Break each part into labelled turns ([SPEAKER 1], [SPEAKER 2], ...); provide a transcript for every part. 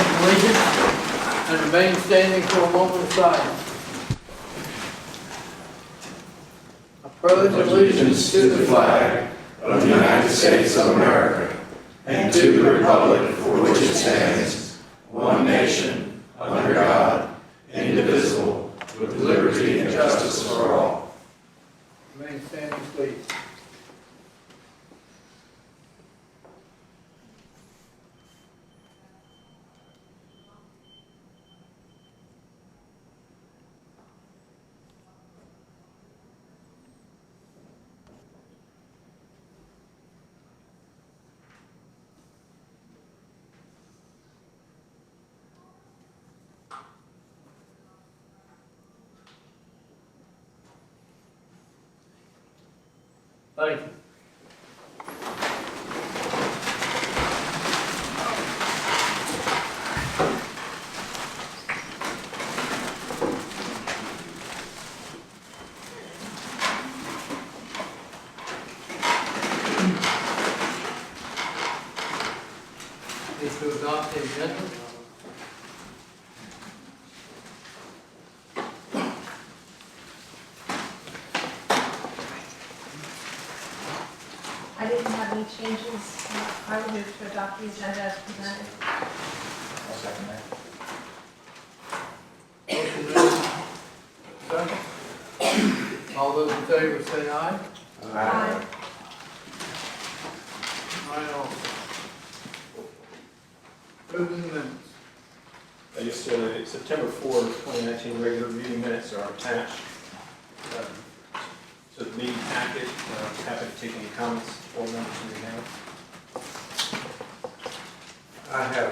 [SPEAKER 1] of allegiance and remain standing for a moment of silence. I pledge allegiance to the flag
[SPEAKER 2] of the United States of America and to the republic for which it stands, one nation, under God, indivisible, with liberty and justice for all.
[SPEAKER 1] Remain standing, please. Thank you. Need to adopt the agenda.
[SPEAKER 3] I didn't have any changes. I would move to adopt the agenda as presented.
[SPEAKER 4] I'll second that.
[SPEAKER 1] Motion made. Second. All those in favor say aye.
[SPEAKER 3] Aye.
[SPEAKER 1] Aye also. Moving the minutes.
[SPEAKER 5] Yesterday, September 4th, 2019 regular meeting minutes are attached. So the meeting packet, happy to take any comments or members may have.
[SPEAKER 4] I have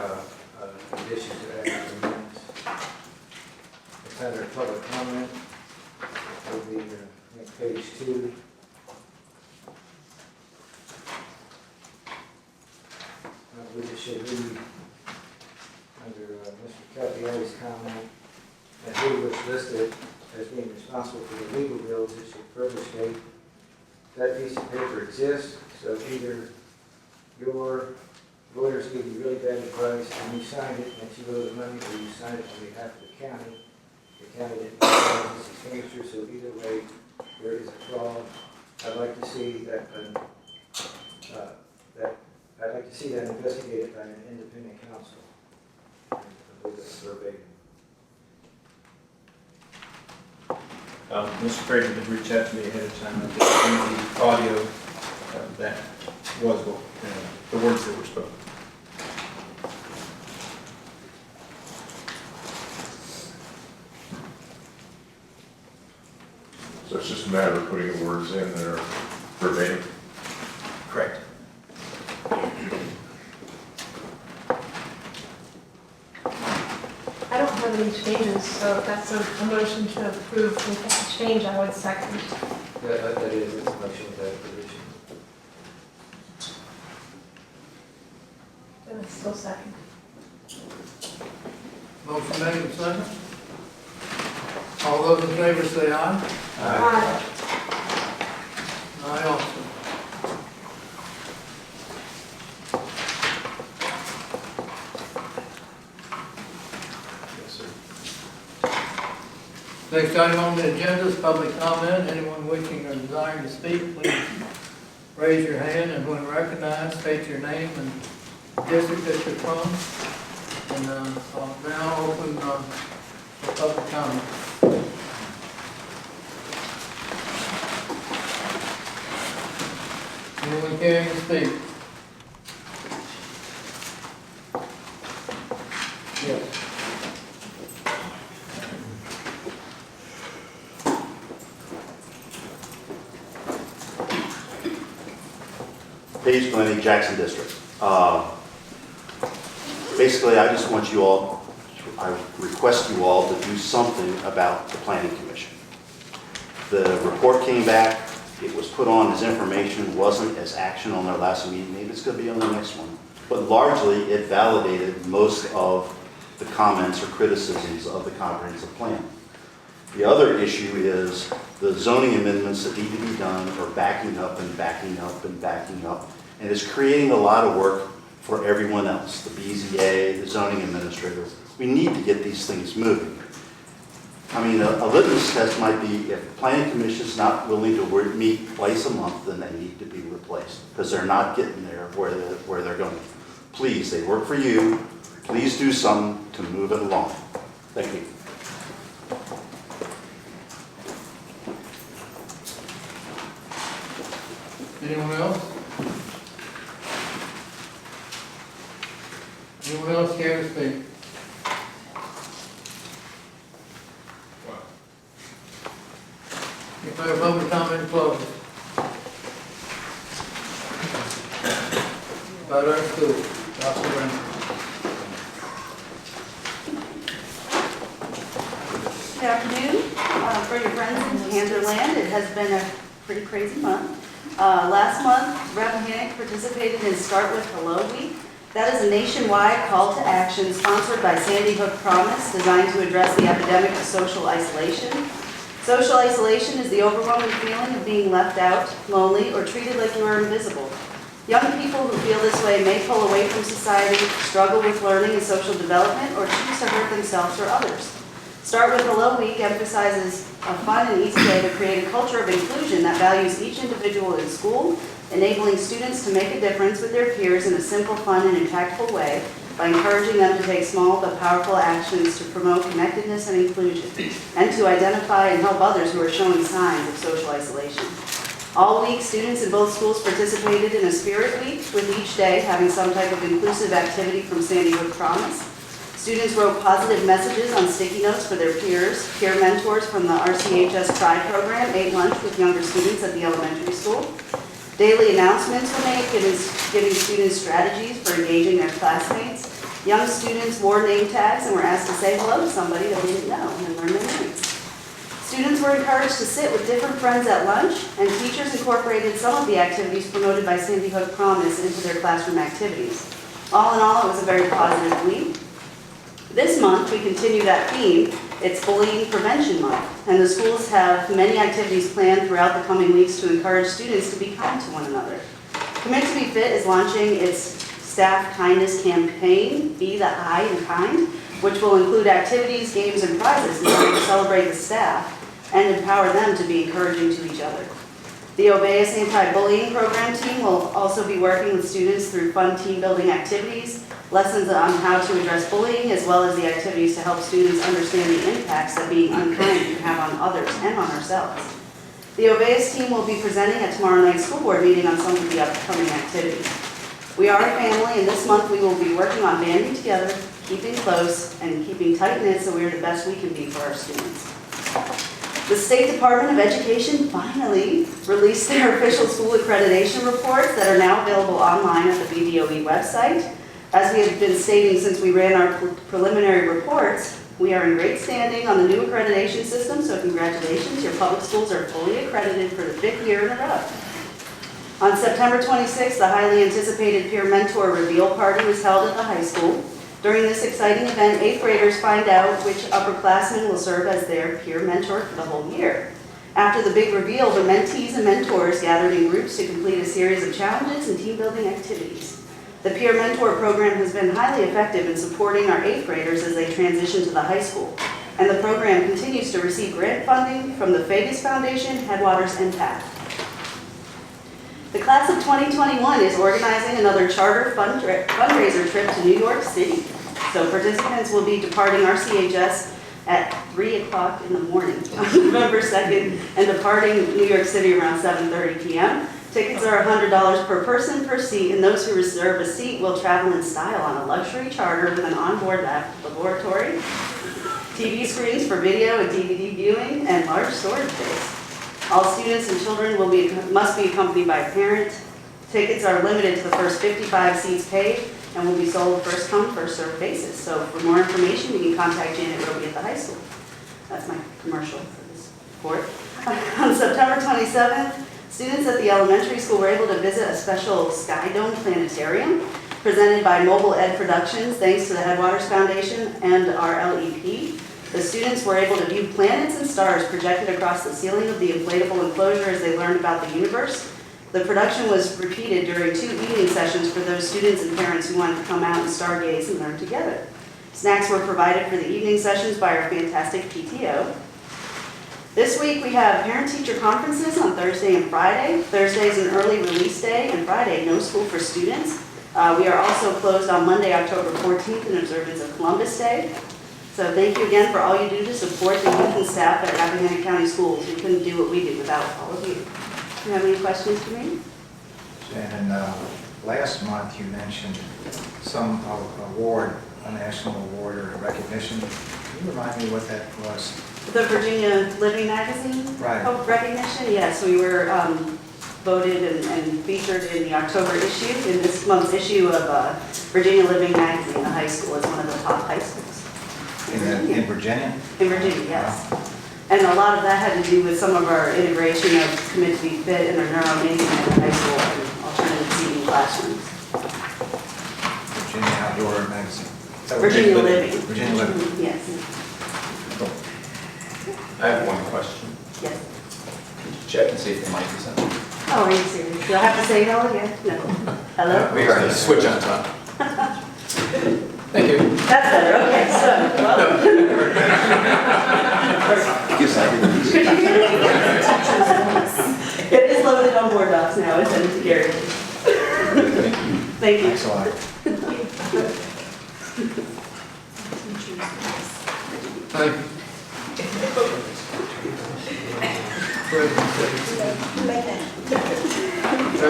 [SPEAKER 4] an addition to that in the minutes. It's under public comment. It'll be page 2. We just should read under Mr. Capielli's comment that he was listed as being responsible for the legal bills. It should further state that piece of paper exists, so either your lawyers give you really bad advice and you signed it and you owe the money, or you signed it on behalf of the county. The county didn't authorize this expenditure, so either way, there is a fraud. I'd like to see that, I'd like to see that investigated by an independent counsel. I believe that's verbatim.
[SPEAKER 5] Mr. Fraser did reach out to me ahead of time. I did the audio that was the words that were spoken.
[SPEAKER 2] So it's just a matter of putting the words in there verbatim.
[SPEAKER 5] Correct.
[SPEAKER 3] I don't have any changes, so if that's a motion to approve with that change, I would second.
[SPEAKER 4] That is, it's a motion with that provision.
[SPEAKER 3] Then I still second.
[SPEAKER 1] Motion made and second. All those in favor say aye.
[SPEAKER 3] Aye.
[SPEAKER 1] Aye also.
[SPEAKER 5] Yes, sir.
[SPEAKER 1] Next item on the agenda is public comment. Anyone wishing or desiring to speak, please raise your hand, and when recognized, state your name and district that you're from. And I'll now open for public comment. Anyone caring to speak? Yes.
[SPEAKER 6] Page 20, Jackson District. Basically, I just want you all, I request you all to do something about the Planning Commission. The report came back, it was put on as information, wasn't as action on their last meeting, maybe it's going to be on the next one. But largely, it validated most of the comments or criticisms of the comprehensive plan. The other issue is the zoning amendments that need to be done are backing up and backing up and backing up. And it's creating a lot of work for everyone else, the BZA, the zoning administrator. We need to get these things moving. I mean, a litmus test might be if the planning commission is not willing to meet twice a month, then they need to be replaced because they're not getting there where they're going. Please, they work for you. Please do something to move it along. Thank you.
[SPEAKER 1] Anyone else? Anyone else care to speak? Declare public comment closed. About our school, Dr. Brown.
[SPEAKER 7] Good afternoon. For your friends in Handerland, it has been a pretty crazy month. Last month, Rappahannock participated in Start With Hello Week. That is a nationwide call to action sponsored by Sandy Hook Promise, designed to address the epidemic of social isolation. Social isolation is the overwhelming feeling of being left out, lonely, or treated like you are invisible. Young people who feel this way may pull away from society, struggle with learning and social development, or choose to hurt themselves or others. Start With Hello Week emphasizes a fun and easy way to create a culture of inclusion that values each individual in school, enabling students to make a difference with their peers in a simple, fun, and impactful way by encouraging them to take small but powerful actions to promote connectedness and inclusion, and to identify and help others who are showing signs of social isolation. All week, students in both schools participated in a Spirit Week, with each day having some type of inclusive activity from Sandy Hook Promise. Students wrote positive messages on sticky notes for their peers. Peer mentors from the RCHS Pride program ate lunch with younger students at the elementary school. Daily announcements were made, giving students strategies for engaging their classmates. Young students wore name tags and were asked to say hello to somebody that they didn't know and learn their names. Students were encouraged to sit with different friends at lunch, and teachers incorporated some of the activities promoted by Sandy Hook Promise into their classroom activities. All in all, it was a very positive week. This month, we continue that theme. It's Bullying Prevention Month, and the schools have many activities planned throughout the coming weeks to encourage students to be kind to one another. Commit to Be Fit is launching its staff kindness campaign, Be the I in Kind, which will include activities, games, and prizes designed to celebrate the staff and empower them to be encouraging to each other. The Obeas Anti-Bullying Program team will also be working with students through fun team-building activities, lessons on how to address bullying, as well as the activities to help students understand the impacts that being unkind can have on others and on ourselves. The Obeas team will be presenting at tomorrow night's school board meeting on some of the upcoming activities. We are a family, and this month we will be working on banding together, keeping close, and keeping tight-knit so we are the best we can be for our students. The State Department of Education finally released their official school accreditation reports that are now available online at the BDOE website. As we have been stating since we ran our preliminary reports, we are in great standing on the new accreditation system, so congratulations, your public schools are fully accredited for the 5th year in a row. On September 26th, the highly anticipated Peer Mentor Reveal Party was held at the high school. During this exciting event, 8th graders find out which upperclassmen will serve as their peer mentor for the whole year. After the big reveal, the mentees and mentors gathered in groups to complete a series of challenges and team-building activities. The Peer Mentor program has been highly effective in supporting our 8th graders as they transition to the high school, and the program continues to receive grant funding from the Vegas Foundation, Headwaters, and TAP. The class of 2021 is organizing another charter fundraiser trip to New York City. So participants will be departing RCHS at 3 o'clock in the morning on November 2nd and departing New York City around 7:30 p.m. Tickets are $100 per person per seat, and those who reserve a seat will travel in style on a luxury charter with an onboard laboratory, TV screens for video and DVD viewing, and large storage space. All students and children must be accompanied by a parent. Tickets are limited to the first 55 seats paid and will be sold first come, first served basis. So for more information, you can contact Janet Roby at the high school. That's my commercial for this report. On September 27th, students at the elementary school were able to visit a special Sky Dome planetarium presented by Mobile Ed Productions, thanks to the Headwaters Foundation and our LEP. The students were able to view planets and stars projected across the ceiling of the inflatable enclosure as they learned about the universe. The production was repeated during 2 evening sessions for those students and parents who wanted to come out and stargaze and learn together. Snacks were provided for the evening sessions by our fantastic PTO. This week we have parent-teacher conferences on Thursday and Friday. Thursday is an early release day, and Friday, no school for students. We are also closed on Monday, October 14th in observance of Columbus Day. So thank you again for all you do to support the youth and staff at Rappahannock County Schools. We couldn't do what we do without all of you. Do you have any questions for me?
[SPEAKER 4] And last month you mentioned some award, a national award or recognition. Can you remind me what that was?
[SPEAKER 7] The Virginia Living Magazine
[SPEAKER 4] Right.
[SPEAKER 7] recognition, yes, we were voted and featured in the October issue, in this month's issue of Virginia Living Magazine, the high school is one of the top high schools.
[SPEAKER 4] In Virginia?
[SPEAKER 7] In Virginia, yes. And a lot of that had to do with some of our integration of Commit to be Fit and our neuro-amazing at the high school and alternative seating classrooms.
[SPEAKER 4] Virginia Outdoor Magazine. Is that what
[SPEAKER 7] Virginia
[SPEAKER 4] it is?
[SPEAKER 7] Living.
[SPEAKER 4] Virginia Living.
[SPEAKER 7] Yes,
[SPEAKER 5] I have one question.
[SPEAKER 7] yes.
[SPEAKER 5] Check and see if the mic is on.
[SPEAKER 7] Oh, are you serious? Do I have to say it all again? No. Hello?
[SPEAKER 5] We are switch on top. Thank you.
[SPEAKER 7] That's better, okay, so, well. Could you hear me? It is loaded on board docs now, it's sent to Gary. Thank you.
[SPEAKER 4] Thanks a lot.
[SPEAKER 1] Thank you.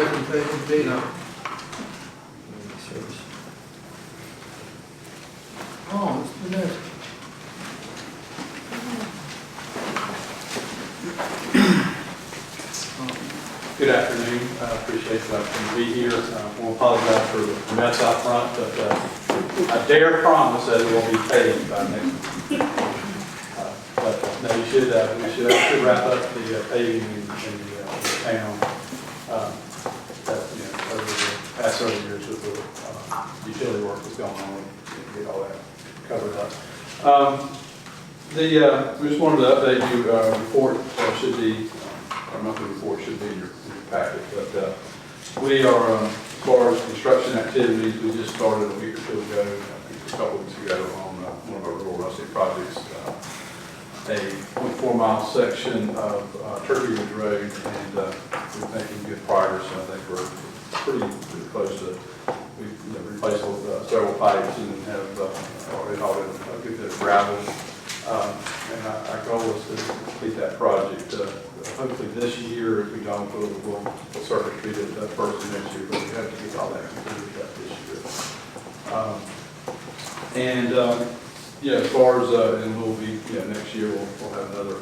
[SPEAKER 1] Presentation, Dino. Oh, Mr. Vanessa.
[SPEAKER 8] Good afternoon. I appreciate the opportunity to be here. I want to apologize for the mess out front, but I dare promise that it will be paid by next week. But no, we should wrap up the paving in the town. Over the past several years with the utility work that's going on, we get all that covered up. We just wanted to update you. Report should be. Our monthly report should be in your packet, but we are, as far as construction activities, we just started a week or two ago, I think a couple weeks ago, on one of our rural rustic projects, a 0.4-mile section of Turkey Ridge Road, and we're making good progress, and I think we're pretty close to, we've replaced several pipes and have already hauled a good bit of gravel. And our goal is to complete that project hopefully this year. If we don't, we'll certainly complete it first of next year, but we have to get all that completed this year. As far as, and we'll be, next year we'll have another,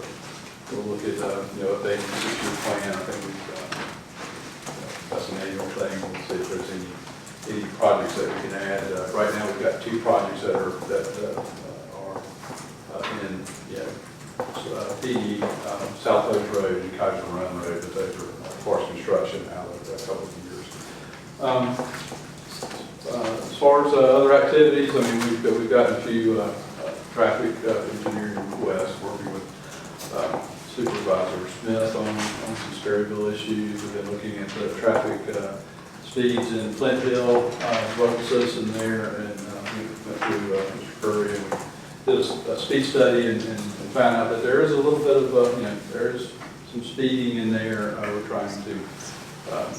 [SPEAKER 8] we'll look at, updating the 6-year plan. I think that's an annual thing. We'll see if there's any projects that we can add. Right now we've got 2 projects that are in PE, South Oaks Road and Kaiser Run Road, but those are as far as construction out of a couple of years. As far as other activities, I mean, we've gotten a few traffic engineering requests, working with Supervisor Smith on some Sperryville issues. We've been looking at the traffic speeds in Flint Hill, local citizen there, and we went through Mr. Curry, and we did a speed study and found out that there is a little bit of, there is some speeding in there. We're trying to,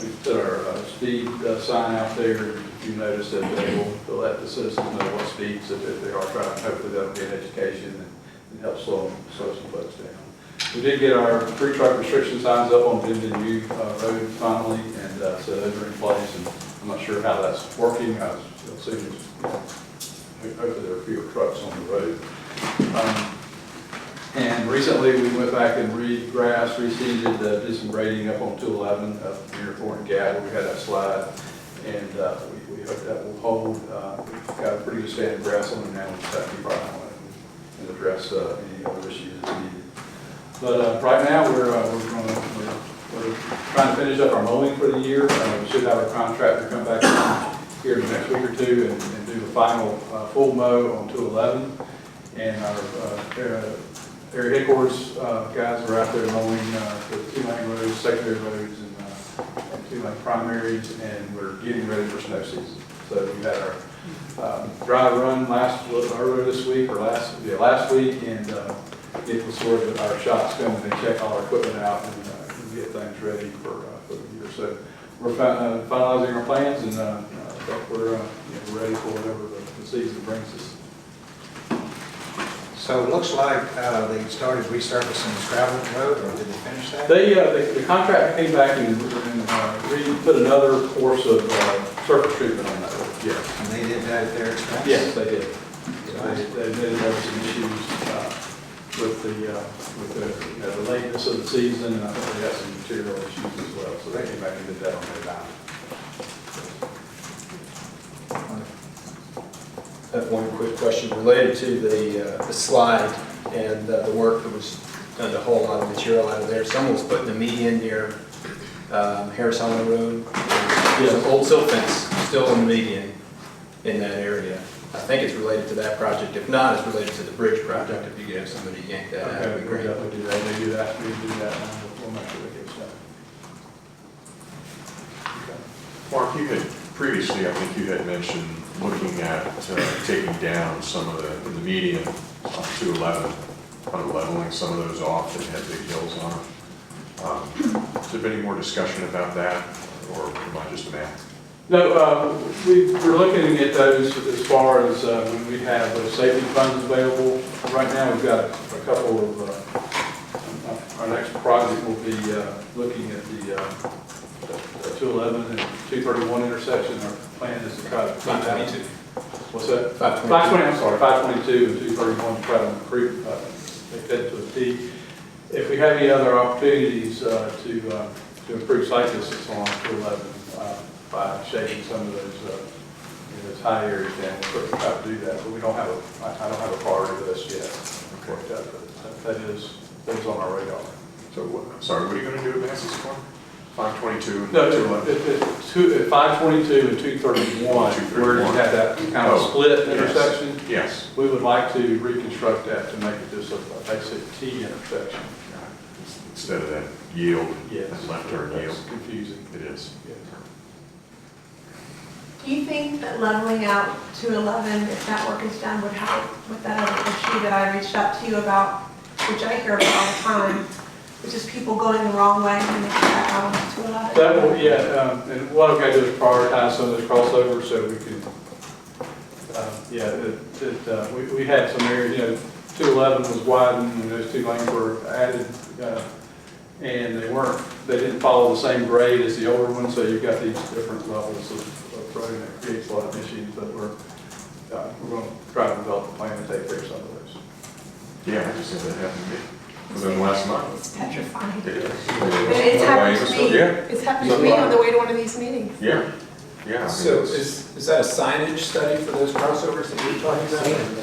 [SPEAKER 8] we put our speed sign out there. If you notice that they'll let the citizens know what speeds, if they are trying, hopefully that'll be an education and help slow some folks down. We did get our 3 truck restriction signs up on Benview Road finally, and so those are in place, and I'm not sure how that's working. You'll see, hopefully there are fewer trucks on the road. And recently we went back and re-grassed, reseeded, did some grading up on 211 up near Thornton Gap where we had that slide, and we hope that will hold. We've got a pretty good stand of grass on it now. We just have to keep our eye on it and address any other issues that's needed. But right now we're trying to finish up our mowing for the year. We should have our contractor come back here in the next week or two and do the final full mow on 211. And our area headquarters guys are out there mowing the 2 main roads, secondary roads, and two lane primaries, and we're getting ready for snow season. So we had our dry run earlier this week, or last week, and it was sort of our shots come and they check all our equipment out and get things ready for the year. So we're finalizing our plans, and I think we're ready for whatever the season brings us.
[SPEAKER 4] So it looks like they started resurfacing the gravel road, or did they finish that?
[SPEAKER 8] The contractor came back and put another course of surface treatment on that road. Yes.
[SPEAKER 4] And they did that at their expense?
[SPEAKER 8] Yes, they did. They admitted there were some issues with the lateness of the season, and I think they had some material issues as well. So they came back and did that on their dime.
[SPEAKER 5] I have one quick question related to the slide and the work that was done to haul a lot of material out of there. Someone was putting a median near Harris Hollow Road. There's an old silt fence still on the median in that area. I think it's related to that project. If not, it's related to the bridge project. If you could have somebody yank that out,
[SPEAKER 8] Okay,
[SPEAKER 5] that'd be great.
[SPEAKER 8] we'll do that. They do that, we do that, and we'll make sure they get stuff.
[SPEAKER 2] Mark, you had previously, I think you had mentioned looking at taking down some of the median on 211, kind of leveling some of those off that had big hills on them. Has there been any more discussion about that, or am I just a man?
[SPEAKER 8] No, we're looking at those as far as when we have those safety funds available. Right now, we've got a couple of, our next project will be looking at the 211 and 231 intersection. Our plan is to try to...
[SPEAKER 5] 522.
[SPEAKER 8] What's that?
[SPEAKER 5] 520.
[SPEAKER 8] I'm sorry, 522 and 231 to try to improve, make that to a T. If we have any other opportunities to improve site distance on 211 by shading some of those those high areas down, we'll try to do that. But we don't have I don't have a priority list yet. Okay. That is on our radar.
[SPEAKER 2] So, sorry, what are you going to do at Massey's Corner? 522 and
[SPEAKER 8] No,
[SPEAKER 2] 211?
[SPEAKER 8] at 522 and 231, where you have that kind of split intersection.
[SPEAKER 2] Yes.
[SPEAKER 8] We would like to reconstruct that to make it just a basic T intersection.
[SPEAKER 2] Instead of that yield,
[SPEAKER 8] Yes.
[SPEAKER 2] that left turn yield.
[SPEAKER 8] It's confusing.
[SPEAKER 2] It is.
[SPEAKER 8] Yes.
[SPEAKER 3] Do you think that leveling out 211, if that work is done, would help with that other issue that I reached out to you about, which I hear about all the time, which is people going the wrong way when they get back out on 211?
[SPEAKER 8] That will, and what I've got to do is prioritize some of those crossovers so we can, we had some areas, 211 was widened and those two lanes were added, and they didn't follow the same grade as the older one, so you've got these different levels of road, and it creates a lot of issues, but we're going to try to develop a plan to take care of some of those.
[SPEAKER 2] Yeah, I just had that happen to me within the last month.
[SPEAKER 3] It's petrifying.
[SPEAKER 2] It is.
[SPEAKER 3] It's happened to me.
[SPEAKER 2] Yeah.
[SPEAKER 3] It's happened to me on the way to one of these meetings.
[SPEAKER 2] Yeah. Yeah. I mean,
[SPEAKER 5] So is that a signage study for those crossovers that you're talking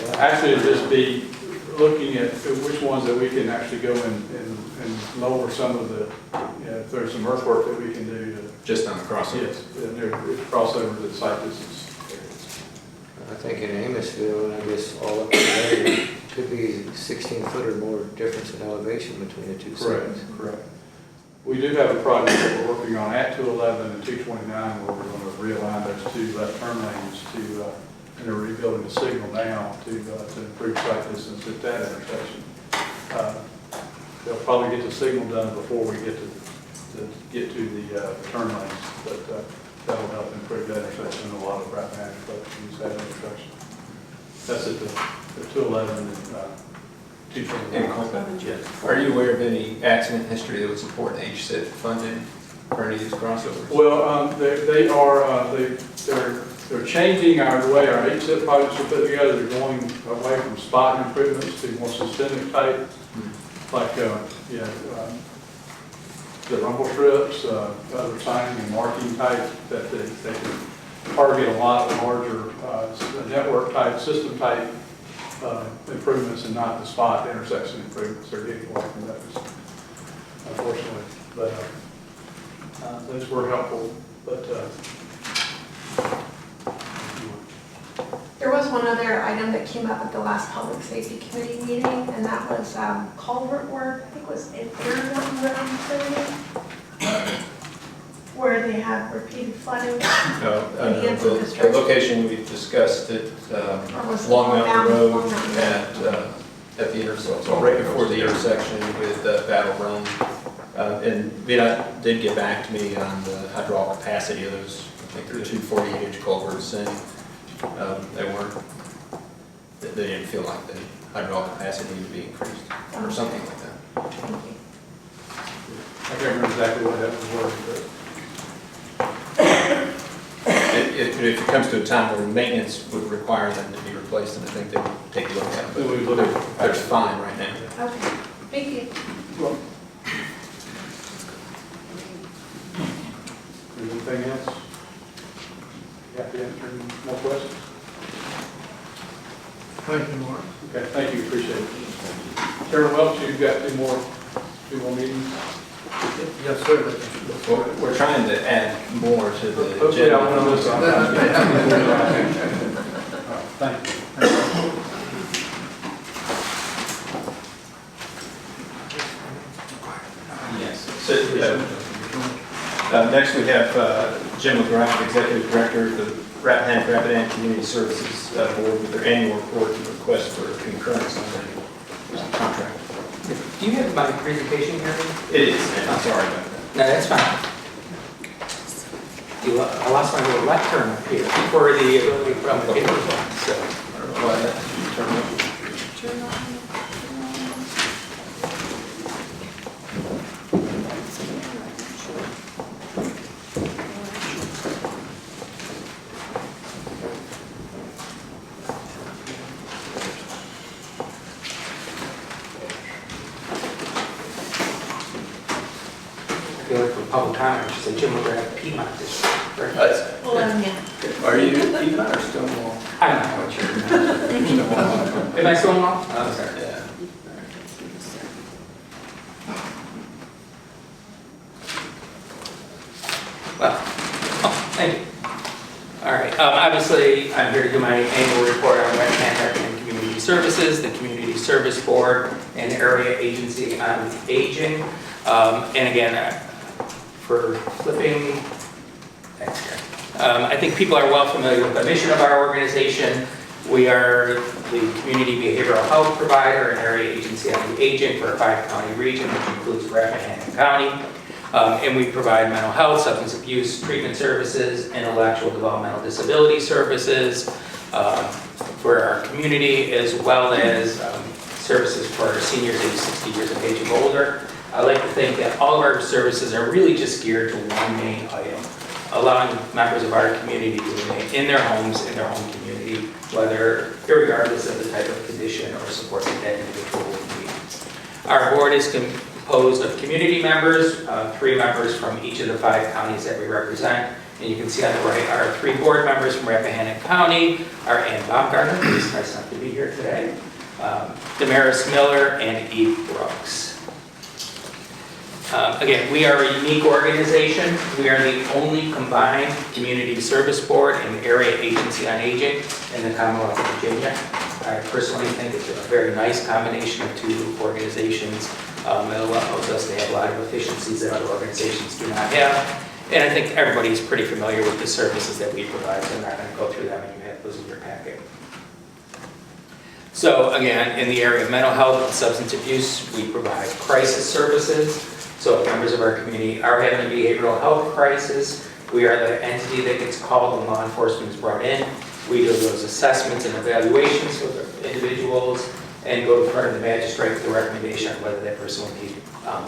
[SPEAKER 5] about?
[SPEAKER 8] Actually, it'd just be looking at which ones that we can actually go and lower some of the, if there's some earthwork that we can do to.
[SPEAKER 5] Just on the crossovers?
[SPEAKER 8] Yes, there are crossovers at site distance.
[SPEAKER 4] I think in Amosville, and I guess all up there, could be 16-foot or more difference in elevation between the two sides.
[SPEAKER 8] Correct. We do have a project that we're working on at 211 and 229 where we're going to realign those two left turn lanes to, and they're rebuilding the signal now to improve site distance at that intersection. They'll probably get the signal done before we get to the turn lanes, but that'll help improve that intersection. A lot of Rappahannock folks use that intersection. That's at the 211 and 221. Yes.
[SPEAKER 5] Are you aware of any accident history that would support HSIP funding for any of these crossovers?
[SPEAKER 8] Well, they're changing the way our HSIP projects are put together. They're going away from spot improvements to more systemic type, like the rumble strips, other signing and marking type that they can target a lot of larger network type, system type improvements and not the spot intersection improvements. They're getting away from those, unfortunately. But those were helpful. But
[SPEAKER 3] There was one other item that came up at the last Public Safety Committee meeting, and that was culvert work. I think it was in Fairmont. where they have repeated flooding?
[SPEAKER 5] The location we discussed it,
[SPEAKER 3] Or was it
[SPEAKER 5] Long
[SPEAKER 3] down
[SPEAKER 5] Mountain Road
[SPEAKER 3] Long Mountain?
[SPEAKER 5] at the intersection, so right before the intersection with Battle Run. And VDOT did get back to me on the hydraulic capacity of those. I think they're 2 48-inch culverts, and they didn't feel like the hydraulic capacity needed to be increased or something like that.
[SPEAKER 3] Thank you.
[SPEAKER 8] I can't remember exactly what happened,
[SPEAKER 5] If it comes to a time where maintenance would require them to be replaced, then I think they would take a look at
[SPEAKER 8] but we
[SPEAKER 5] it.
[SPEAKER 8] look
[SPEAKER 5] But
[SPEAKER 8] at.
[SPEAKER 5] they're fine right now.
[SPEAKER 3] Okay, thank you.
[SPEAKER 8] Anything else? Got to answer any more questions?
[SPEAKER 1] Thank you, Mark.
[SPEAKER 8] Okay, thank you, appreciate it. Chairman Welch, you've got two more meetings?
[SPEAKER 1] Yes, sir.
[SPEAKER 5] We're trying to add more to the
[SPEAKER 8] Hopefully, I want to
[SPEAKER 5] agenda.
[SPEAKER 8] listen. Thank you.
[SPEAKER 5] Yes. So, next we have Jim McGrath, Executive Director of the Rappahannock Community Services Board, with their annual report and request for concurrence on the contract.
[SPEAKER 9] Do you have my presentation here?
[SPEAKER 5] It is, and I'm sorry about that.
[SPEAKER 9] No, that's fine. I lost my little lectern up here for the ability from the paper one, so.
[SPEAKER 5] I don't know why that didn't turn on.
[SPEAKER 9] I feel like for public comment, I should say Jim McGrath, Piedmont District. Right?
[SPEAKER 3] Well, yeah.
[SPEAKER 5] Are you Piedmont or Stonewall?
[SPEAKER 9] I'm not quite sure. Am I still on? Oh, sorry.
[SPEAKER 5] Yeah.
[SPEAKER 9] Well, thank you. All right, obviously, I'm here to do my annual report on Rappahannock and Community Services, the Community Service Board, and Area Agency on Aging. And again, for flipping, thanks, Karen. I think people are well familiar with the mission of our organization. We are the community behavioral health provider and area agency on the aging for a 5-county region, which includes Rappahannock County. And we provide mental health, substance abuse treatment services, intellectual developmental disability services for our community, as well as services for our seniors aged 60 years of age and older. I like to think that all of our services are really just geared to one main item, allowing members of our community to remain in their homes, in their home community, whether regardless of the type of condition or support that that individual will need. Our board is composed of community members, 3 members from each of the 5 counties that we represent. And you can see on the right are 3 board members from Rappahannock County, our Ann Baumgartner, who's nice enough to be here today, Damaris Miller, and Eve Brooks. Again, we are a unique organization. We are the only combined community service board and area agency on aging in the Commonwealth of Virginia. I personally think it's a very nice combination of 2 organizations. It allows us to have a lot of efficiencies that other organizations do not have. And I think everybody's pretty familiar with the services that we provide, so I'm not going to go through them, and you have those in your packet. So again, in the area of mental health and substance abuse, we provide crisis services. So if members of our community are having a behavioral health crisis, we are the entity that gets called when law enforcement is brought in. We do those assessments and evaluations with individuals and go in front of the magistrate with a recommendation on whether that person will need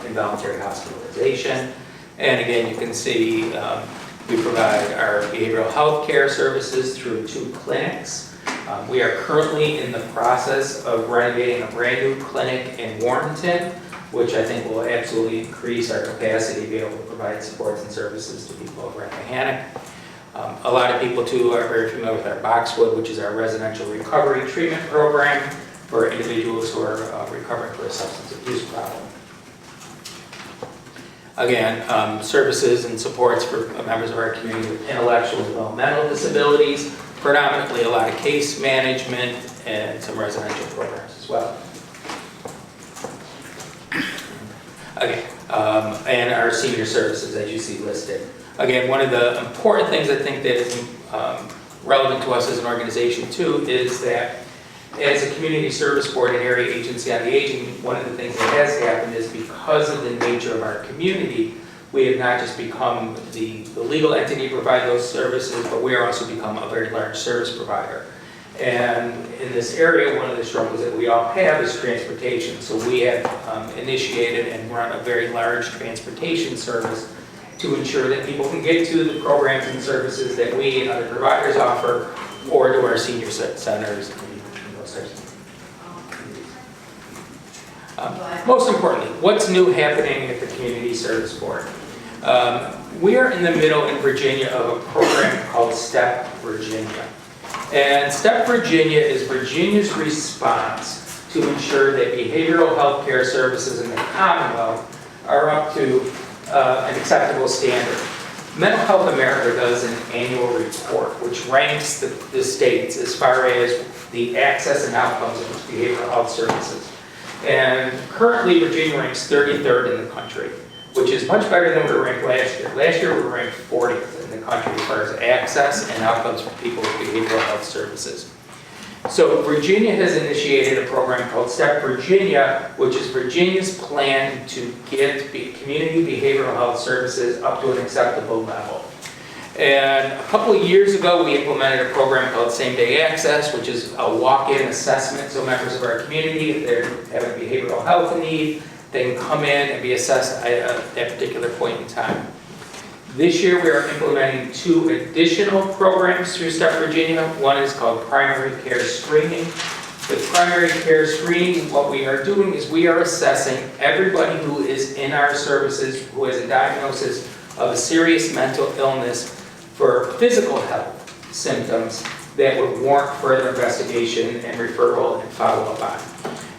[SPEAKER 9] involuntary hospitalization. And again, you can see we provide our behavioral health care services through 2 clinics. We are currently in the process of renovating a brand new clinic in Warrenton, which I think will absolutely increase our capacity to be able to provide supports and services to people of Rappahannock. A lot of people too are very familiar with our Boxwood, which is our residential recovery treatment program for individuals who are recovering for a substance abuse problem. Again, services and supports for members of our community with intellectual and developmental disabilities, predominantly a lot of case management and some residential programs as well. Okay, and our senior services, as you see listed. Again, one of the important things I think that is relevant to us as an organization too is that as a community service board and area agency on the aging, one of the things that has happened is because of the nature of our community, we have not just become the legal entity to provide those services, but we are also become a very large service provider. And in this area, one of the struggles that we all have is transportation. So we have initiated and run a very large transportation service to ensure that people can get to the programs and services that we and other providers offer, or to our senior centers. Most importantly, what's new happening at the Community Service Board? We are in the middle in Virginia of a program called STEP Virginia. And STEP Virginia is Virginia's response to ensure that behavioral health care services in the Commonwealth are up to an acceptable standard. Mental Health America does an annual report which ranks the states as far as the access and outcomes of behavioral health services. And currently Virginia ranks 33rd in the country, which is much better than we were ranked last year. Last year we were ranked 40th in the country as far as access and outcomes for people with behavioral health services. So Virginia has initiated a program called STEP Virginia, which is Virginia's plan to get community behavioral health services up to an acceptable level. And a couple of years ago, we implemented a program called Same Day Access, which is a walk-in assessment. So members of our community, if they have a behavioral health need, they can come in and be assessed at that particular point in time. This year, we are implementing 2 additional programs through STEP Virginia. One is called Primary Care Screening. With Primary Care Screening, what we are doing is we are assessing everybody who is in our services who has a diagnosis of a serious mental illness for physical health symptoms that would warrant further investigation and referral and follow-up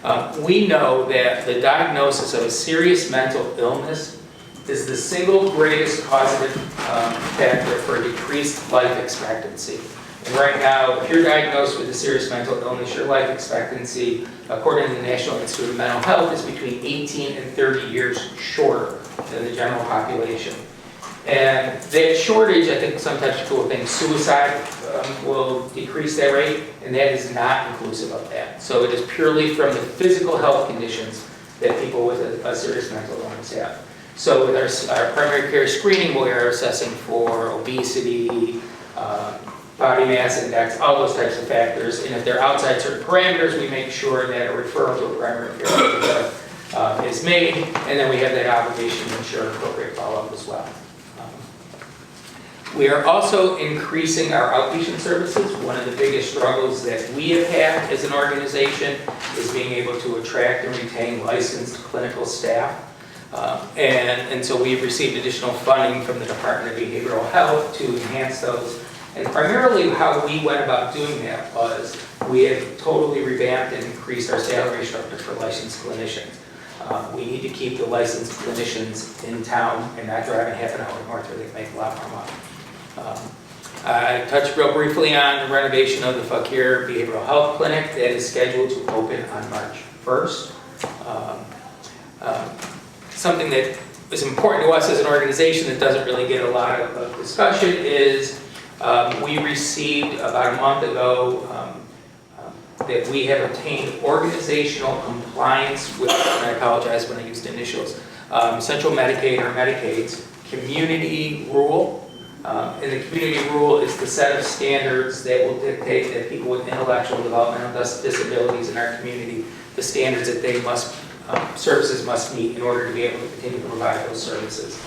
[SPEAKER 9] on. We know that the diagnosis of a serious mental illness is the single greatest causative factor for decreased life expectancy. And right now, if you're diagnosed with a serious mental illness, your life expectancy, according to the National Institute of Mental Health, is between 18 and 30 years shorter than the general population. And that shortage, I think sometimes people think suicide will decrease that rate, and that is not inclusive of that. So it is purely from the physical health conditions that people with a serious mental illness have. So with our primary care screening, we are assessing for obesity, body mass index, all those types of factors. And if they're outside certain parameters, we make sure that a referral to a primary care provider is made, and then we have that obligation to ensure appropriate follow-up as well. We are also increasing our outpatient services. One of the biggest struggles that we have had as an organization is being able to attract and retain licensed clinical staff. And so we've received additional funding from the Department of Behavioral Health to enhance those. And primarily how we went about doing that was we have totally revamped and increased our salary structure for licensed clinicians. We need to keep the licensed clinicians in town and not driving half an hour north where they can make a lot more money. I touched real briefly on the renovation of the Fakir Behavioral Health Clinic that is scheduled to open on March 1st. Something that is important to us as an organization that doesn't really get a lot of discussion is we received about a month ago that we have obtained organizational compliance with, and I apologize when I used initials, Central Medicaid or Medicaid's community rule. And the community rule is the set of standards that will dictate that people with intellectual developmental disabilities in our community, the standards that they must, services must meet in order to be able to continue to provide those services.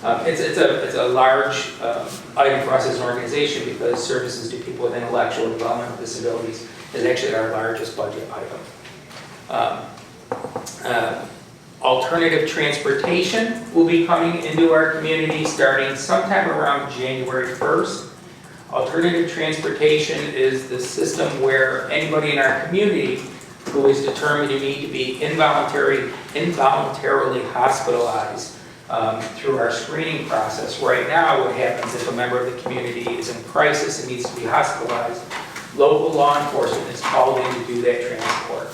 [SPEAKER 9] It's a large item for us as an organization because services to people with intellectual developmental disabilities is actually our largest budget item. Alternative transportation will be coming into our community starting sometime around January 1st. Alternative transportation is the system where anybody in our community who is determined to need to be involuntarily hospitalized through our screening process. Right now, what happens if a member of the community is in crisis and needs to be hospitalized, local law enforcement is called in to do that transport.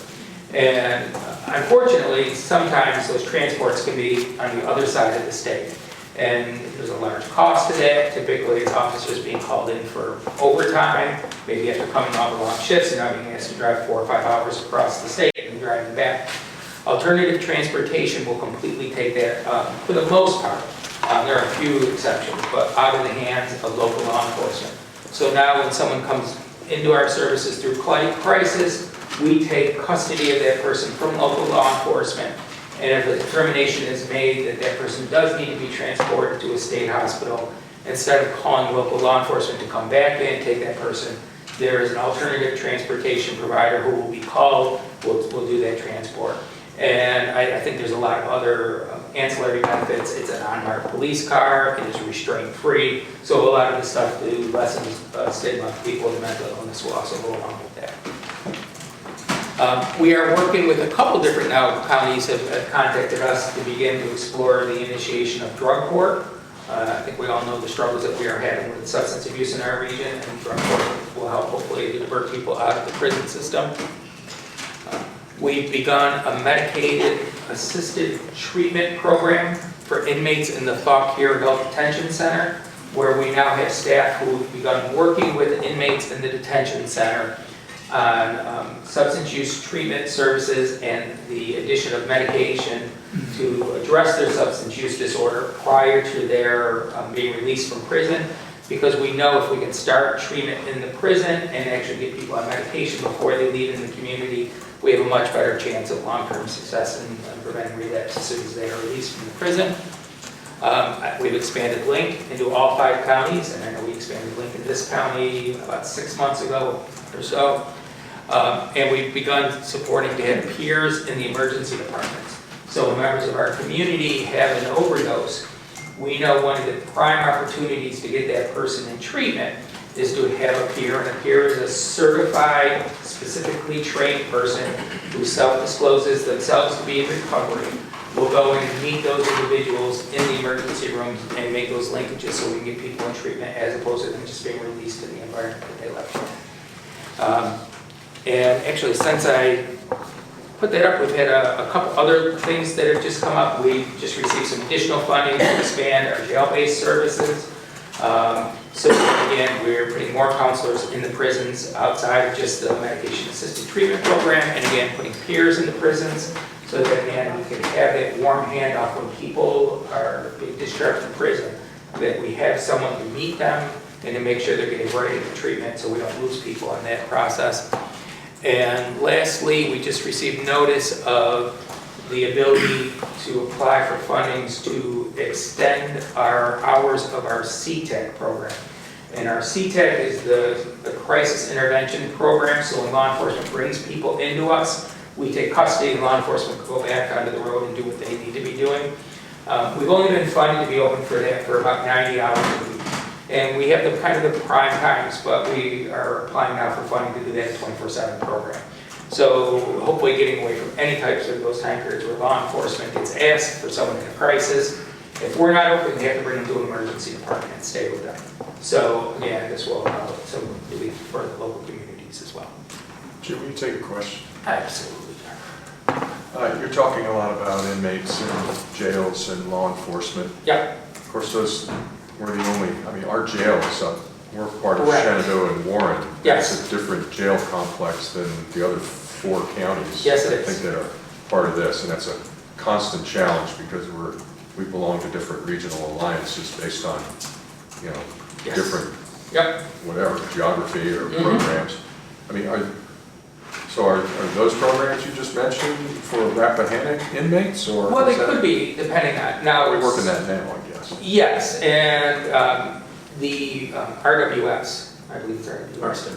[SPEAKER 9] And unfortunately, sometimes those transports can be on the other side of the state. and there's a large cost to that. Typically, it's officers being called in for overtime, maybe after coming off of long shifts, and now being asked to drive 4 or 5 hours across the state and driving back. Alternative transportation will completely take that, for the most part. There are a few exceptions, but out of the hands of local law enforcement. So now when someone comes into our services through crisis, we take custody of that person from local law enforcement. And if a determination is made that that person does need to be transported to a state hospital, instead of calling local law enforcement to come back in and take that person, there is an alternative transportation provider who will be called, will do that transport. And I think there's a lot of other ancillary benefits. It's an unmarked police car, it is restraint-free, so a lot of the stuff to lessen stigma of people with mental illness will also go along with that. We are working with a couple different counties have contacted us to begin to explore the initiation of drug court. I think we all know the struggles that we are having with substance abuse in our region, and drug court will help hopefully to divert people out of the prison system. We've begun a medicated assisted treatment program for inmates in the Fauquier Adult Detention Center, where we now have staff who have begun working with inmates in the detention center on substance use treatment services and the addition of medication to address their substance use disorder prior to their being released from prison. Because we know if we can start treatment in the prison and actually get people on medication before they leave in the community, we have a much better chance of long-term success in preventing relapse as soon as they are released from the prison. We've expanded Link into all 5 counties, and I know we expanded Link in this county about 6 months ago or so. And we've begun supporting to have peers in the emergency departments. So when members of our community have an overdose, we know one of the prime opportunities to get that person in treatment is to have a peer, and a peer is a certified, specifically trained person who self-discloses themselves to be in recovery. We'll go in and meet those individuals in the emergency rooms and make those linkages so we can get people in treatment as opposed to them just being released in the environment that they left. And actually, since I put that up, we've had a couple other things that have just come up. We just received some additional funding to expand our jail-based services. So again, we're putting more counselors in the prisons outside of just the medication-assisted treatment program, and again, putting peers in the prisons so that again, we can have that warm handoff when people are being discharged from prison, that we have someone to meet them and to make sure they're getting ready for treatment so we don't lose people in that process. And lastly, we just received notice of the ability to apply for fundings to extend our hours of our CTAC program. And our CTAC is the crisis intervention program, so when law enforcement brings people into us, we take custody and law enforcement can go back onto the road and do what they need to be doing. We've only been funded to be open for that for about 90 hours a week. And we have the kind of the prime times, but we are applying now for funding to do that 24/7 program. So hopefully getting away from any types of those time periods where law enforcement gets asked for someone in a crisis. If we're not open, they have to bring them to an emergency department and stay with them. So again, this will allow some relief for the local communities as well.
[SPEAKER 2] Jim, will you take a question?
[SPEAKER 9] Absolutely.
[SPEAKER 2] You're talking a lot about inmates in jails and law enforcement.
[SPEAKER 9] Yeah.
[SPEAKER 2] Of course, those, we're the only, I mean, our jail is up, we're part of
[SPEAKER 9] Correct.
[SPEAKER 2] Shenandoah and Warren.
[SPEAKER 9] Yes.
[SPEAKER 2] It's a different jail complex than the other 4 counties.
[SPEAKER 9] Yes, it
[SPEAKER 2] I
[SPEAKER 9] is.
[SPEAKER 2] think that are part of this, and that's a constant challenge because we belong to different regional alliances based on, you know,
[SPEAKER 9] Yes.
[SPEAKER 2] different,
[SPEAKER 9] Yep.
[SPEAKER 2] whatever, geography or programs. I mean, are those programs you just mentioned for Rappahannock inmates, or?
[SPEAKER 9] Well, they
[SPEAKER 2] is that-
[SPEAKER 9] could be, depending on, now
[SPEAKER 2] We're
[SPEAKER 9] it's-
[SPEAKER 2] working that now, I guess.
[SPEAKER 9] Yes, and the RWS, I believe it's RWS.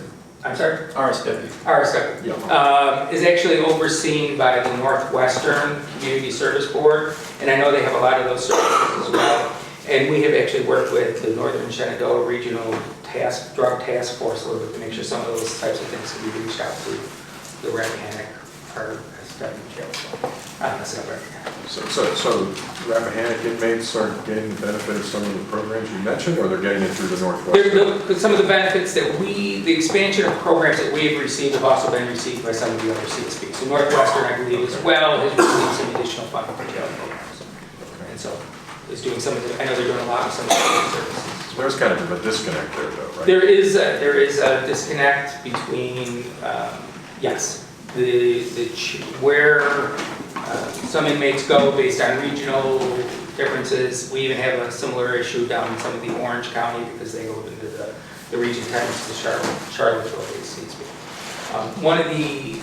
[SPEAKER 9] I'm sorry?
[SPEAKER 5] RSW.
[SPEAKER 9] RSW.
[SPEAKER 2] Yeah.
[SPEAKER 9] Is actually overseen by the Northwestern Community Service Board, and I know they have a lot of those services as well. And we have actually worked with the Northern Shenandoah Regional Drug Task Force a little bit to make sure some of those types of things can be reached out to the Rappahannock RSW jail. I'm messing up Rappahannock.
[SPEAKER 2] So Rappahannock inmates are getting the benefit of some of the programs you mentioned, or they're getting it through the Northwest?
[SPEAKER 9] Some of the benefits that the expansion of programs that we have received have also been received by some of the other CSPs. So Northwestern, I believe, as well, has received some additional funding for jail programs. And so is doing some of the, I know they're doing a lot of some of the services.
[SPEAKER 2] There's kind of a disconnect there though, right?
[SPEAKER 9] There is a disconnect between, yes, where some inmates go based on regional differences. We even have a similar issue down in some of the Orange County because they go into the region 10, the Charlottesville basically. One of the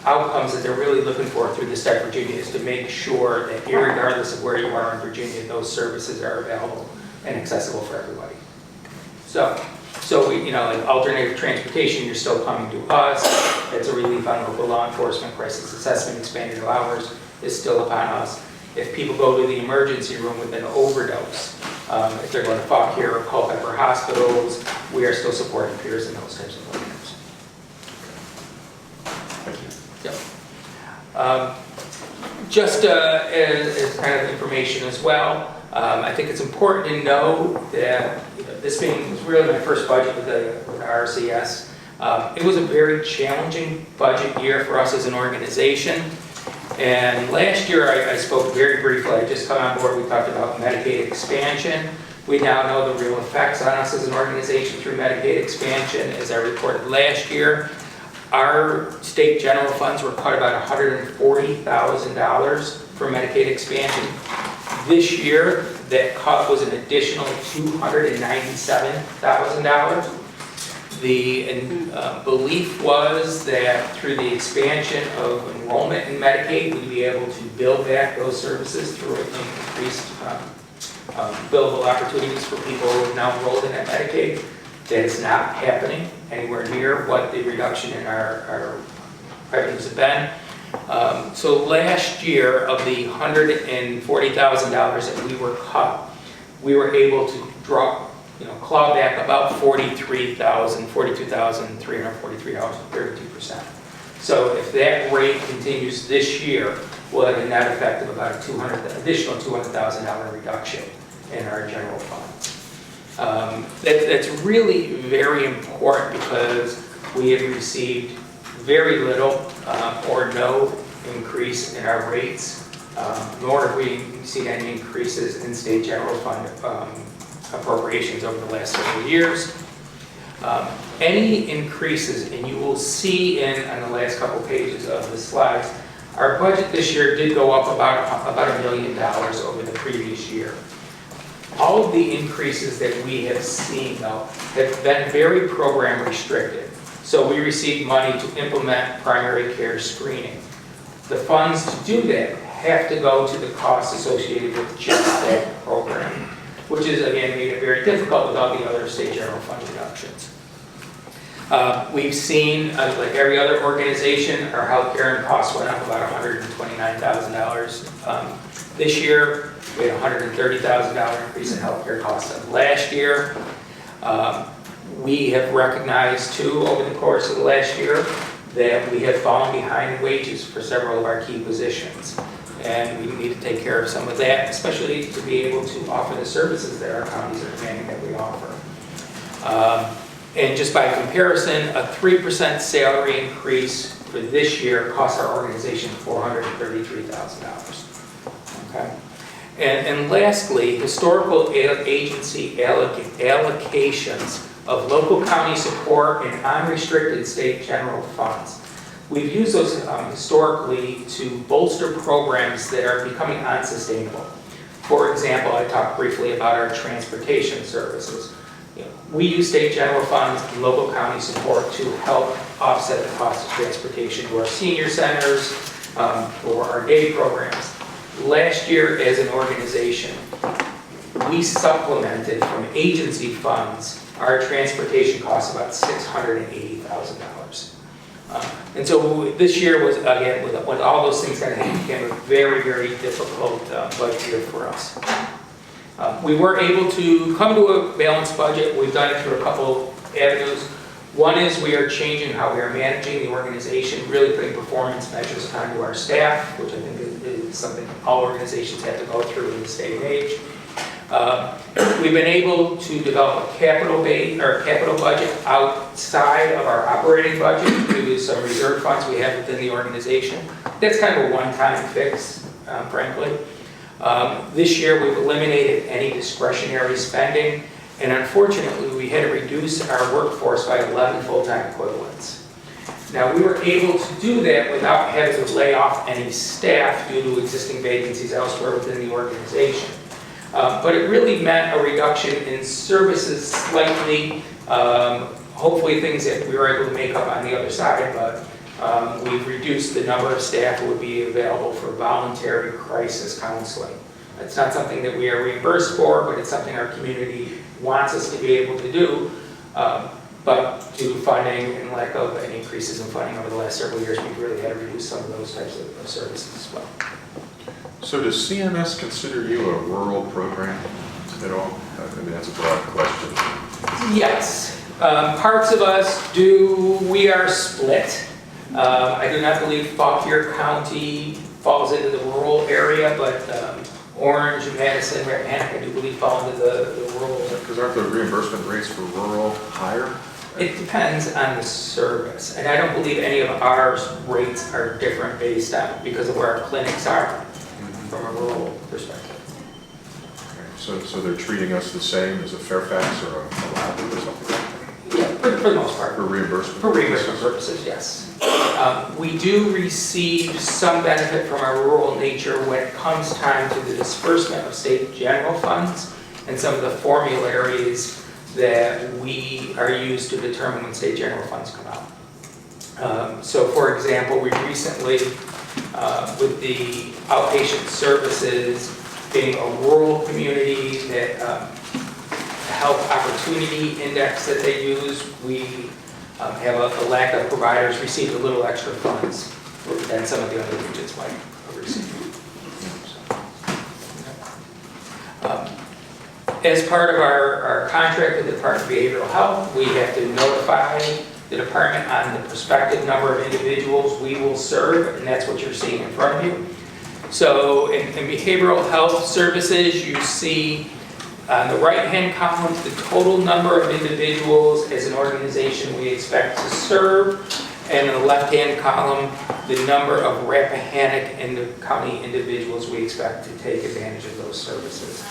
[SPEAKER 9] outcomes that they're really looking for through the State of Virginia is to make sure that irregardless of where you are in Virginia, those services are available and accessible for everybody. So we, like alternative transportation, you're still coming to us. It's a relief on local law enforcement, crisis assessment, expanded hours is still upon us. If people go to the emergency room with an overdose, if they're going to Fauquier or Culpeper hospitals, we are still supporting peers in those types of programs. Yep. Just as kind of information as well, I think it's important to know that this was really my first budget with the RCS. It was a very challenging budget year for us as an organization. And last year I spoke very briefly. I just come on board, we talked about Medicaid expansion. We now know the real effects on us as an organization through Medicaid expansion. As I reported last year, our state general funds were cut about $140,000 for Medicaid expansion. This year, that cut was an additional $297,000. The belief was that through the expansion of enrollment in Medicaid, we'd be able to build back those services through increased billable opportunities for people who are now enrolled in that Medicaid. That is not happening anywhere near what the reduction in our revenues have been. So last year, of the $140,000 that we were cut, we were able to claw back about $42,343, 32%. So if that rate continues this year, we'll have a net effect of about additional $200,000 reduction in our general fund. That's really very important because we have received very little or no increase in our rates, nor have we seen any increases in state general fund appropriations over the last several years. Any increases, and you will see on the last couple pages of the slides, our budget this year did go up about $1 million over the previous year. All of the increases that we have seen, though, have been very program restricted. So we received money to implement primary care screening. The funds to do that have to go to the costs associated with just that program, which is, again, made it very difficult with all the other state general fund reductions. We've seen, like every other organization, our healthcare costs went up about $129,000 this year. We had a $130,000 increase in healthcare costs last year. We have recognized, too, over the course of the last year, that we have fallen behind in wages for several of our key positions. And we need to take care of some of that, especially to be able to offer the services that our counties are demanding that we offer. And just by comparison, a 3% salary increase for this year costs our organization $433,000. Okay. And lastly, historical agency allocations of local county support and unrestricted state general funds. We've used those historically to bolster programs that are becoming unsustainable. For example, I talked briefly about our transportation services. We use state general funds and local county support to help offset the cost of transportation to our senior centers, or our day programs. Last year, as an organization, we supplemented from agency funds our transportation costs about $680,000. And so this year was, again, with all those things kind of became a very, very difficult budget year for us. We were able to come to a balanced budget. We've done it through a couple avenues. One is we are changing how we are managing the organization, really putting performance measures onto our staff, which I think is something all organizations have to go through in this day and age. We've been able to develop a capital budget outside of our operating budget due to some reserve funds we have within the organization. That's kind of a one-time fix, frankly. This year, we've eliminated any discretionary spending, and unfortunately, we had to reduce our workforce by 11 full-time equivalents. Now, we were able to do that without having to lay off any staff due to existing vacancies elsewhere within the organization. But it really meant a reduction in services slightly, hopefully things that we were able to make up on the other side, but we've reduced the number of staff who would be available for voluntary crisis counseling. It's not something that we are reimbursed for, but it's something our community wants us to be able to do. But due to funding and lack of any increases in funding over the last several years, we've really had to reduce some of those types of services as well.
[SPEAKER 2] So does CMS consider you a rural program at all? I mean, that's a broad question.
[SPEAKER 9] Yes, parts of us do. We are split. I do not believe Fauquier County falls into the rural area, but Orange, Madison, Rappahannock, I do believe fall into the rural.
[SPEAKER 2] Because aren't the reimbursement rates for rural higher?
[SPEAKER 9] It depends on the service, and I don't believe any of our rates are different based on, because of where our clinics are from a rural perspective.
[SPEAKER 2] Okay. So they're treating us the same as a Fairfax or a Loudoun or something like that?
[SPEAKER 9] Yeah, for the most part.
[SPEAKER 2] For reimbursement?
[SPEAKER 9] For reimbursement purposes, yes. We do receive some benefit from our rural nature when it comes time to the disbursement of state general funds and some of the formularies that we are used to determine when state general funds come out. So for example, we recently, with the outpatient services being a rural community, that health opportunity index that they use, we have a lack of providers received a little extra funds than some of the other regions might have received. As part of our contract with the Department of Behavioral Health, we have to notify the department on the prospective number of individuals we will serve, and that's what you're seeing in front of you. So in behavioral health services, you see on the right-hand column the total number of individuals as an organization we expect to serve, and in the left-hand column, the number of Rappahannock County individuals we expect to take advantage of those services.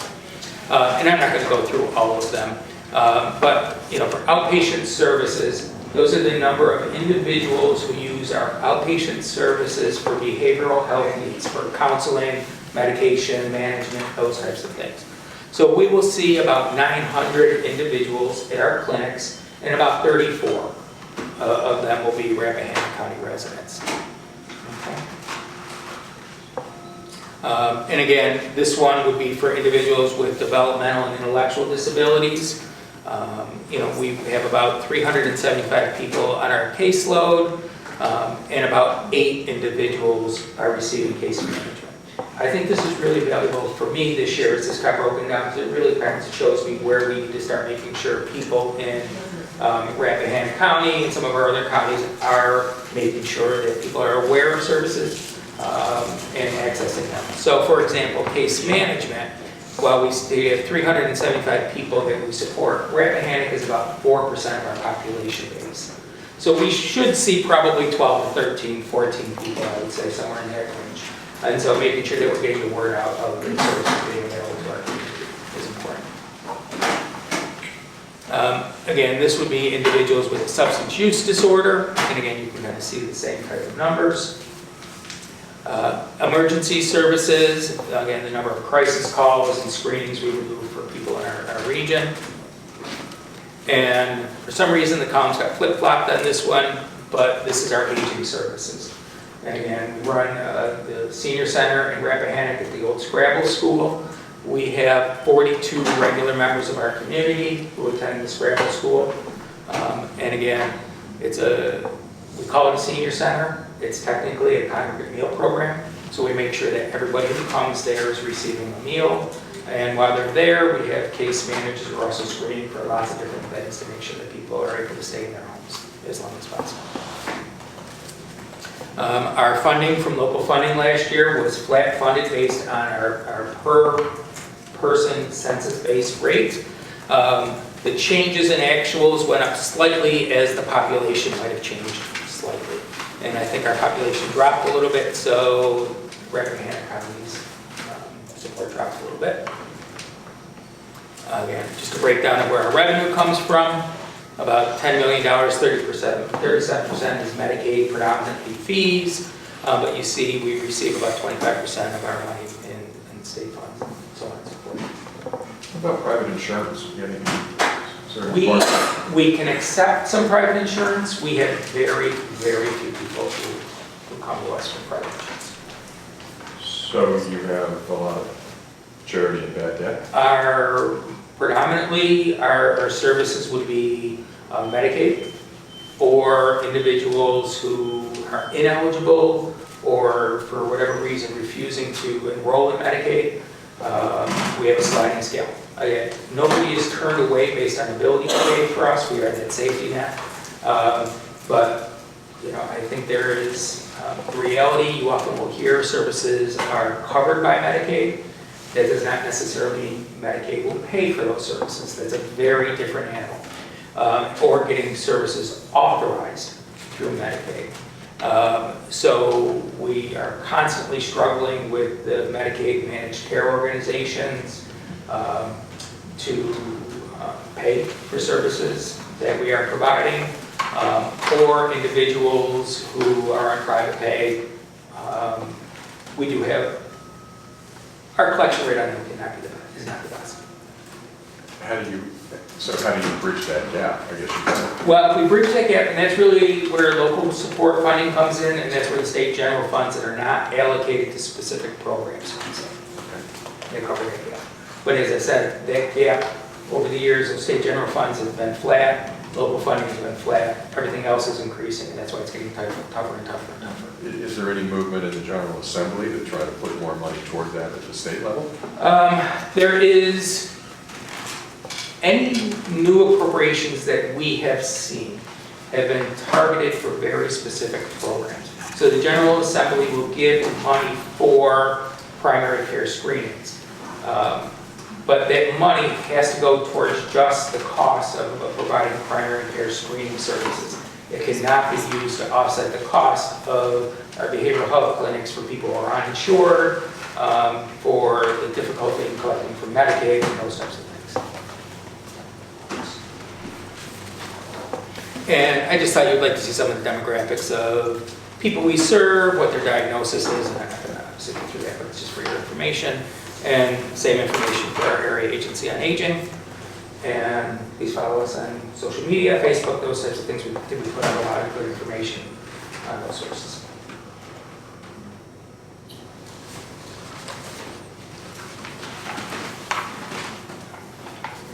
[SPEAKER 9] And I'm not going to go through all of them, but for outpatient services, those are the number of individuals who use our outpatient services for behavioral health needs, for counseling, medication, management, those types of things. So we will see about 900 individuals at our clinics, and about 34 of them will be Rappahannock County residents. Okay. And again, this one would be for individuals with developmental and intellectual disabilities. We have about 375 people on our caseload, and about 8 individuals are receiving case management. I think this is really valuable for me this year as this got broken down, because it really kind of shows me where we need to start making sure people in Rappahannock County and some of our other counties are making sure that people are aware of services and accessing them. So for example, case management, while we have 375 people that we support, Rappahannock is about 4% of our population base. So we should see probably 12 to 13, 14 people, I would say, somewhere in that range. And so making sure that we're getting the word out of the services being available to our community is important. Again, this would be individuals with a substance use disorder. And again, you can kind of see the same type of numbers. Emergency services, again, the number of crisis calls and screenings we would do for people in our region. And for some reason, the columns got flip-flopped on this one, but this is our aging services. And again, we run the senior center in Rappahannock at the old Scrabble School. We have 42 regular members of our community who attend the Scrabble School. And again, we call it a senior center. It's technically a congregate meal program. So we make sure that everybody who comes there is receiving a meal. And while they're there, we have case managers who are also screening for lots of different things to make sure that people are able to stay in their homes as long as possible. Our funding from local funding last year was flat funded based on our per person census-based rate. The changes in actuals went up slightly as the population might have changed slightly. And I think our population dropped a little bit, so Rappahannock County's support drops a little bit. Again, just a breakdown of where our revenue comes from. About $10 million, 37% is Medicaid, predominantly fees. But you see, we receive about 25% of our money in state funds, and so on and so forth.
[SPEAKER 2] What about private insurance? You have any-
[SPEAKER 9] We can accept some private insurance. We have very, very few people who come to us for private insurance.
[SPEAKER 2] So you have a lot of charity and bad debt?
[SPEAKER 9] Predominantly, our services would be Medicaid, or individuals who are ineligible or for whatever reason refusing to enroll in Medicaid. We have a sliding scale. Again, nobody is turned away based on ability to pay for us. We are that safety net. But I think there is the reality. You often will hear services are covered by Medicaid. That does not necessarily mean Medicaid will pay for those services. That's a very different animal. Or getting services authorized through Medicaid. So we are constantly struggling with the Medicaid managed care organizations to pay for services that we are providing, or individuals who are on private pay. We do have, our collection rate on them is not the best.
[SPEAKER 2] How do you bridge that gap? I guess you can.
[SPEAKER 9] Well, we bridge that gap, and that's really where local support funding comes in, and that's where the state general funds that are not allocated to specific programs comes in. They cover that gap. But as I said, that gap over the years of state general funds has been flat, local funding has been flat, everything else is increasing, and that's why it's getting tougher and tougher and tougher and tougher.
[SPEAKER 2] Is there any movement in the General Assembly to try to put more money toward that at the state level?
[SPEAKER 9] There is. Any new appropriations that we have seen have been targeted for very specific programs. So the General Assembly will give money for primary care screenings. But that money has to go towards just the cost of providing primary care screening services. It cannot be used to offset the cost of our behavioral health clinics for people who are uninsured, for the difficulty in collecting from Medicaid and those types of things. And I just thought you'd like to see some of the demographics of people we serve, what their diagnosis is, and I'm not going to sit through that, but it's just for your information. And same information for our area agency on aging. And please follow us on social media, Facebook, those types of things. We put out a lot of good information on those sources.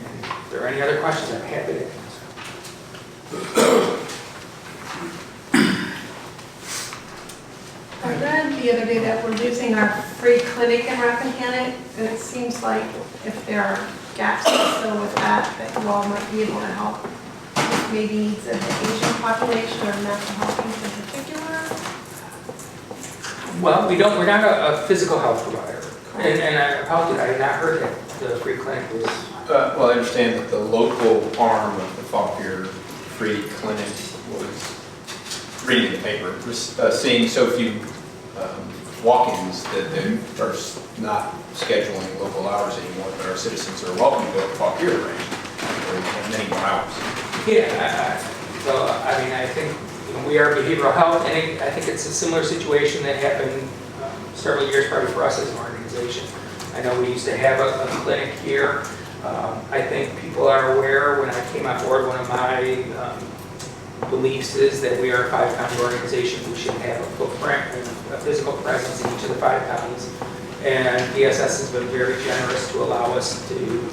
[SPEAKER 9] And if there are any other questions, I'm happy to answer.
[SPEAKER 3] I read the other day that we're losing our free clinic in Rappahannock, and it seems like if there are gaps still with that you all might be able to help with maybe needs of the Asian population or mental health needs in particular.
[SPEAKER 9] Well, we're not a physical health provider. And I apologize, I had not heard that the free clinic was.
[SPEAKER 5] Well, I understand that the local arm of the Fauquier Free Clinic was reading the paper, was seeing so few walk-ins that they are not scheduling local hours anymore, but our citizens are welcome to go to Fauquier range or many more hours.
[SPEAKER 9] Yeah, so I mean, I think we are behavioral health, and I think it's a similar situation that happened several years probably for us as an organization. I know we used to have a clinic here. I think people are aware. When I came on board, one of my beliefs is that we are a 5-county organization. We should have a footprint and a physical presence in each of the 5 counties. And DSS has been very generous to allow us to,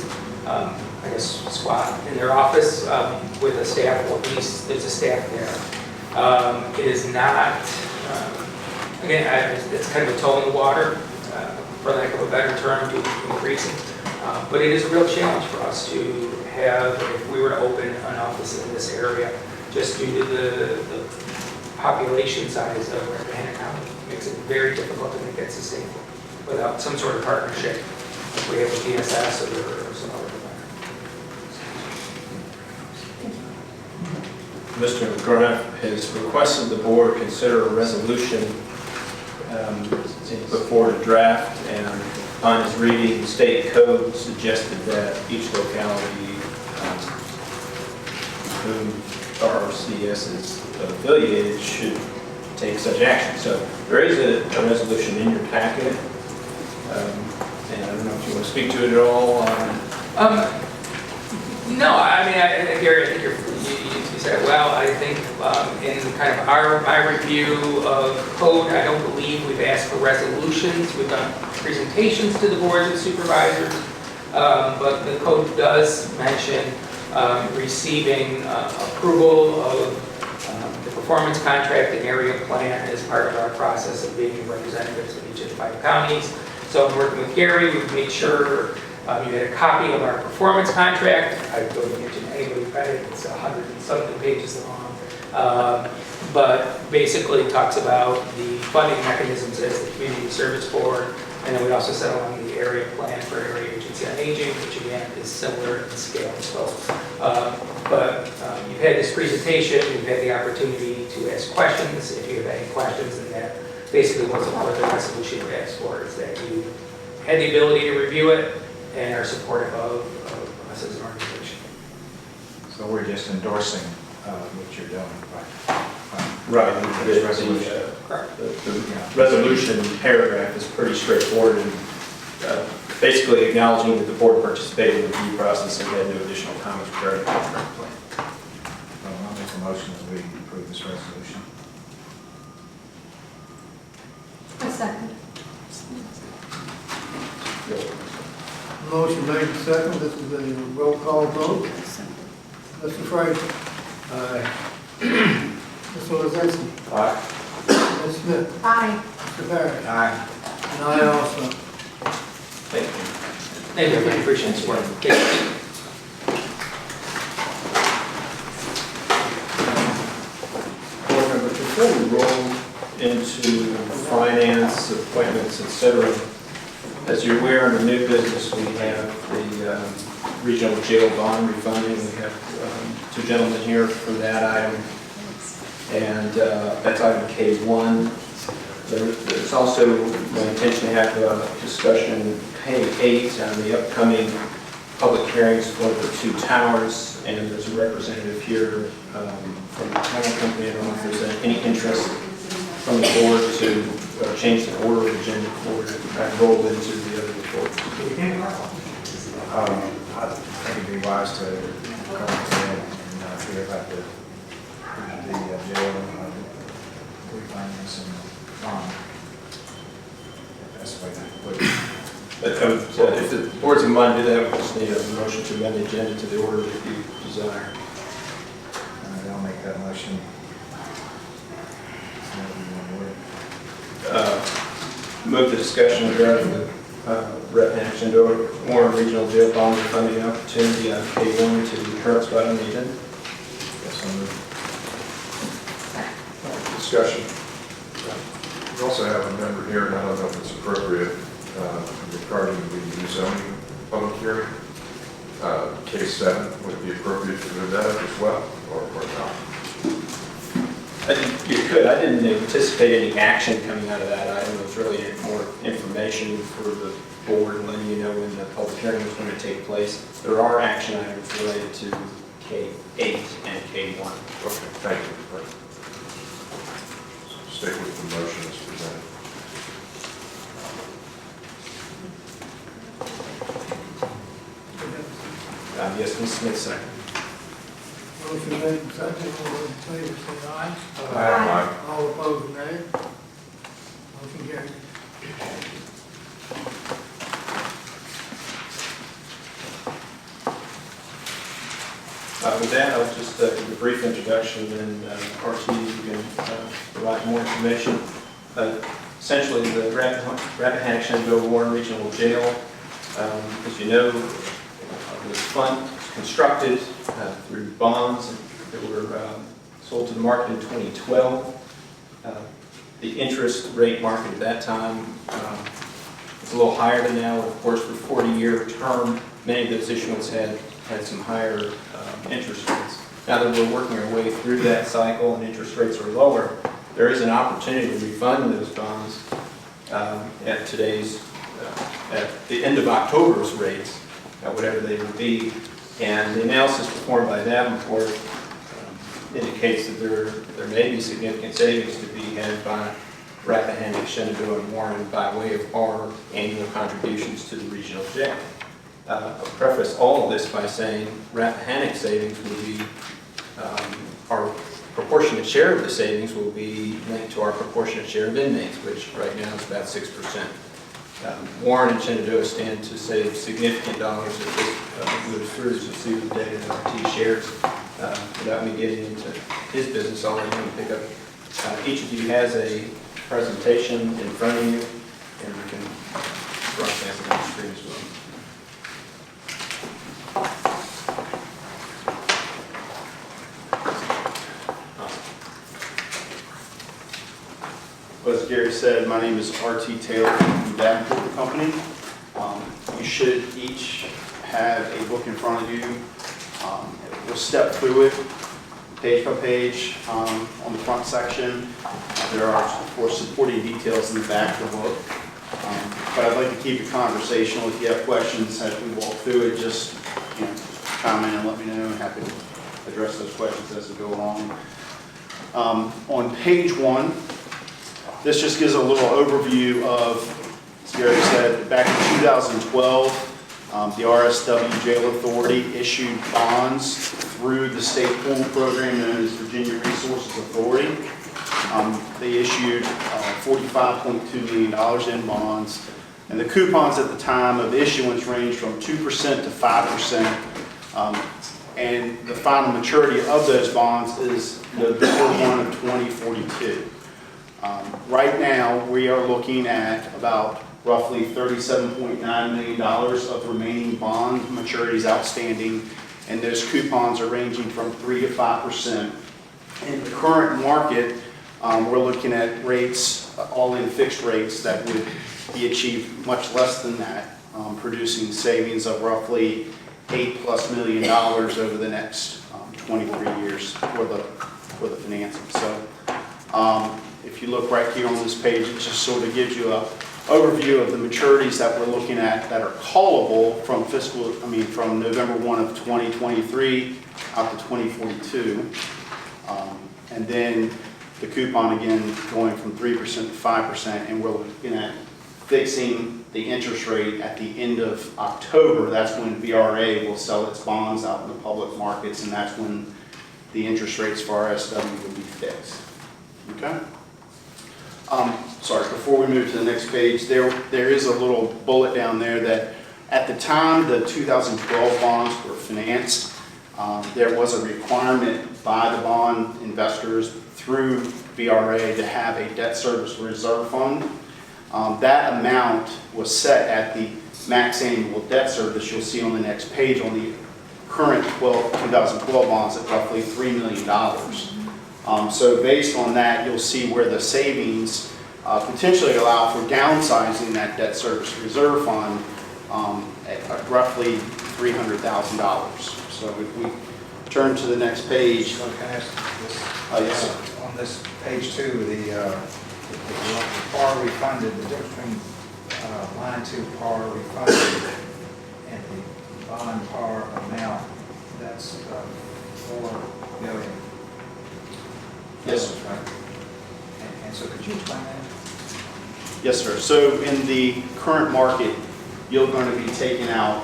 [SPEAKER 9] squat in their office with a staff, or at least there's a staff there. It is not, it's kind of a toe in the water, for lack of a better term, to increasing. But it is a real challenge for us to have, if we were to open an office in this area, just due to the population size of Rappahannock County. It makes it very difficult to make that sustainable without some sort of partnership. If we have a DSS or some other provider.
[SPEAKER 5] Mr. McGrath has requested the board consider a resolution put forward a draft, and on his reading, the state code suggested that each locality whom RCS is affiliated should take such action. So there is a resolution in your packet. And I don't know if you want to speak to it at all.
[SPEAKER 9] No, I mean, Gary, I think you said, well, I think in kind of my review of code, I don't believe we've asked for resolutions. We've done presentations to the boards of supervisors, but the code does mention receiving approval of the performance contract and area plan as part of our process of being representatives of each of the 5 counties. So in working with Gary, we've made sure you had a copy of our performance contract. I don't mention anybody read it, it's 100 and something pages long. But basically talks about the funding mechanisms as the Community Service Board, and then we also settle on the area plan for Area Agency on Aging, which again is similar in scale and scope. But you've had this presentation, you've had the opportunity to ask questions. If you have any questions, then that basically wasn't what the resolution would ask for, is that you had the ability to review it and are supportive of us as an organization.
[SPEAKER 2] So we're just endorsing what you're doing, right?
[SPEAKER 5] Right.
[SPEAKER 2] This resolution.
[SPEAKER 5] The resolution paragraph is pretty straightforward and basically acknowledging that the board participated in the review process and had no additional comments regarding the current plan.
[SPEAKER 2] Well, I'll make a motion that we approve this resolution.
[SPEAKER 3] A second.
[SPEAKER 1] Motion made and second. This is a roll call vote. Mr. Frazier. Aye. Mr. Lozinski.
[SPEAKER 2] Aye.
[SPEAKER 1] Ms. Smith.
[SPEAKER 3] Aye.
[SPEAKER 1] Mr. Parrish.
[SPEAKER 2] Aye.
[SPEAKER 1] And I also.
[SPEAKER 5] Thank you.
[SPEAKER 9] Thank you, I appreciate the support. Okay.
[SPEAKER 5] Board member, before we roll into finance, appointments, etc., as you're aware, in the new business, we have the regional jail bond refunding. We have 2 gentlemen here for that item, and that's item K1. There's also my intention to have a discussion K8 on the upcoming public hearings for the 2 towers, and there's a representative here from the tower company. I don't know if there's any interest from the board to change the order of the agenda for it and roll into the other report.
[SPEAKER 2] I think it'd be wise to come ahead and hear about the jail refinance and bond. That's the way that would.
[SPEAKER 5] But if the board's in mind to do that, we just need a motion to amend the agenda to the order that you desire.
[SPEAKER 2] I'll make that motion.
[SPEAKER 5] Move the discussion regarding the Rappahannock Warren Regional Jail Bond funding opportunity on K1 to the current spot on the agenda.
[SPEAKER 2] Yes, I'll move.
[SPEAKER 10] Discussion. We also have a member here, and I don't know if it's appropriate, regarding the zoning public hearing. Case 7, would it be appropriate to move that up as well, or not?
[SPEAKER 5] I think you could. I didn't anticipate any action coming out of that item. It was really more information for the board and letting you know when the public hearing was going to take place. There are action items related to K8 and K1.
[SPEAKER 10] Okay, thank you. Right. Stick with the motion as presented.
[SPEAKER 5] Yes, Ms. Smith, second.
[SPEAKER 1] Motion made and seconded. All in favor, say aye.
[SPEAKER 3] Aye.
[SPEAKER 1] All opposed, nay. Motion carried.
[SPEAKER 5] With that, I'll just give a brief introduction, and RT can provide more information. Essentially, the Rappahannock Warren Regional Jail, as you know, was constructed through bonds that were sold to the market in 2012. The interest rate market at that time was a little higher than now. Of course, for 40-year term, many of those issuance had some higher interest rates. Now that we're working our way through that cycle and interest rates are lower, there is an opportunity to refund those bonds at today's at the end of October's rates, whatever they would be. And the analysis performed by Davenport indicates that there may be significant savings to be had by Rappahannock, Shenandoah, and Warren by way of our annual contributions to the regional jail. I'll preface all of this by saying Rappahannock savings will be, our proportionate share of the savings will be linked to our proportionate share of inmates, which right now is about 6%. Warren and Shenandoah stand to save significant dollars if this moves through, as you see with the data that RT shares. Without me getting into his business, all I'm going to pick up. Each of you has a presentation in front of you, and we can broadcast it on the screen as well.
[SPEAKER 6] As Gary said, my name is R.T. Taylor from Davenport Company. You should each have a book in front of you. We'll step through it page by page on the front section. There are, of course, supporting details in the back of the book. But I'd like to keep it conversational. If you have questions as we walk through it, just comment and let me know. I'm happy to address those questions as we go along. On page 1, this just gives a little overview of, as Gary said, back in 2012, the RSW Jail Authority issued bonds through the state pool program known as Virginia Resources Authority. They issued $45.2 million in bonds, and the coupons at the time of issuance ranged from 2% to 5%, and the final maturity of those bonds is November 1 of 2042. Right now, we are looking at about roughly $37.9 million of remaining bond maturities outstanding, and those coupons are ranging from 3 to 5%. In the current market, we're looking at rates, all-in fixed rates, that would be achieved much less than that, producing savings of roughly $8+ million over the next 23 years for the financing. So, if you look right here on this page, it just sort of gives you an overview of the maturities that we're looking at that are callable from November 1 of 2023 out to 2042. And then the coupon again going from 3% to 5%, and we're looking at fixing the interest rate at the end of October. That's when VRA will sell its bonds out in the public markets, and that's when the interest rates for RSW will be fixed. Okay? Sorry, before we move to the next page, there is a little bullet down there that at the time the 2012 bonds were financed, there was a requirement by the bond investors through VRA to have a debt service reserve fund. That amount was set at the max annual debt service you'll see on the next page on the current 2012 bonds at roughly $3 million. So based on that, you'll see where the savings potentially allow for downsizing that debt service reserve fund at roughly $300,000. So if we turn to the next page.
[SPEAKER 4] So can I ask this?
[SPEAKER 6] Yes.
[SPEAKER 4] On this page 2, the par refunded, the difference between line 2 par refunded and the bond par amount, that's $4 million.
[SPEAKER 6] Yes.
[SPEAKER 4] Right? And so could you explain that?
[SPEAKER 6] Yes, sir. So in the current market, you're going to be taking out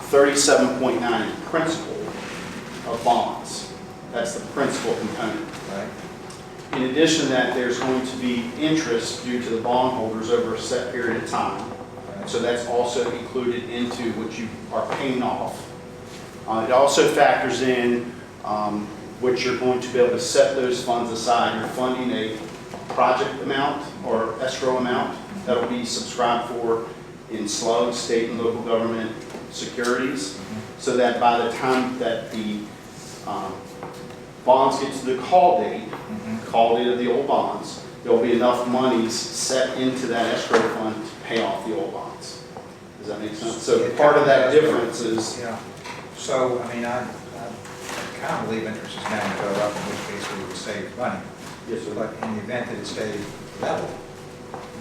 [SPEAKER 6] 37.9 principal of bonds. That's the principal component.
[SPEAKER 4] Right.
[SPEAKER 6] In addition to that, there's going to be interest due to the bondholders over a set period of time.
[SPEAKER 4] Right.
[SPEAKER 6] So that's also included into what you are paying off. It also factors in what you're going to be able to set those funds aside. You're funding a project amount or escrow amount that will be subscribed for in slugs, state and local government securities, so that by the time that the bonds get to the call date of the old bonds, there'll be enough monies set into that escrow fund to pay off the old bonds. Does that make sense? So part of that difference is...
[SPEAKER 4] Yeah. So, I mean, I kind of believe interest is going to go up, in which case we would save money.
[SPEAKER 6] Yes, sir.
[SPEAKER 4] But in the event that it stayed level,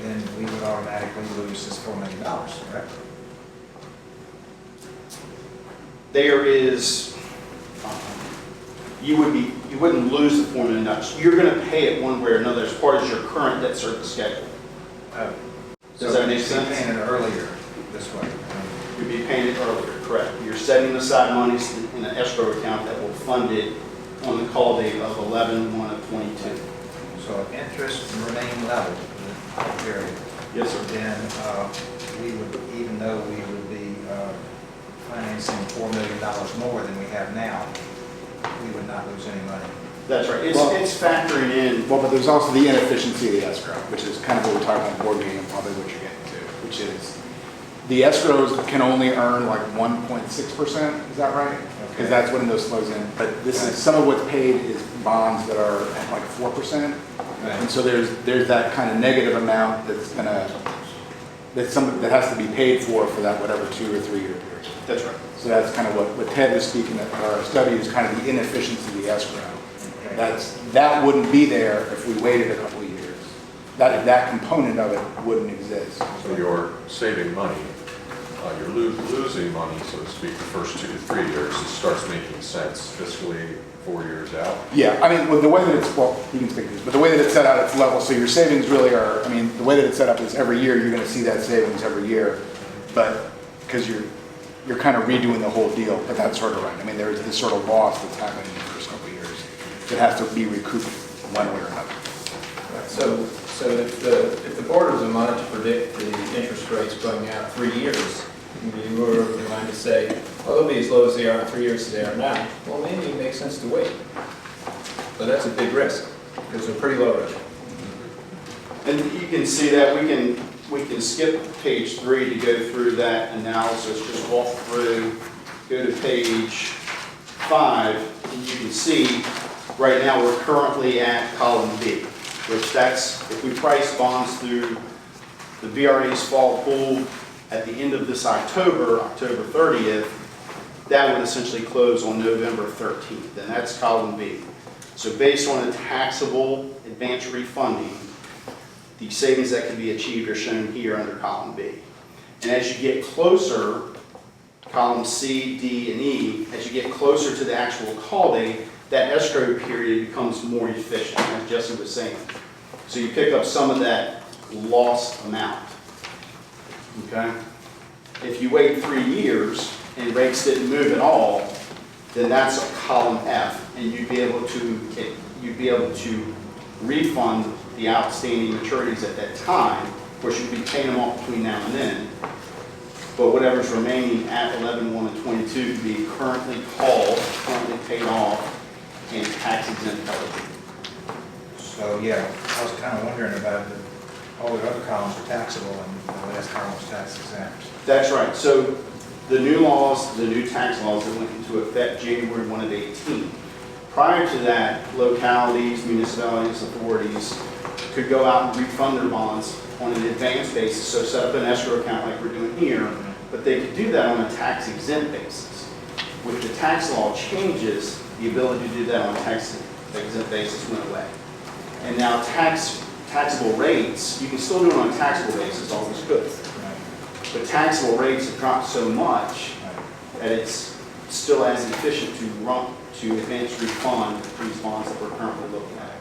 [SPEAKER 4] then we would automatically lose this $4 million, correct?
[SPEAKER 6] There is, you wouldn't lose the $4 million. You're going to pay it one way or another as part of your current debt service schedule. Does that make sense?
[SPEAKER 4] Paying it earlier this way.
[SPEAKER 6] You'd be paying it earlier, correct. You're setting aside monies in an escrow account that will fund it on the call date of 11/1/22.
[SPEAKER 4] So if interest remain level for the period,
[SPEAKER 6] Yes, sir.
[SPEAKER 4] then we would, even though we would be financing $4 million more than we have now, we would not lose any money.
[SPEAKER 6] That's right.
[SPEAKER 2] Well-
[SPEAKER 6] It's factoring in.
[SPEAKER 2] Well, but there's also the inefficiency of the escrow, which is kind of what we're talking about in the board meeting and probably what you're getting to, which is the escrows can only earn like 1.6%, is that right? Because that's when those flows in. But this is, some of what's paid is bonds that are at like 4%. And so there's that kind of negative amount that's gonna, that has to be paid for that whatever 2 or 3 year period.
[SPEAKER 6] That's right.
[SPEAKER 2] So that's kind of what Ted was speaking of, our study is kind of the inefficiency of the escrow. That wouldn't be there if we waited a couple of years. That component of it wouldn't exist.
[SPEAKER 10] So you're saving money, you're losing money, so to speak, the first 2 to 3 years. It starts making sense fiscally 4 years out.
[SPEAKER 2] Yeah, I mean, the way that it's, well, you can speak to this, but the way that it's set out, it's level, so your savings really are, I mean, the way that it's set up is every year, you're gonna see that savings every year, but, because you're kind of redoing the whole deal, but that's sort of right. I mean, there's this sort of loss that's happening in the first couple of years that has to be recouped one way or another.
[SPEAKER 5] So if the board was in mind to predict the interest rates going out 3 years, you were in line to say, well, they'll be as low as they are in 3 years as they are now, well, maybe it makes sense to wait. But that's a big risk, because they're pretty low risk.
[SPEAKER 6] And you can see that we can skip page 3 to go through that analysis, just walk through, go to page 5, and you can see right now we're currently at column B, which that's, if we price bonds through the VRA's fall pool at the end of this October 30th, that would essentially close on November 13th, and that's column B. So based on the taxable advance refunding, the savings that can be achieved are shown here under column B. And as you get closer, column C, D, and E, as you get closer to the actual call date, that escrow period becomes more efficient, as Jesse was saying. So you pick up some of that lost amount. Okay? If you wait 3 years and rates didn't move at all, then that's a column F, and you'd be able to refund the outstanding maturities at that time. Of course, you'd be paying them off between now and then, but whatever's remaining at 11/1/22 would be currently called, currently paid off, and tax exempt eligible.
[SPEAKER 4] So, yeah, I was kind of wondering about all the other columns are taxable and the last column was tax exempt.
[SPEAKER 6] That's right. So the new laws, the new tax laws that went into effect January 1 of 18. Prior to that, localities, municipalities, authorities could go out and refund their bonds on an advance basis, so set up an escrow account like we're doing here, but they could do that on a tax exempt basis. With the tax law changes, the ability to do that on a tax exempt basis went away. And now taxable rates, you can still do it on a taxable basis, always good. But taxable rates have dropped so much that it's still as efficient to advance refund these bonds that we're currently looking at.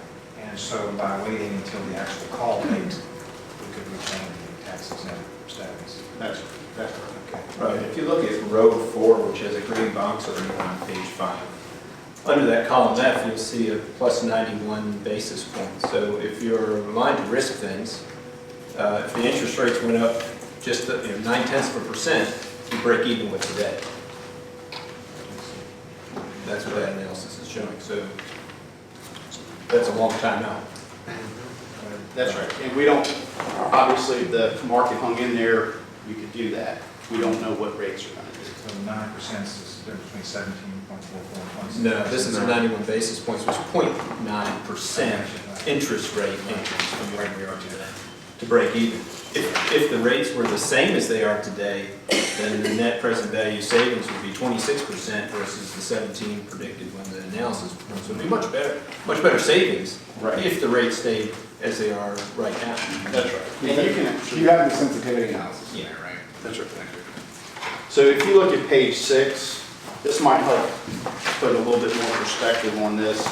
[SPEAKER 4] And so by waiting until the actual call date, we could retain the tax exempt status.
[SPEAKER 6] That's correct.
[SPEAKER 4] Okay.
[SPEAKER 5] Right, if you look at row 4, which has a green box underneath on page 5, under that column F, you'll see a plus 91 basis points. So if you're aligned to risk things, if the interest rates went up just 0.9%, you break even with the debt. That's what that analysis is showing. So that's a long time out.
[SPEAKER 6] That's right. And we don't, obviously, the market hung in there, you could do that. We don't know what rates are going to do.
[SPEAKER 4] So 9% is between 17.44 and 26.
[SPEAKER 5] No, this is 91 basis points, which is 0.9% interest rate increase from where we are today to break even. If the rates were the same as they are today, then the net present value savings would be 26% versus the 17 predicted when the analysis was done. So it would be much better savings
[SPEAKER 6] Right.
[SPEAKER 5] if the rates stayed as they are right now.
[SPEAKER 6] That's right. And you can actually.
[SPEAKER 2] You have the sensitivity analysis in there, right?
[SPEAKER 6] That's right. So if you look at page 6, this might help put a little bit more perspective on this.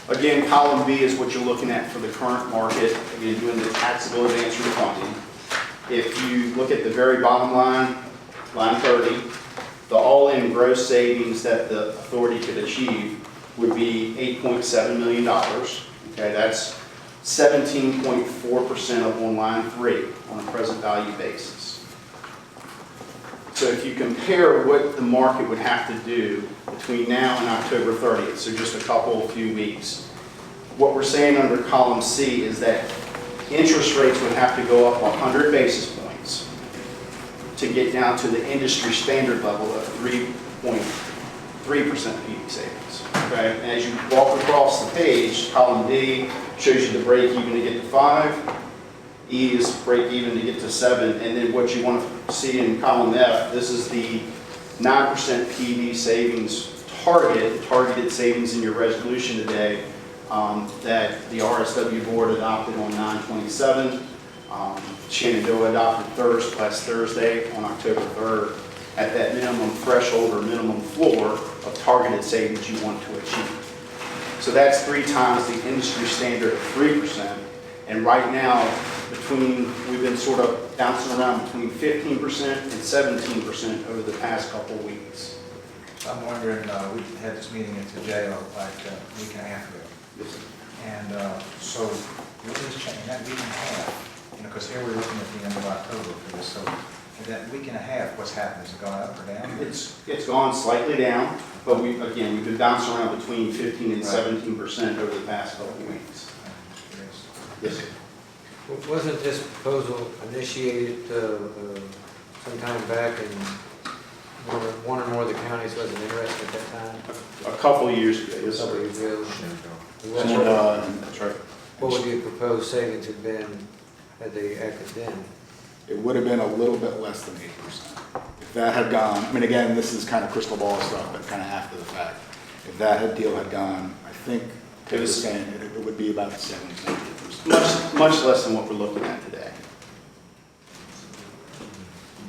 [SPEAKER 6] Again, column B is what you're looking at for the current market, again, doing the taxable advance refunding. If you look at the very bottom line, line 30, the all-in gross savings that the authority could achieve would be $8.7 million. Okay, that's 17.4% of on line 3 on a present value basis. So if you compare what the market would have to do between now and October 30th, so just a few weeks, what we're saying under column C is that interest rates would have to go up 100 basis points to get down to the industry standard level of 3.3% PD savings. Okay? And as you walk across the page, column D shows you the break even to get to 5. E is break even to get to 7, and then what you want to see in column F, this is the 9% PD savings targeted savings in your resolution today that the RSW board adopted on 9/27. Shenandoah adopted last Thursday on October 3rd at that minimum threshold or minimum floor of targeted savings you want to achieve. So that's 3 times the industry standard of 3%, and right now, we've been sort of bouncing around between 15% and 17% over the past couple of weeks.
[SPEAKER 4] I'm wondering, we had this meeting at the jail like a week and a half ago.
[SPEAKER 6] Yes, sir.
[SPEAKER 4] And so what is changing that week and a half? You know, because here we're looking at the end of October for this. So in that week and a half, what's happened? Has it gone up or down?
[SPEAKER 6] It's gone slightly down, but we've been bouncing around between 15 and 17% over the past couple of weeks. Yes, sir.
[SPEAKER 11] Wasn't this proposal initiated sometime back and one or more of the counties wasn't interested at that time?
[SPEAKER 6] A couple of years ago, yes,
[SPEAKER 11] Couple
[SPEAKER 6] sir.
[SPEAKER 11] years ago.
[SPEAKER 6] That's right.
[SPEAKER 11] What would the proposed savings have been had they acted then?
[SPEAKER 2] It would have been a little bit less than 8%. If that had gone, I mean, again, this is kind of crystal ball stuff, but kind of after the fact. If that deal had gone, I think it was saying it would be about 7%.
[SPEAKER 6] Much less than what we're looking at today.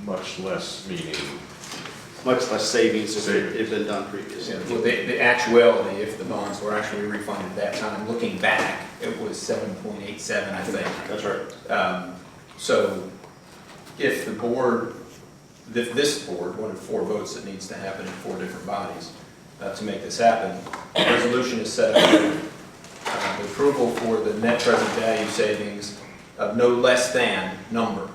[SPEAKER 10] Much less meaning,
[SPEAKER 6] Much less savings if it had been done previously.
[SPEAKER 5] Well, the actuality, if the bonds were actually refunded at that time, looking back, it was 7.87, I think.
[SPEAKER 6] That's right.
[SPEAKER 5] So if the board, if this board, one of 4 votes that needs to happen in 4 different bodies to make this happen, the resolution is set up with the approval for the net present value savings of no less than number.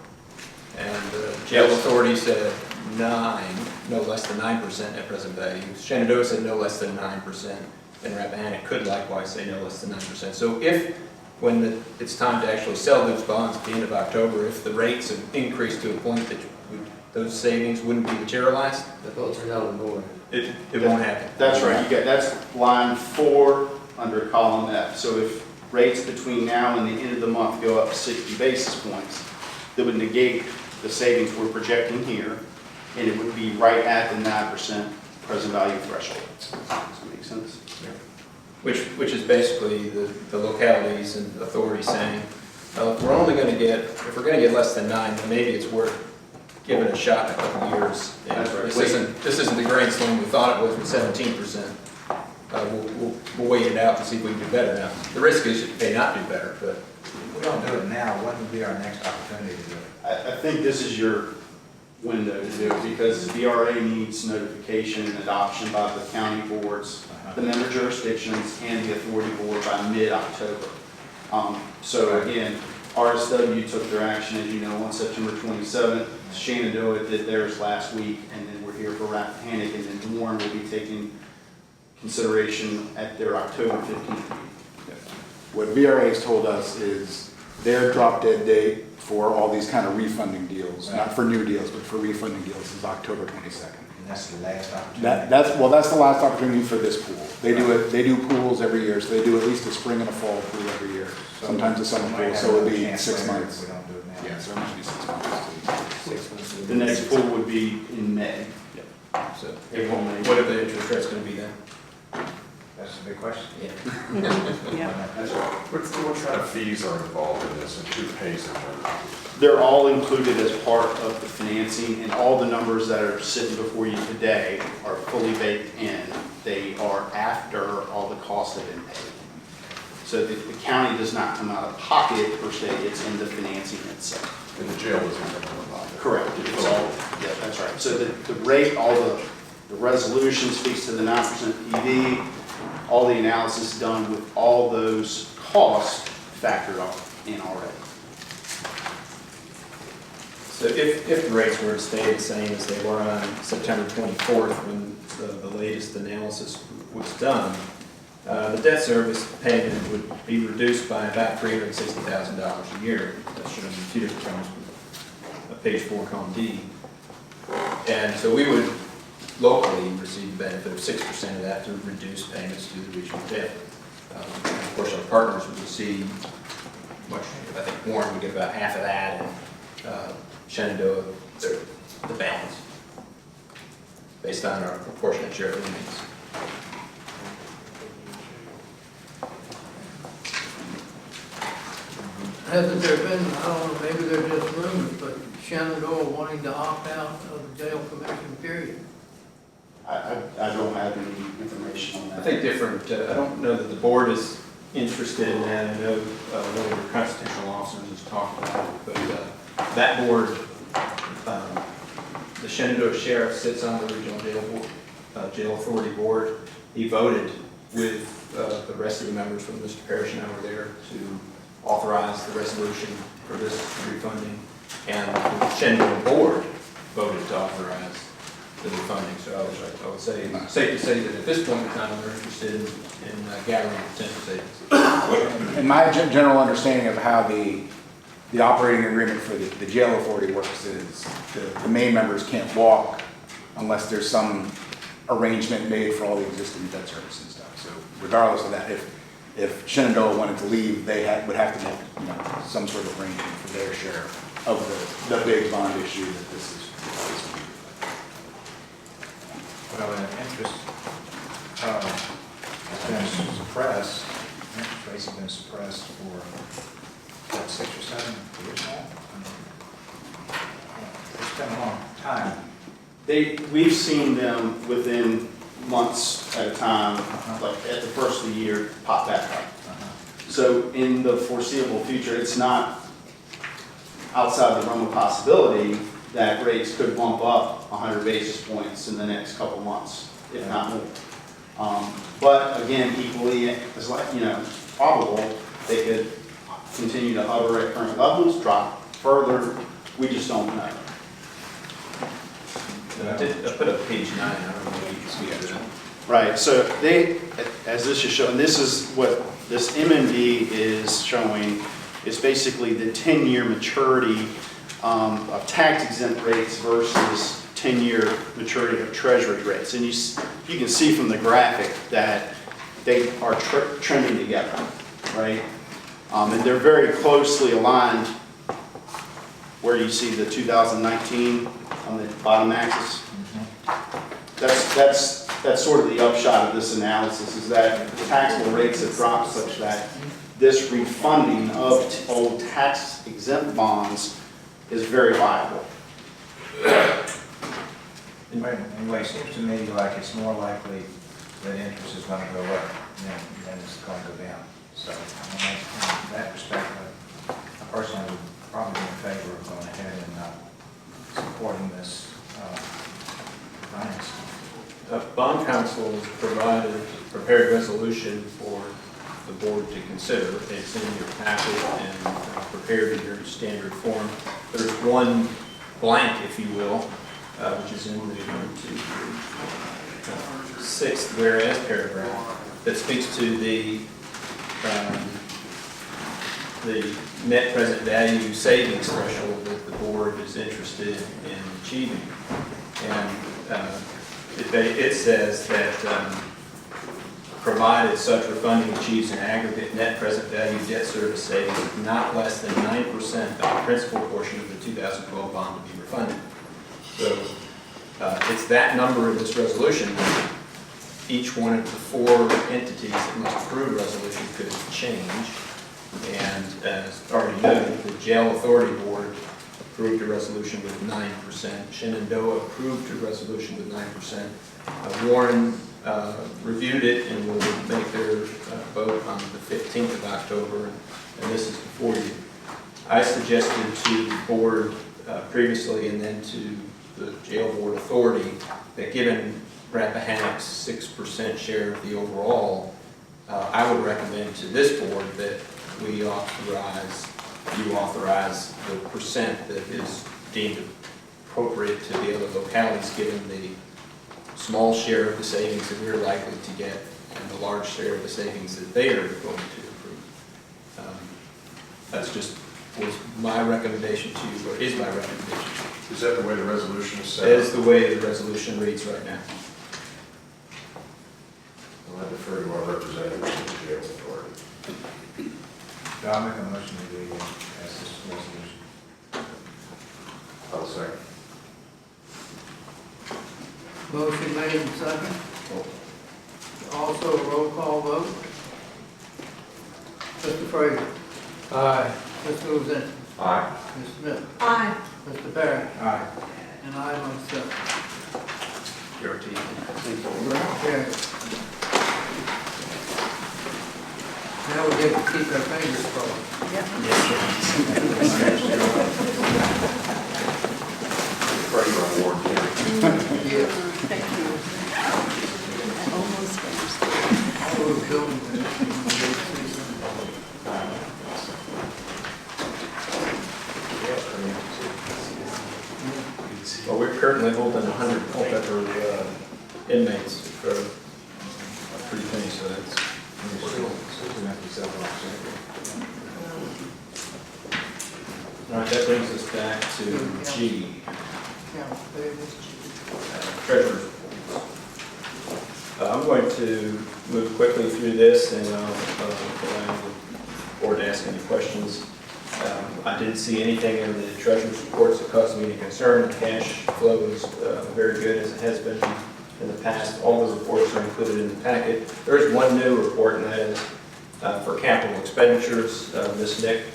[SPEAKER 5] And the jail authority said 9, no less than 9% net present value. Shenandoah said no less than 9%, and Rappahannock could likewise say no less than 9%. So if, when it's time to actually sell those bonds at the end of October, if the rates have increased to a point that those savings wouldn't be materialized,
[SPEAKER 11] The votes are null and void.
[SPEAKER 5] it won't happen.
[SPEAKER 6] That's right. That's line 4 under column F. So if rates between now and the end of the month go up 60 basis points, that would negate the savings we're projecting here, and it would be right at the 9% present value threshold. Does that make sense?
[SPEAKER 5] Which is basically the localities and authorities saying, if we're only going to get, if we're going to get less than 9, then maybe it's worth giving it a shot in a couple of years. And
[SPEAKER 6] That's right.
[SPEAKER 5] This isn't the grand slam we thought it was with 17%. We'll wait it out and see if we can do better now. The risk is it may not do better, but
[SPEAKER 4] If we don't do it now, when would be our next opportunity to do it?
[SPEAKER 6] I think this is your window to do it because the VRA needs notification and adoption by the county boards, the member jurisdictions, and the authority board by mid-October. So again, RSW took their action, as you know, on September 27th. Shenandoah did theirs last week, and then we're here for Rappahannock, and then Warren will be taking consideration at their October 15th meeting.
[SPEAKER 2] What VRA has told us is their drop dead date for all these kind of refunding deals, not for new deals, but for refunding deals, is October 22nd.
[SPEAKER 4] And that's the last opportunity?
[SPEAKER 2] That's the last opportunity for this pool. They do pools every year, so they do at least a spring and a fall pool every year. Sometimes a summer pool, so it'll be 6 months.
[SPEAKER 4] If we don't do it now.
[SPEAKER 2] Yeah, so it must be 6 months.
[SPEAKER 11] 6 months.
[SPEAKER 6] The next pool would be in May.
[SPEAKER 5] so
[SPEAKER 6] April, May.
[SPEAKER 5] what are the interest rates going to be then?
[SPEAKER 11] That's a big question.
[SPEAKER 10] What kind of fees are involved in this and who pays them?
[SPEAKER 6] They're all included as part of the financing, and all the numbers that are sitting before you today are fully baked in. They are after all the costs have been paid. So the county does not come out of pocket per se, it's in the financing itself.
[SPEAKER 10] And the jail is in the
[SPEAKER 6] Correct. It's all, yeah, that's right. So the rate, all the resolution speaks to the 9% PV, all the analysis done with all those costs factored in already.
[SPEAKER 5] So if the rates were to stay the same as they were on September 24th, when the latest analysis was done, the debt service payment would be reduced by about $360,000 a year. That's shown in two different terms, page 4, column D. And so we would locally receive the benefit of 6% of that through reduced payments to the regional jail. Of course, our partners would receive much, I think Warren would get about half of that, and Shenandoah, the balance, based on our proportionate share of inmates.
[SPEAKER 1] Hasn't there been, I don't know, maybe they're just rumors, but Shenandoah wanting to opt out of the jail commission period?
[SPEAKER 6] I don't have any information on that.
[SPEAKER 5] I think different, I don't know that the board is interested in that. I know one of your constitutional officers has talked about it, but that board, the Shenandoah sheriff sits on the regional jail authority board. He voted with the rest of the members from Mr. Parrish and I were there to authorize the resolution for this refunding, and the Shenandoah board voted to authorize the refunding. So I would say, it's safe to say that at this point in time, they're interested in gathering potential savings.
[SPEAKER 12] And my general understanding of how the operating agreement for the jail authority works is the main members can't walk unless there's some arrangement made for all the existing debt service and stuff. So regardless of that, if Shenandoah wanted to leave, they would have to make some sort of arrangement for their share of the big bond issue that this is.
[SPEAKER 11] Well, in interest, has been suppressed, interest rates have been suppressed for, what, 6 or 7 years now? It's been a long time.
[SPEAKER 6] We've seen them within months at a time, like at the first of the year, pop back up. So in the foreseeable future, it's not outside the realm of possibility that rates could bump up 100 basis points in the next couple months, if not more. But again, equally, as probable, they could continue to hover at current levels, drop further. We just don't know.
[SPEAKER 5] I put up page 9. I don't know if you can see that.
[SPEAKER 6] Right, so they, as this is showing, this is what this MMD is showing, is basically the 10-year maturity of tax exempt rates versus 10-year maturity of treasury rates. And you can see from the graphic that they are trending together, right? And they're very closely aligned where you see the 2019 on the bottom axis. That's sort of the upshot of this analysis, is that the taxable rates have dropped such that this refunding of old tax exempt bonds is very viable.
[SPEAKER 11] Anyway, it seems to me like it's more likely that interest is going to go up than it's going to go down. So in that perspective, I personally would probably be in favor of going ahead and supporting this finance.
[SPEAKER 5] Bond counsel has provided a prepared resolution for the board to consider. It's in your packet and prepared in your standard form. There's one blank, if you will, which is in the 6th whereas paragraph that speaks to the net present value savings threshold that the board is interested in achieving. And it says that provided such refunding achieves an aggregate net present value debt service savings of not less than 9% of the principal portion of the 2012 bond to be refunded. So it's that number in this resolution that each one of the four entities that must approve a resolution could change. And as already noted, the Jail Authority Board approved a resolution with 9%. Shenandoah approved a resolution with 9%. Warren reviewed it and will make their vote on the 15th of October, and this is before you. I suggested to the board previously and then to the Jail Board Authority that given Rappahannock's 6% share of the overall, I would recommend to this board that you authorize the percent that is deemed appropriate to the other localities given the small share of the savings that we're likely to get and the large share of the savings that they are going to approve. That's just was my recommendation to you, or is my recommendation.
[SPEAKER 10] Is that the way the resolution is set?
[SPEAKER 5] That is the way the resolution reads right now.
[SPEAKER 10] Well, I defer to our representatives in the jail authority.
[SPEAKER 11] So I'll make a motion to do as this resolution.
[SPEAKER 10] I'll second.
[SPEAKER 1] Motion made and second. Also a roll call vote. Mr. Fraser.
[SPEAKER 8] Aye.
[SPEAKER 1] Mr. Luzin.
[SPEAKER 10] Aye.
[SPEAKER 1] Ms. Smith.
[SPEAKER 3] Aye.
[SPEAKER 1] Mr. Barry.
[SPEAKER 4] Aye.
[SPEAKER 1] And I myself.
[SPEAKER 5] Your team.
[SPEAKER 1] Carried. Now we get to keep our fingers crossed.
[SPEAKER 10] Pressure on Warren County.
[SPEAKER 1] Yes.
[SPEAKER 7] Thank you. Almost finished.
[SPEAKER 1] All those buildings.
[SPEAKER 5] Well, we're currently holding 100 Culpeper inmates for a pretty penny, so that's. All right, that brings us back to G, treasurer's reports. I'm going to move quickly through this and allow the board to ask any questions. I didn't see anything in the treasurer's reports that caused me any concern. Cash flow is very good as it has been in the past. All the reports are included in the packet. There is one new report, and that is for capital expenditures. Ms. Nick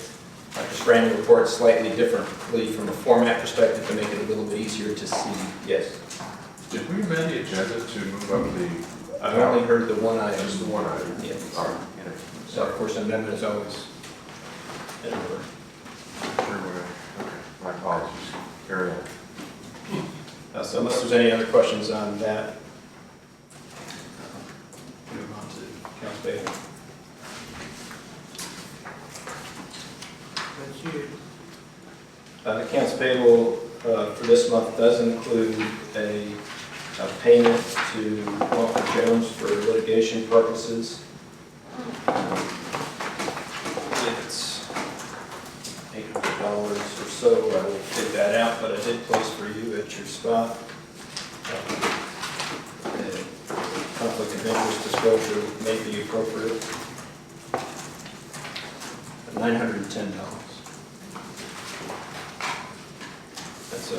[SPEAKER 5] just ran the report slightly differently from a format perspective to make it a little bit easier to see. Yes?
[SPEAKER 10] Did we amend the agenda to move up the?
[SPEAKER 5] I only heard the one item.
[SPEAKER 10] Just the one item?
[SPEAKER 5] Yeah.
[SPEAKER 10] All right.
[SPEAKER 5] So, of course, amendment is always in order.
[SPEAKER 10] Sure, okay. My apologies. Carry on.
[SPEAKER 5] So unless there's any other questions on that, move on to accounts payable.
[SPEAKER 1] That's you.
[SPEAKER 5] Accounts payable for this month does include a payment to Walker Jones for litigation purposes. It's $800 or so. I will dig that out, but I did place for you at your spot. Conflict of interest disclosure may be appropriate. $910. And so,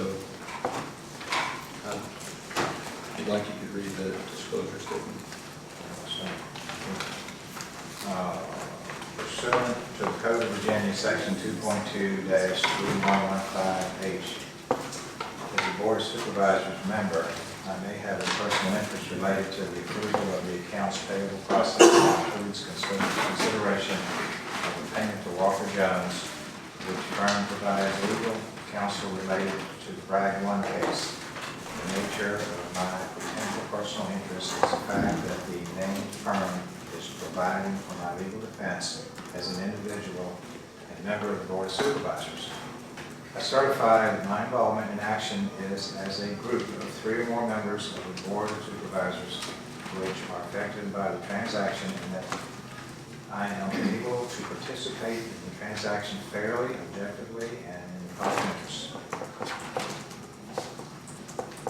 [SPEAKER 5] if you'd like, you could read the disclosure statement.
[SPEAKER 11] Pursuant to the Code of Virginia, Section 2.2-3115H, as a Board of Supervisors member, I may have a personal interest related to the approval of the accounts payable process that includes consideration of the payment to Walker Jones, which firm provides legal counsel related to the Bragg 1 case. The nature of my potential personal interest is the fact that the named firm is providing for my legal defense as an individual and member of the Board of Supervisors. I certify that my involvement in action is as a group of 3 or more members of the Board of Supervisors which are affected by the transaction, and that I am able to participate in the transaction fairly, objectively, and in the public interest.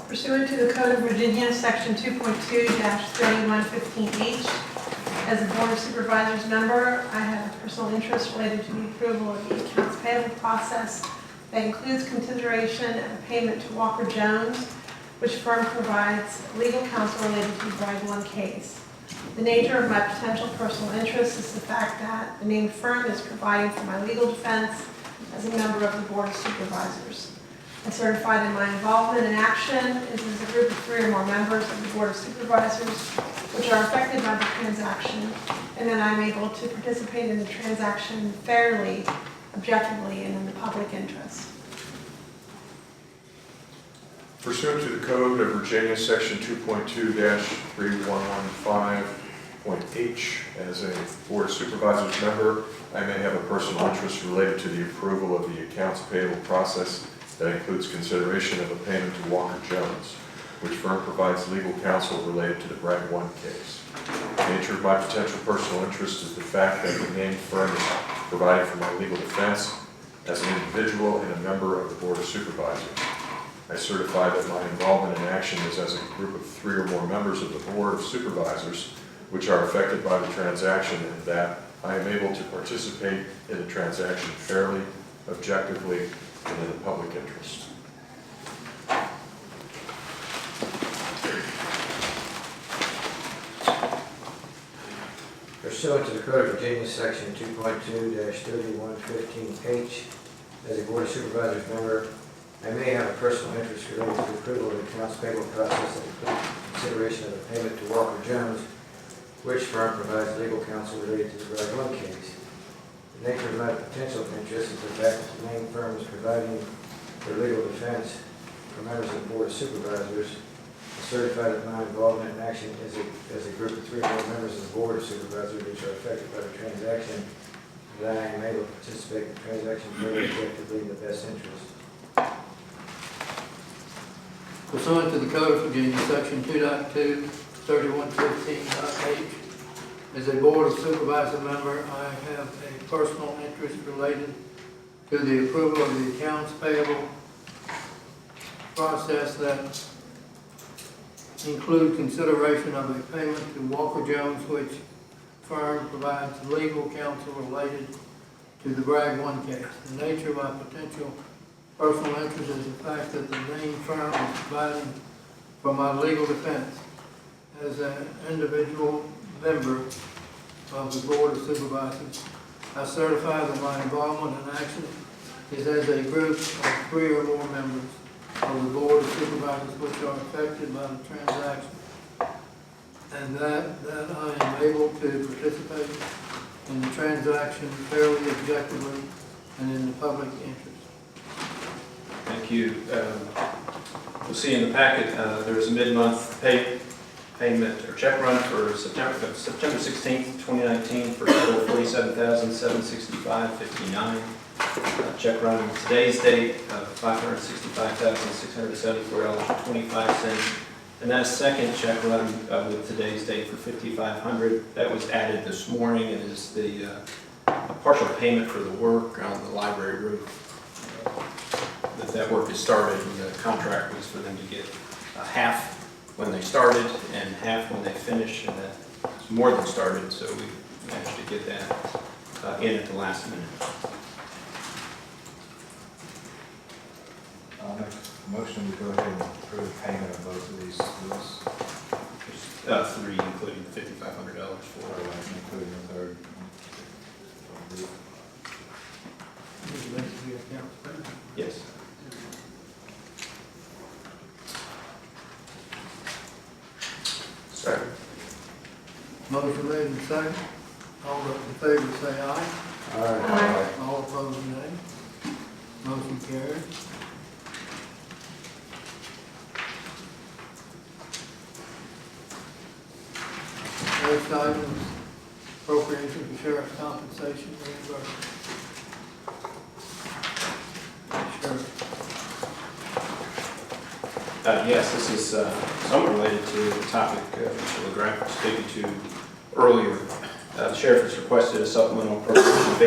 [SPEAKER 3] Pursuant to the Code of Virginia, Section 2.2-3115H, as a Board of Supervisors member, I have a personal interest related to the approval of the accounts payable process that includes consideration of a payment to Walker Jones, which firm provides legal counsel related to the Bragg 1 case. The nature of my potential personal interest is the fact that the named firm is providing for my legal defense as a member of the Board of Supervisors. I certify that my involvement in action is as a group of 3 or more members of the Board of Supervisors, which are affected by the transaction, and that I'm able to participate in the transaction fairly, objectively, and in the public interest.
[SPEAKER 10] Pursuant to the Code of Virginia, Section 2.2-3115.H, as a Board of Supervisors member, I may have a personal interest related to the approval of the accounts payable process that includes consideration of a payment to Walker Jones, which firm provides legal counsel related to the Bragg 1 case. The nature of my potential personal interest is the fact that the named firm is providing for my legal defense as an individual and a member of the Board of Supervisors. I certify that my involvement in action is as a group of 3 or more members of the Board of Supervisors, which are affected by the transaction, and that I am able to participate in the transaction fairly, objectively, and in the public interest.
[SPEAKER 4] Pursuant to the Code of Virginia, Section 2.2-3115H, as a Board of Supervisors member, I may have a personal interest related to the approval of the accounts payable process that includes consideration of a payment to Walker Jones, which firm provides legal counsel related to the Bragg 1 case. The nature of my potential interest is the fact that the named firm is providing for legal defense for members of the Board of Supervisors. I certify that my involvement in action as a group of 3 or more members of the Board of Supervisors, which are affected by the transaction, that I am able to participate in the transaction very objectively in the best interest.
[SPEAKER 1] Pursuant to the Code of Virginia, Section 2.2-3115.H, as a Board of Supervisor member, I have a personal interest related to the approval of the accounts payable process that include consideration of a payment to Walker Jones, which firm provides legal counsel related to the Bragg 1 case. The nature of my potential personal interest is the fact that the named firm is providing for my legal defense as an individual member of the Board of Supervisors. I certify that my involvement in action is as a group of 3 or more members of the Board of Supervisors which are affected by the transaction, and that I am able to participate in the transaction fairly, objectively, and in the public interest.
[SPEAKER 5] Thank you. You'll see in the packet, there's a mid-month payment or check run for September 16th, 2019 for a total of $47,765.59. Check run on today's date of $565,674.25. And that second check run with today's date for $5,500, that was added this morning and is the partial payment for the work on the library roof. That work is started, and the contract was for them to get half when they started and half when they finished, and that's more than started, so we managed to get that in at the last minute.
[SPEAKER 11] I'll make a motion to go ahead and approve payment of both of these bills.
[SPEAKER 5] There's 3, including the $5,500 for
[SPEAKER 11] Including the third.
[SPEAKER 5] yes.
[SPEAKER 10] Second.
[SPEAKER 1] Motion made and second. All those in favor say aye.
[SPEAKER 3] Aye.
[SPEAKER 1] All opposed, nay. Motion carried. Next item is appropriation for sheriff's compensation reimbursement. Sheriff.
[SPEAKER 5] Yes, this is somewhat related to the topic Mr. LeGrand was speaking to earlier. The sheriff has requested a supplemental appropriation of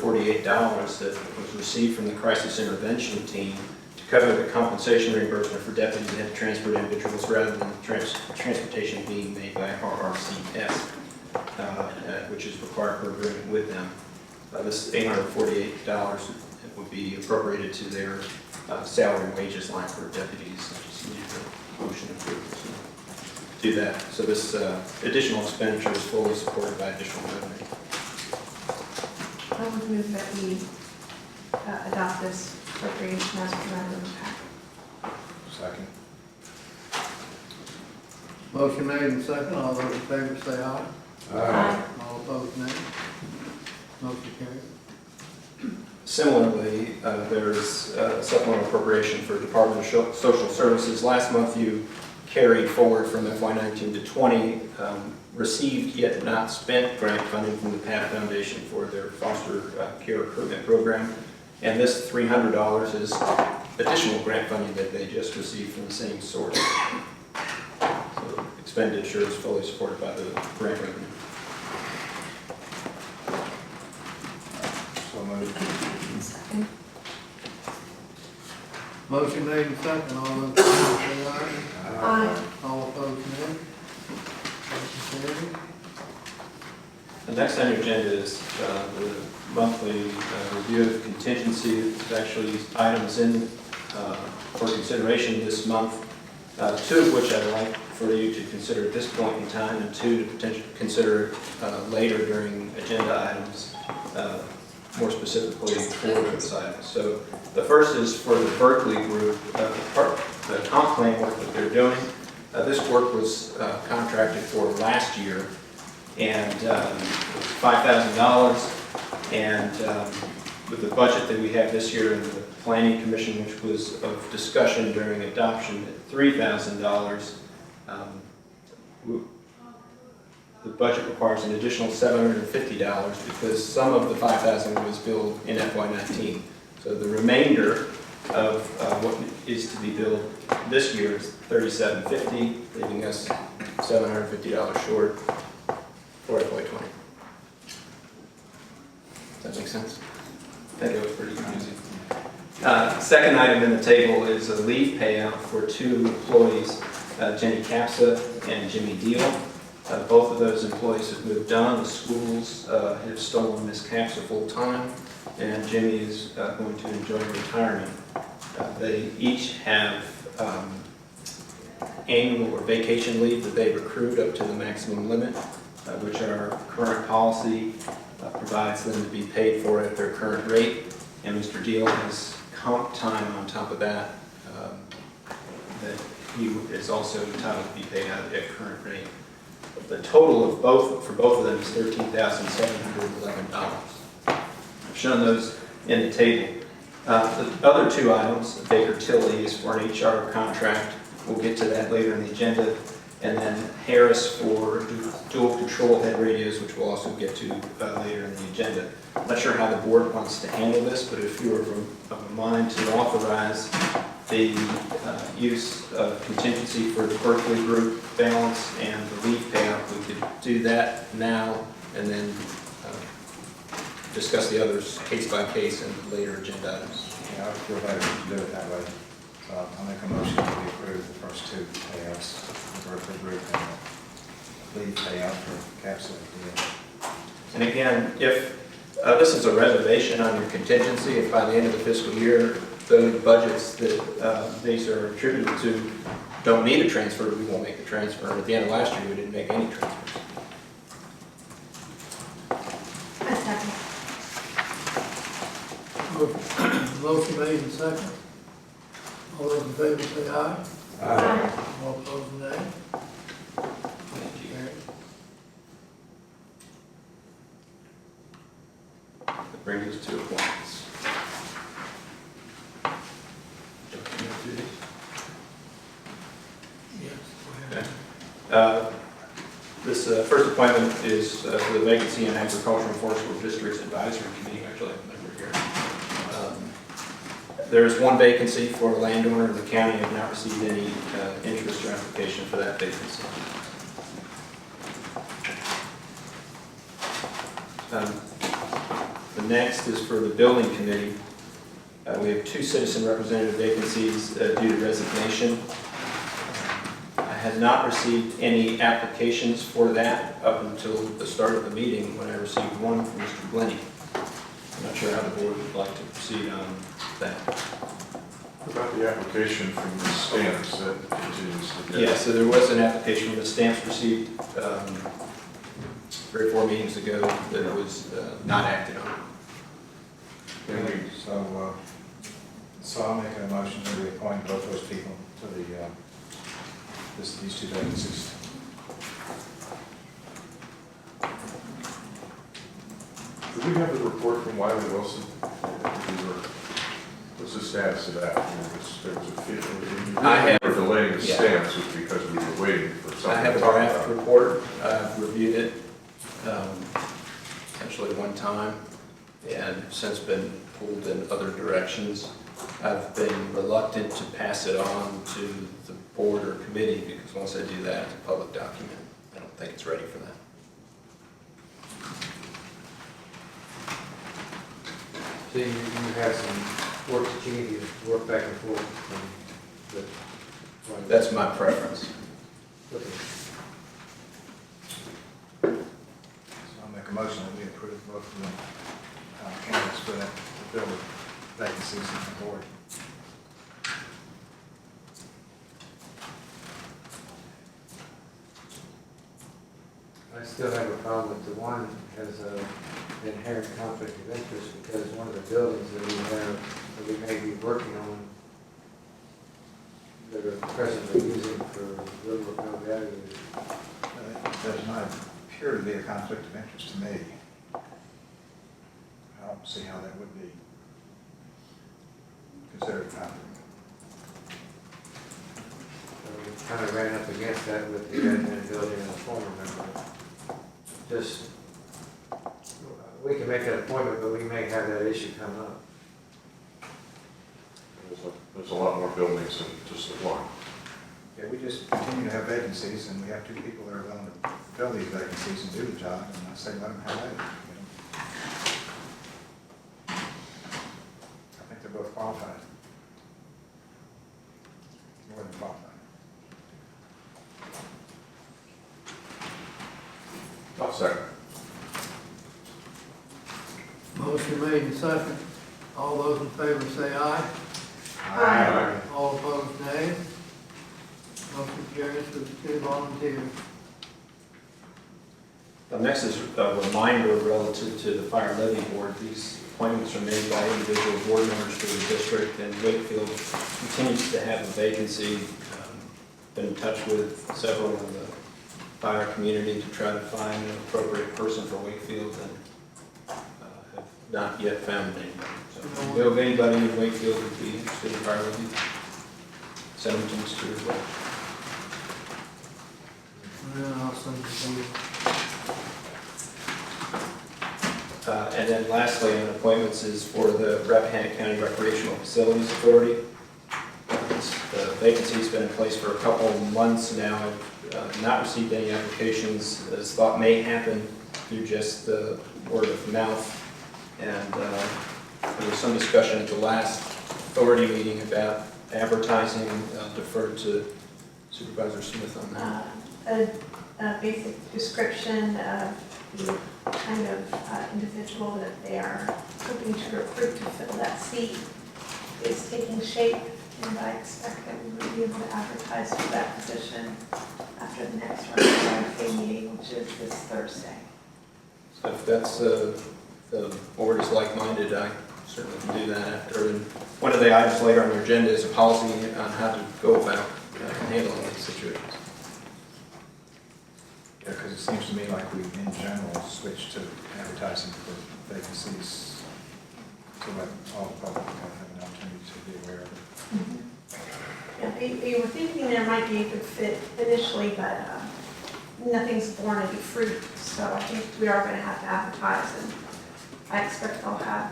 [SPEAKER 5] $848 that was received from the crisis intervention team to cover the compensation reimbursement for deputies that have transport individuals rather than transportation being made by RRCS, which is required per agreement with them. This $848 that would be appropriated to their salary and wages line for deputies. I just need a motion approval to do that. So this additional expenditure is fully supported by additional revenue.
[SPEAKER 3] I would move that we adopt this appropriation as presented in the packet.
[SPEAKER 11] Second.
[SPEAKER 1] Motion made and second, all those in favor say aye.
[SPEAKER 3] Aye.
[SPEAKER 1] All opposed, nay. Motion carried.
[SPEAKER 5] Similarly, there's a supplemental appropriation for Department of Social Services. Last month you carried forward from FY19 to 20, received yet not spent grant funding from the PATH Foundation for their foster care recruitment program. And this $300 is additional grant funding that they just received from the same source. So expenditure is fully supported by the grant revenue.
[SPEAKER 11] So moved.
[SPEAKER 3] Second.
[SPEAKER 1] Motion made and second, all those in favor say aye.
[SPEAKER 3] Aye.
[SPEAKER 1] All opposed, nay. Motion carried.
[SPEAKER 5] The next on your agenda is the monthly review of contingency. There's actually items in for consideration this month, two of which I'd like for you to consider at this point in time, and two to potentially consider later during agenda items, more specifically for those items. So the first is for the Berkeley group, the comp plan work that they're doing. This work was contracted for last year, and $5,000, and with the budget that we have this year and the Planning Commission, which was of discussion during adoption at $3,000, the budget requires an additional $750 because some of the $5,000 was billed in FY19. So the remainder of what is to be billed this year is $3,750, leaving us $750 short for FY20. Does that make sense? I think it was pretty confusing. Second item in the table is a leave payout for two employees, Jenny Capsa and Jimmy Deal. Both of those employees have moved on. The schools have stolen Ms. Capsa full-time, and Jimmy is going to enjoy retirement. They each have annual or vacation leave that they've accrued up to the maximum limit, which our current policy provides them to be paid for at their current rate. And Mr. Deal has comp time on top of that, that he is also entitled to be paid out at current rate. The total of for both of them is $13,711. I've shown those in the table. The other two items, Baker Tilly is for an HR contract. We'll get to that later in the agenda. And then Harris for dual control head radios, which we'll also get to later in the agenda. I'm not sure how the board wants to handle this, but if you were of a mind to authorize the use of contingency for the Berkeley group balance and the leave payout, we could do that now and then discuss the others case by case in later agenda items.
[SPEAKER 11] Yeah, I would feel better to do it that way. So I'll make a motion that we approve the first two payouts, the Berkeley group and the leave payout for CAPSA.
[SPEAKER 5] And again, if this is a reservation on your contingency, if by the end of the fiscal year, the budgets that these are attributed to don't need a transfer, we won't make the transfer. At the end of last year, we didn't make any transfers.
[SPEAKER 3] A second.
[SPEAKER 1] Motion made and second. All those in favor say aye.
[SPEAKER 3] Aye.
[SPEAKER 1] All opposed, nay.
[SPEAKER 5] Thank you.
[SPEAKER 1] Carried.
[SPEAKER 5] That brings us to appointments.
[SPEAKER 1] Yes, go ahead.
[SPEAKER 5] Okay. This first appointment is for the vacancy in Agricultural and Forestry Districts Advisory Committee. Actually, I have a member here. There is one vacancy for a landowner in the county. I have not received any interest or application for that vacancy. The next is for the Building Committee. We have two citizen representative vacancies due to resignation. I had not received any applications for that up until the start of the meeting when I received one from Mr. Glennie. I'm not sure how the board would like to proceed on that.
[SPEAKER 10] What about the application from the stamps that continues to get?
[SPEAKER 5] Yeah, so there was an application with stamps received 3 or 4 meetings ago that was not acted on.
[SPEAKER 10] Can we,
[SPEAKER 11] So I'll make a motion to reappoint both those people to the, these 2 vacancies.
[SPEAKER 10] do we have the report from Wiley Wilson? What's the status of that? There was a feeling,
[SPEAKER 5] I have-
[SPEAKER 10] we were delaying the
[SPEAKER 5] yeah.
[SPEAKER 10] stamps was because we were waiting for something.
[SPEAKER 5] I have a
[SPEAKER 10] to talk
[SPEAKER 5] draft
[SPEAKER 10] about.
[SPEAKER 5] report. I've reviewed it essentially one time and since been pulled in other directions. I've been reluctant to pass it on to the board or committee because once I do that, it's a public document. I don't think it's ready for that.
[SPEAKER 4] So you have some work that you need to work back and forth.
[SPEAKER 5] That's my preference.
[SPEAKER 4] Okay.
[SPEAKER 11] So I'll make a motion that we approve both of them candidates for that, to fill the vacancies on the board.
[SPEAKER 4] I still have a problem with the one has an inherent conflict of interest because one of the buildings that we have, that we may be working on, that are presently using for River Value.
[SPEAKER 11] It does not appear to be a conflict of interest to me. I don't see how that would be considered a conflict.
[SPEAKER 4] We kind of ran up against that with the admin building and the former member. Just, we can make an appointment, but we may have that issue come up.
[SPEAKER 10] There's a lot more buildings than just the one.
[SPEAKER 11] Yeah, we just continue to have vacancies, and we have 2 people that are willing to fill these vacancies and do the job, and I say let them have that. I think they're both qualified. More than qualified.
[SPEAKER 10] I'll second.
[SPEAKER 1] Motion made and second. All those in favor say aye.
[SPEAKER 3] Aye.
[SPEAKER 1] All opposed, nay. Motion carries with 2 volunteers.
[SPEAKER 5] Next is a reminder relative to the fire levy board. These appointments are made by individual board members for the district, and Wakefield continues to have a vacancy. Been in touch with several of the fire community to try to find an appropriate person for Wakefield, and have not yet found anybody. So if you know of anybody in Wakefield who'd be interested in fire levy, send them to Mr. as well.
[SPEAKER 1] And then I'll send it to you.
[SPEAKER 5] And then lastly, on appointments is for the Rappahannock County Recreational Facilities Authority. The vacancy's been in place for a couple of months now. I've not received any applications, as thought may happen through just the word of mouth. And there was some discussion at the last authority meeting about advertising. I'll defer to Supervisor Smith on that.
[SPEAKER 3] A basic description of the kind of individual that they are hoping to recruit to fill that seat is taking shape, and I expect that we will be able to advertise for that position after the next RFA meeting, which is this Thursday.
[SPEAKER 5] So if that's, the board is like-minded, I certainly can do that after. And one of the items later on your agenda is a policy on how to go about handling these situations.
[SPEAKER 11] Yeah, because it seems to me like we, in general, switched to advertising for vacancies so that all the public can have an opportunity to be aware of it.
[SPEAKER 3] Yeah, we were thinking there might be a good fit initially, but nothing's born of the fruit, so I think we are going to have to advertise, and I expect I'll have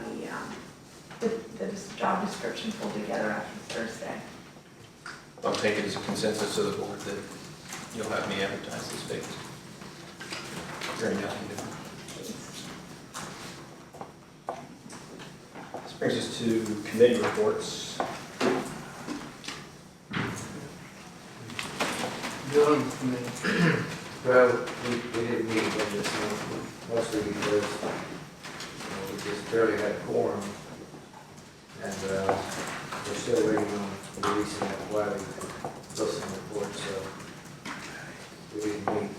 [SPEAKER 3] the job description pulled together after Thursday.
[SPEAKER 5] I'll take it as a consensus of the board that you'll have me advertise this vacancy. Hearing nothing different. This brings us to committee reports.
[SPEAKER 1] Buildings Committee.
[SPEAKER 4] Well, we didn't meet on this one, mostly because we just barely had a quorum. And we're still waiting on releasing that Wiley Wilson report, so we didn't meet.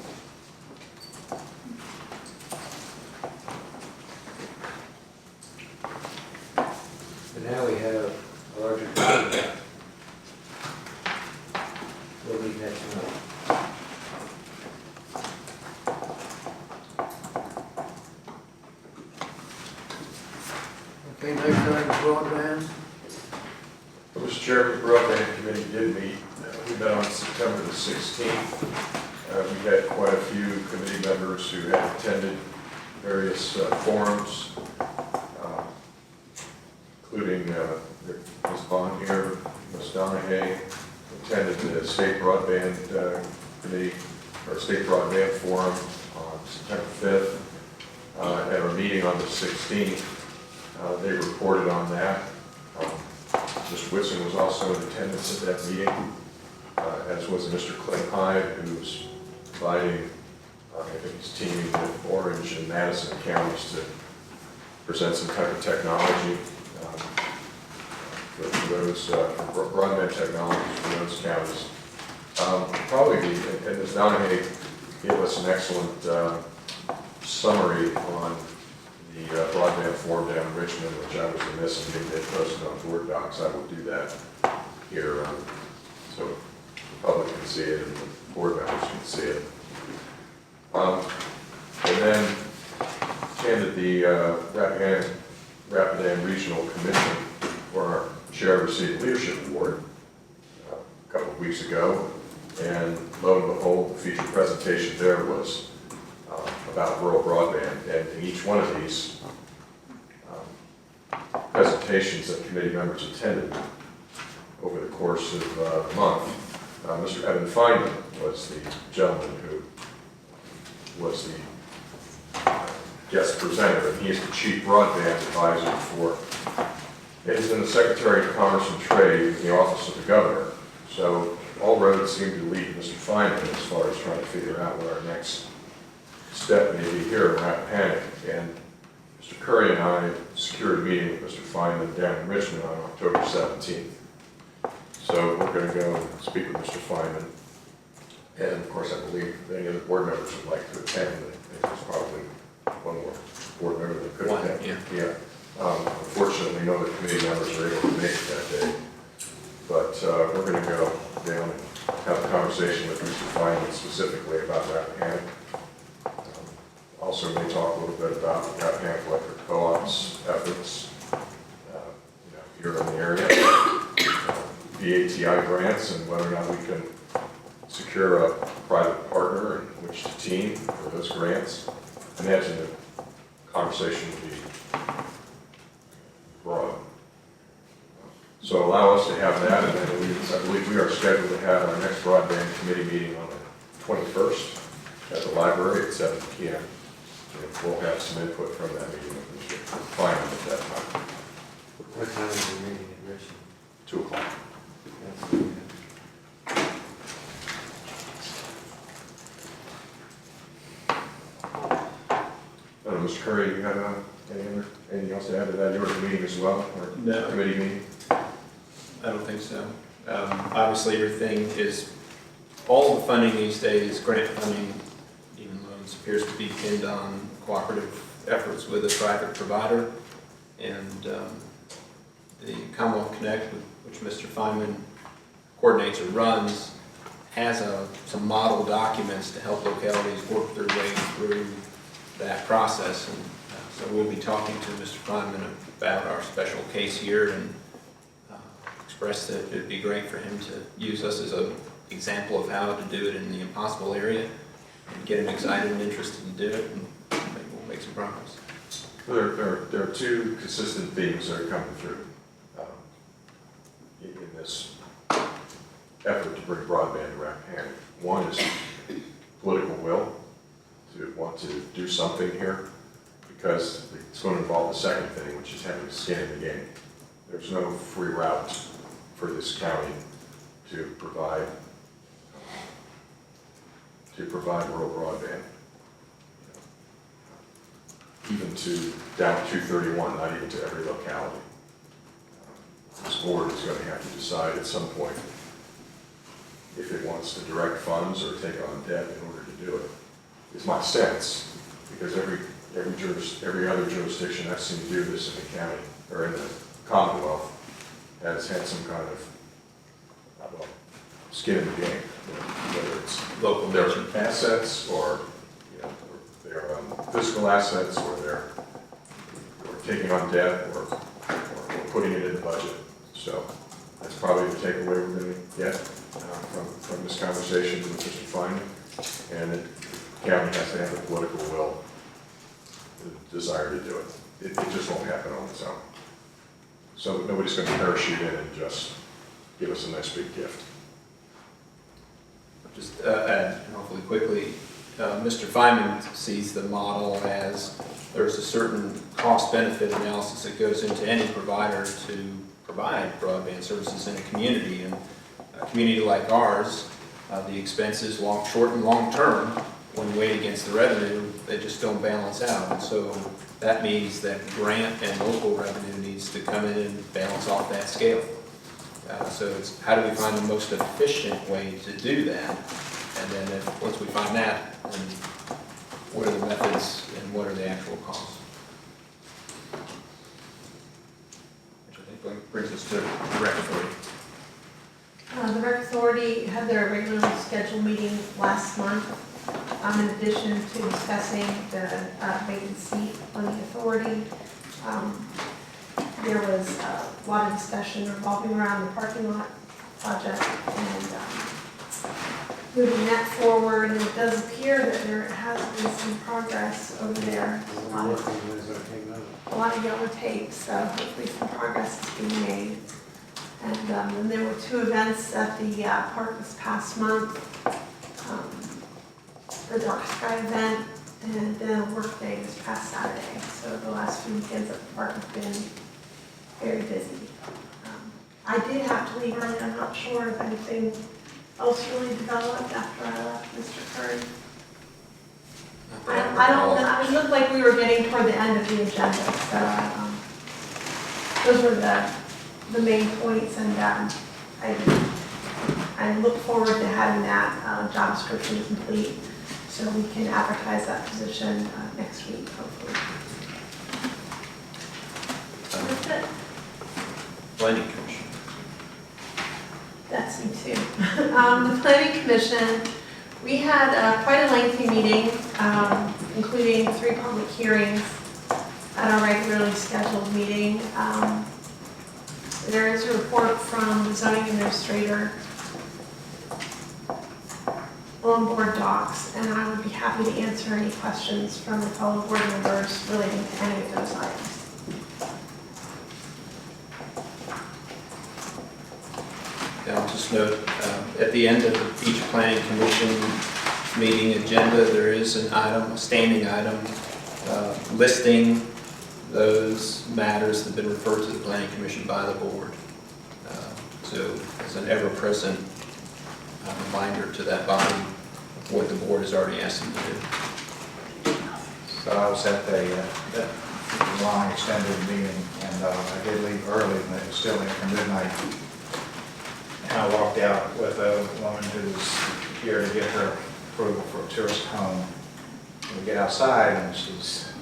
[SPEAKER 4] But now we have a larger committee. We'll meet next month.
[SPEAKER 1] Okay, next item is broadband.
[SPEAKER 10] Mr. Chairman, the Broadband Committee did meet. We met on September the 16th. We had quite a few committee members who had attended various forums, including Ms. Bond here, Ms. Donahue, attended the State Broadband Committee, or State Broadband Forum on September 5th. At our meeting on the 16th, they reported on that. Mr. Whitson was also in attendance at that meeting, as was Mr. Clint Hyde, who's providing, I think he's teaming with Orange and Madison counties to present some type of technology for those, broadband technologies for those counties. And Ms. Donahue gave us an excellent summary on the broadband forum down in Richmond, which I was remiss in getting it posted on board docs. I will do that here so the public can see it and the board members can see it. And then attended the Rappahannock Regional Commission for our Share Received Leadership Award a couple of weeks ago, and lo and behold, the featured presentation there was about rural broadband, and in each one of these presentations that committee members attended over the course of the month, Mr. Evan Feynman was the gentleman who was the guest presenter, and he is the Chief Broadband Advisor for, he's in the Secretary of Commerce and Trade in the Office of the Governor. So all roads seem to lead Mr. Feynman as far as trying to figure out what our next step may be here in Rappahannock. And Mr. Curry and I secured a meeting with Mr. Feynman down in Richmond on October 17th. So we're going to go and speak with Mr. Feynman. And of course, I believe any other board members would like to attend. I think there's probably one more board member that could attend. Yeah. Unfortunately, no other committee members are able to make it that day. But we're going to go down and have a conversation with Mr. Feynman specifically about Rappahannock. Also may talk a little bit about Rappahannock Electric Co-op's efforts here in the area, VATI grants, and whether or not we can secure a private partner in which to team for those grants. I imagine the conversation will be broad. So allow us to have that, and then I believe we are scheduled to have our next broadband committee meeting on the 21st at the library at 7 p.m. And we'll have some input from that meeting with Mr. Feynman at that time.
[SPEAKER 4] What time is the meeting in Richmond?
[SPEAKER 6] 2 o'clock.
[SPEAKER 4] That's good.
[SPEAKER 10] Mr. Curry, you have anything else to add to that? You were at the meeting as well, or
[SPEAKER 5] No.
[SPEAKER 10] committee meeting?
[SPEAKER 5] I don't think so. Obviously, everything is, all the funding these days, grant funding, even loans, appears to be pinned on cooperative efforts with a private provider. And the Commonwealth Connect, which Mr. Feynman coordinates or runs, has some model documents to help localities work their way through that process. And so we'll be talking to Mr. Feynman about our special case here and express that it'd be great for him to use us as an example of how to do it in the impossible area and get him excited and interested to do it, and maybe we'll make some progress.
[SPEAKER 10] There are two consistent themes that are coming through in this effort to bring broadband to Rappahannock. One is political will to want to do something here, because it's going to involve the second thing, which is having skin in the game. There's no free route for this county to provide rural broadband. even to down 231, not even to every locality. This board is going to have to decide at some point if it wants to direct funds or take on debt in order to do it. It's my sense, because every other jurisdiction I've seen do this in the county, or in the Commonwealth, has had some kind of, well, skin in the game, whether it's
[SPEAKER 5] Local
[SPEAKER 10] their
[SPEAKER 5] mention.
[SPEAKER 10] assets or, or their physical assets, or taking on debt, or putting it in the budget. So that's probably the takeaway we're going to get from this conversation with Mr. Feynman. And the county has to have the political will, the desire to do it. It just won't happen on its own. So nobody's going to parachute in and just give us a nice big gift.
[SPEAKER 5] Just add, hopefully quickly, Mr. Feynman sees the model as there's a certain cost-benefit analysis that goes into any provider to provide broadband services in a community. And a community like ours, the expenses, short and long term, when weighed against the revenue, they just don't balance out. And so that means that grant and local revenue needs to come in and balance off that scale. So it's how do we find the most efficient way to do that? And then once we find that, then what are the methods and what are the actual costs? Which I think brings us to the rec authority.
[SPEAKER 3] The rec authority had their regularly scheduled meeting last month. In addition to discussing the vacant seat on the authority, there was a lot of discussion revolving around the parking lot project and moving that forward. And it does appear that there has been some progress over there. A lot of yellow tape, so hopefully some progress is being made. And then there were 2 events at the park this past month. The Dark Sky event and then a work day this past Saturday. So the last few weekends at the park have been very busy. I did have to leave early. I'm not sure if anything else really developed after I left Mr. Curry. I don't know. I mean, it looked like we were getting toward the end of the agenda. So those were the main points, and I look forward to having that job description complete so we can advertise that position next week, hopefully. That's it.
[SPEAKER 5] Planning Commission.
[SPEAKER 3] That's me too. The Planning Commission, we had quite a lengthy meeting, including 3 public hearings at our regularly scheduled meeting. There is a report from the zoning administrator on board docs, and I would be happy to answer any questions from the fellow board members relating to any of those items.
[SPEAKER 5] Now, I'll just note, at the end of each planning commission meeting agenda, there is an item, a standing item, listing those matters that have been referred to the planning commission by the board. So it's an ever-present reminder to that body of what the board has already asked them to do.
[SPEAKER 11] So I was at the long extended meeting, and I did leave early, but it was still after midnight. And I walked out with a woman who's here to get her approval for a tourist home. And we get outside, and she's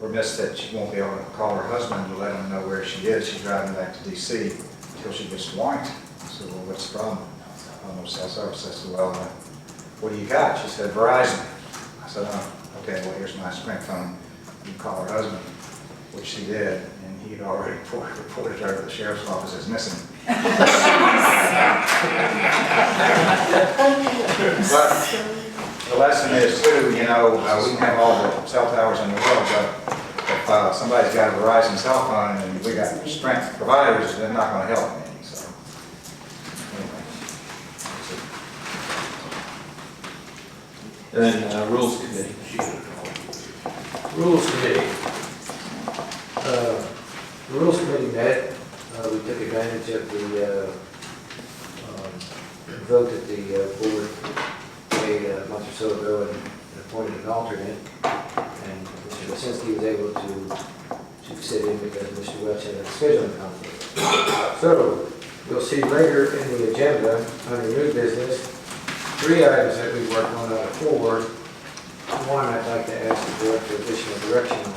[SPEAKER 11] remiss that she won't be able to call her husband to let him know where she is. She's driving back to D.C. until she gets to Warrington. I said, well, what's the problem? I'm on cell service. I said, well, what do you got? She said, Verizon. I said, oh, okay, well, here's my Sprint phone. You can call her husband, which she did, and he'd already reported her to the sheriff's office as missing. But the lesson is too, we can have all the cell towers in the world, but if somebody's got a Verizon cell phone and we got Sprint providers, they're not going to help me. So anyway.
[SPEAKER 5] And then Rules Committee.
[SPEAKER 4] Rules Committee. The Rules Committee met. We took advantage of the vote that the board made a month or so ago and appointed an alternate. And Mr. Basinski was able to sit in because Mr. Welch had a scheduling conflict. So, you'll see later in the agenda, under new business, 3 items that we worked on out of 4. One, I'd like to ask the board for additional direction on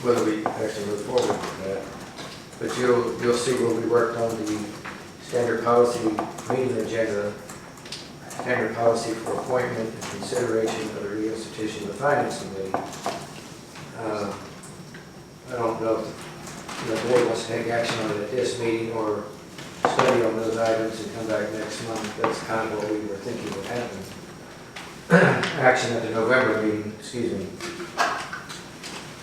[SPEAKER 4] whether we actually move forward with that. But you'll see where we worked on the standard policy meeting agenda, standard policy for appointment and consideration of the reinstitution of the Finance Committee. I don't know if the board wants to take action on it at this meeting or study on those items and come back next month. That's kind of what we were thinking would happen. Action at the November meeting, excuse me.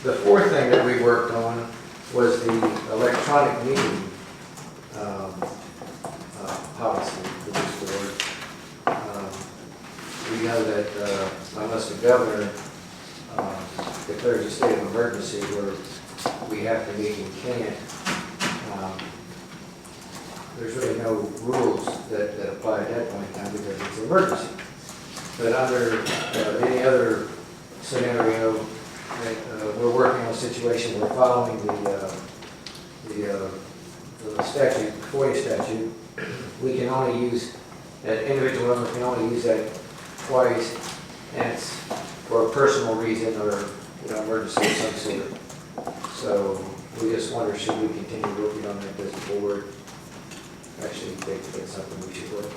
[SPEAKER 4] The 4th thing that we worked on was the electronic meeting policy for this board. We know that unless the governor declares a state of emergency where we have to meet and can't, there's really no rules that apply at that point in time because it's an emergency. But under any other scenario, we're working on a situation where following the statute, FOIA statute, we can only use, that individual member can only use that twice, and it's for a personal reason or emergency of some sort. So we just wonder, should we continue working on that as a board? Actually, think that's something we should work on.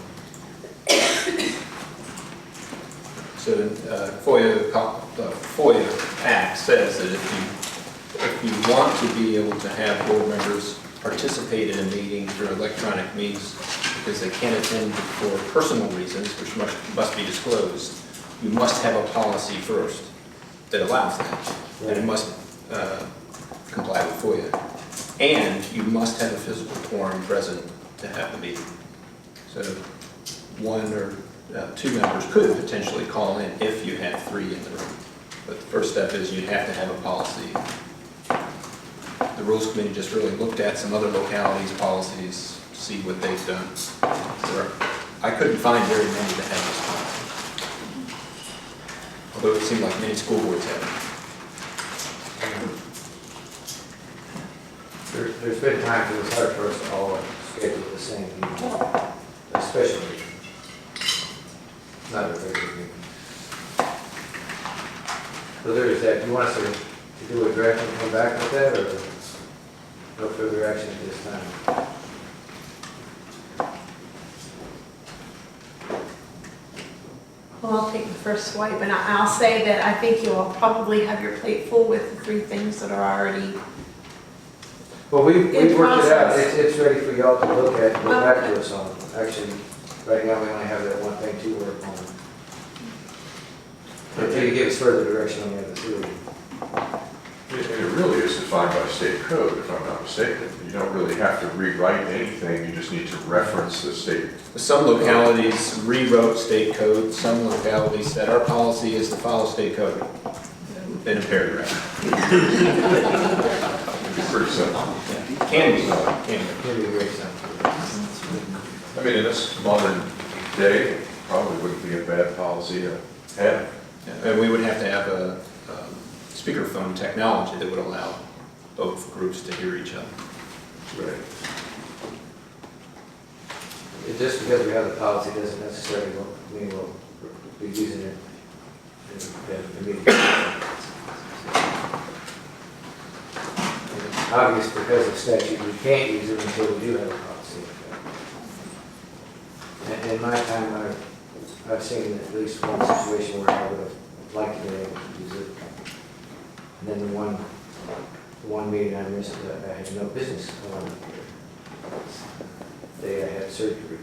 [SPEAKER 5] So the FOIA Act says that if you want to be able to have board members participate in a meeting through electronic means because they can't attend for personal reasons, which must be disclosed, you must have a policy first that allows that. And it must comply with FOIA. And you must have a physical quorum present to have the meeting. So 1 or 2 members could potentially call in if you have 3 in the room. But the first step is you have to have a policy. The Rules Committee just really looked at some other localities' policies, see what they've done. I couldn't find very many that have this policy. Although it seemed like many school boards have it.
[SPEAKER 4] There's been times when it's hard for us to all schedule the same meeting, especially not a regular meeting. So there's that. Do you want us to do a draft and come back with that, or no further action at this time?
[SPEAKER 3] Well, I'll take the first swipe, and I'll say that I think you'll probably have your plate full with the 3 things that are already.
[SPEAKER 4] Well, we worked it out.
[SPEAKER 3] process.
[SPEAKER 4] It's ready for y'all to look at and go back to us on. Actually, right now we only have that one thing to work on. Until you give us further direction on the other 3.
[SPEAKER 10] It really is defined by state code, if I'm not mistaken. You don't really have to rewrite anything, you just need to reference the state.
[SPEAKER 5] Some localities rewrote state code, some localities said our policy is to follow state code in a paragraph.
[SPEAKER 10] It's pretty simple.
[SPEAKER 5] Can be.
[SPEAKER 4] Can be very simple.
[SPEAKER 10] I mean, in this modern day, probably wouldn't be a bad policy to have.
[SPEAKER 5] And we would have to have a speakerphone technology that would allow both groups to hear each other.
[SPEAKER 10] Right.
[SPEAKER 4] Just because we have the policy doesn't necessarily mean we'll be using it in the meeting. Obviously, because of statute, we can't use it until we do have a policy. And in my time, I've seen at least one situation where I would have liked to be able to use it. And then the one meeting I missed, I had no business going up here. The day I had surgery.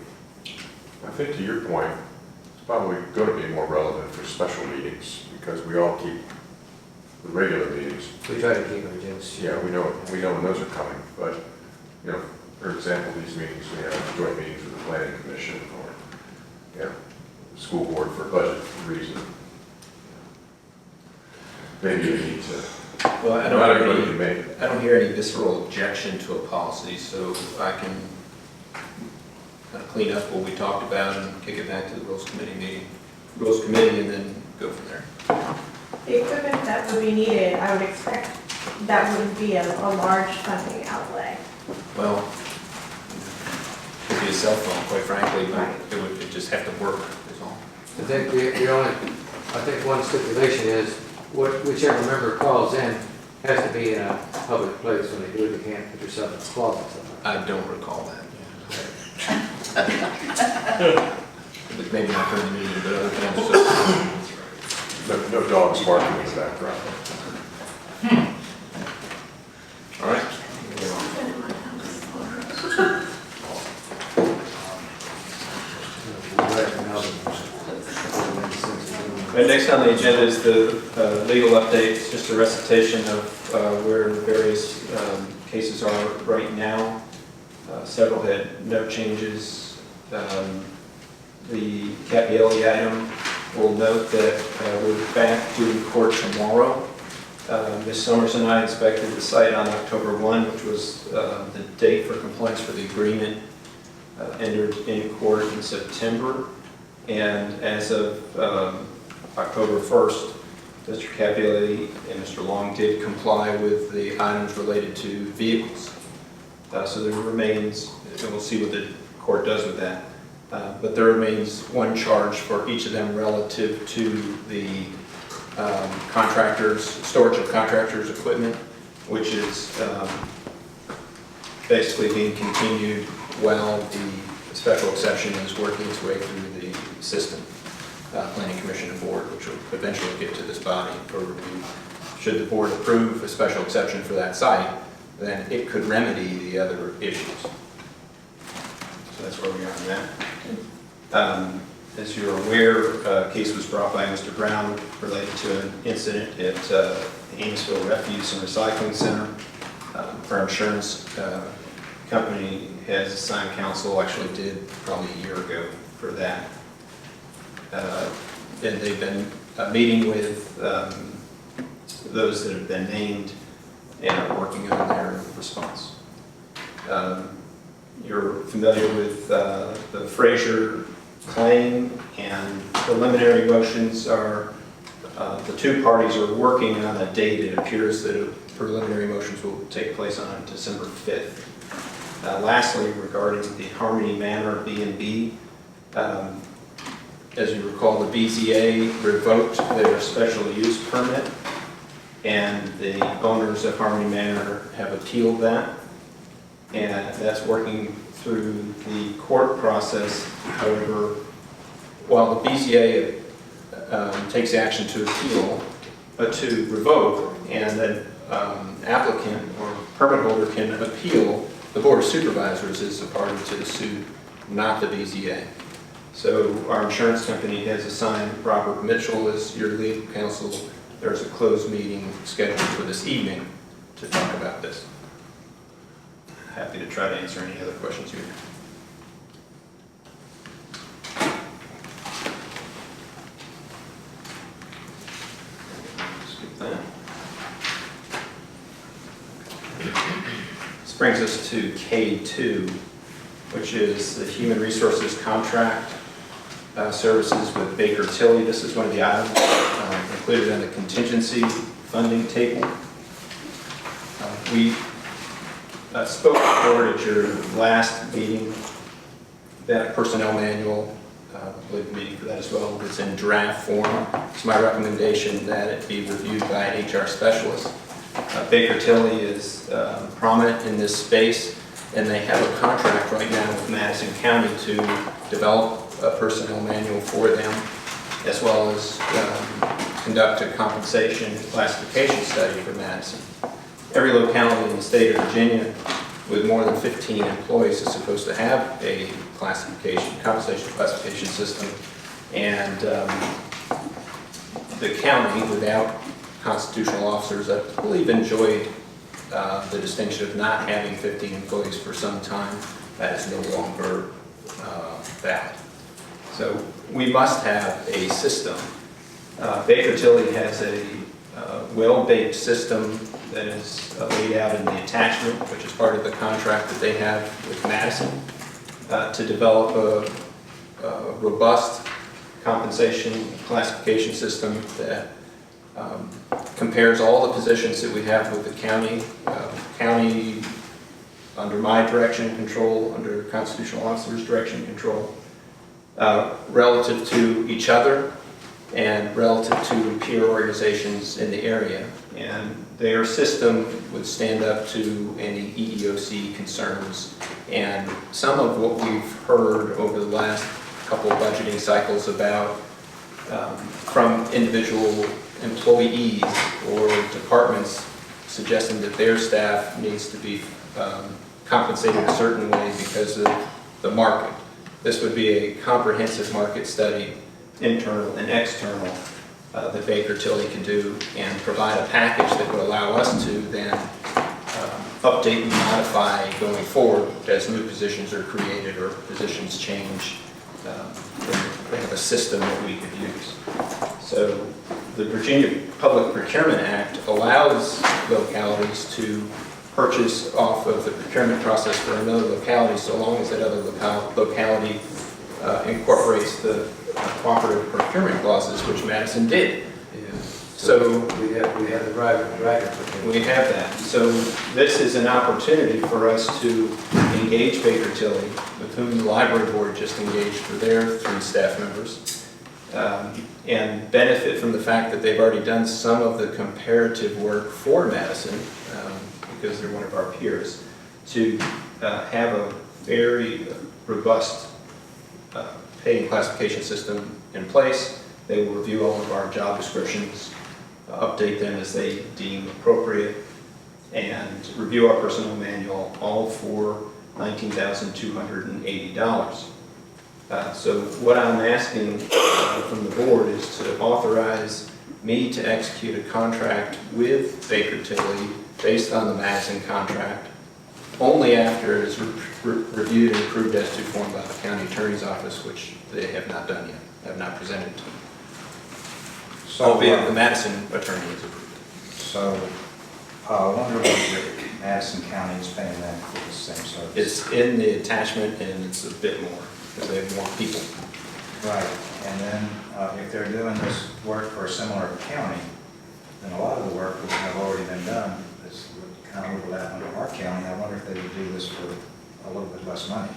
[SPEAKER 10] I think to your point, it's probably going to be more relevant for special meetings because we all keep the regular meetings.
[SPEAKER 4] We try to keep our agendas.
[SPEAKER 10] Yeah, we know when those are coming, but, for example, these meetings, we have joint meetings with the planning commission or, the school board for budget reasons. Maybe you need to,
[SPEAKER 5] Well, I
[SPEAKER 10] not everybody can make it.
[SPEAKER 5] I don't hear any visceral objection to a policy, so I can clean up what we talked about and kick it back to the Rules Committee meeting, Rules Committee, and then go from there.
[SPEAKER 3] the equipment that would be needed, I would expect that wouldn't be a large funding outlay.
[SPEAKER 5] Well, it could be a cell phone, quite frankly, but it'd just have to work, is all.
[SPEAKER 4] I think the only, I think one stipulation is, whichever member calls in has to be in a public place. When they do it, they can't put yourself in a closet somewhere.
[SPEAKER 5] I don't recall that. But maybe not during the meeting, but other times.
[SPEAKER 10] No dogs barking in the background.
[SPEAKER 5] All right. Right, next on the agenda is the legal updates, just a recitation of where various cases are right now. Several had no changes. The Capielli item will note that we're back to court tomorrow. Ms. Summers and I inspected the site on October 1, which was the date for compliance for the agreement entered in court in September. And as of October 1st, Mr. Capielli and Mr. Long did comply with the items related to vehicles. So there remains, and we'll see what the court does with that, but there remains one charge for each of them relative to the contractors, storage of contractors' equipment, which is basically being continued while the special exception is working its way through the system. Planning Commission and Board, which will eventually get to this body for review. Should the board approve a special exception for that site, then it could remedy the other issues. So that's where we are on that. As you're aware, a case was brought by Mr. Brown related to an incident at the Amesville Refuse and Recycling Center. Our insurance company has assigned counsel, actually did probably a year ago for that. And they've been meeting with those that have been named and are working on their response. You're familiar with the Frazier claim, and preliminary motions are, the two parties are working on a date. It appears that preliminary motions will take place on December 5th. Lastly, regarding the Harmony Manor B&B, as you recall, the BZA revoked their special use permit, and the owners of Harmony Manor have appealed that, and that's working through the court process. However, while the BZA takes action to appeal, to revoke, and an applicant or permit holder can appeal, the Board of Supervisors is a party to the suit, not the BZA. So our insurance company has assigned Robert Mitchell as your legal counsel. There's a closed meeting scheduled for this evening to talk about this. Happy to try to answer any other questions you have. Skip that. This brings us to K2, which is the Human Resources Contract Services with Baker Tilly. This is one of the items included in the contingency funding table. We spoke to the board at your last meeting. That personnel manual, I believe the meeting for that as well, it's in draft form. It's my recommendation that it be reviewed by an HR specialist. Baker Tilly is prominent in this space, and they have a contract right now with Madison County to develop a personnel manual for them, as well as conduct a compensation classification study for Madison. Every locality in the state of Virginia with more than 15 employees is supposed to have a compensation classification system, and the county, without constitutional officers, I believe enjoyed the distinction of not having 15 employees for some time. That is no longer valid. So we must have a system. Baker Tilly has a well-baked system that is laid out in the attachment, which is part of the contract that they have with Madison, to develop a robust compensation classification system that compares all the positions that we have with the county. County under my direction and control, under constitutional officer's direction and control, relative to each other and relative to peer organizations in the area. And their system would stand up to any EEOC concerns. And some of what we've heard over the last couple of budgeting cycles about from individual employees or departments suggesting that their staff needs to be compensated a certain way because of the market. This would be a comprehensive market study, internal and external, that Baker Tilly can do and provide a package that would allow us to then update and modify going forward as new positions are created or positions change. They have a system that we could use. So the Virginia Public Procurement Act allows localities to purchase off of the procurement process for another locality so long as that other locality incorporates the cooperative procurement clauses, which Madison did.
[SPEAKER 4] Yeah.
[SPEAKER 5] So
[SPEAKER 4] we have the right.
[SPEAKER 5] we have that. So this is an opportunity for us to engage Baker Tilly, with whom the library board just engaged for their 3 staff members, and benefit from the fact that they've already done some of the comparative work for Madison, because they're one of our peers, to have a very robust pay and classification system in place. They will review all of our job descriptions, update them as they deem appropriate, and review our personnel manual, all for $19,280. So what I'm asking from the board is to authorize me to execute a contract with Baker Tilly based on the Madison contract, only after it is reviewed and approved as to form by the county attorney's office, which they have not done yet, have not presented to me.
[SPEAKER 11] So,
[SPEAKER 5] Albeit the Madison attorney is approved.
[SPEAKER 11] So, I wonder whether Madison County is paying them for the same service.
[SPEAKER 5] It's in the attachment and it's a bit more, because they have more people.
[SPEAKER 11] Right, and then if they're doing this work for a similar county, then a lot of the work would have already been done. This would kind of overlap under our county. I wonder if they would do this for a little bit less money.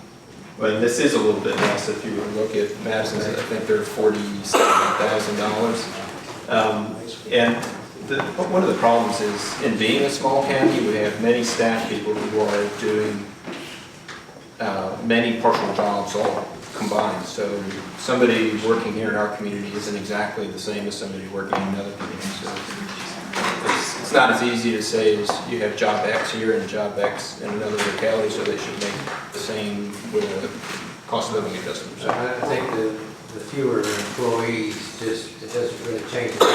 [SPEAKER 5] But this is a little bit less if you look at Madison's, I think they're $47,000. And one of the problems is, in being a small county, we have many staff people who are doing many partial jobs all combined. So somebody working here in our community isn't exactly the same as somebody working in another community. So it's not as easy to say as you have job X here and job X in another locality, so they should make the same with a cost of living adjustment. So
[SPEAKER 4] I think the fewer employees, it doesn't really change the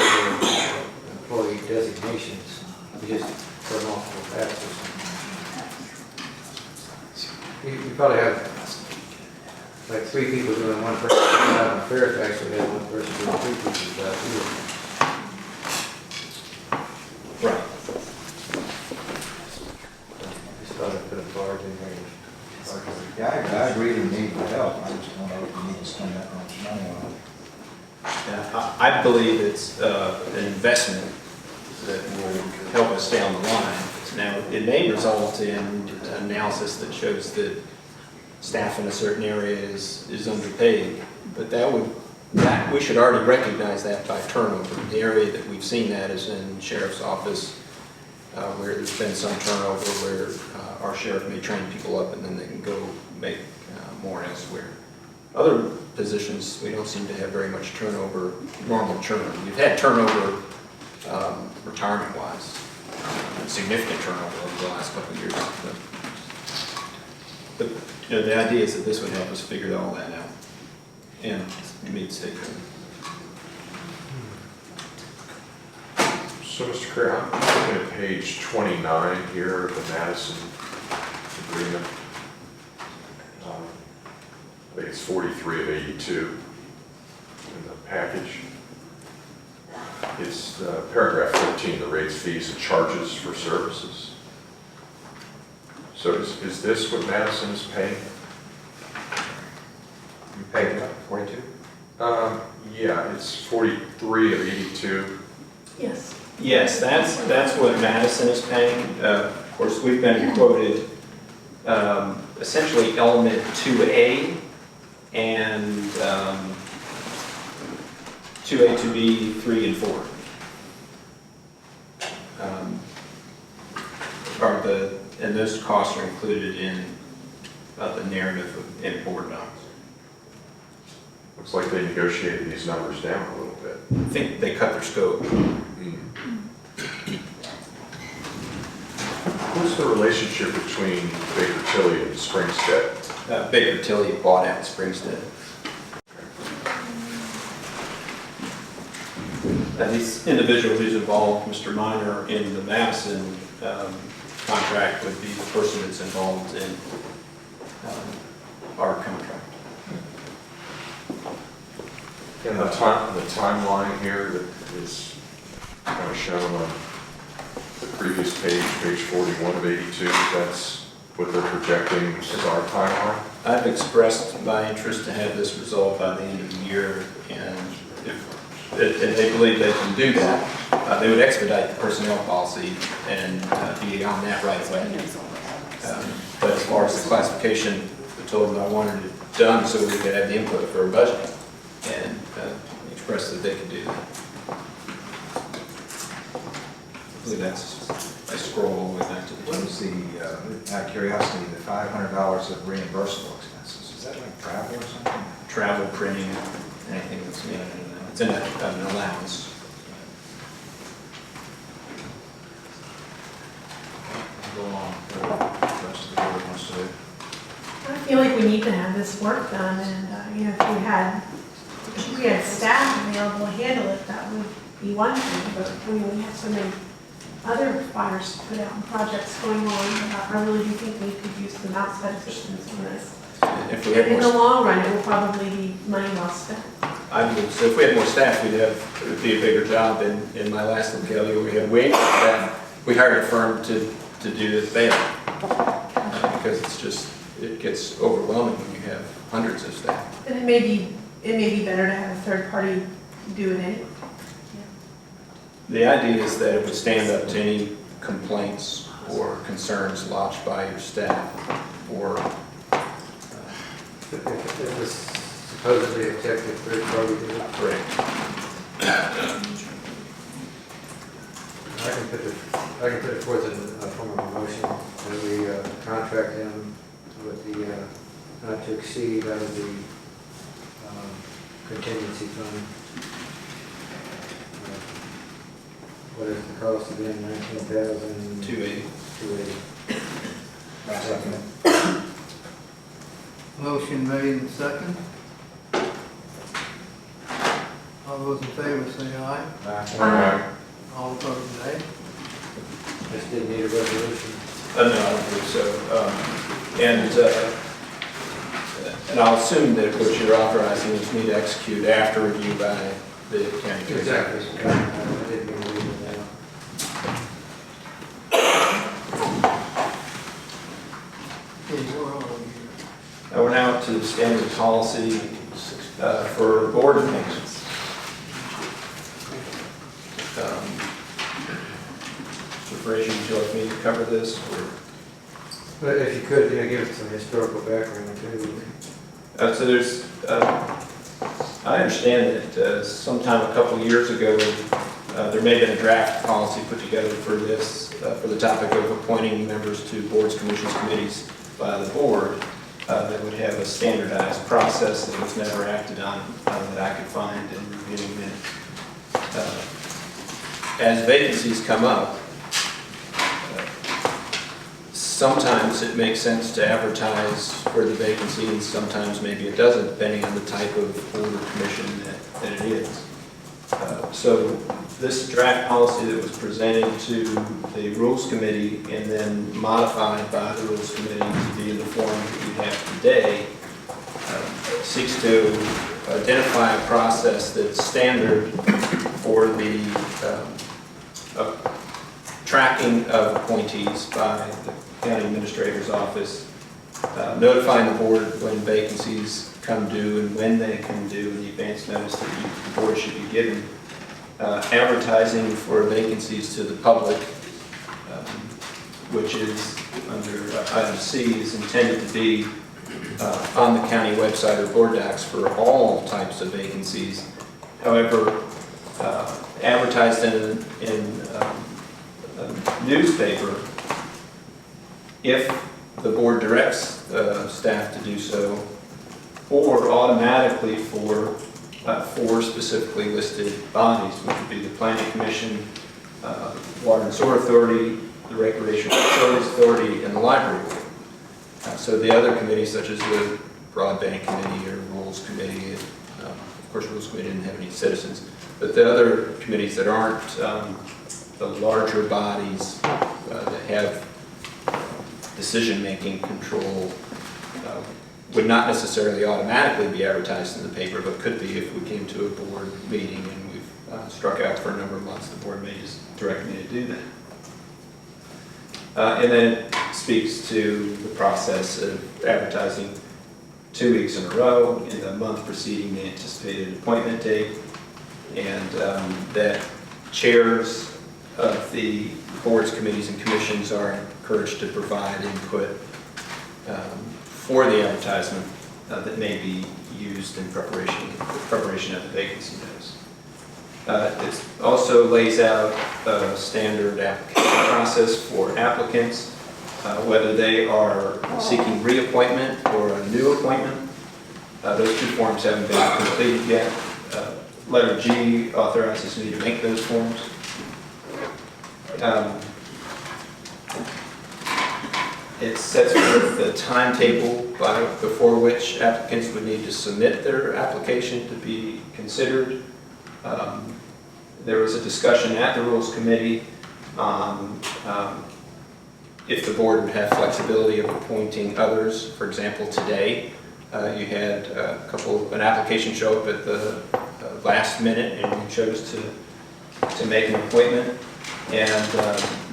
[SPEAKER 4] employee designations. You just put them off the passes. You probably have like 3 people doing one person job in Fairfax, we have one person doing 3 people's job here.
[SPEAKER 5] right.
[SPEAKER 4] Just thought I'd put a barge in there.
[SPEAKER 11] Yeah, I agree we need the help. I just don't know if we need to spend that much money on it.
[SPEAKER 5] Yeah, I believe it's an investment that will help us down the line. Now, it may result in an analysis that shows that staff in a certain area is underpaid, but we should already recognize that by turnover. The area that we've seen that is in sheriff's office, where there's been some turnover, where our sheriff may train people up and then they can go make more elsewhere. Other positions, we don't seem to have very much turnover, normal turnover. We've had turnover retirement-wise, significant turnover over the last couple of years. But the idea is that this would help us figure all that out and meet stakeholders.
[SPEAKER 10] So, Mr. Kerr, I'm looking at page 29 here of the Madison agreement. I think it's 43 of 82 in the package. It's paragraph 14, the rates, fees, and charges for services. So is this what Madison is paying?
[SPEAKER 11] You paid what, 42?
[SPEAKER 10] Yeah, it's 43 of 82.
[SPEAKER 3] Yes.
[SPEAKER 5] Yes, that's what Madison is paying. Of course, we've been quoted essentially element 2A and 2A, 2B, 3, and 4. And those costs are included in the narrative in board docs.
[SPEAKER 10] Looks like they negotiated these numbers down a little bit.
[SPEAKER 5] I think they cut their scope.
[SPEAKER 10] What's the relationship between Baker Tilly and Springstead?
[SPEAKER 5] Baker Tilly bought out Springstead. These individuals who's involved, Mr. Minor, in the Madison contract would be the person that's involved in our contract.
[SPEAKER 10] And the timeline here that is kind of shown on the previous page, page 41 of 82, that's what they're projecting as our timeline?
[SPEAKER 5] I've expressed my interest to have this resolved by the end of the year, and if they believe they can do that, they would expedite the personnel policy and be on that right away. But as far as the classification, I told them I wanted it done so we could have the input for a budget, and expressed that they could do that. I believe that's, I scroll all the way back to the.
[SPEAKER 11] What is the, out of curiosity, the $500 of reimbursable expenses? Is that like travel or something?
[SPEAKER 5] Travel, printing, anything that's, it's in an allowance.
[SPEAKER 11] Go on, the rest of the board wants to do.
[SPEAKER 3] I feel like we need to have this work done, and, if we had staff available to handle it, that would be one thing, but, we have so many other fires to put out and projects going on, I really do think we could use some outside assistance on this.
[SPEAKER 5] If we had
[SPEAKER 3] And in
[SPEAKER 5] more,
[SPEAKER 3] the long run, it will probably be money well spent.
[SPEAKER 5] I believe, so if we had more staff, it would be a bigger job. In my last locality, we had way more staff. We hired a firm to do the bail, because it gets overwhelming when you have hundreds of staff.
[SPEAKER 3] And it may be better to have a third party do it anyway.
[SPEAKER 5] The idea is that it would stand up to any complaints or concerns lodged by your staff, or
[SPEAKER 4] If it was supposedly objective third party, did it?
[SPEAKER 5] correct.
[SPEAKER 4] I can put it forth in a form of a motion that we contract him with the not to exceed out of the contingency fund. What is the cost again? 19,000.
[SPEAKER 5] 280.
[SPEAKER 4] 280.
[SPEAKER 11] I second it.
[SPEAKER 1] Motion made and second. All those in favor say aye. All opposed, nay.
[SPEAKER 4] Just didn't need a resolution.
[SPEAKER 5] No, I don't believe so. And I'll assume that what you're authorizing is me to execute after review by the county commission.
[SPEAKER 4] Exactly. I didn't mean to leave it down.
[SPEAKER 1] Okay, we're on here.
[SPEAKER 5] Now we're now to the standard policy for board things. Mr. Frazier, would you like me to cover this? Or?
[SPEAKER 4] But if you could, give it some historical background too.
[SPEAKER 5] So there's, I understand that sometime a couple years ago, there may have been a draft policy put together for this, for the topic of appointing members to boards, commissions, committees by the board that would have a standardized process that was never acted on that I could find in reviewing minutes. As vacancies come up, sometimes it makes sense to advertise for the vacancy, and sometimes maybe it doesn't, depending on the type of board or commission that it is. So this draft policy that was presented to the Rules Committee and then modified by the Rules Committee to be in the form that we have today seeks to identify a process that's standard for the tracking of appointees by the County Administrator's Office, notifying the board when vacancies come due and when they come due, and the advance notice that the board should be given, advertising for vacancies to the public, which is under item C, is intended to be on the county website or board docs for all types of vacancies. However, advertised in a newspaper, if the board directs staff to do so, or automatically for four specifically listed bodies, which would be the Planning Commission, Water and Sewer Authority, the Recreational Facilities Authority, and the Library Board. So the other committees, such as the Broadband Committee or Rules Committee, of course, Rules Committee didn't have any citizens, but the other committees that aren't the larger bodies that have decision-making control would not necessarily automatically be advertised in the paper, but could be if we came to a board meeting and we've struck out for a number of months, the board may just direct me to do that. And then it speaks to the process of advertising 2 weeks in a row in the month preceding the anticipated appointment date, and that chairs of the boards, committees, and commissions are encouraged to provide input for the advertisement that may be used in preparation of the vacancy notice. It also lays out a standard application process for applicants, whether they are seeking reappointment or a new appointment. Those two forms haven't been completed yet. Letter G authorizes me to make those forms. It sets forth the timetable before which applicants would need to submit their application to be considered. There was a discussion at the Rules Committee on if the board would have flexibility of appointing others. For example, today you had an application show up at the last minute and you chose to make an appointment. And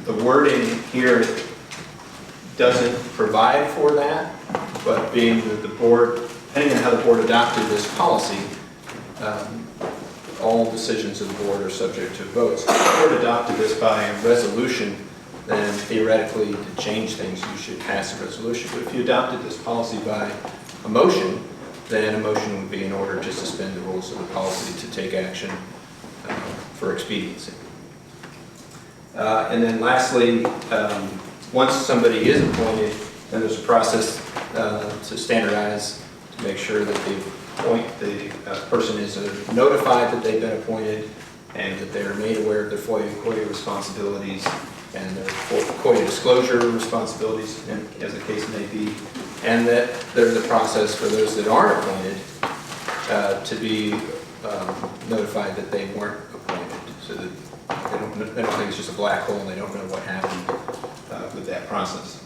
[SPEAKER 5] the wording here doesn't provide for that, but being that the board, depending on how the board adopted this policy, all decisions of the board are subject to votes. If the board adopted this by a resolution, then theoretically to change things you should pass a resolution. But if you adopted this policy by a motion, then a motion would be in order to suspend the rules of the policy to take action for expediency. And then lastly, once somebody is appointed, then there's a process to standardize to make sure that the person is notified that they've been appointed and that they're made aware of their FOIA responsibilities and their FOIA disclosure responsibilities, as the case may be, and that there's a process for those that aren't appointed to be notified that they weren't appointed, so that they don't think it's just a black hole and they don't know what happened with that process.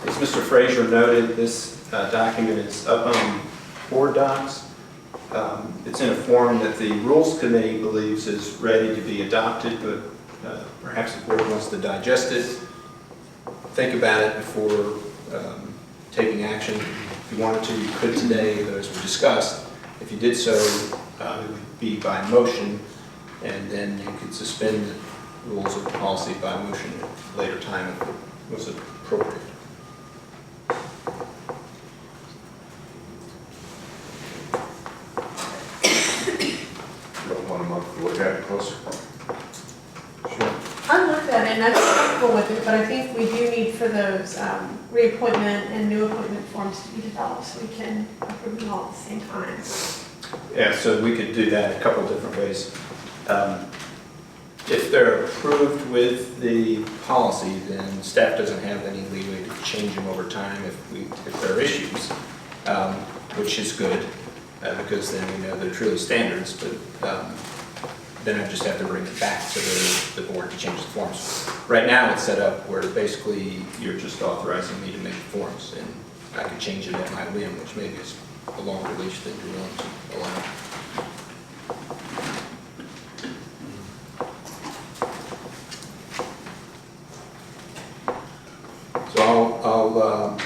[SPEAKER 5] As Mr. Frazier noted, this document is up on board docs. It's in a form that the Rules Committee believes is ready to be adopted, but perhaps the board wants to digest it, think about it before taking action. If you wanted to, you could today, those were discussed. If you did so, it would be by motion, and then you could suspend the rules of the policy by motion at a later time if it was appropriate.
[SPEAKER 10] About 1 month to look at it closer.
[SPEAKER 5] Sure.
[SPEAKER 3] I looked at it and I'm comfortable with it, but I think we do need for those reappointment and new appointment forms to be developed so we can approve them all at the same time.
[SPEAKER 5] Yeah, so we could do that a couple of different ways. If they're approved with the policy, then staff doesn't have any leeway to change them over time if there are issues, which is good, because then we know they're truly standards, but then I just have to bring it back to the board to change the forms. Right now, it's set up where basically you're just authorizing me to make the forms, and I can change it at my whim, which maybe is a longer leash than you're willing to allow. So I'll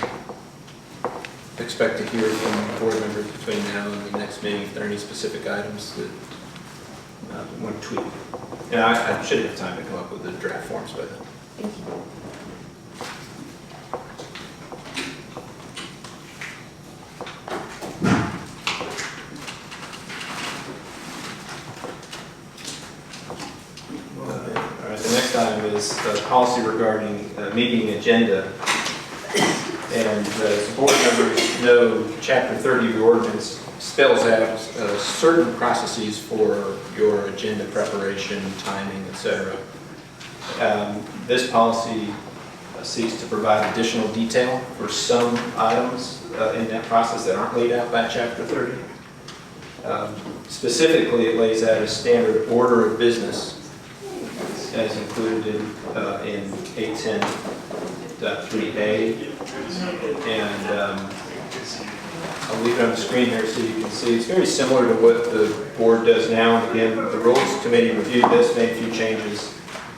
[SPEAKER 5] expect to hear from board members between now and the next meeting if there are any specific items that one tweak. And I should have time to come up with the draft forms by then.
[SPEAKER 3] Thank you.
[SPEAKER 5] All right, the next item is policy regarding meeting agenda. And as board members know, Chapter 30 of the ordinance spells out certain processes for your agenda preparation, timing, etc. This policy seeks to provide additional detail for some items in that process that aren't laid out by Chapter 30. Specifically, it lays out a standard order of business as included in 810.3A. And I'll leave it on the screen here so you can see. It's very similar to what the board does now. And again, the Rules Committee reviewed this, made a few changes,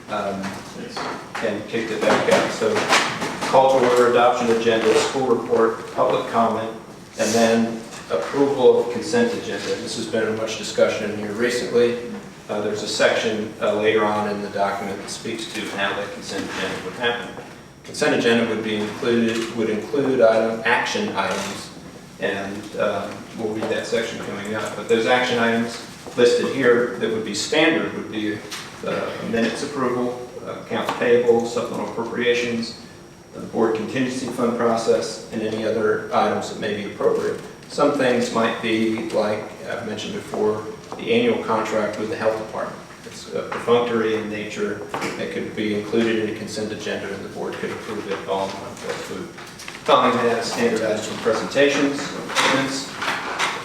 [SPEAKER 5] and kicked it back out. So call to order, adoption agenda, school report, public comment, and then approval of consent agenda. This has been much discussion in here recently. There's a section later on in the document that speaks to how that consent agenda would happen. Consent agenda would include action items, and we'll read that section coming up. But those action items listed here that would be standard would be minutes approval, accounts payable, supplemental appropriations, the board contingency fund process, and any other items that may be appropriate. Some things might be, like I've mentioned before, the annual contract with the health department. It's perfunctory in nature. It could be included in a consent agenda, and the board could approve it all in one fell swoop. Following that, standard items from presentations, appointments,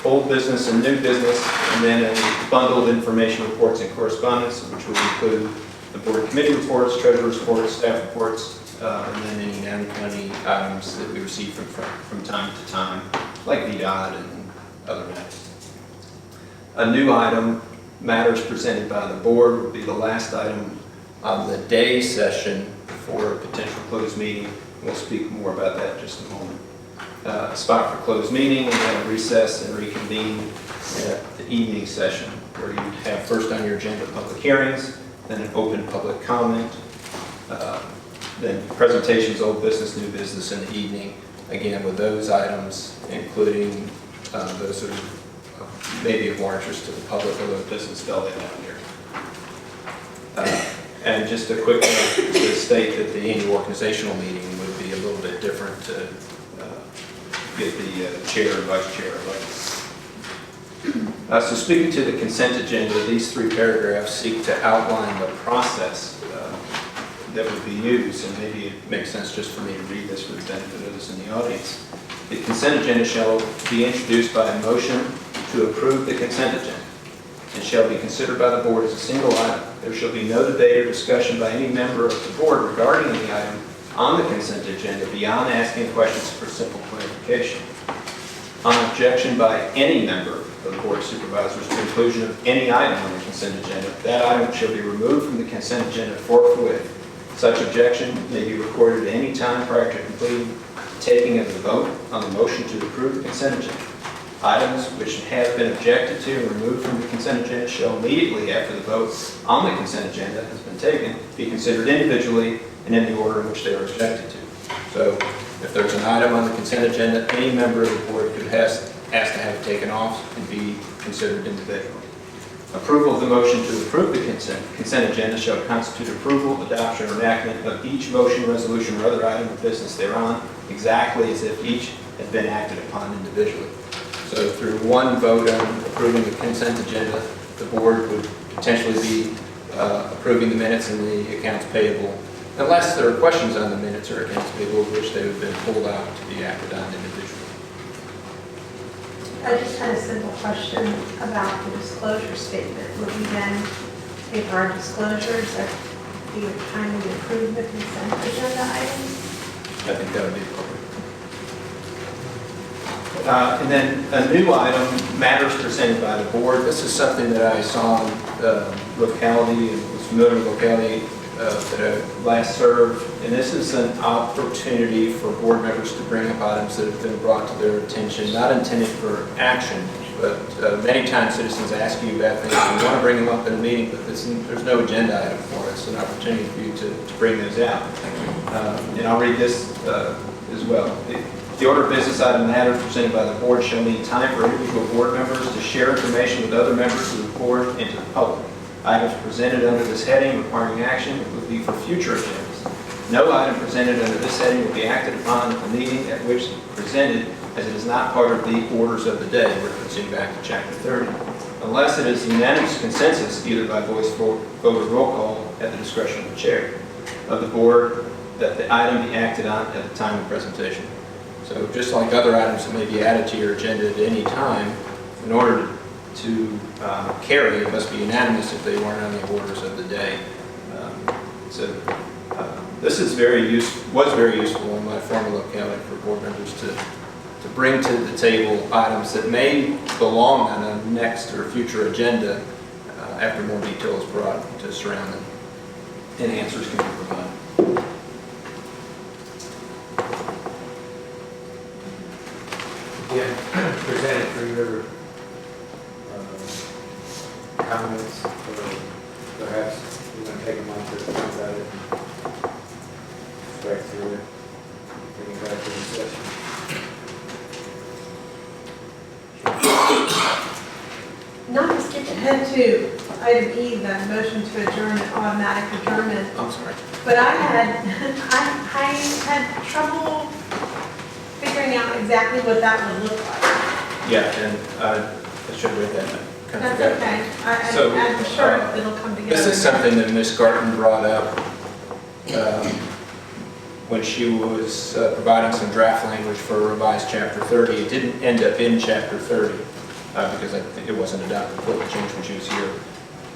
[SPEAKER 5] old business and new business, and then bundled information reports and correspondence, which would include the board committee reports, treasurer's reports, staff reports, and then any non-county items that we receive from time to time, like VDOT and other matters. A new item, matters presented by the board, would be the last item on the day session before a potential closed meeting. We'll speak more about that in just a moment. A spot for closed meeting, and then recess and reconvene at the evening session, where you have first on your agenda public hearings, then an open public comment, then presentations, old business, new business in the evening, again with those items, including those that are maybe of more interest to the public, although it doesn't spell that out here. And just a quick note to state that the annual organizational meeting would be a little bit different to get the chair and vice chair elected. So speaking to the consent agenda, these three paragraphs seek to outline the process that would be used, and maybe it makes sense just for me to read this for the benefit of those in the audience. The consent agenda shall be introduced by a motion to approve the consent agenda and shall be considered by the board as a single item. There shall be no debate or discussion by any member of the board regarding any item on the consent agenda beyond asking questions for simple clarification. On objection by any member of the board of supervisors to inclusion of any item on the consent agenda, that item shall be removed from the consent agenda forthwith. Such objection may be recorded at any time prior to completing taking of the vote on the motion to approve the consent agenda. Items which have been objected to and removed from the consent agenda shall immediately after the vote on the consent agenda has been taken be considered individually and in the order in which they are objected to. So if there's an item on the consent agenda, any member of the board could ask to have it taken off and be considered individually. Approval of the motion to approve the consent agenda shall constitute approval, adoption, or enactment of each motion, resolution, or other item of business thereon, exactly as if each had been acted upon individually. So through one vote on approving the consent agenda, the board would potentially be approving the minutes and the accounts payable, unless there are questions on the minutes or accounts payable, which they have been pulled out to be acted on individually.
[SPEAKER 3] I just had a simple question about the disclosure statement. Would we then take our disclosures that we would kindly approve the consent agenda items?
[SPEAKER 5] I think that would be appropriate. And then a new item, matters presented by the board. This is something that I saw in locality, and was familiar with locality that I last served. And this is an opportunity for board members to bring up items that have been brought to their attention, not intended for action, But many times citizens ask you about things, and you want to bring them up in a meeting, but there's no agenda item for it. It's an opportunity for you to bring those out. And I'll read this as well. The order of business item matters presented by the board shall need time for individual board members to share information with other members of the board and to the public. Items presented under this heading requiring action would be for future agendas. No item presented under this heading will be acted upon at the meeting at which presented, as it is not part of the orders of the day, referencing back to chapter 30, unless it is unanimous consensus, either by voice vote or roll call at the discretion of the chair of the board, that the item be acted on at the time of presentation. So just like other items that may be added to your agenda at any time, in order to carry, it must be unanimous if they weren't on the orders of the day. This is was very useful in my former locality for board members to bring to the table items that may belong on a next or future agenda after more detail is brought to surround them and answers can be provided.
[SPEAKER 4] Again, presented for your comments, or perhaps you're going to take a month to think about it and strike through it, bring it back to the session.
[SPEAKER 3] Not to skip ahead to item E, the motion to adjourn and automatic adjournment,
[SPEAKER 5] I'm sorry.
[SPEAKER 3] but I had trouble figuring out exactly what that would look like.
[SPEAKER 5] Yeah, and I should have read that. Kind of
[SPEAKER 3] That's
[SPEAKER 5] forgot.
[SPEAKER 3] okay.
[SPEAKER 5] So,
[SPEAKER 3] I'm sure it'll come together.
[SPEAKER 5] This is something that Ms. Garten brought up when she was providing some draft language for a revised Chapter 30. It didn't end up in Chapter 30 because I think it wasn't adopted before the change when she was here.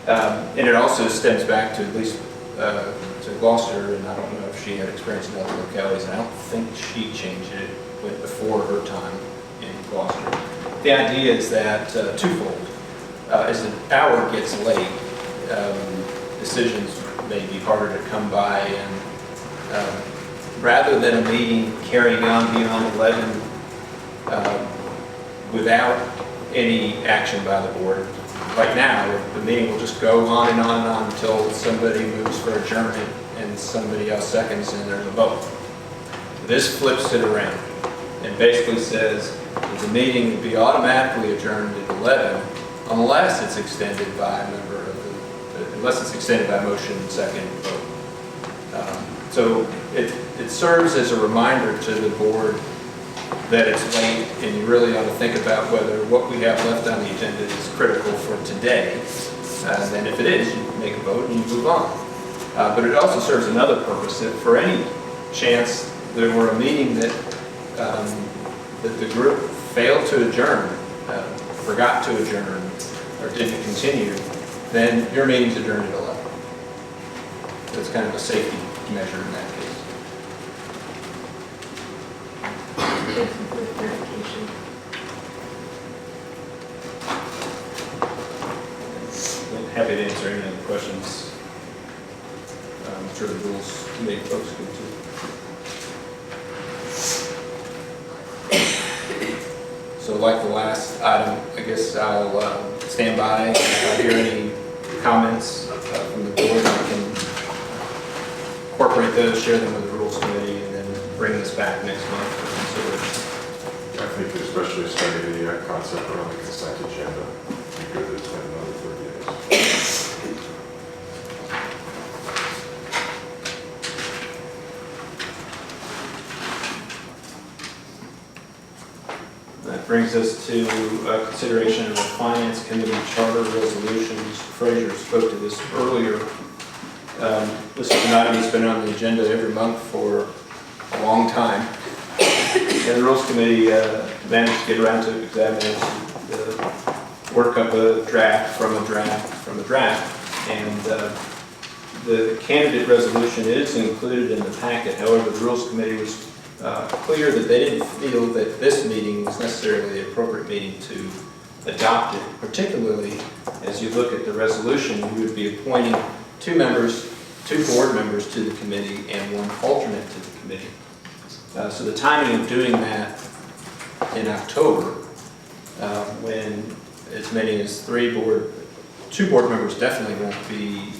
[SPEAKER 5] And it also stems back to at least to Gloucester, and I don't know if she had experience in other localities, and I don't think she changed it. It went before her time in Gloucester. The idea is that twofold. As the hour gets late, decisions may be harder to come by, and rather than a meeting carrying on beyond 11 without any action by the board, right now the meeting will just go on and on and on until somebody moves for adjournment and somebody else seconds and there's a vote. This flips it around and basically says that the meeting will be automatically adjourned at 11 unless it's extended by a member of unless it's extended by motion and second vote. So it serves as a reminder to the board that it's late and you really ought to think about whether what we have left on the agenda is critical for today. And then if it is, you make a vote and you move on. But it also serves another purpose, that for any chance there were a meeting that that the group failed to adjourn, forgot to adjourn, or didn't continue, then your meeting's adjourned at 11. So it's kind of a safety measure in that case.
[SPEAKER 3] Thank you for the clarification.
[SPEAKER 5] I'm happy to answer any other questions. I'm sure the rules committee folks could too. So like the last item, I guess I'll stand by. If I hear any comments from the board, I can incorporate those, share them with the rules committee, and then bring this back next month for consideration.
[SPEAKER 10] I think especially study the concept around the consent agenda, because it's been another 30 days.
[SPEAKER 5] That brings us to consideration of the Finance Committee Charter Resolution. Mr. Frazier spoke to this earlier. This is an item that's been on the agenda every month for a long time. And the Rules Committee managed to get around to examining work up a draft from a draft. And the candidate resolution is included in the packet. However, the Rules Committee was clear that they didn't feel that this meeting was necessarily the appropriate meeting to adopt it, particularly as you look at the resolution, you would be appointing two board members to the committee and one alternate to the committee. So the timing of doing that in October when as many as two board members definitely won't be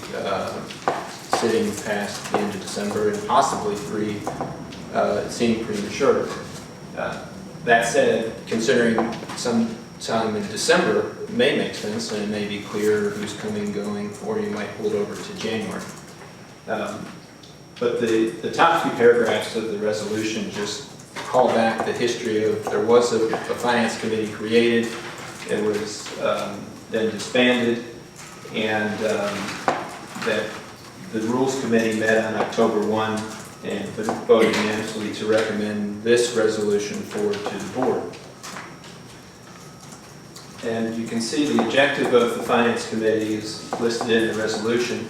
[SPEAKER 5] sitting past the end of December, and possibly 3 seem premature. That said, considering some time in December may make sense, and it may be clear who's coming and going, or you might hold over to January. But the top 2 paragraphs of the resolution just call back the history of, there was a finance committee created, it was then disbanded, and that the rules committee met on October 1 and voted unanimously to recommend this resolution forward to the board. And you can see the objective of the Finance Committee is listed in the resolution,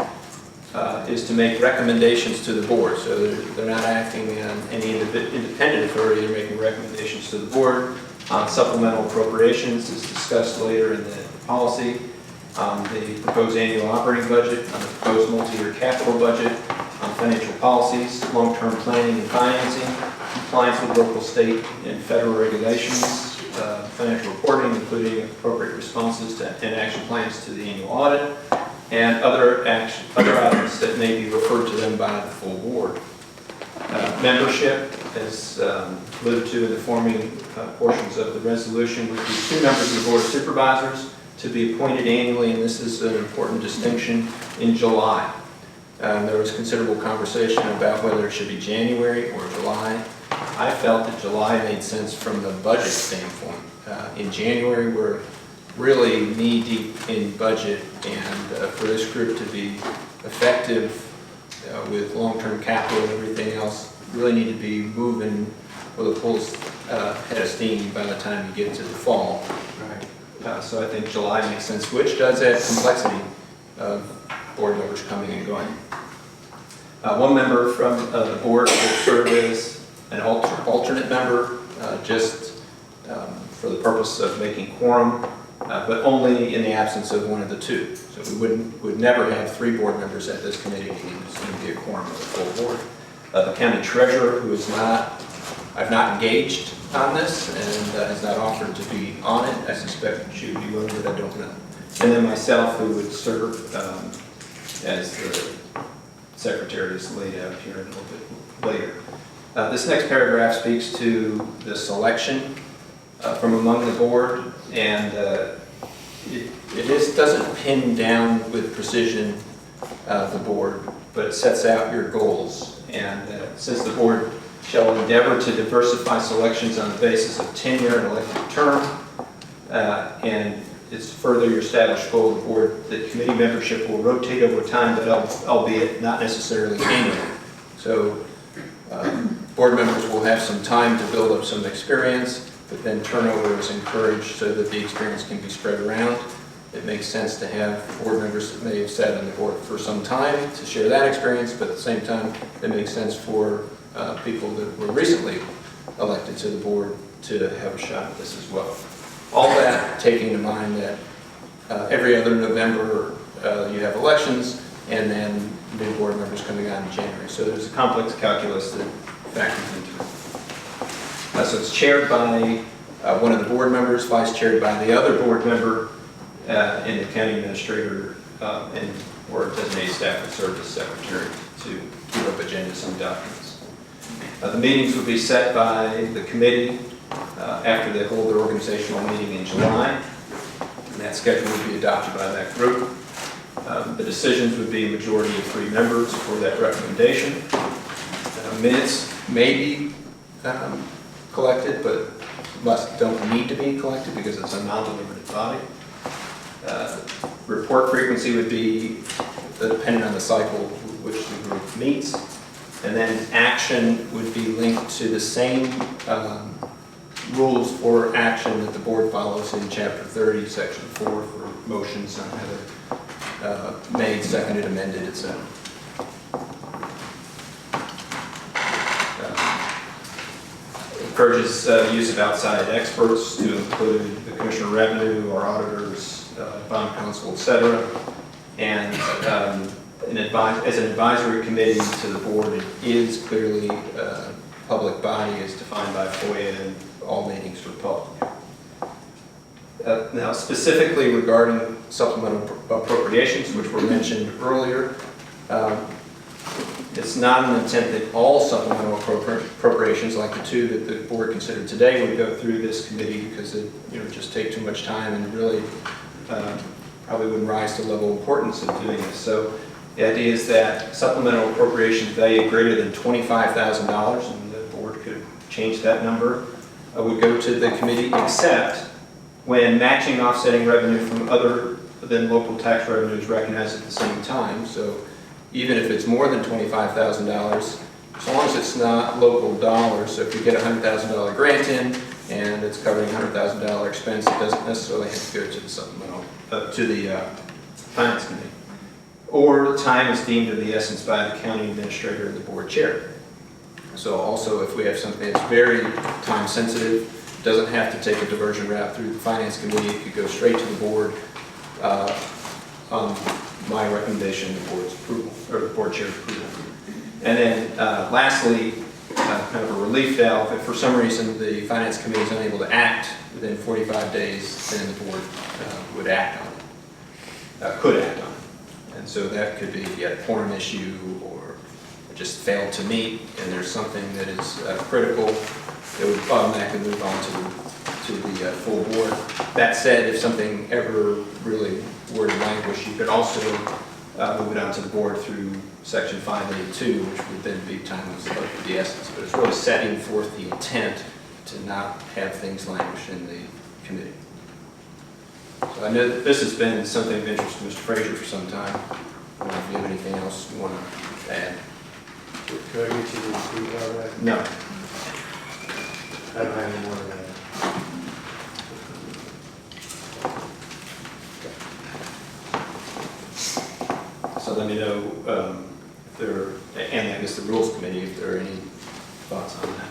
[SPEAKER 5] is to make recommendations to the board. So they're not acting on any independent authority, they're making recommendations to the board. Supplemental appropriations is discussed later in the policy. The proposed annual operating budget, the proposed multi-year capital budget, financial policies, long-term planning and financing, compliance with local, state, and federal regulations, financial reporting, including appropriate responses to, and action plans to the annual audit, and other items that may be referred to them by the full board. Membership, as alluded to in the forming portions of the resolution, would be 2 members of the Board of Supervisors to be appointed annually, and this is an important distinction, in July. There was considerable conversation about whether it should be January or July. I felt that July made sense from the budget standpoint. In January, we're really knee-deep in budget, and for this group to be effective with long-term capital and everything else, really need to be moving with a full head of steam by the time you get to the fall. Right. So I think July makes sense, which does add complexity of board members coming and going. 1 member from the board will serve as an alternate member, just for the purpose of making quorum, but only in the absence of one of the 2. So we would never have 3 board members at this committee meeting. It's going to be a quorum of the full board. The county treasurer, who is I've not engaged on this and has not offered to be on it. I suspect she would be willing, but I don't know. And then myself, who would serve as the secretary is laid out here a little bit later. This next paragraph speaks to the selection from among the board, and it doesn't pin down with precision the board, but it sets out your goals. And says the board shall endeavor to diversify selections on the basis of tenure and elected term, and it's further your established goal of the board that committee membership will rotate over time, but albeit not necessarily annually. So board members will have some time to build up some experience, but then turnover is encouraged so that the experience can be spread around. It makes sense to have board members that may have sat on the board for some time to share that experience, but at the same time, it makes sense for people that were recently elected to the board to have a shot at this as well. All that taking in mind that every other November you have elections, and then new board members coming on in January. So there's a complex calculus that factors into it. So it's chaired by one of the board members, vice chaired by the other board member, and the county administrator or designated staff would serve as secretary to keep up agendas and documents. The meetings would be set by the committee after they hold their organizational meeting in July, and that schedule would be adopted by that group. The decisions would be a majority of 3 members for that recommendation. Minutes may be collected, but don't need to be collected because it's a non-deliberative body. Report frequency would be dependent on the cycle which the group meets, and then action would be linked to the same rules for action that the board follows in Chapter 30, Section 4 for motions on either made, seconded, amended, etc. Encourages use of outside experts to include the Commissioner of Revenue or auditors, bond counsel, etc. And as an advisory committee to the board, it is clearly a public body as defined by FOIA, and all meetings are public. Now specifically regarding supplemental appropriations, which were mentioned earlier, it's not an intent that all supplemental appropriations, like the two that the board considered today, would go through this committee because it just take too much time and really probably wouldn't rise to the level of importance of doing this. So the idea is that supplemental appropriations value greater than $25,000, and the board could change that number, would go to the committee, except when matching offsetting revenue from other than local tax revenue is recognized at the same time. So even if it's more than $25,000, as long as it's not local dollars, so if you get a $100,000 grant in and it's covering a $100,000 expense, it doesn't necessarily have to go to the supplemental, to the finance committee. Or time is deemed of the essence by the county administrator or the board chair. So also if we have something that's very time sensitive, doesn't have to take a diversion route through the finance committee, it could go straight to the board on my recommendation, the board's approval, or the board chair's approval. And then lastly, kind of a relief valve, if for some reason the finance committee is unable to act within 45 days, then the board would act on it, could act on it. And so that could be a quorum issue or just failed to meet, and there's something that is critical, it would automatically move on to the full board. That said, if something ever really were to languish, you could also move it on to the board through section 582, which would then be time of the essence. But it's really setting forth the intent to not have things languish in the committee. So I know that this has been something of interest to Mr. Frazier for some time. I don't know if you have anything else you want to add.
[SPEAKER 4] Could I get you to speak all that?
[SPEAKER 5] No.
[SPEAKER 4] I don't have any more of that.
[SPEAKER 5] So let me know if there, and I guess the Rules Committee, if there are any thoughts on that.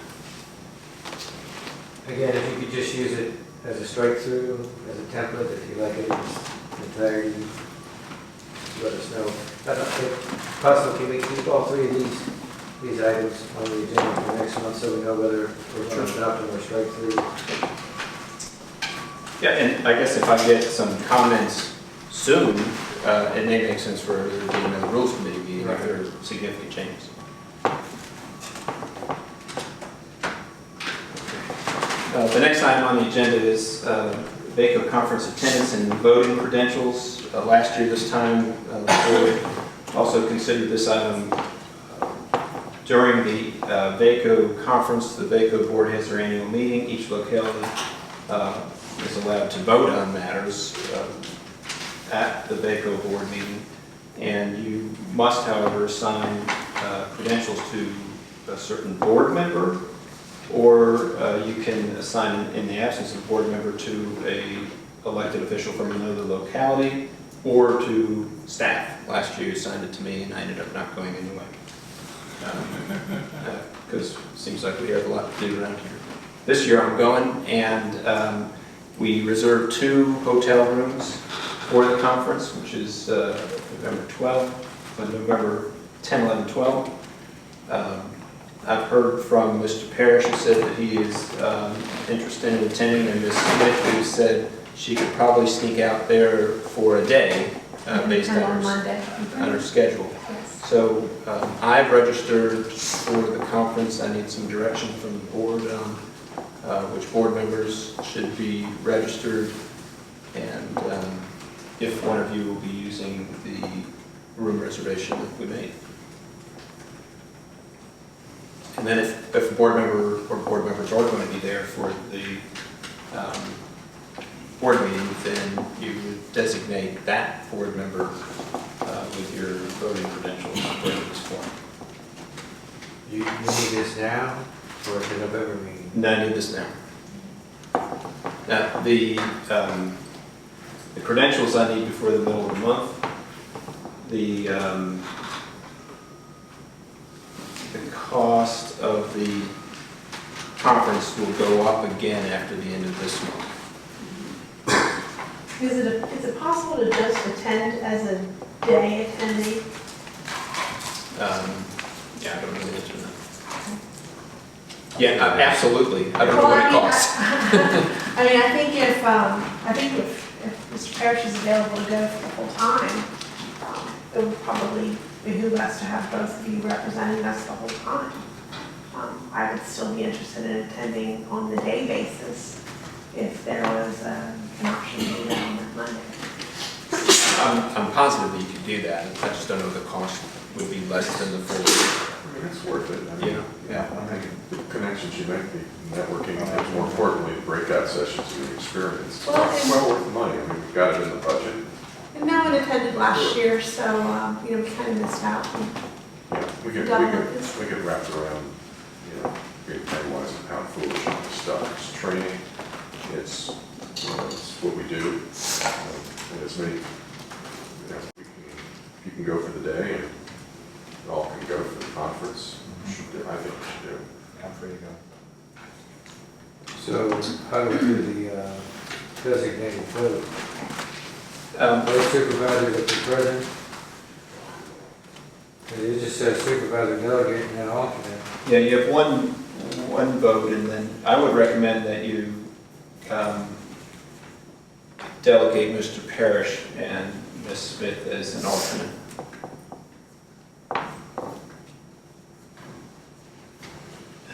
[SPEAKER 4] Again, if you could just use it as a strike through, as a template, if you like it in entirety, let us know. I don't think, possibly, can we keep all three of these items on the agenda for next month so we know whether we're going to adopt them or strike through?
[SPEAKER 5] Yeah, and I guess if I get some comments soon, it may make sense for there to be another Rules Committee meeting if there are significant changes. The next item on the agenda is VACO conference attendance and voting credentials. Last year, this time, the board also considered this item during the VACO conference. The VACO board has their annual meeting. Each locality is allowed to vote on matters at the VACO board meeting. And you must, however, assign credentials to a certain board member, or you can assign, in the absence of a board member, to a elected official from another locality, or to staff. Last year you assigned it to me and I ended up not going anyway. Because it seems like we have a lot to do around here. This year I'm going, and we reserved 2 hotel rooms for the conference, which is November November 10, 11, 12. I've heard from Mr. Parrish, who said that he is interested in attending, and Ms. Smith, who said she could probably sneak out there for a day based on her schedule.
[SPEAKER 3] Yes.
[SPEAKER 5] So I've registered for the conference. I need some direction from the board on which board members should be registered, and if one of you will be using the room reservation that we made. And then if a board member or board members are going to be there for the board meeting, then you would designate that board member with your voting credentials in this form.
[SPEAKER 4] You need this now or at the November meeting?
[SPEAKER 5] No, I need this now. Now, the credentials I need before the middle of the month. The cost of the conference will go up again after the end of this month.
[SPEAKER 3] Is it possible to just attend as a day attendee?
[SPEAKER 5] Yeah, I don't know the answer to that. Yeah, absolutely. I don't know what it costs.
[SPEAKER 3] I mean, I think if Mr. Parrish is available to go for the whole time, it would probably behoove us to have both of you representing us the whole time. I would still be interested in attending on the day basis if there was an option to do that on that Monday.
[SPEAKER 5] I'm positive that you could do that. I just don't know if the cost would be less than the full.
[SPEAKER 10] I mean, it's worth it. I mean, I think the connections you make, the networking, and more importantly, the breakout sessions, the experience.
[SPEAKER 3] Well,
[SPEAKER 10] It's well worth the money. I mean, we've got it in the budget.
[SPEAKER 3] And no one attended last year, so, we kind of missed out.
[SPEAKER 10] Yeah, we could wrap it around, being penny wise and pound foolish on this stuff. It's training, it's what we do. And it's many, you can go for the day and all can go for the conference. I think we should do it.
[SPEAKER 11] I'm free to go.
[SPEAKER 4] So how do we do the designated vote? Both supervisors at the present? It just says supervisor delegate and then alternate.
[SPEAKER 5] Yeah, you have one vote, and then I would recommend that you delegate Mr. Parrish and Ms. Smith as an alternate.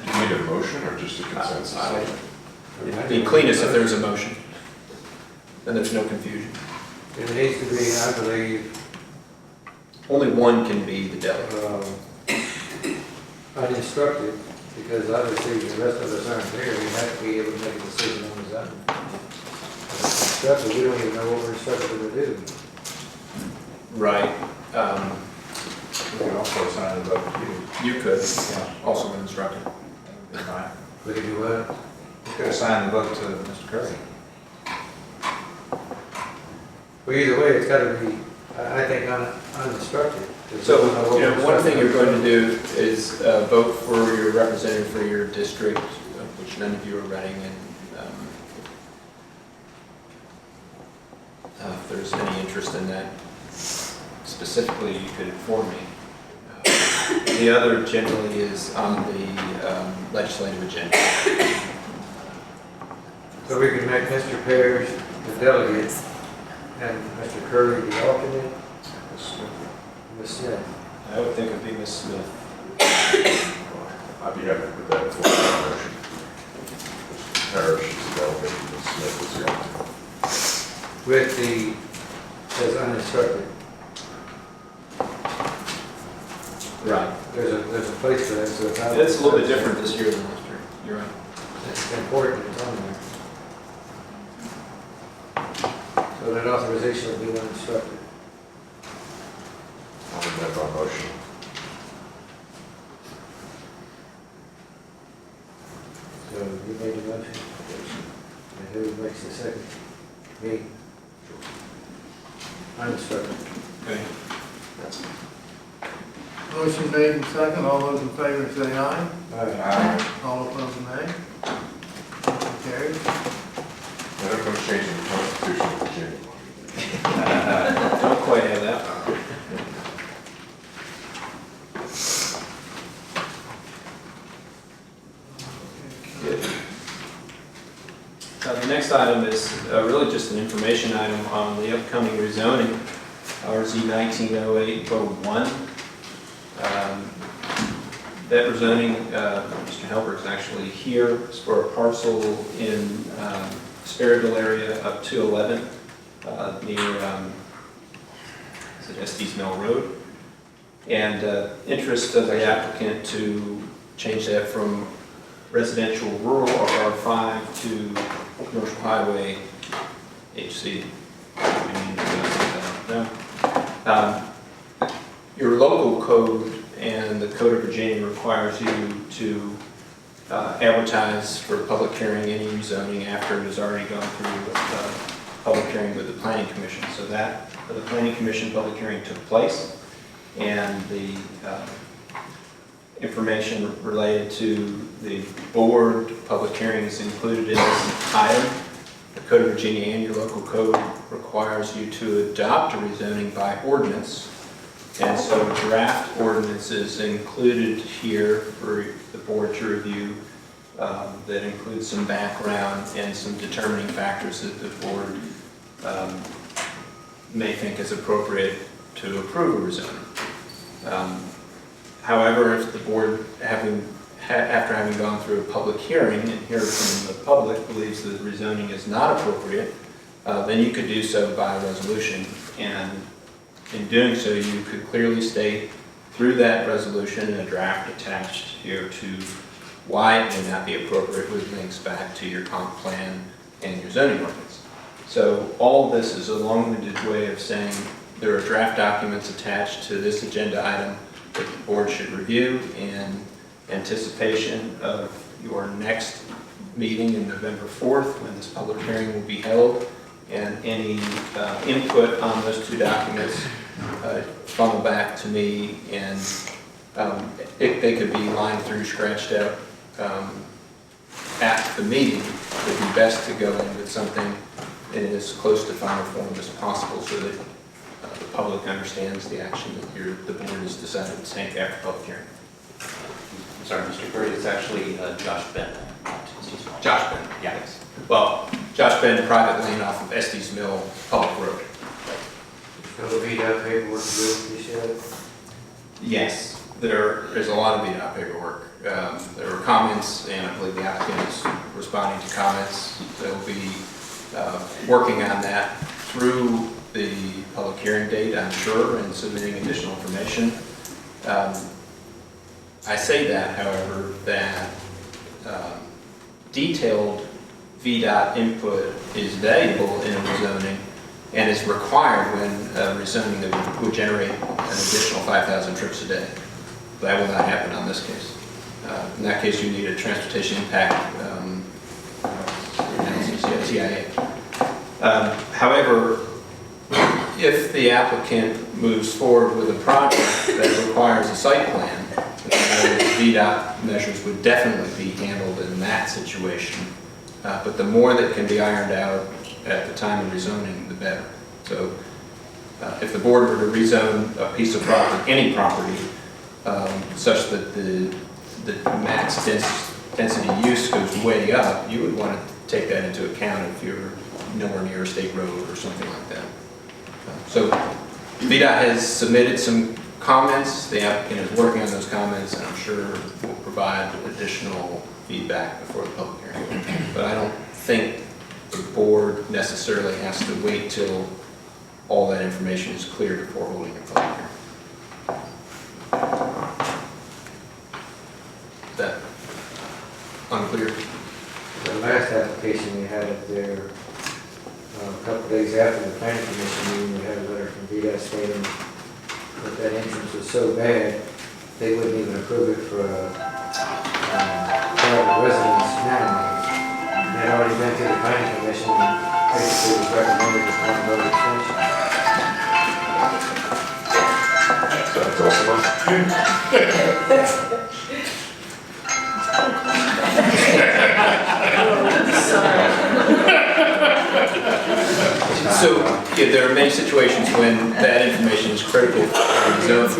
[SPEAKER 10] Do you need a motion or just a consensus?
[SPEAKER 5] It'd be cleanest if there was a motion. Then there's no confusion.
[SPEAKER 4] It needs to be, I believe,
[SPEAKER 5] Only one can be the delegate.
[SPEAKER 4] uninstructed, because obviously the rest of us aren't here, we have to be able to make a decision on his own. If it's instructed, we don't even know what we're instructed to do.
[SPEAKER 5] Right.
[SPEAKER 11] We could also assign a vote to you.
[SPEAKER 5] You could,
[SPEAKER 11] Yeah.
[SPEAKER 5] also an instructor.
[SPEAKER 11] That would be fine.
[SPEAKER 4] We can do what?
[SPEAKER 11] We could assign the vote to Mr. Curry.
[SPEAKER 4] Well, either way, it's gotta be, I think, uninstructed. 'Cause
[SPEAKER 5] So,
[SPEAKER 4] we don't know what we're
[SPEAKER 5] one thing you're
[SPEAKER 4] instructed
[SPEAKER 5] going to do is vote for your representative for your district, which none of you are running, and if there's any interest in that specifically, you could inform me. The other generally is on the legislative agenda.
[SPEAKER 4] So we can make Mr. Parrish the delegate and Mr. Curry the alternate, Ms. Smith.
[SPEAKER 5] I would think it'd be Ms. Smith.
[SPEAKER 10] I'd be happy with that for the motion. Mr. Parrish is the delegate, and Ms. Smith is the alternate.
[SPEAKER 4] With the, says uninstructed.
[SPEAKER 5] Right.
[SPEAKER 4] There's a place for that, so it's not.
[SPEAKER 5] It's a little bit different this year than last year. You're right.
[SPEAKER 4] It's important, it's on there. So that authorization will be uninstructed.
[SPEAKER 10] I'll amend our motion.
[SPEAKER 4] So you made the motion? And who makes the second? Me? Uninstructed.
[SPEAKER 5] Okay. That's
[SPEAKER 1] Motion made and second, all those in favor say aye.
[SPEAKER 4] All right.
[SPEAKER 1] All opposed, nay. Motion carries.
[SPEAKER 10] And I'm going to change the Constitution of Virginia.
[SPEAKER 5] Don't quite have that power. Good. The next item is really just an information item on the upcoming rezoning, RZ 1908-01. That rezoning, Mr. Helberg is actually here. It's for a parcel in Sperryville area up to 11 near is it Estes Mill Road. And interest of the applicant to change that from residential rural or R5 to commercial highway HC. Your local code and the Code of Virginia requires you to advertise for public hearing any rezoning after it has already gone through public hearing with the Planning Commission. So that, the Planning Commission public hearing took place, and the information related to the board public hearing is included in this item. The Code of Virginia and your local code requires you to adopt a rezoning by ordinance. And so draft ordinance is included here for the board to review that includes some background and some determining factors that the board may think is appropriate to approve a rezoning. However, if the board, after having gone through a public hearing and heard from the public, believes that rezoning is not appropriate, then you could do so by resolution. And in doing so, you could clearly state through that resolution in a draft attached here to why it may not be appropriate with links back to your comp plan and your zoning ordinance. So all of this is a long-winded way of saying there are draft documents attached to this agenda item that the board should review in anticipation of your next meeting in November 4th, when this public hearing will be held, and any input on those two documents funnel back to me, and they could be lined through, scratched out at the meeting. It would be best to go in with something in as close to final form as possible so that the public understands the action that the board has decided to take after public hearing.
[SPEAKER 9] I'm sorry, Mr. Curry, it's actually Josh Bennett.
[SPEAKER 5] Josh Bennett.
[SPEAKER 9] Yeah.
[SPEAKER 5] Yes. Well, Josh Bennett, private lane off of Estes Mill Public Road.
[SPEAKER 4] So the VDOT paperwork will be shared?
[SPEAKER 5] Yes, there is a lot of VDOT paperwork. There were comments, and I believe the applicant is responding to comments. They'll be working on that through the public hearing date, I'm sure, and submitting additional information. I say that, however, that detailed VDOT input is valuable in a rezoning and is required when rezoning that would generate an additional 5,000 trips a day. That will not happen on this case. In that case, you need a transportation impact analysis, TIA. However, if the applicant moves forward with a project that requires a site plan, those VDOT measures would definitely be handled in that situation. But the more that can be ironed out at the time of rezoning, the better. So if the board were to rezone a piece of property, any property, such that the max density use goes way up, you would want to take that into account if you're nowhere near a state road or something like that. So VDOT has submitted some comments. The applicant is working on those comments, and I'm sure will provide additional feedback before the public hearing. But I don't think the board necessarily has to wait till all that information is clear before holding a public hearing. Is that unclear?
[SPEAKER 4] The last application we had up there, a couple of days after the planning commission meeting, we had a letter from VDOT stating that that entrance was so bad, they wouldn't even approve it for private residence now. It had already been through the planning commission, and basically was recommended as one road extension.
[SPEAKER 10] So that's awesome.
[SPEAKER 5] So, yeah, there are many situations when that information is critical for the zone.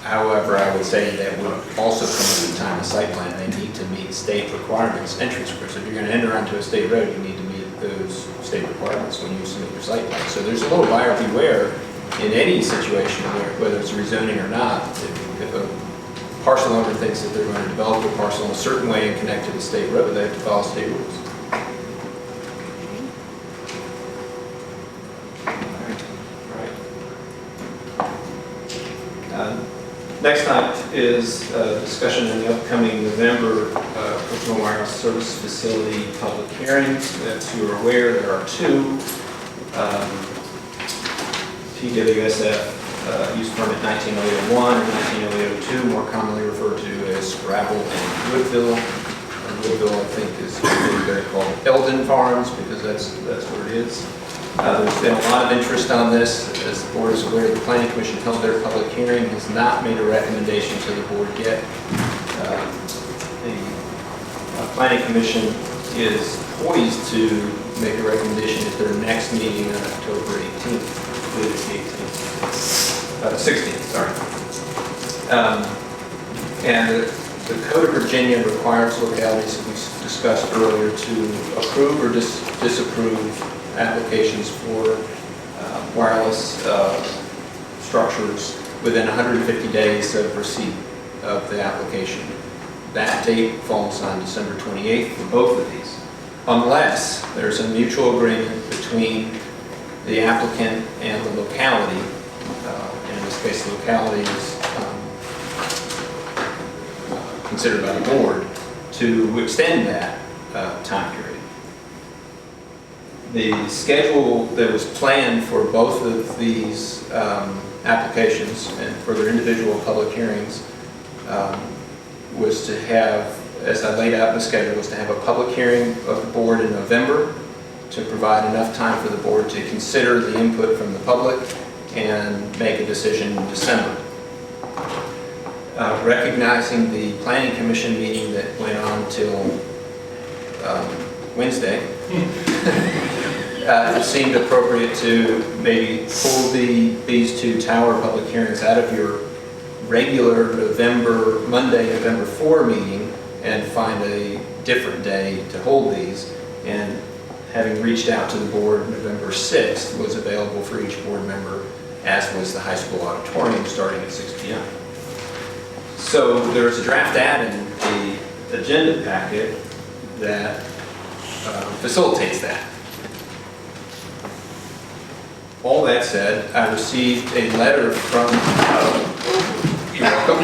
[SPEAKER 5] However, I would say that would also come at the time of site plan. They need to meet state requirements, entrance requirements. If you're going to enter onto a state road, you need to meet those state requirements when you submit your site plan. So there's a little buyer beware in any situation, whether it's rezoning or not. If a parcel owner thinks that they're going to develop a parcel in a certain way and connect to the state road, they have to follow state rules. Next night is a discussion in the upcoming November personal wireless service facility public hearings. As you are aware, there are two. PWSF use permit 19001 and 19002, more commonly referred to as Scrabble and Woodville. Woodville, I think, is better called Eldon Farms because that's what it is. There's been a lot of interest on this. As the board is aware, the Planning Commission held their public hearing, has not made a recommendation to the board yet. The Planning Commission is poised to make a recommendation at their next meeting on October 18th. I believe it's the 18th. 16th, sorry. And The Code of Virginia requires localities, as we discussed earlier, to approve or disapprove applications for wireless structures within 150 days of receipt of the application. That date falls on December 28th for both of these, unless there's a mutual agreement between the applicant and the locality. And in this case, the locality is considered by the board to extend that time period. The schedule that was planned for both of these applications and for their individual public hearings was to have, as I laid out in the schedule, was to have a public hearing of the board in November to provide enough time for the board to consider the input from the public and make a decision in December. Recognizing the Planning Commission meeting that went on till Wednesday, it seemed appropriate to maybe pull these two tower public hearings out of your regular Monday, November 4 meeting and find a different day to hold these. And having reached out to the board, November 6th was available for each board member, as was the high school auditorium starting at 6 p.m. So there's a draft ad in the agenda packet that facilitates that. All that said, I received a letter from, you're welcome.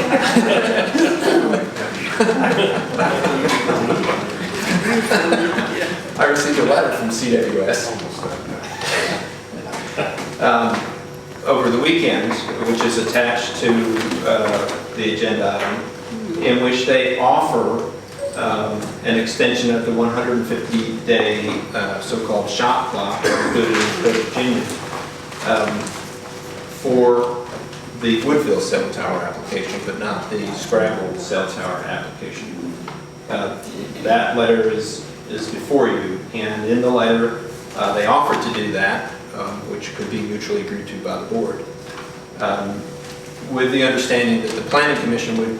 [SPEAKER 5] I received a letter from CWS over the weekend, which is attached to the agenda item, in which they offer an extension of the 150-day so-called shot clock included in the Code of Virginia for the Woodville cell tower application, but not the Scrabble cell tower application. That letter is before you, and in the letter they offered to do that, which could be mutually agreed to by the board, with the understanding that the Planning Commission would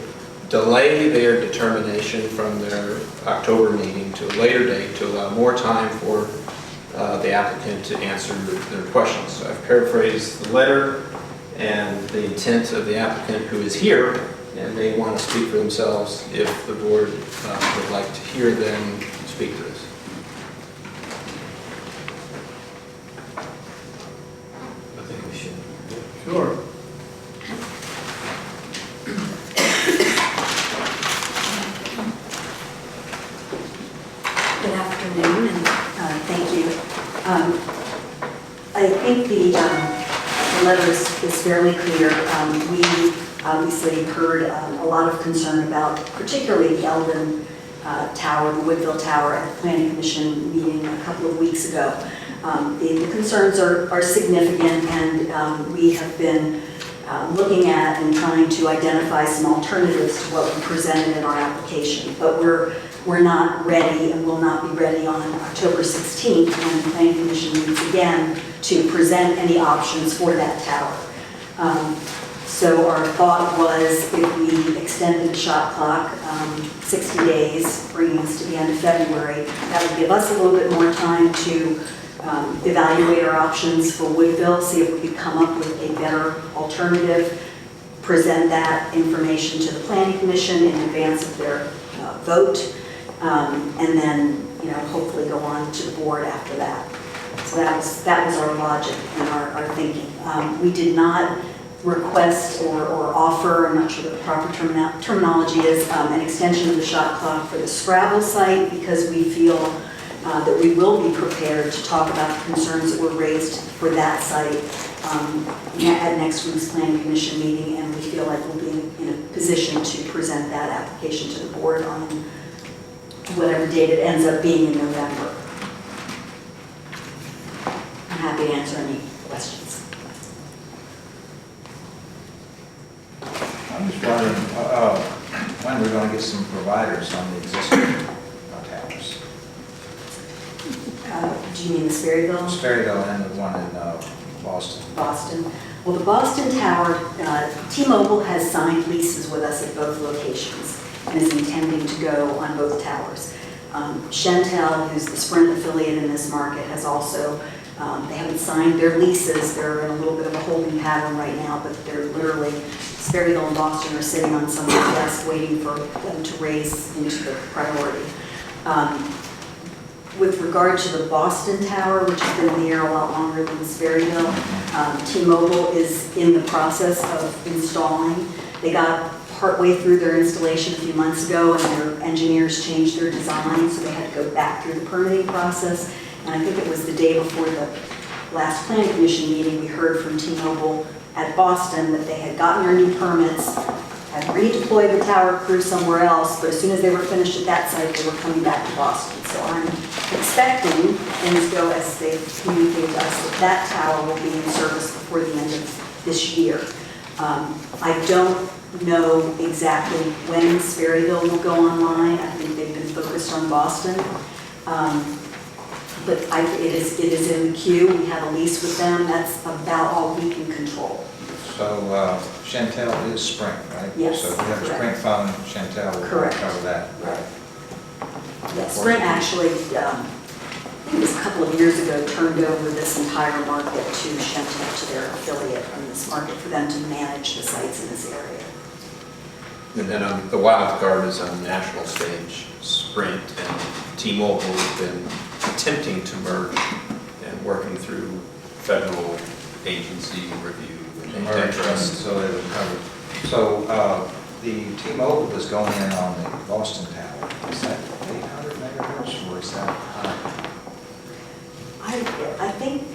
[SPEAKER 5] delay their determination from their October meeting to a later date to allow more time for the applicant to answer their questions. So I've paraphrased the letter and the intent of the applicant, who is here and may want to speak for themselves if the board would like to hear them speak to this. I think we should.
[SPEAKER 1] Sure.
[SPEAKER 13] Good afternoon, and thank you. I think the letter is fairly clear. We obviously heard a lot of concern about particularly the Eldon Tower, the Woodville Tower, at the Planning Commission meeting a couple of weeks ago. The concerns are significant, and we have been looking at and trying to identify some alternatives to what we presented in our application. But we're not ready and will not be ready on October 16th when the Planning Commission meets again to present any options for that tower. So our thought was if we extended the shot clock 60 days, bringing us to the end of February, that would give us a little bit more time to evaluate our options for Woodville, see if we could come up with a better alternative, present that information to the Planning Commission in advance of their vote, and then, hopefully go on to the board after that. So that was our logic and our thinking. We did not request or offer, I'm not sure what the proper terminology is, an extension of the shot clock for the Scrabble site, because we feel that we will be prepared to talk about the concerns that were raised for that site at next week's Planning Commission meeting, and we feel like we'll be in a position to present that application to the board on whatever date it ends up being in November. I'm happy to answer any questions.
[SPEAKER 11] I'm just wondering when we're going to get some providers on the existing towers.
[SPEAKER 13] Do you mean the Sperryville?
[SPEAKER 11] Sperryville and the one in Boston.
[SPEAKER 13] Boston. Well, the Boston Tower, T-Mobile has signed leases with us at both locations. and is intending to go on both towers. Chantel, who's the Sprint affiliate in this market, has also, they haven't signed their leases. They're in a little bit of a holding pattern right now, but they're literally, Sperryville and Boston are sitting on someone's desk waiting for them to raise into the priority. With regard to the Boston Tower, which has been in the air a lot longer than Sperryville, T-Mobile is in the process of installing. They got partway through their installation a few months ago, and their engineers changed their design, so they had to go back through the permitting process. And I think it was the day before the last planning commission meeting, we heard from T-Mobile at Boston that they had gotten their new permits, had redeployed the tower crew somewhere else, but as soon as they were finished at that site, they were coming back to Boston. So I'm expecting things go as they've communicated to us, that that tower will be in service before the end of this year. I don't know exactly when Sperryville will go online. I think they've been focused on Boston. But it is in the queue. We have a lease with them. That's about all we can control.
[SPEAKER 11] So Chantel is Sprint, right?
[SPEAKER 13] Yes,
[SPEAKER 11] So if we have a
[SPEAKER 13] correct.
[SPEAKER 11] Sprint phone, Chantel will
[SPEAKER 13] Correct.
[SPEAKER 11] cover that.
[SPEAKER 13] Right. Yes, Sprint actually, I think it was a couple of years ago, turned over this entire market to Chantel, to their affiliate in this market, for them to manage the sites in this area.
[SPEAKER 5] And then the wild card is on the national stage. Sprint and T-Mobile have been attempting to merge and working through federal agency review and antitrust.
[SPEAKER 11] So they would cover. So the T-Mobile is going in on the Boston Tower. Is that 800 megahertz or is that high?
[SPEAKER 13] I think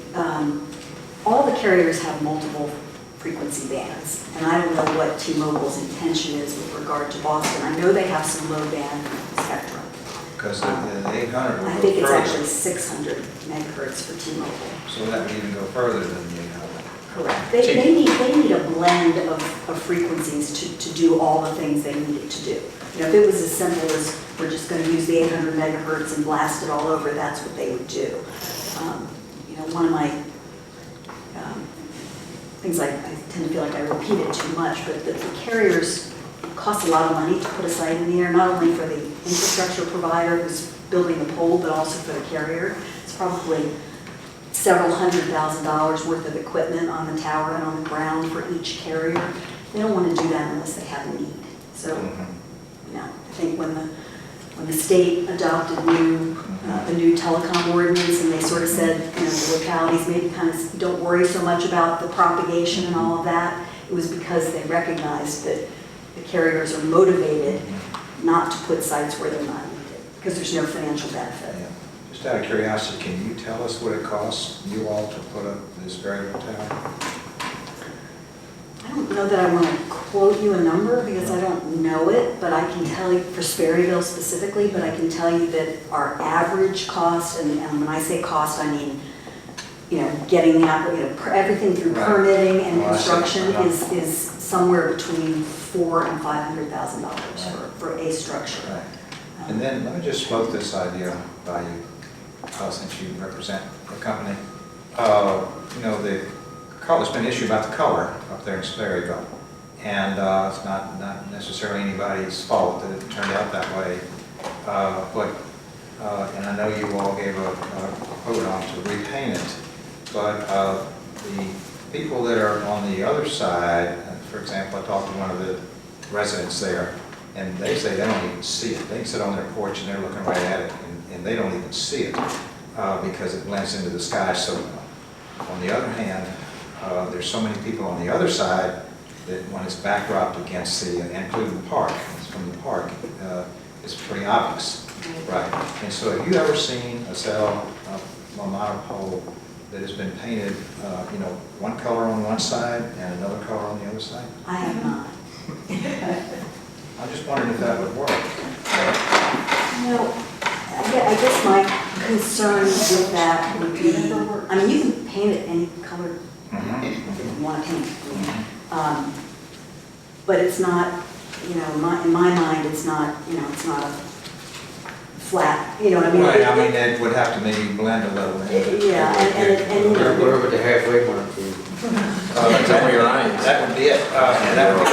[SPEAKER 13] all the carriers have multiple frequency bands, and I don't know what T-Mobile's intention is with regard to Boston. I know they have some low band spectrum.
[SPEAKER 11] Because the 800 will
[SPEAKER 13] I
[SPEAKER 11] go
[SPEAKER 13] think it's
[SPEAKER 11] further.
[SPEAKER 13] actually 600 megahertz for T-Mobile.
[SPEAKER 11] So that would even go further than the 800.
[SPEAKER 13] Correct. They need a blend of frequencies to do all the things they need it to do. You know, if it was as simple as we're just going to use the 800 megahertz and blast it all over, that's what they would do. You know, one of my things I tend to feel like I repeat it too much, but the carriers cost a lot of money to put a site in the air, not only for the infrastructure provider who's building the pole, but also for the carrier. It's probably several $100,000 worth of equipment on the tower and on the ground for each carrier. They don't want to do that unless they have a need. So, you know, I think when the state adopted the new telecom ordinance, and they sort of said, you know, the localities maybe kind of don't worry so much about the propagation and all of that, it was because they recognized that the carriers are motivated not to put sites where they're not needed, because there's no financial benefit.
[SPEAKER 11] Yeah. Just out of curiosity, can you tell us what it costs you all to put up this variable tower?
[SPEAKER 13] I don't know that I want to quote you a number because I don't know it, but I can tell you, for Sperryville specifically, but I can tell you that our average cost, and when I say cost, I mean, you know, getting the, everything through
[SPEAKER 11] Right.
[SPEAKER 13] permitting and
[SPEAKER 11] Oh, I see.
[SPEAKER 13] construction
[SPEAKER 11] Uh-huh.
[SPEAKER 13] is somewhere between $400,000 and $500,000 for a structure.
[SPEAKER 11] Right. And then let me just float this idea by you, since you represent the company. You know, there's been an issue about the color up there in Sperryville. And it's not necessarily anybody's fault that it turned out that way. And I know you all gave a quote on to repaint it. But the people that are on the other side, for example, I talked to one of the residents there, and they say they don't even see it. They can sit on their porch and they're looking right at it, and they don't even see it because it blends into the sky so well. On the other hand, there's so many people on the other side that when it's backdropped against the, including the park, it's from the park, it's pretty obvious, right? And so have you ever seen a cell, a monopole that has been painted, you know, one color on one side and another color on the other side?
[SPEAKER 13] I have not.
[SPEAKER 11] I'm just wondering if that would work.
[SPEAKER 13] No, I guess my concern with that would be, I mean, you can paint it any color if you want to paint it. But it's not, you know, in my mind, it's not, you know, it's not a flat, you know what I mean?
[SPEAKER 11] Right, I mean, it would have to maybe blend a little.
[SPEAKER 13] Yeah, and you know.
[SPEAKER 4] Wherever the halfway mark is.
[SPEAKER 5] Tell me your eyes.
[SPEAKER 11] That would be it. And that would be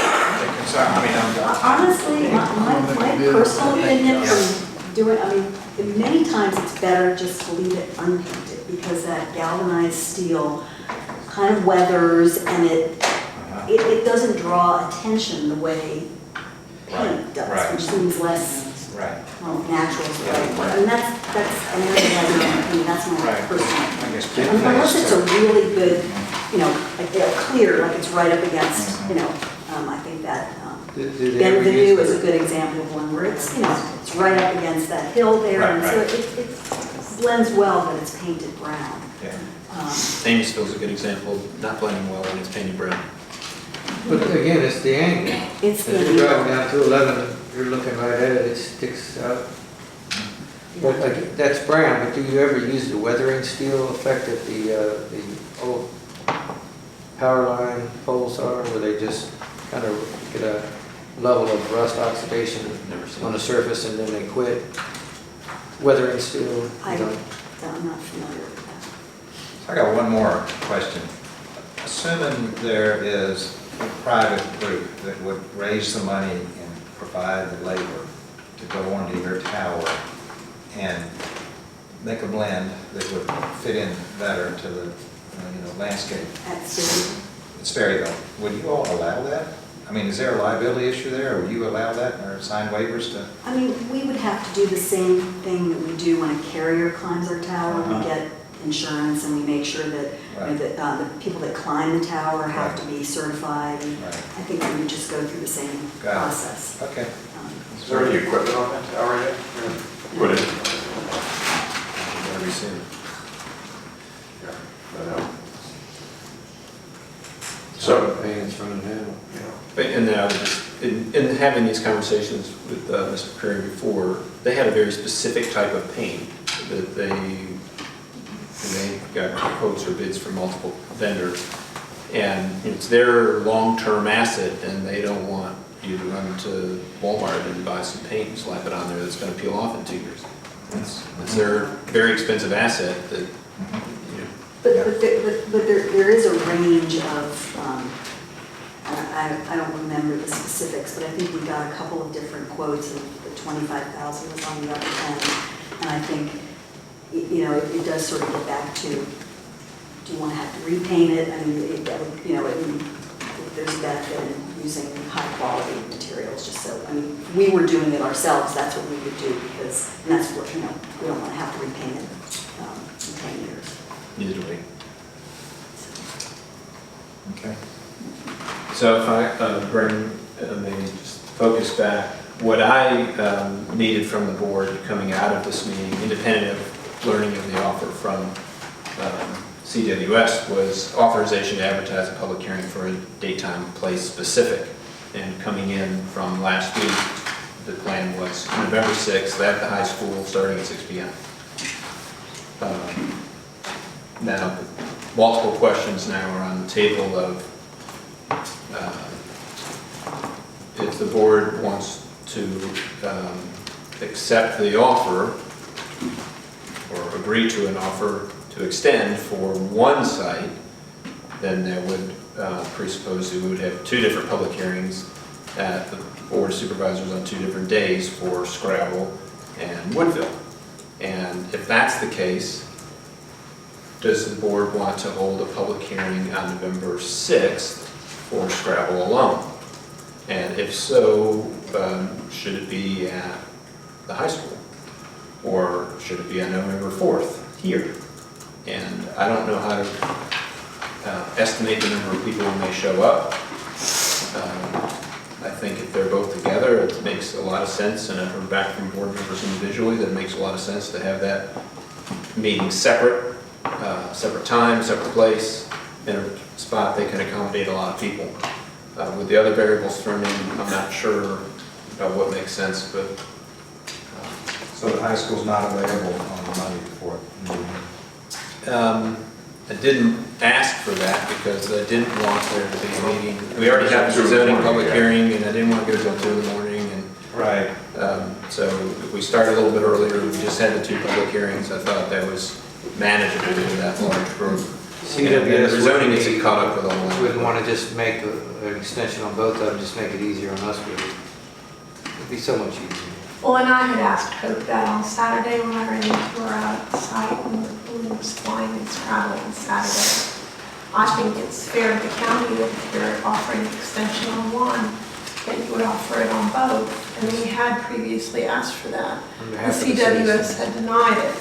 [SPEAKER 11] the sorry, I mean,
[SPEAKER 13] Honestly, my personal opinion from doing, I mean, many times it's better just to leave it unpainted because that galvanized steel kind of weathers and it doesn't draw attention the way paint does,
[SPEAKER 11] Right.
[SPEAKER 13] which seems less
[SPEAKER 11] right.
[SPEAKER 13] natural. And that's an area I mean, that's my
[SPEAKER 11] Right.
[SPEAKER 13] personal.
[SPEAKER 11] I guess
[SPEAKER 13] Unless it's a really good, you know, like they're clear, like it's right up against, you know, I think that
[SPEAKER 4] Do they ever
[SPEAKER 13] Benvenue
[SPEAKER 4] use
[SPEAKER 13] is a
[SPEAKER 4] the-
[SPEAKER 13] good example of one where it's, you know, it's right up against that hill there,
[SPEAKER 11] Right,
[SPEAKER 13] and so
[SPEAKER 11] right.
[SPEAKER 13] it blends well, but it's painted brown.
[SPEAKER 11] Yeah.
[SPEAKER 5] Amesville's a good example, not blending well when it's painted brown.
[SPEAKER 4] But again, it's the angle.
[SPEAKER 13] It's
[SPEAKER 4] As
[SPEAKER 13] the,
[SPEAKER 4] you're driving down 211, you're looking right at it, it sticks out. But like, that's brown, but do you ever use the weathering steel effect that the old power line poles are, where they just kind of get a level of rust oxidation on the surface and then they quit? Weathering steel, you
[SPEAKER 13] I'm
[SPEAKER 4] know?
[SPEAKER 13] not familiar with that.
[SPEAKER 11] I got one more question. Assuming there is a private group that would raise the money and provide the labor to go onto your tower and make a blend that would fit in better to the landscape. It's very though. Would you all allow that? I mean, is there a liability issue there, or would you allow that, or sign waivers to?
[SPEAKER 13] I mean, we would have to do the same thing that we do when a carrier climbs our tower. We get insurance and we make sure that, you know, that the people that climb the tower have to be certified. And
[SPEAKER 11] Right.
[SPEAKER 13] I think we would just go through the same
[SPEAKER 11] Got it.
[SPEAKER 13] process.
[SPEAKER 11] Okay.
[SPEAKER 10] Is there any equipment on that tower yet? Put in?
[SPEAKER 5] Very soon.
[SPEAKER 10] Yeah, I know. So,
[SPEAKER 4] Fans running down.
[SPEAKER 5] But, and then I would just, in having these conversations with Mr. Curry before, they had a very specific type of paint that they got quotes or bids from multiple vendors. And it's their long-term asset, and they don't want you to run to Walmart and buy some paint and slap it on there that's going to peel off in 2 years. It's their very expensive asset that, you know.
[SPEAKER 13] But there is a range of, I don't remember the specifics, but I think we got a couple of different quotes, and the 25,000 was on the upper end. And I think, you know, it does sort of get back to, do you want to have to repaint it? I mean, there's a benefit in using high quality materials, just so, I mean, if we were doing it ourselves, that's what we would do, because, and that's what, you know, we don't want to have to repaint it in 10 years.
[SPEAKER 5] Neither do we.
[SPEAKER 11] Okay.
[SPEAKER 5] So if I bring, maybe just focus back, what I needed from the board coming out of this meeting, independent of learning of the offer from CWS, was authorization to advertise a public hearing for a date, time, place specific. And coming in from last week, the plan was November 6th at the high school, starting at 6 p.m. Now, multiple questions now are on the table of if the board wants to accept the offer or agree to an offer to extend for one site, then that would presuppose that we would have 2 different public hearings at the Board of Supervisors on 2 different days for Scrabble and Woodville. And if that's the case, does the board want to hold a public hearing on November 6th for Scrabble alone? And if so, should it be at the high school? Or should it be on November 4th here? And I don't know how to estimate the number of people who may show up. I think if they're both together, it makes a lot of sense, and I've heard back from board members individually that it makes a lot of sense to have that meeting separate, separate time, separate place, in a spot that can accommodate a lot of people. With the other variables thrown in, I'm not sure about what makes sense, but.
[SPEAKER 11] So the high school's not available on the Monday before?
[SPEAKER 5] I didn't ask for that because I didn't want there to be a meeting. We already have a zoning public hearing, and I didn't want to go till 2 in the morning. And
[SPEAKER 11] right.
[SPEAKER 5] So if we started a little bit earlier, we just had the 2 public hearings. I thought that was manageable for that large group.
[SPEAKER 4] CWS
[SPEAKER 5] zoning isn't caught up with all that.
[SPEAKER 4] Wouldn't want to just make a extension on both of them, just make it easier on us, would it? It'd be so much easier.
[SPEAKER 3] Well, and I had asked Hope that on Saturday when I ran into her at the site when the balloon was flying and scrabbling on Saturday. I think it's fair to the county that if you're offering an extension on one, that you would offer it on both. And we had previously asked for that.
[SPEAKER 4] On
[SPEAKER 3] The
[SPEAKER 4] behalf of the
[SPEAKER 3] CWS
[SPEAKER 4] citizens.
[SPEAKER 3] had denied it.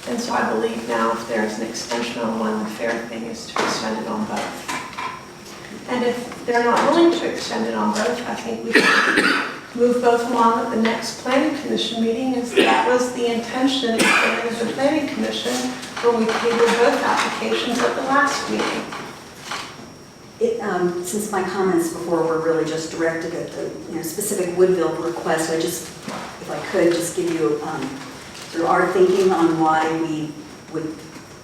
[SPEAKER 3] And so I believe now if there's an extension on one, the fair thing is to extend it on both. And if they're not willing to extend it on both, I think we can move both along at the next planning commission meeting, as that was the intention at the end of the planning commission, where we tabled both applications at the last meeting.
[SPEAKER 13] Since my comments before were really just directed at the specific Woodville request, I just, if I could, just give you sort of our thinking on why we would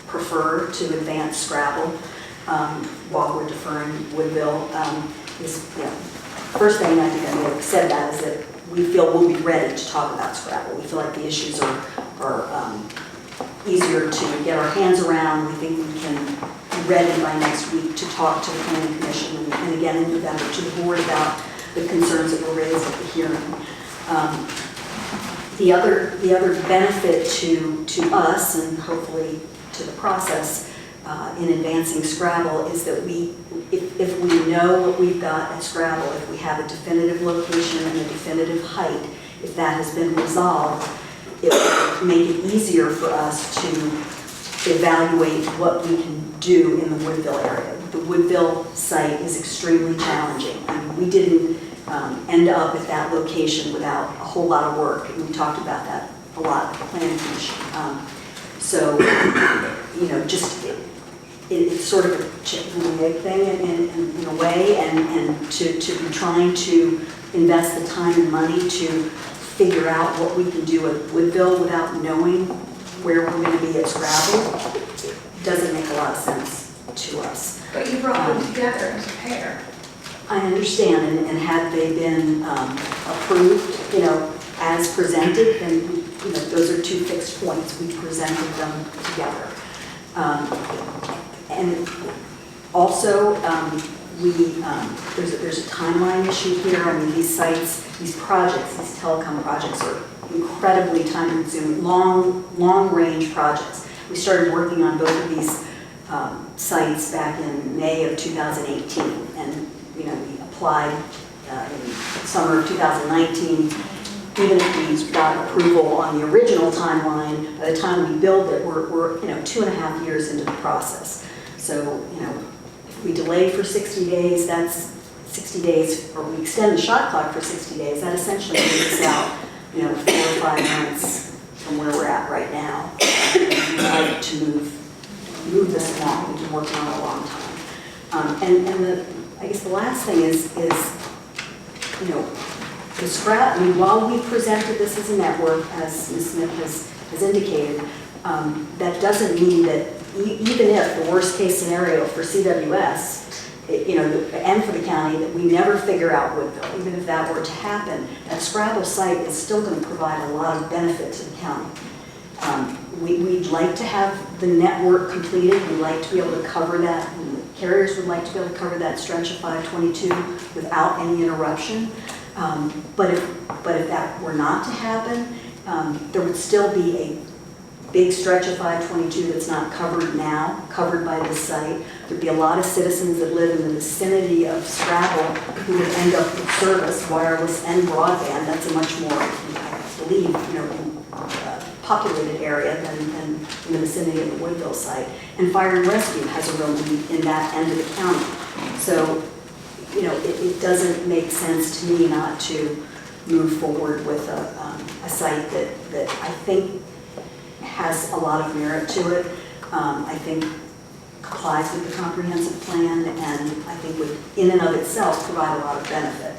[SPEAKER 13] prefer to advance Scrabble while we're deferring Woodville. First thing I think I may have said that is that we feel we'll be ready to talk about Scrabble. We feel like the issues are easier to get our hands around. We think we can be ready by next week to talk to the Planning Commission and again in November to the board about the concerns that were raised at the hearing. The other benefit to us and hopefully to the process in advancing Scrabble is that if we know what we've got at Scrabble, if we have a definitive location and a definitive height, if that has been resolved, it will make it easier for us to evaluate what we can do in the Woodville area. The Woodville site is extremely challenging. I mean, we didn't end up at that location without a whole lot of work, and we talked about that a lot at the Planning Commission. Just it's sort of a chicken and egg thing in a way, and to be trying to invest the time and money to figure out what we can do at Woodville without knowing where we're going to be at Scrabble doesn't make a lot of sense to us.
[SPEAKER 3] But you brought them together as a pair.
[SPEAKER 13] I understand, and had they been approved, as presented, then those are two fixed points. We presented them together. And also, there's a timeline issue here. I mean, these sites, these projects, these telecom projects are incredibly time-consuming, long-range projects. We started working on both of these sites back in May of 2018, and we applied in summer of 2019. Even if we got approval on the original timeline, by the time we build it, we're 2.5 years into the process. So, if we delay for 60 days, that's 60 days, or we extend the shot clock for 60 days, that essentially takes us out, 4 or 5 months from where we're at right now. And we'd like to move this along. We've been working on it a long time. I guess the last thing is the Scrabble. I mean, while we presented this as a network, as Ms. Smith has indicated, that doesn't mean that even if the worst case scenario for CWS, and for the county, that we never figure out Woodville, even if that were to happen, that Scrabble site is still going to provide a lot of benefit to the county. We'd like to have the network completed. We'd like to be able to cover that, and the carriers would like to be able to cover that stretch of 522 without any interruption. But if that were not to happen, there would still be a big stretch of 522 that's not covered now, covered by this site. There'd be a lot of citizens that live in the vicinity of Scrabble who would end up with service, wireless and broadband. That's a much more, I believe, populated area than in the vicinity of the Woodville site. And fire and rescue has a real need in that end of the county. So, it doesn't make sense to me not to move forward with a site that I think has a lot of merit to it. I think complies with the comprehensive plan, and I think would, in and of itself, provide a lot of benefit.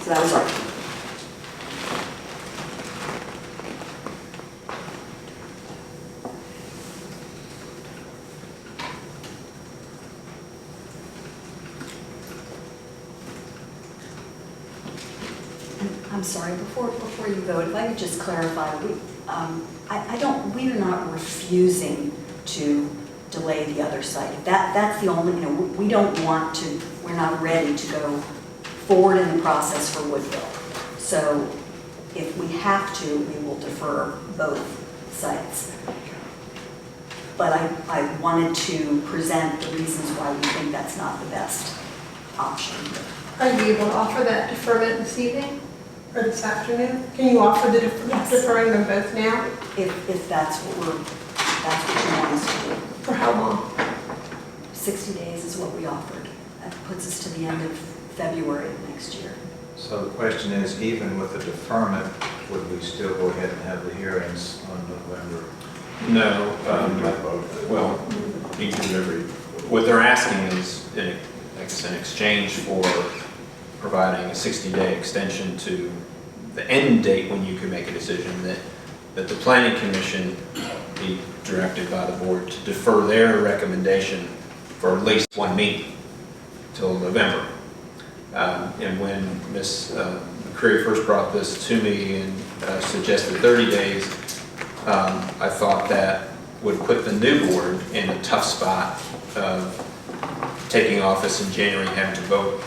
[SPEAKER 13] So that was our. I'm sorry, before you vote, if I could just clarify, we're not refusing to delay the other site. That's the only, we don't want to, we're not ready to go forward in the process for Woodville. So if we have to, we will defer both sites. But I wanted to present the reasons why we think that's not the best option.
[SPEAKER 3] Are you able to offer that deferment this evening or this afternoon? Can you offer the
[SPEAKER 13] Yes.
[SPEAKER 3] deferring them both now?
[SPEAKER 13] If that's what you want us to do.
[SPEAKER 3] For how long?
[SPEAKER 13] 60 days is what we offered. That puts us to the end of February of next year.
[SPEAKER 11] So the question is, even with the deferment, would we still go ahead and have the hearings on November?
[SPEAKER 5] No, well, you can agree. What they're asking is, I guess, in exchange for providing a 60-day extension to the end date when you can make a decision, that the Planning Commission be directed by the board to defer their recommendation for at least one meeting till November. And when Ms. McCreary first brought this to me and suggested 30 days, I thought that would put the new board in a tough spot of taking office in January and having to vote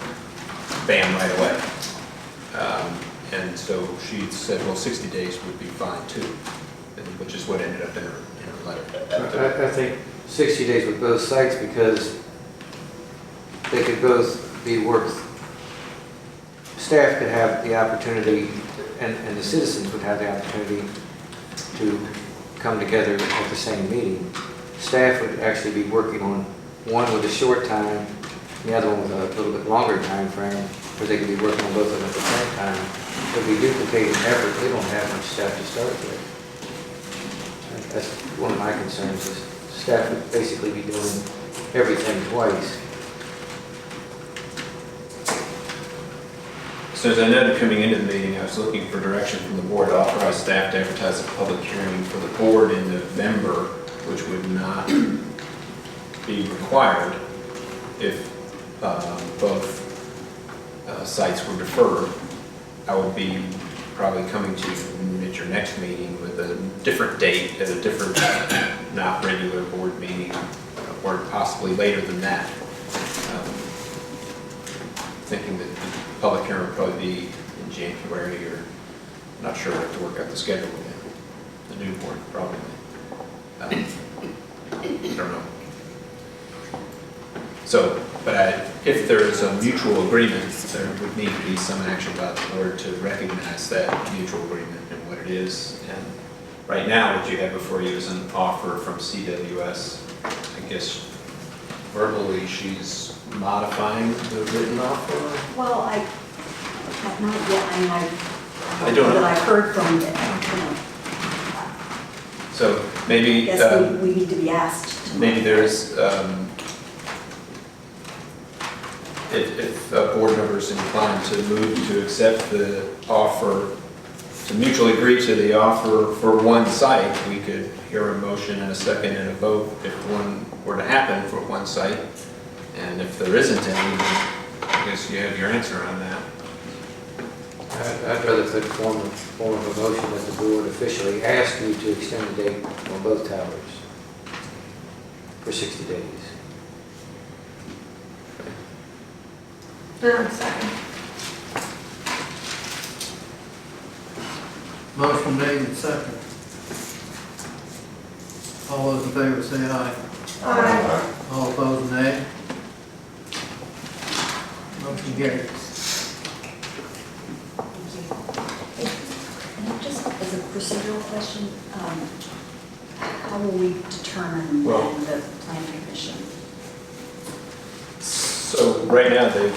[SPEAKER 5] bam right away. And so she said, well, 60 days would be fine too, which is what ended up in her letter.
[SPEAKER 4] I think 60 days with both sites, because they could both be worked, staff could have the opportunity, and the citizens would have the opportunity to come together at the same meeting. Staff would actually be working on one with a short time, the other one with a little bit longer time frame, where they could be working on both of them at the same time. It would be duplicating effort. They don't have much staff to start with. That's one of my concerns, is staff would basically be doing everything twice.
[SPEAKER 5] So as I noted coming into the meeting, I was looking for direction from the board to authorize staff to advertise a public hearing for the board in November, which would not be required if both sites were deferred. I would be probably coming to you at your next meeting with a different date at a different, not regular board meeting, or possibly later than that. Thinking that the public hearing would probably be in January, or not sure, I have to work out the schedule with the new board probably. I don't know. So, but if there is a mutual agreement, there would need to be some action by the board to recognize that mutual agreement and what it is. And right now, what you have before you is an offer from CWS. I guess verbally she's modifying the written offer.
[SPEAKER 13] Well, I have not yet,
[SPEAKER 5] I don't know.
[SPEAKER 13] that I've heard from
[SPEAKER 5] So maybe
[SPEAKER 13] I guess we need to be asked.
[SPEAKER 5] maybe there's if a board member is inclined to move to accept the offer, to mutually agree to the offer for one site, we could hear a motion and a second and a vote if one were to happen for one site. And if there isn't any, then I guess you have your answer on that.
[SPEAKER 4] I'd rather put form of a motion that the board officially ask you to extend the date on both towers for 60 days.
[SPEAKER 3] Second.
[SPEAKER 1] Motion made and second. All those in favor say aye.
[SPEAKER 3] Aye.
[SPEAKER 1] All opposed, nay. Motion carries.
[SPEAKER 13] And just as a procedural question, how will we determine
[SPEAKER 5] Well-
[SPEAKER 13] when the planning commission?
[SPEAKER 5] So right now, the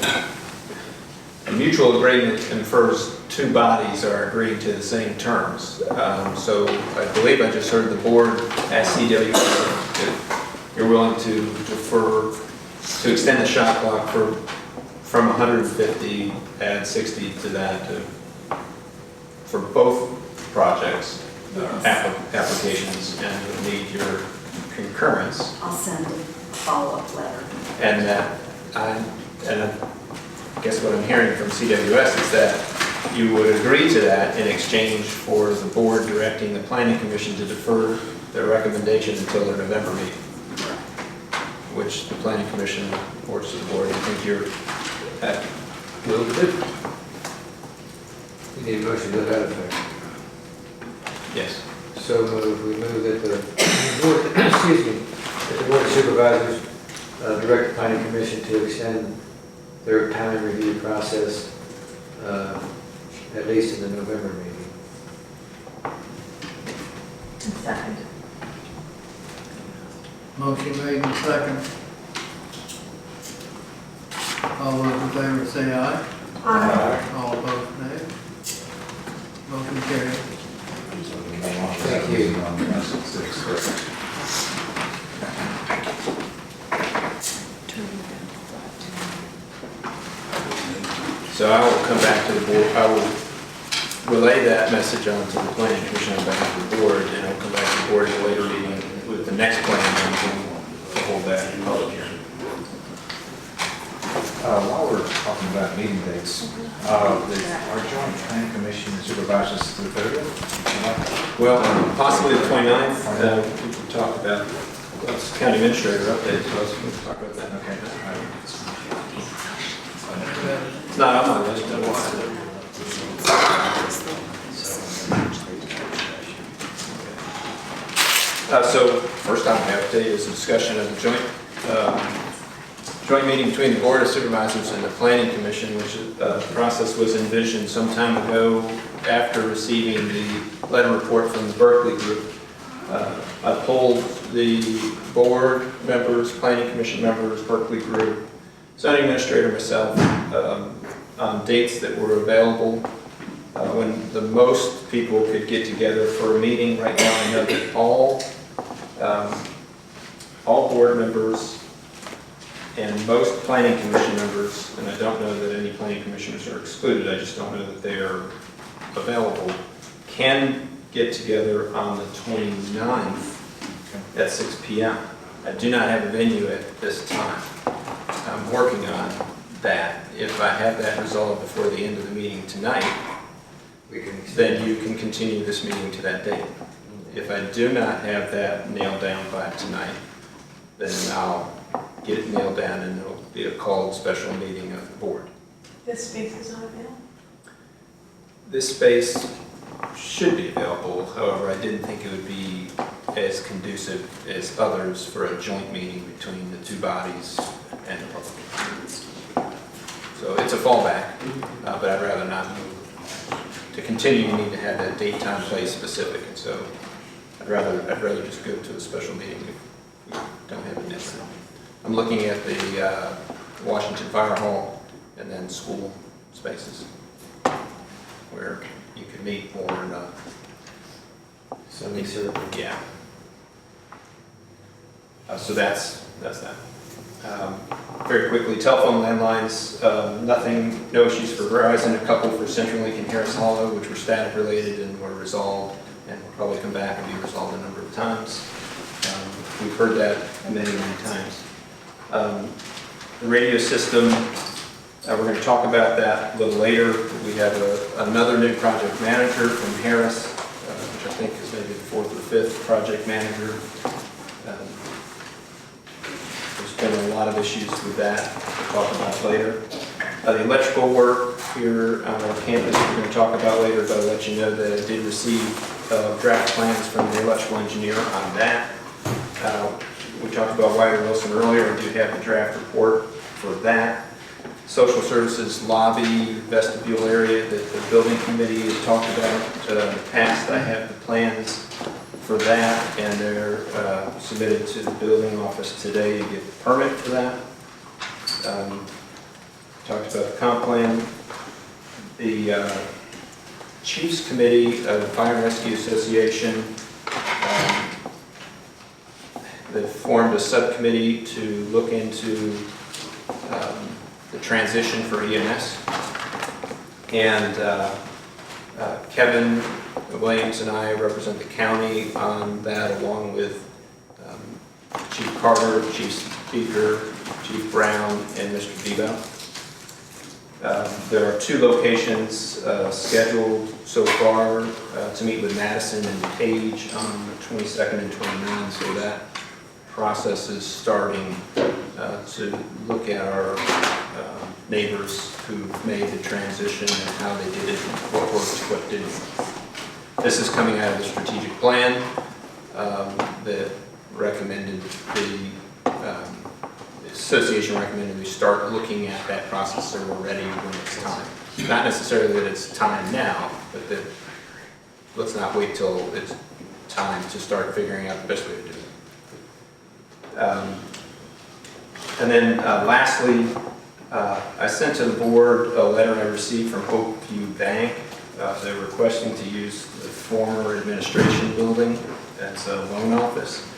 [SPEAKER 5] mutual agreement infers two bodies are agreeing to the same terms. So I believe I just heard the board ask CWS if you're willing to defer, to extend the shot clock from 150, add 60 to that, for both projects, applications, and would need your concurrence.
[SPEAKER 13] I'll send a follow-up letter.
[SPEAKER 5] And that, I guess what I'm hearing from CWS is that you would agree to that in exchange for the board directing the planning commission to defer their recommendation until their November meeting. which the planning commission reports to the board. I think you're at will to do.
[SPEAKER 4] You need a motion to that effect.
[SPEAKER 5] Yes.
[SPEAKER 4] So we move that the board, excuse me, that the board of supervisors direct the planning commission to extend their time review process at least in the November meeting.
[SPEAKER 3] Second.
[SPEAKER 1] Motion made and second. All those in favor say aye.
[SPEAKER 3] Aye.
[SPEAKER 1] All opposed, nay. Motion carried.
[SPEAKER 4] Thank you.
[SPEAKER 5] So I will come back to the board, I will relay that message on to the planning commission on behalf of the board, and I'll come back to the board in a later meeting with the next plan, and we'll hold that public hearing.
[SPEAKER 11] While we're talking about meeting dates, our joint planning commission and supervisors to the 30th.
[SPEAKER 5] Well, possibly the 29th, we can talk about, that's county administrator update, so let's talk about that.
[SPEAKER 11] Okay.
[SPEAKER 5] It's not on my list, I want to. So first item I update is a discussion of the joint meeting between the Board of Supervisors and the Planning Commission, which process was envisioned some time ago after receiving the letter report from the Berkeley Group. I polled the board members, Planning Commission members, Berkeley Group, zoning administrator, myself, on dates that were available when the most people could get together for a meeting. Right now, I know that all board members and most planning commission members, and I don't know that any planning commissioners are excluded, I just don't know that they are available, can get together on the 29th at 6 p.m. I do not have a venue at this time. I'm working on that. If I have that resolved before the end of the meeting tonight, then you can continue this meeting to that date. If I do not have that nailed down by tonight, then I'll get it nailed down and it'll be a called special meeting of the board.
[SPEAKER 3] This space is not available?
[SPEAKER 5] This space should be available, however, I didn't think it would be as conducive as others for a joint meeting between the two bodies and the public. So it's a fallback, but I'd rather not move. To continue, you need to have that date, time, place specific, and so I'd rather just go to a special meeting if we don't have it next time. I'm looking at the Washington Fire Hall and then school spaces where you could meet more and yeah. So that's that. Very quickly, telephone landlines, nothing, no issues for Verizon, a couple for CenturyLink and Harris Hollow, which were static related and were resolved and will probably come back and be resolved a number of times. We've heard that many times. The radio system, we're going to talk about that a little later. We have another new project manager from Harris, which I think is maybe the 4th or 5th project manager. There's been a lot of issues with that we'll talk about later. The electrical work here on our campus we're going to talk about later, but I'll let you know that I did receive draft plans from the electrical engineer on that. We talked about White Wilson earlier. I do have the draft report for that. Social services lobby vestibule area that the building committee has talked about in the past. I have the plans for that, and they're submitted to the building office today to get the permit for that. Talked about the comp plan. The Chiefs Committee of the Fire and Rescue Association, they formed a subcommittee to look into the transition for EMS. And Kevin Williams and I represent the county on that, along with Chief Carter, Chief Speaker, Chief Brown, and Mr. Debo. There are 2 locations scheduled so far to meet with Madison and Page on the 22nd and 29th, so that processes starting to look at our neighbors who've made the transition and how they did it, what worked, what didn't. This is coming out of the strategic plan that recommended the association recommended we start looking at that process so we're ready when it's time. Not necessarily that it's time now, but that let's not wait till it's time to start figuring out the best way to do it. And then lastly, I sent to the board a letter I received from Oakview Bank. They're requesting to use the former administration building as a loan office.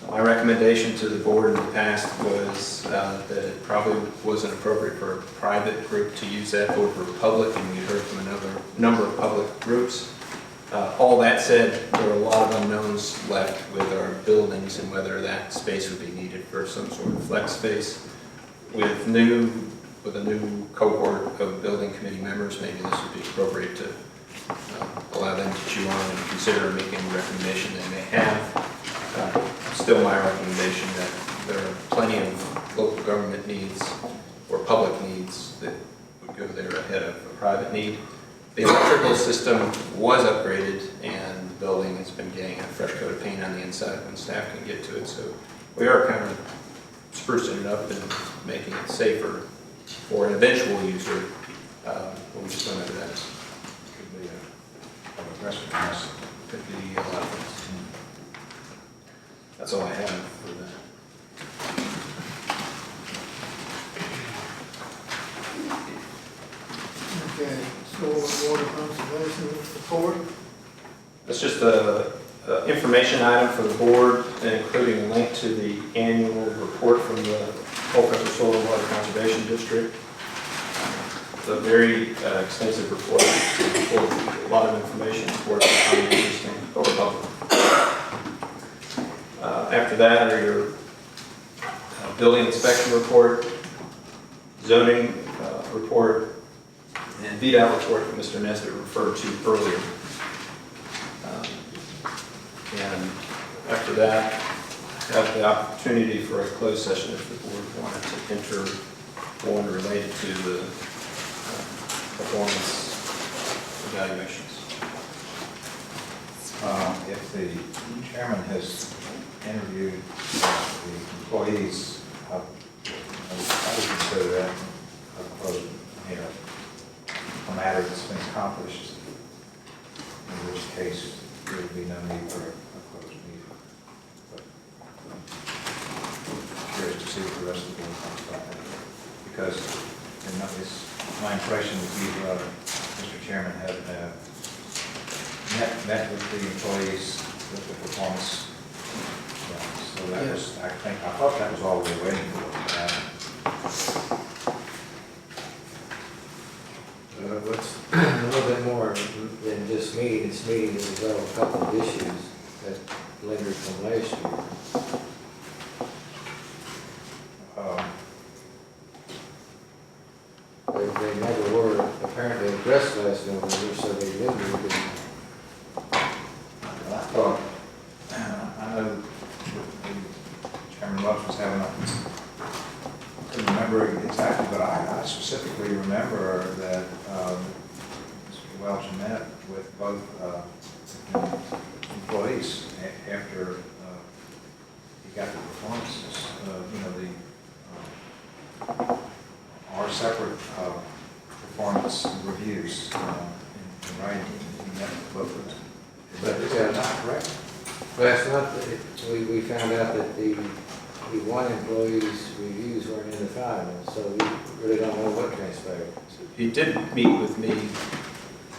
[SPEAKER 5] My recommendation to the board in the past was that it probably wasn't appropriate for a private group to use that over public, and we heard from another number of public groups. All that said, there are a lot of unknowns left with our buildings and whether that space would be needed for some sort of flex space. With a new cohort of building committee members, maybe this would be appropriate to allow them to chew on and consider making a recommendation they may have. Still my recommendation that there are plenty of local government needs or public needs that would go there ahead of a private need. The electrical system was upgraded and the building has been getting a fresh coat of paint on the inside when staff can get to it. So we are kind of sprucing it up and making it safer for an eventual user. But we just don't know that.
[SPEAKER 11] Could be a question for us.
[SPEAKER 5] Could be a lot of things. That's all I have for that.
[SPEAKER 1] Okay, soil and water conservation report.
[SPEAKER 5] That's just a information item for the board, including a link to the annual report from the Culpeper Soil and Water Conservation District. It's a very extensive report, full of a lot of information. It's worth finding interesting for the public. After that are your building inspection report, zoning report, and VDOT report that Mr. Nesbitt referred to earlier. And after that, have the opportunity for a closed session if the board wanted to enter one related to the performance evaluations.
[SPEAKER 11] If the chairman has interviewed the employees, I would consider that a matter that's been accomplished, in which case there would be no need for a closed meeting. But I'm curious to see what the rest of the board thinks about that. Because it's my impression that you, Mr. Chairman, have met with the employees with the performance. So that was, I thought that was all we were waiting for.
[SPEAKER 4] What's a little bit more than just meeting, it's meeting to resolve a couple of issues that lingered from last year. They never were apparently addressed last November, so they lingered.
[SPEAKER 11] I know Chairman Welch was having I couldn't remember exactly, but I specifically remember that Mr. Welch met with both employees after he got the performances, our separate performance reviews in writing. He met with both of them. Is that not correct?
[SPEAKER 4] Last month, we found out that the one employee's reviews weren't in the file, so we really don't know what transpired.
[SPEAKER 5] He did meet with me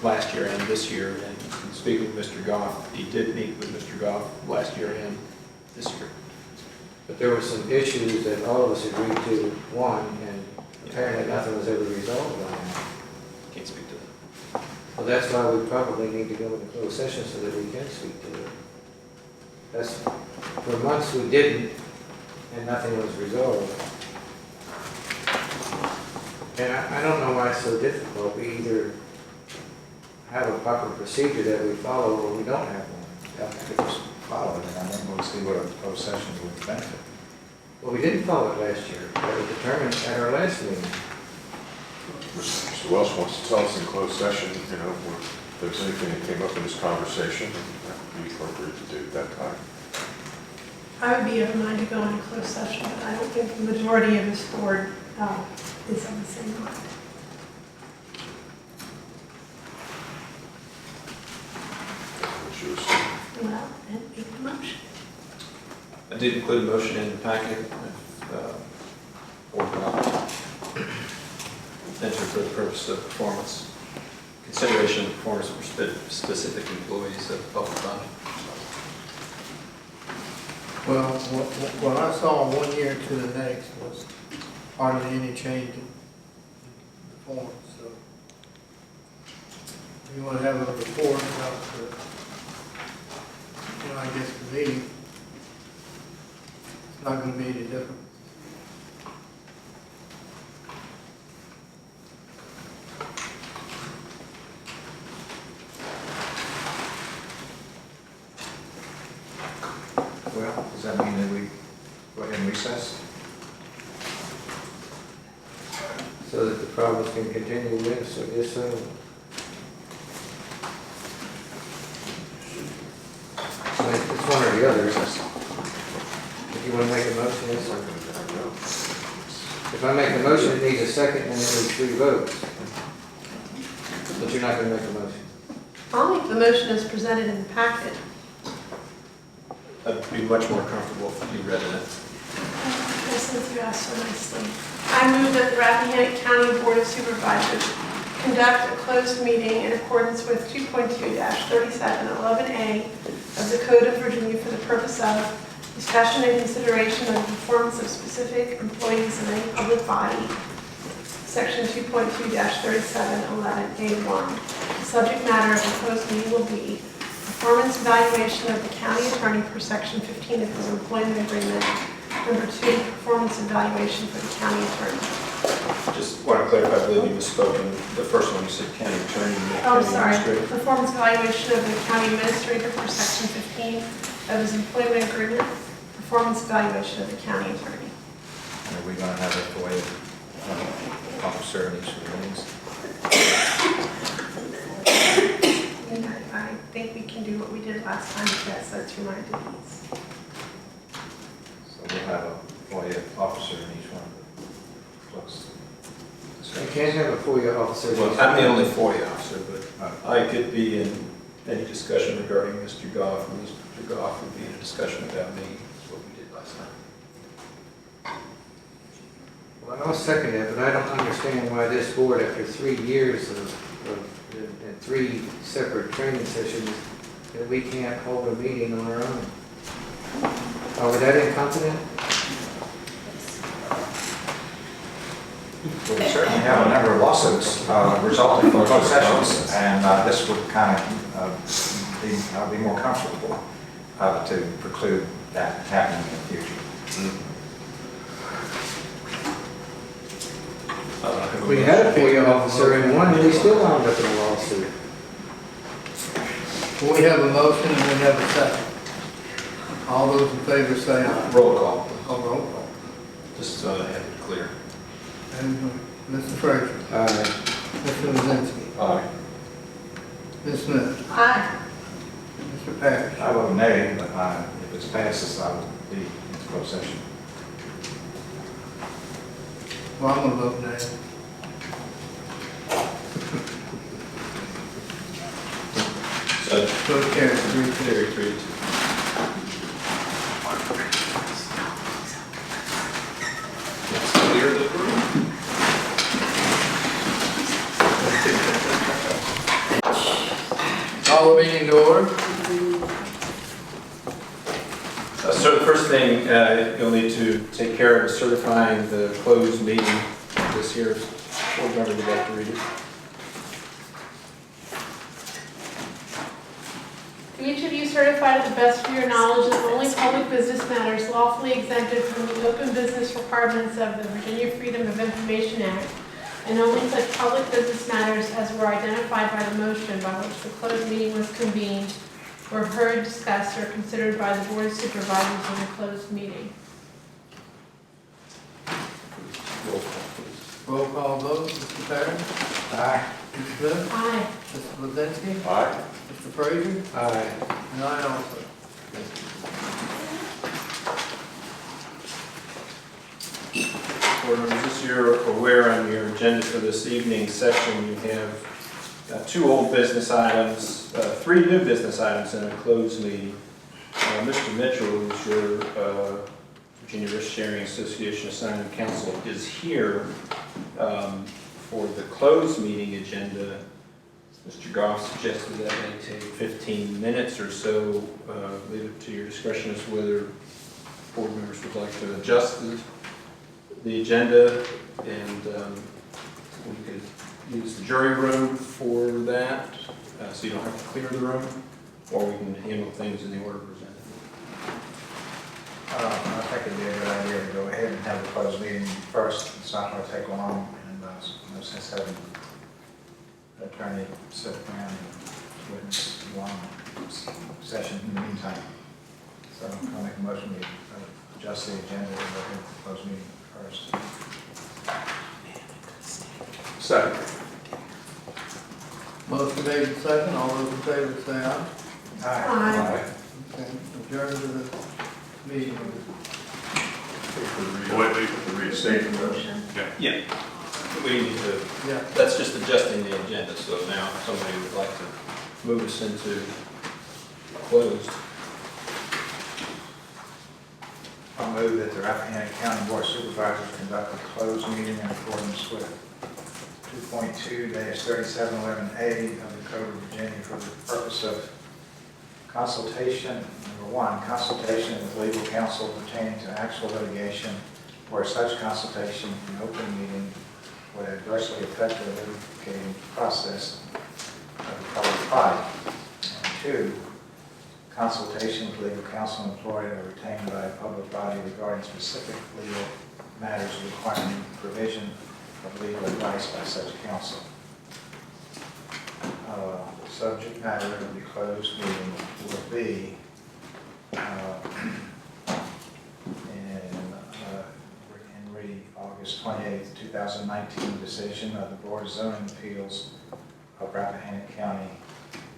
[SPEAKER 5] last year and this year, and speaking with Mr. Goff, he did meet with Mr. Goff last year and this year.
[SPEAKER 4] But there were some issues that all of us agreed to, one, and apparently nothing was ever resolved on that.
[SPEAKER 5] Can't speak to that.
[SPEAKER 4] Well, that's why we probably need to go into closed session so that we can speak to it. That's, for months we didn't, and nothing was resolved. And I don't know why it's so difficult. We either have a proper procedure that we follow or we don't have one.
[SPEAKER 11] follow it, and I don't really see what a closed session would benefit.
[SPEAKER 4] Well, we didn't follow it last year. That was determined at our last meeting.
[SPEAKER 10] Mr. Welch wants to tell us in closed session, you know, if there's anything that came up in this conversation, that would be appropriate to do at that time.
[SPEAKER 3] I would be open-minded to go into closed session, but I don't think the majority of this board is on the same mind.
[SPEAKER 10] What's yours?
[SPEAKER 3] Well, and make the motion.
[SPEAKER 5] I did include a motion in the packet, or not. Enter for the purpose of performance, consideration of performance for specific employees of the public fund.
[SPEAKER 1] Well, what I saw 1 year to the next was hardly any change in performance, so. You want to have a report about the, I guess for me, it's not going to be any different.
[SPEAKER 11] Well, does that mean that we go ahead and recess?
[SPEAKER 4] So that the problems can continue with, so yes, sir. It's one or the other. If you want to make a motion, yes, sir. If I make a motion, it needs a second and it needs 3 votes. But you're not going to make a motion.
[SPEAKER 3] I'll make the motion as presented in the packet.
[SPEAKER 5] I'd be much more comfortable if you read it.
[SPEAKER 3] Since you asked so nicely. I move that the Rappahannock County Board of Supervisors conduct a closed meeting in accordance with 2.2-3711A of the Code of Virginia for the purpose of discussion and consideration of the performance of specific employees of any public body, Section 2.2-3711A1. The subject matter of the closed meeting will be performance evaluation of the county attorney per Section 15 of his employment agreement. Number 2, performance evaluation for the county attorney.
[SPEAKER 5] Just want to clarify, I believe you misspoke in the first one, you said county attorney. You meant
[SPEAKER 3] Oh,
[SPEAKER 5] county
[SPEAKER 3] sorry.
[SPEAKER 5] administrator.
[SPEAKER 3] Performance evaluation of the county administrator per Section 15 of his employment agreement. Performance evaluation of the county attorney.
[SPEAKER 11] And are we going to have a FOIA officer in each of the meetings?
[SPEAKER 3] And I think we can do what we did last time, if that's our 2 minor duties.
[SPEAKER 11] So we'll have a FOIA officer in each one of the books.
[SPEAKER 4] You can't have a FOIA officer.
[SPEAKER 5] Well, I'm the only FOIA officer, but I could be in any discussion regarding Mr. Goff, and Mr. Goff would be in a discussion about me. That's what we did last time.
[SPEAKER 4] Well, I'll second that, but I don't understand why this board, after 3 years of and 3 separate training sessions, that we can't hold a meeting on our own. Are we that incompetent?
[SPEAKER 11] Well, we certainly have a number of lawsuits resulting from closed sessions, and this would kind of be more comfortable to preclude that happening in the future.
[SPEAKER 4] We had a FOIA officer in one, and we still wound up in a lawsuit.
[SPEAKER 1] We have a motion and we have a second. All those in favor say aye.
[SPEAKER 5] Roll call.
[SPEAKER 1] Oh, roll call.
[SPEAKER 5] Just so I have it clear.
[SPEAKER 1] And Mr. Frazier. Mr. Lozinski.
[SPEAKER 10] Aye.
[SPEAKER 1] Ms. Smith.
[SPEAKER 3] Aye.
[SPEAKER 1] Mr. Parrish.
[SPEAKER 11] I vote nay, but if it passes, I will be in closed session.
[SPEAKER 1] Well, I'm going to vote nay.
[SPEAKER 5] So,
[SPEAKER 1] Vote carries 3-2.
[SPEAKER 5] 3-2. Let's clear the room.
[SPEAKER 1] Call the meeting to order.
[SPEAKER 5] So the first thing you'll need to take care of is certifying the closed meeting this year. Board member, would you like to read it?
[SPEAKER 3] Do each of you certify to the best of your knowledge that only public business matters lawfully exempted from the open business requirements of the Virginia Freedom of Information Act, and only such public business matters as were identified by the motion by which the closed meeting was convened were heard, discussed, or considered by the Board of Supervisors in a closed meeting.
[SPEAKER 5] Roll call, please.
[SPEAKER 1] Roll call vote, Mr. Perrin?
[SPEAKER 11] Aye.
[SPEAKER 1] Ms. Smith?
[SPEAKER 3] Aye.
[SPEAKER 1] Mr. Blazinski?
[SPEAKER 2] Aye.
[SPEAKER 1] Mr. Frazier?
[SPEAKER 5] Aye.
[SPEAKER 1] And I also.
[SPEAKER 5] Board members, as you're aware on your agenda for this evening's session, you have 2 old business items, 3 new business items in a closed meeting. Mr. Mitchell, who's your Virginia Risk Sharing Association assigned counsel, is here for the closed meeting agenda. Mr. Goff suggested that may take 15 minutes or so. Leave it to your discretion as to whether board members would like to adjust the agenda, and we could use the jury room for that, so you don't have to clear the room, or we can handle things in the order presented.
[SPEAKER 11] I think it'd be a good idea to go ahead and have the closed meeting first. It's not going to take long, and no sense having the attorney sit around and witness a long session in the meantime. So I'll make a motion to adjust the agenda and go ahead with the closed meeting first.
[SPEAKER 8] Second.
[SPEAKER 1] Motion made and second, all those in favor say aye.
[SPEAKER 3] Aye.
[SPEAKER 1] Okay, adjourn to the meeting.
[SPEAKER 10] The restatement.
[SPEAKER 5] Yeah. We need to,
[SPEAKER 1] Yeah.
[SPEAKER 5] that's just adjusting the agenda, so now if somebody would like to move us into closed.
[SPEAKER 11] I'll move that the Rappahannock County Board of Supervisors conduct a closed meeting in accordance with 2.2-3711A of the Code of Virginia for the purpose of consultation, number 1, consultation with legal counsel pertaining to actual litigation where such consultation in open meeting would adversely affect the litigating process of the public body. And 2, consultation with legal counsel employed or retained by a public body regarding specific legal matters requiring provision of legal advice by such counsel. Subject matter of the closed meeting will be in August 28th, 2019 decision of the Board of Zoning Appeals of Rappahannock County,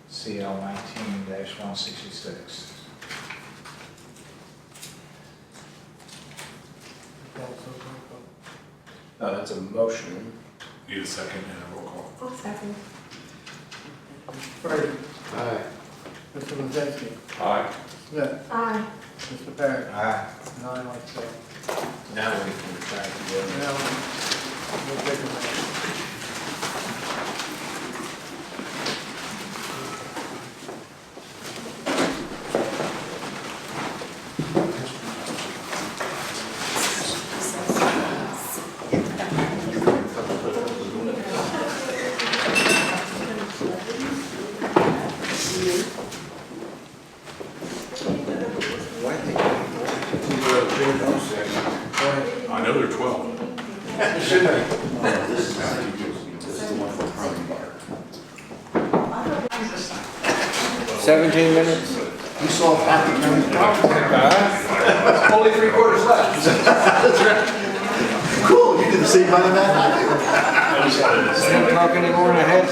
[SPEAKER 11] CL 19-166.
[SPEAKER 5] That's a motion.
[SPEAKER 2] Need a second and a roll call.
[SPEAKER 3] I'll second.
[SPEAKER 1] Frazier?
[SPEAKER 5] Aye.
[SPEAKER 1] Mr. Blazinski?
[SPEAKER 2] Aye.
[SPEAKER 1] Smith?
[SPEAKER 3] Aye.
[SPEAKER 1] Mr. Perrin?
[SPEAKER 11] Aye.
[SPEAKER 1] And I myself.
[SPEAKER 5] Now we can try to go.
[SPEAKER 1] Now, we'll take a minute.
[SPEAKER 2] I know they're 12.
[SPEAKER 12] 17 minutes?
[SPEAKER 11] You saw Patrick
[SPEAKER 8] Only 3/4 left.
[SPEAKER 6] Cool, you did the same by the math.
[SPEAKER 12] 10 o'clock in the morning ahead.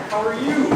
[SPEAKER 8] How are you?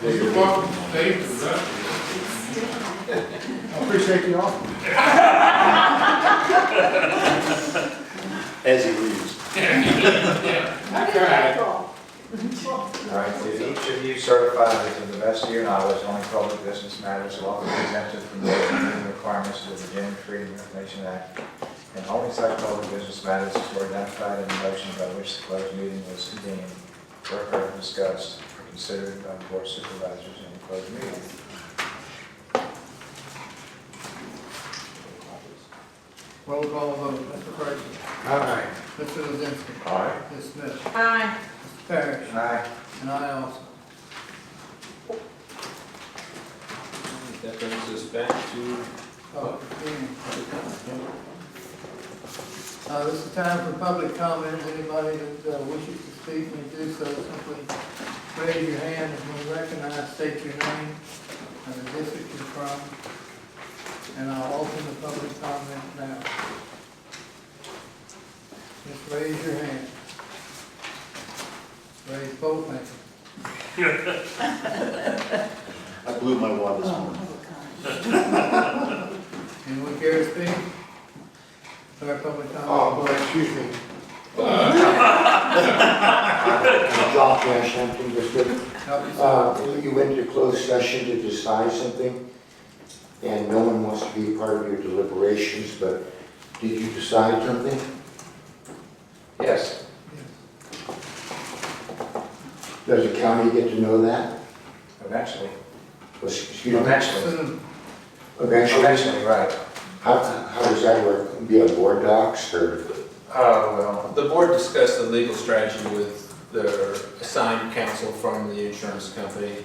[SPEAKER 2] You're welcome to stay for that.
[SPEAKER 11] I appreciate the offer.
[SPEAKER 6] As he leaves.
[SPEAKER 11] All right, did each of you certify that to the best of your knowledge, only public business matters will be exempted from the requirements of the Virginia Freedom of Information Act, and only such public business matters as were identified in the motion by which the closed meeting was convened, were heard, discussed, or considered by the Board of Supervisors in the closed meeting.
[SPEAKER 1] Roll call vote, Mr. Frazier.
[SPEAKER 12] Aye.
[SPEAKER 1] Mr. Lozinski.
[SPEAKER 10] Aye.
[SPEAKER 1] Ms. Smith.
[SPEAKER 3] Aye.
[SPEAKER 1] Mr. Parrish.
[SPEAKER 11] Aye.
[SPEAKER 1] And I also.
[SPEAKER 5] That brings us back to
[SPEAKER 1] Oh, this is time for public comment. Anybody that wishes to speak may do so. Simply raise your hand and when recognized, state your name and the district you're from. And I'll open the public comment now. Just raise your hand. Raise both hands.
[SPEAKER 6] I blew my wad this morning.
[SPEAKER 1] Anyone care to speak? Start public comment.
[SPEAKER 14] Oh, well, excuse me. John Cash, Hampton District.
[SPEAKER 1] Help yourself.
[SPEAKER 14] You went to closed session to decide something, and no one wants to be a part of your deliberations, but did you decide something?
[SPEAKER 11] Yes.
[SPEAKER 14] Does the county get to know that?
[SPEAKER 11] Eventually.
[SPEAKER 14] Excuse me?
[SPEAKER 11] Eventually.
[SPEAKER 1] Soon.
[SPEAKER 11] Eventually, right.
[SPEAKER 14] How does that work? Be on board docs or?
[SPEAKER 11] Well,
[SPEAKER 5] the board discussed the legal strategy with their assigned counsel from the insurance company,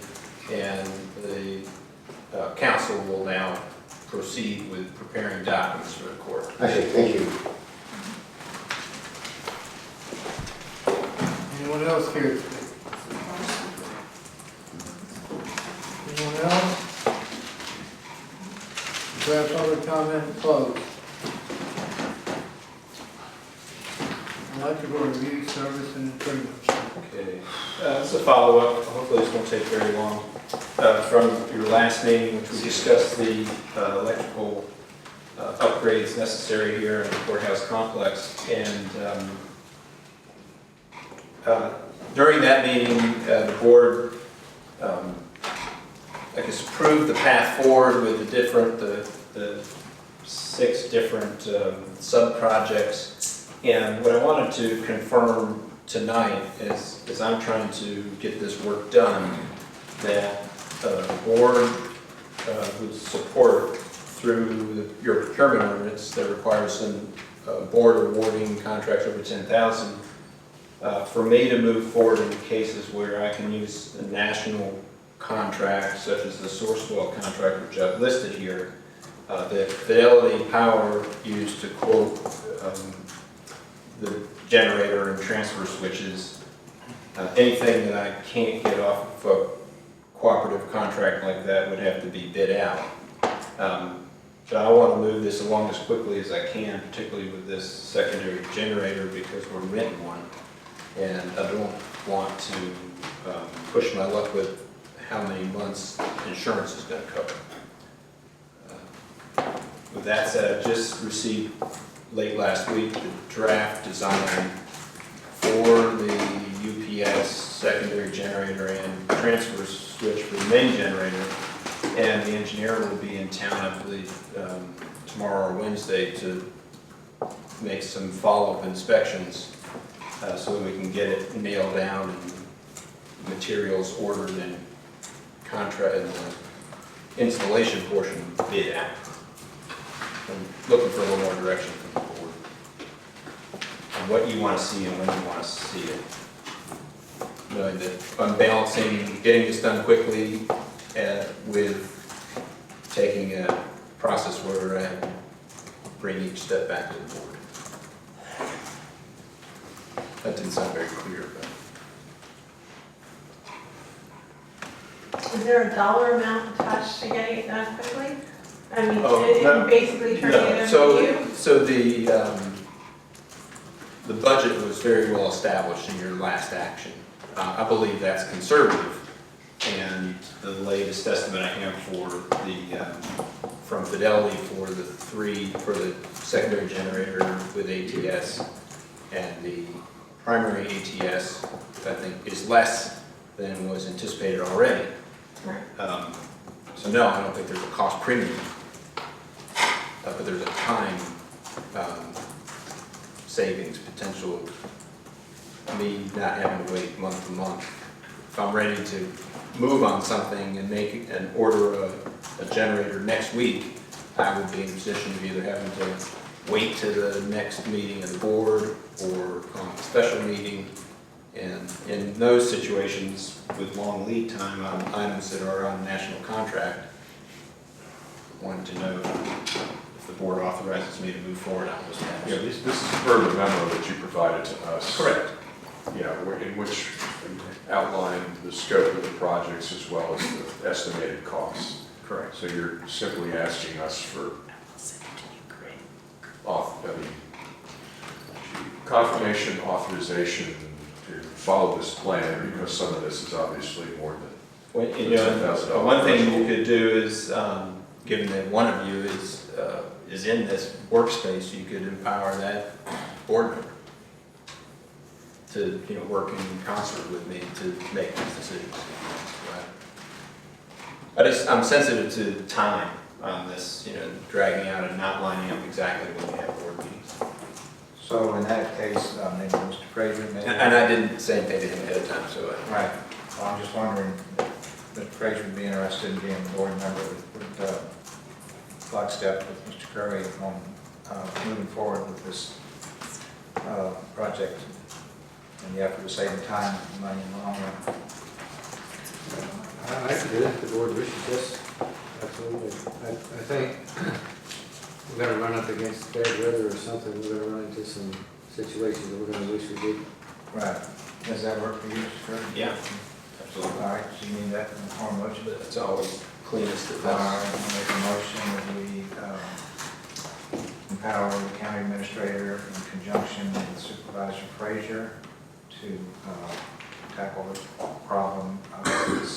[SPEAKER 5] and the council will now proceed with preparing documents for the court.
[SPEAKER 14] I say, thank you.
[SPEAKER 1] Anyone else care to speak? Anyone else? Declare public comment closed. Electrical review, service and improvement.
[SPEAKER 5] Okay, this is a follow-up, hopefully this won't take very long, from your last meeting, which we discussed the electrical upgrades necessary here in the courthouse complex. And during that meeting, the board, I guess, approved the path forward with the 6 different sub-projects. And what I wanted to confirm tonight is I'm trying to get this work done, that the board would support through your procurement ordinance that requires some board awarding contracts over $10,000 for me to move forward in cases where I can use a national contract, such as the Sourcewell contract, which I've listed here, that Fidelity Power used to quote the generator and transfer switches. Anything that I can't get off of a cooperative contract like that would have to be bid out. So I want to move this along as quickly as I can, particularly with this secondary generator, because we're renting one. And I don't want to push my luck with how many months insurance is going to cover. With that said, I just received late last week the draft design for the UPS secondary generator and transfer switch for the main generator. And the engineer will be in town, I believe, tomorrow or Wednesday to make some follow-up inspections so that we can get it nailed down and materials ordered and contract and the installation portion bid out. I'm looking for a little more direction from the board on what you want to see and when you want to see it. Knowing that I'm balancing getting this done quickly with taking a process where I have to bring each step back to the board. That didn't sound very clear, but.
[SPEAKER 3] Is there a dollar amount attached to getting it done quickly? I mean,
[SPEAKER 5] No.
[SPEAKER 3] basically turning it over to you?
[SPEAKER 5] So the budget was very well established in your last action. I believe that's conservative, and the latest estimate I have for from Fidelity for the secondary generator with ATS and the primary ATS, I think, is less than was anticipated already.
[SPEAKER 3] Right.
[SPEAKER 5] So no, I don't think there's a cost premium. but there's a time savings potential of me not having to wait month to month. If I'm ready to move on something and make and order a generator next week, I would be in a position of either having to wait to the next meeting of the board or call a special meeting. And in those situations with long lead time on items that are on national contract, I wanted to know if the board authorizes me to move forward on those matters.
[SPEAKER 10] Yeah, this is per the memo that you provided to us.
[SPEAKER 5] Correct.
[SPEAKER 10] Yeah, in which outlined the scope of the projects as well as the estimated costs.
[SPEAKER 5] Correct.
[SPEAKER 10] So you're simply asking us for confirmation, authorization to follow this plan, because some of this is obviously more than
[SPEAKER 5] Well,
[SPEAKER 10] the $10,000
[SPEAKER 5] one thing you
[SPEAKER 10] threshold.
[SPEAKER 5] could do is, given that one of you is in this workspace, you could empower that board member to, work in concert with me to make these decisions. I'm sensitive to time on this, dragging out and not lining up exactly when we have board meetings.
[SPEAKER 11] So in that case, maybe Mr. Frazier, maybe.
[SPEAKER 5] And I didn't say anything to him ahead of time, so.
[SPEAKER 11] Right. Well, I'm just wondering, if Mr. Frazier would be interested in being a board member with lockstep with Mr. Curry on moving forward with this project and the effort of saving time and money in the long run.
[SPEAKER 4] I can do that if the board wishes, yes, absolutely. I think we're gonna run up against bad weather or something, we're gonna run into some situations that we're gonna wish we did.
[SPEAKER 11] Right. Does that work for you, Mr. Curry?
[SPEAKER 5] Yeah, absolutely.
[SPEAKER 11] All right, so you need that in the form of motion?
[SPEAKER 5] It's always cleanest if
[SPEAKER 11] All
[SPEAKER 5] that's.
[SPEAKER 11] right, I'll make a motion that we empower the county administrator in conjunction with Supervisor Frazier to tackle the problem of this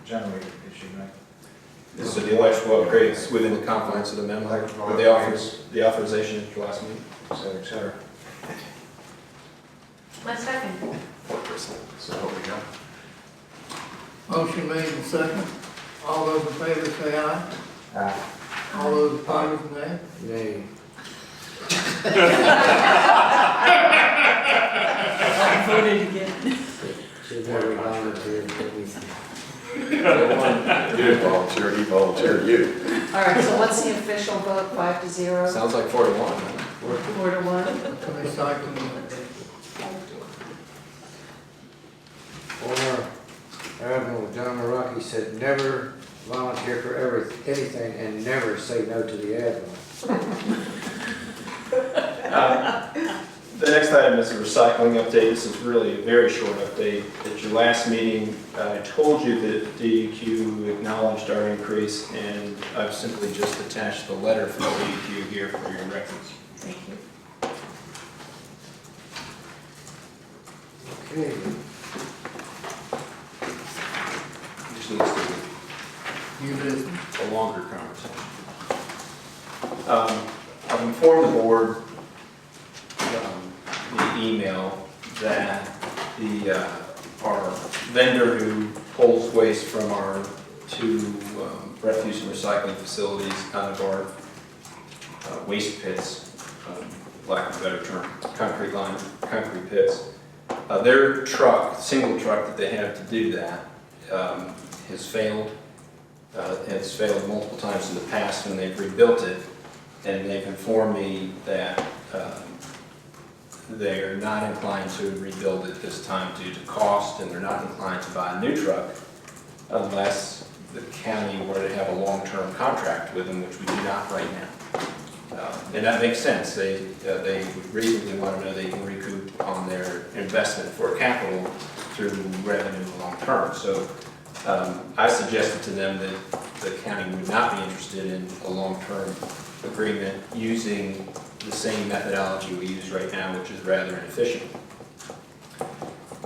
[SPEAKER 11] generator issue, right?
[SPEAKER 5] So the electrical upgrades within the confines of the memo,
[SPEAKER 11] Electrical
[SPEAKER 5] with the authorization at your last meeting?
[SPEAKER 11] Et cetera, et cetera.
[SPEAKER 3] My second.
[SPEAKER 10] So help me God.
[SPEAKER 1] Motion made and second. All those in favor say aye. All those opposed, nay.
[SPEAKER 4] Nay.
[SPEAKER 7] Voted again.
[SPEAKER 4] Should never volunteer for anything.
[SPEAKER 10] You didn't volunteer, he volunteered you.
[SPEAKER 7] All right, so what's the official vote, 5-0?
[SPEAKER 5] Sounds like 4-1.
[SPEAKER 7] 4-1?
[SPEAKER 1] Recycling.
[SPEAKER 4] Former Admiral John Maraki said, never volunteer for anything and never say no to the Admiral.
[SPEAKER 5] The next item is a recycling update. This is really a very short update. At your last meeting, I told you that DEQ acknowledged our increase, and I've simply just attached the letter from DEQ here for your reference.
[SPEAKER 7] Thank you.
[SPEAKER 4] Okay.
[SPEAKER 5] Just needs to
[SPEAKER 1] You listen.
[SPEAKER 5] be a longer conversation. I've informed the board the email that our vendor who pulls waste from our two refuse and recycling facilities out of our waste pits, lack of a better term, concrete pits. Their truck, single truck that they have to do that, has failed. It's failed multiple times in the past when they've rebuilt it, and they've informed me that they are not inclined to rebuild it this time due to cost, and they're not inclined to buy a new truck unless the county were to have a long-term contract with them, which we do not right now. And that makes sense. They reasonably want to know they can recoup on their investment for capital through revenue long-term. So I suggested to them that the county would not be interested in a long-term agreement using the same methodology we use right now, which is rather inefficient.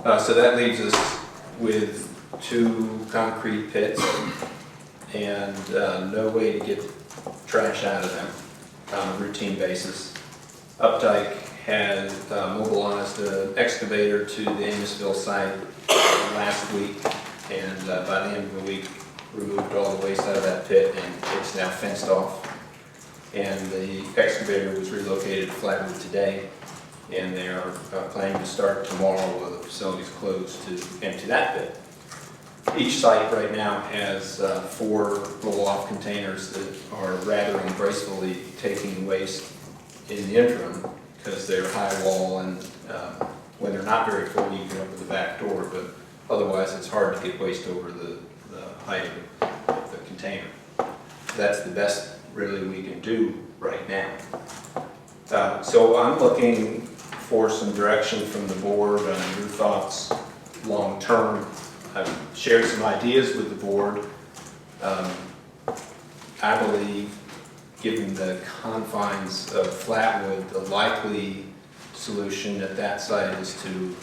[SPEAKER 5] So that leaves us with two concrete pits and no way to get trash out of them on a routine basis. Updike has mobilized an excavator to the Amosville site last week, and by the end of the week removed all the waste out of that pit, and it's now fenced off. and the excavator was relocated to Flatwood today, and they are planning to start tomorrow while the facility's closed to empty that pit. Each site right now has 4 roll-off containers that are rather ungracefully taking waste in the interim because they're high wall, and when they're not very full, you can open the back door, but otherwise it's hard to get waste over the height of the container. That's the best really we can do right now. So I'm looking for some direction from the board on your thoughts long term. I've shared some ideas with the board. I believe, given the confines of Flatwood, the likely solution at that site is to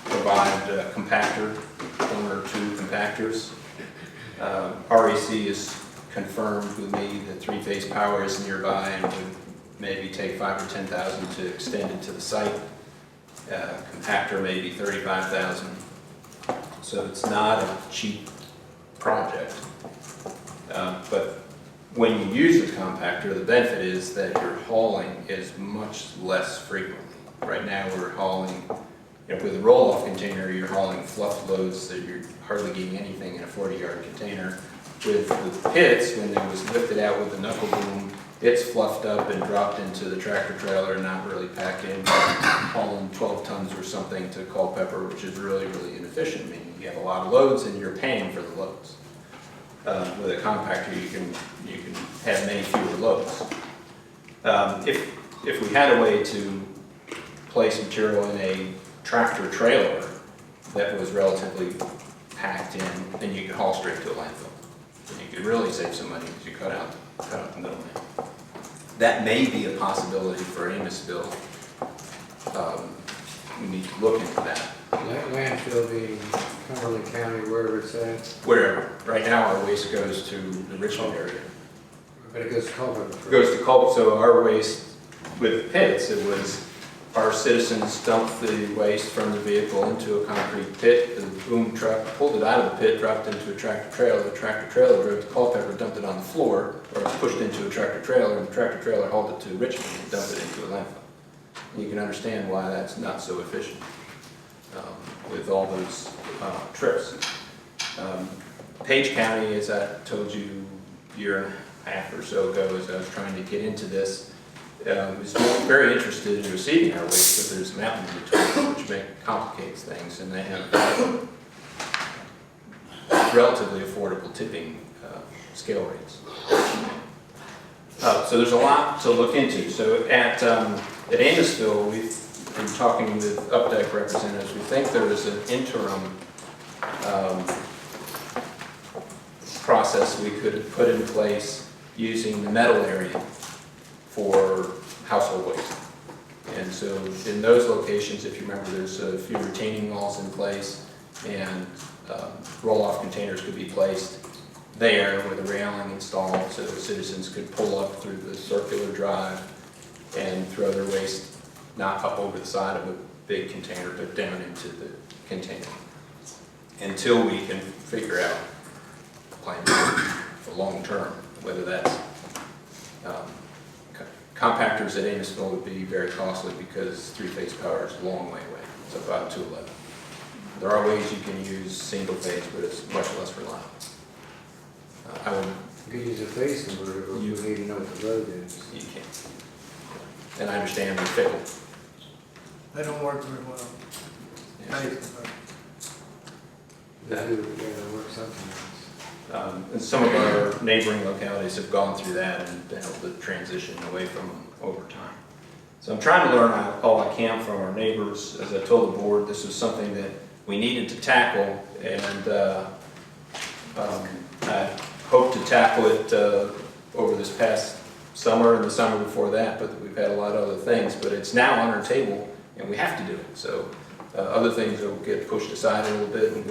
[SPEAKER 5] provide a compactor, 1 or 2 compactors. REC has confirmed with me that 3-phase power is nearby and would maybe take $5,000 or $10,000 to extend it to the site. Compactor maybe $35,000. So it's not a cheap project. But when you use the compactor, the benefit is that your hauling is much less frequently. Right now we're hauling, with a roll-off container, you're hauling fluff loads that you're hardly getting anything in a 40-yard container. With the pits, when it was lifted out with the knuckle boom, it's fluffed up and dropped into the tractor trailer and not really packed in, hauling 12 tons or something to Culpeper, which is really, really inefficient, meaning you have a lot of loads and you're paying for the loads. With a compactor, you can have many fewer loads. If we had a way to place material in a tractor trailer that was relatively packed in, then you could haul straight to a landfill. And you could really save some money because you cut out the middleman. That may be a possibility for Amosville. We need to look into that.
[SPEAKER 4] Landfill being Cumberland County, wherever it's at,
[SPEAKER 5] Wherever. Right now, our waste goes to the Richmond area.
[SPEAKER 4] but it goes to Culver.
[SPEAKER 5] It goes to Culp, so our waste with pits, it was our citizens dumped the waste from the vehicle into a concrete pit. The boom truck pulled it out of the pit, dropped into a tractor trailer. The tractor trailer drove to Culpeper, dumped it on the floor, or it was pushed into a tractor trailer, and the tractor trailer hauled it to Richmond and dumped it into a landfill. And you can understand why that's not so efficient with all those trips. Page County, as I told you a year and a half or so ago, as I was trying to get into this, was very interested in receiving our waste, but there's mountains between, which complicates things, and they have relatively affordable tipping scale rates. So there's a lot to look into. So at Amosville, we've been talking with Updike representatives. We think there is an interim process we could put in place using the metal area for household waste. And so in those locations, if you remember, there's a few retaining walls in place, and roll-off containers could be placed there with a railing installed so citizens could pull up through the circular drive and throw their waste not up over the side of a big container, but down into the container, until we can figure out a plan for long term, whether that's compactors at Amosville would be very costly because 3-phase power is a long way away. It's about 211. There are ways you can use single phase, but it's much less reliable. I would.
[SPEAKER 4] You could use a phase converter, but you need to know what the load is.
[SPEAKER 5] You can't. And I understand they're fickle.
[SPEAKER 1] They don't work very well.
[SPEAKER 4] Yeah, they work something else.
[SPEAKER 5] And some of our neighboring localities have gone through that and been able to transition away from them over time. So I'm trying to learn all I can from our neighbors. As I told the board, this was something that we needed to tackle, and I hope to tackle it over this past summer and the summer before that, but we've had a lot of other things. But it's now on our table, and we have to do it. So other things will get pushed aside a little bit, and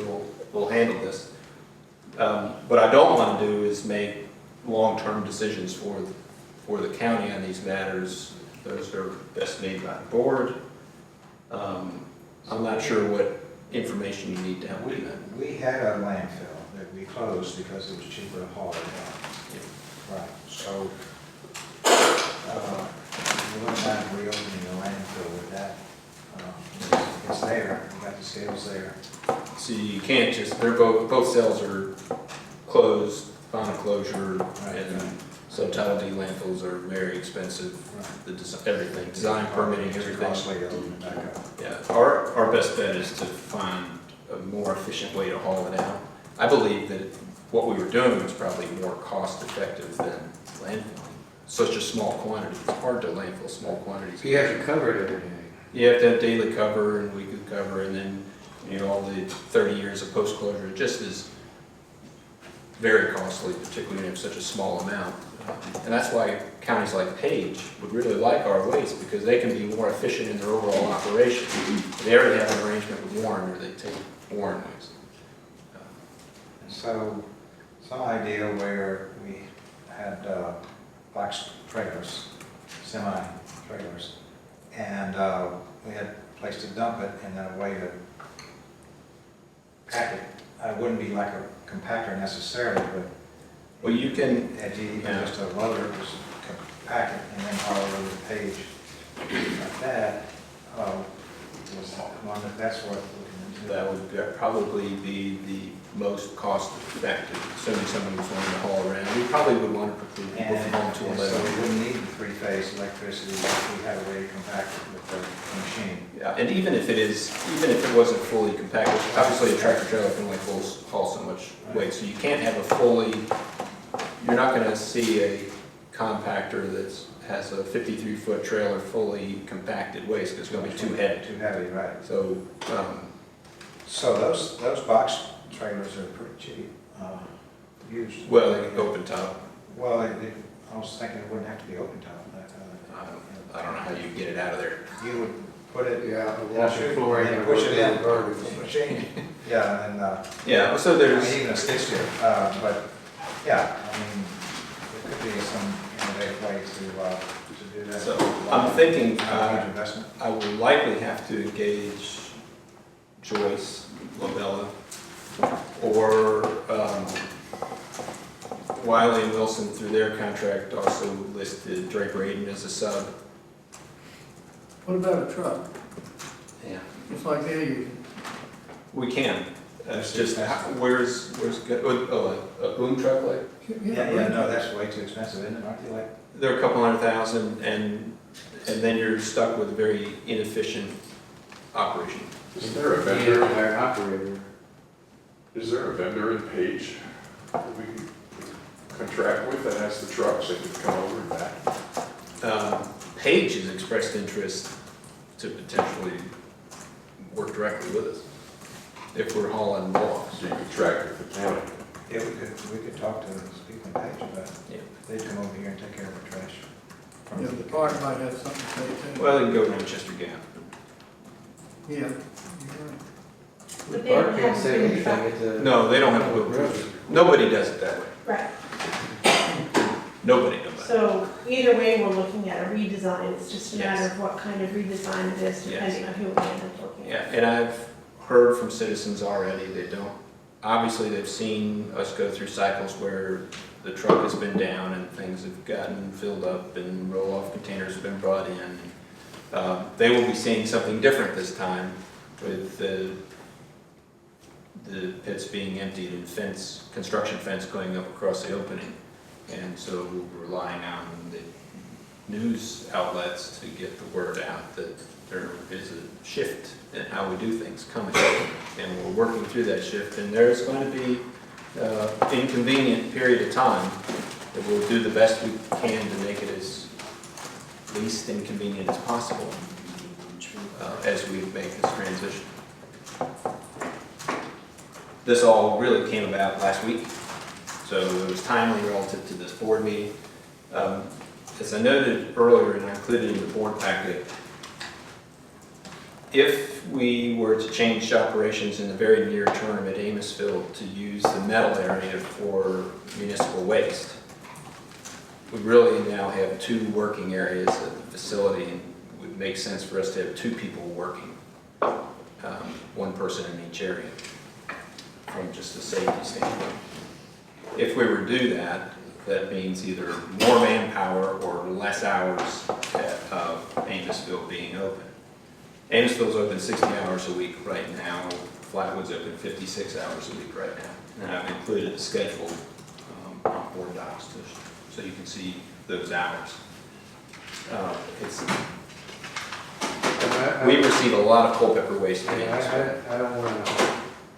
[SPEAKER 5] we'll handle this. What I don't want to do is make long-term decisions for the county on these matters. Those are best made by the board. I'm not sure what information you need to help you that.
[SPEAKER 11] We had a landfill that we closed because it was cheaper to haul it out. Right, so, we wouldn't mind reopening the landfill with that. It's there, you got the scales there.
[SPEAKER 5] So you can't just, they're both cells are closed, final closure, and subtitle D landfills are very expensive. Everything, design, permitting,
[SPEAKER 11] It's
[SPEAKER 5] everything.
[SPEAKER 11] costly to open it back up.
[SPEAKER 5] Yeah, our best bet is to find a more efficient way to haul it out. I believe that what we were doing was probably more cost effective than landfilling. Such a small quantity, it's hard to landfill small quantities.
[SPEAKER 4] You have to cover it every day.
[SPEAKER 5] You have to have daily cover and weekly cover, and then, you know, all the 30 years of post-closure, it just is very costly, particularly when you have such a small amount. And that's why counties like Page would really like our waste, because they can be more efficient in their overall operation. They already have an arrangement with Warren where they take Warren waste.
[SPEAKER 11] So, some idea where we had box trailers, semi-trailers, and we had a place to dump it and then a way to pack it. It wouldn't be like a compactor necessarily, but
[SPEAKER 5] Well, you can,
[SPEAKER 11] even just a loader, just pack it and then haul it over the Page. Like that, was one that's worth looking into.
[SPEAKER 5] that would probably be the most cost effective, assuming someone was wanting to haul around. We probably would want to preclude people from hauling to
[SPEAKER 11] And so we
[SPEAKER 5] 11.
[SPEAKER 11] wouldn't need the three-phase electricity if we had a way to compact it with the machine.
[SPEAKER 5] Yeah, and even if it wasn't fully compacted, obviously a tractor trailer can only haul so much weight, so you can't have a fully, you're not gonna see a compactor that's has a 53-foot trailer fully compacted waste, because it's gonna be too heavy.
[SPEAKER 11] Too heavy, right.
[SPEAKER 5] So,
[SPEAKER 11] So those box trailers are pretty cheap, used.
[SPEAKER 5] well, they can open top.
[SPEAKER 11] Well, I was thinking it wouldn't have to be open top.
[SPEAKER 5] I don't know how you get it out of there.
[SPEAKER 11] You would put it,
[SPEAKER 4] Yeah, the
[SPEAKER 11] in a
[SPEAKER 4] washing
[SPEAKER 11] chute
[SPEAKER 4] floor
[SPEAKER 11] and
[SPEAKER 4] ain't
[SPEAKER 11] then
[SPEAKER 4] gonna
[SPEAKER 11] push it in,
[SPEAKER 4] work.
[SPEAKER 11] the machine. Yeah, and
[SPEAKER 5] Yeah, so
[SPEAKER 11] I
[SPEAKER 5] there's,
[SPEAKER 11] mean, even a skid steer, but, yeah, I mean, there could be some innovative way to do that.
[SPEAKER 5] so I'm thinking,
[SPEAKER 11] Huge investment.
[SPEAKER 5] I will likely have to engage Joyce, Lobella, or Wiley and Wilson through their contract also listed Draper Aiden as a sub.
[SPEAKER 1] What about a truck?
[SPEAKER 5] Yeah.
[SPEAKER 1] Just like they use.
[SPEAKER 5] We can. It's just, where's, a boom truck like?
[SPEAKER 11] Yeah, no, that's way too expensive, isn't it, aren't they like?
[SPEAKER 5] They're a couple $100,000, and then you're stuck with a very inefficient operation.
[SPEAKER 10] Is there a vendor, is there a vendor in Page that we can contract with that has the trucks that could come over and back?
[SPEAKER 5] Page has expressed interest to potentially work directly with us if we're hauling logs.
[SPEAKER 10] So you contract with the county?
[SPEAKER 11] Yeah, we could talk to those people in Page about it.
[SPEAKER 5] Yeah.
[SPEAKER 11] They'd come over here and take care of the trash.
[SPEAKER 1] Yeah, the park might have something to say too.
[SPEAKER 5] Well, you can go to Manchester Gap.
[SPEAKER 1] Yeah, you're right.
[SPEAKER 3] But
[SPEAKER 4] The
[SPEAKER 3] they don't
[SPEAKER 4] park can't
[SPEAKER 3] have
[SPEAKER 4] say
[SPEAKER 3] to
[SPEAKER 4] anything
[SPEAKER 3] back-
[SPEAKER 4] at the.
[SPEAKER 5] No, they don't have a boom truck. Nobody does it that way.
[SPEAKER 3] Right,
[SPEAKER 5] Nobody does that.
[SPEAKER 3] so either way, we're looking at a redesign, it's just a
[SPEAKER 5] Yes.
[SPEAKER 3] matter of what kind of redesign it is, depending on who we end up looking
[SPEAKER 5] Yeah,
[SPEAKER 3] at.
[SPEAKER 5] and I've heard from citizens already, they don't, obviously they've seen us go through cycles where the truck has been down and things have gotten filled up and roll-off containers have been brought in. They will be seeing something different this time with the pits being emptied and construction fence going up across the opening. And so we're relying on the news outlets to get the word out that there is a shift in how we do things coming. And we're working through that shift, and there's going to be an inconvenient period of time that we'll do the best we can to make it as least inconvenient as possible as we make this transition. This all really came about last week, so it was timely relative to this board meeting. As I noted earlier, and I included in the board packet, if we were to change operations in the very near term at Amosville to use the metal area for municipal waste, we really now have two working areas at the facility, and it would make sense for us to have two people working, one person in each area, from just a safety standpoint. If we were to do that, that means either more manpower or less hours of Amosville being open. Amosville's open 60 hours a week right now. Flatwood's open 56 hours a week right now. And I've included the schedule on board docs so you can see those hours. We receive a lot of Culpeper waste in Amosville.
[SPEAKER 4] I don't want to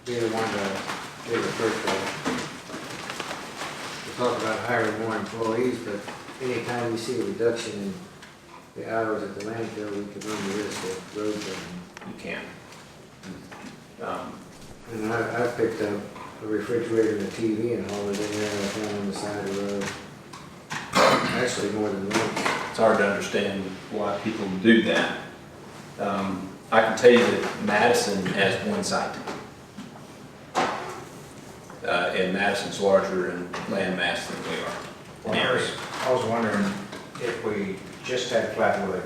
[SPEAKER 4] be the one to give a first to talk about hiring more employees, but anytime we see a reduction in the hours at the landfill, we could run the risk of road burning.
[SPEAKER 5] You can.
[SPEAKER 4] And I picked up a refrigerator and a TV and hauled it in there and found on the side of the road. Actually, more than once.
[SPEAKER 5] It's hard to understand why people do that. I can tell you that Madison has one site. And Madison's larger in land mass than we are in area.
[SPEAKER 11] I was wondering if we just had Flatwood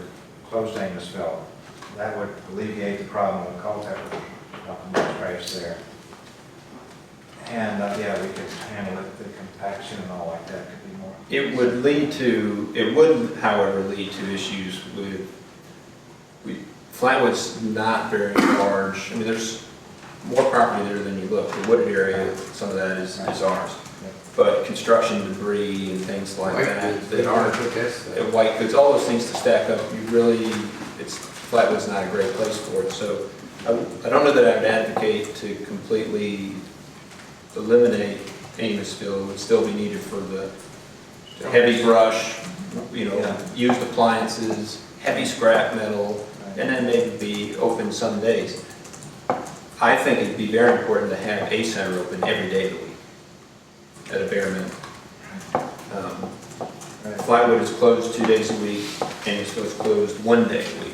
[SPEAKER 11] closed Amosville, that would alleviate the problem with Culpeper, more trash there. And, yeah, we could handle it, the compaction and all like that could be more.
[SPEAKER 5] It wouldn't, however, lead to issues with, Flatwood's not very large. I mean, there's more property there than you look. The wooded area, some of that is ours. But construction debris and things like that aren't, white goods, all those things to stack up, Flatwood's not a great place for it. So I don't know that I would advocate to completely eliminate Amosville. It would still be needed for the heavy brush, used appliances, heavy scrap metal, and then maybe be open some days. I think it'd be very important to have a center open every day of the week, at a bare minimum. Flatwood is closed 2 days a week, Amosville is closed 1 day a week.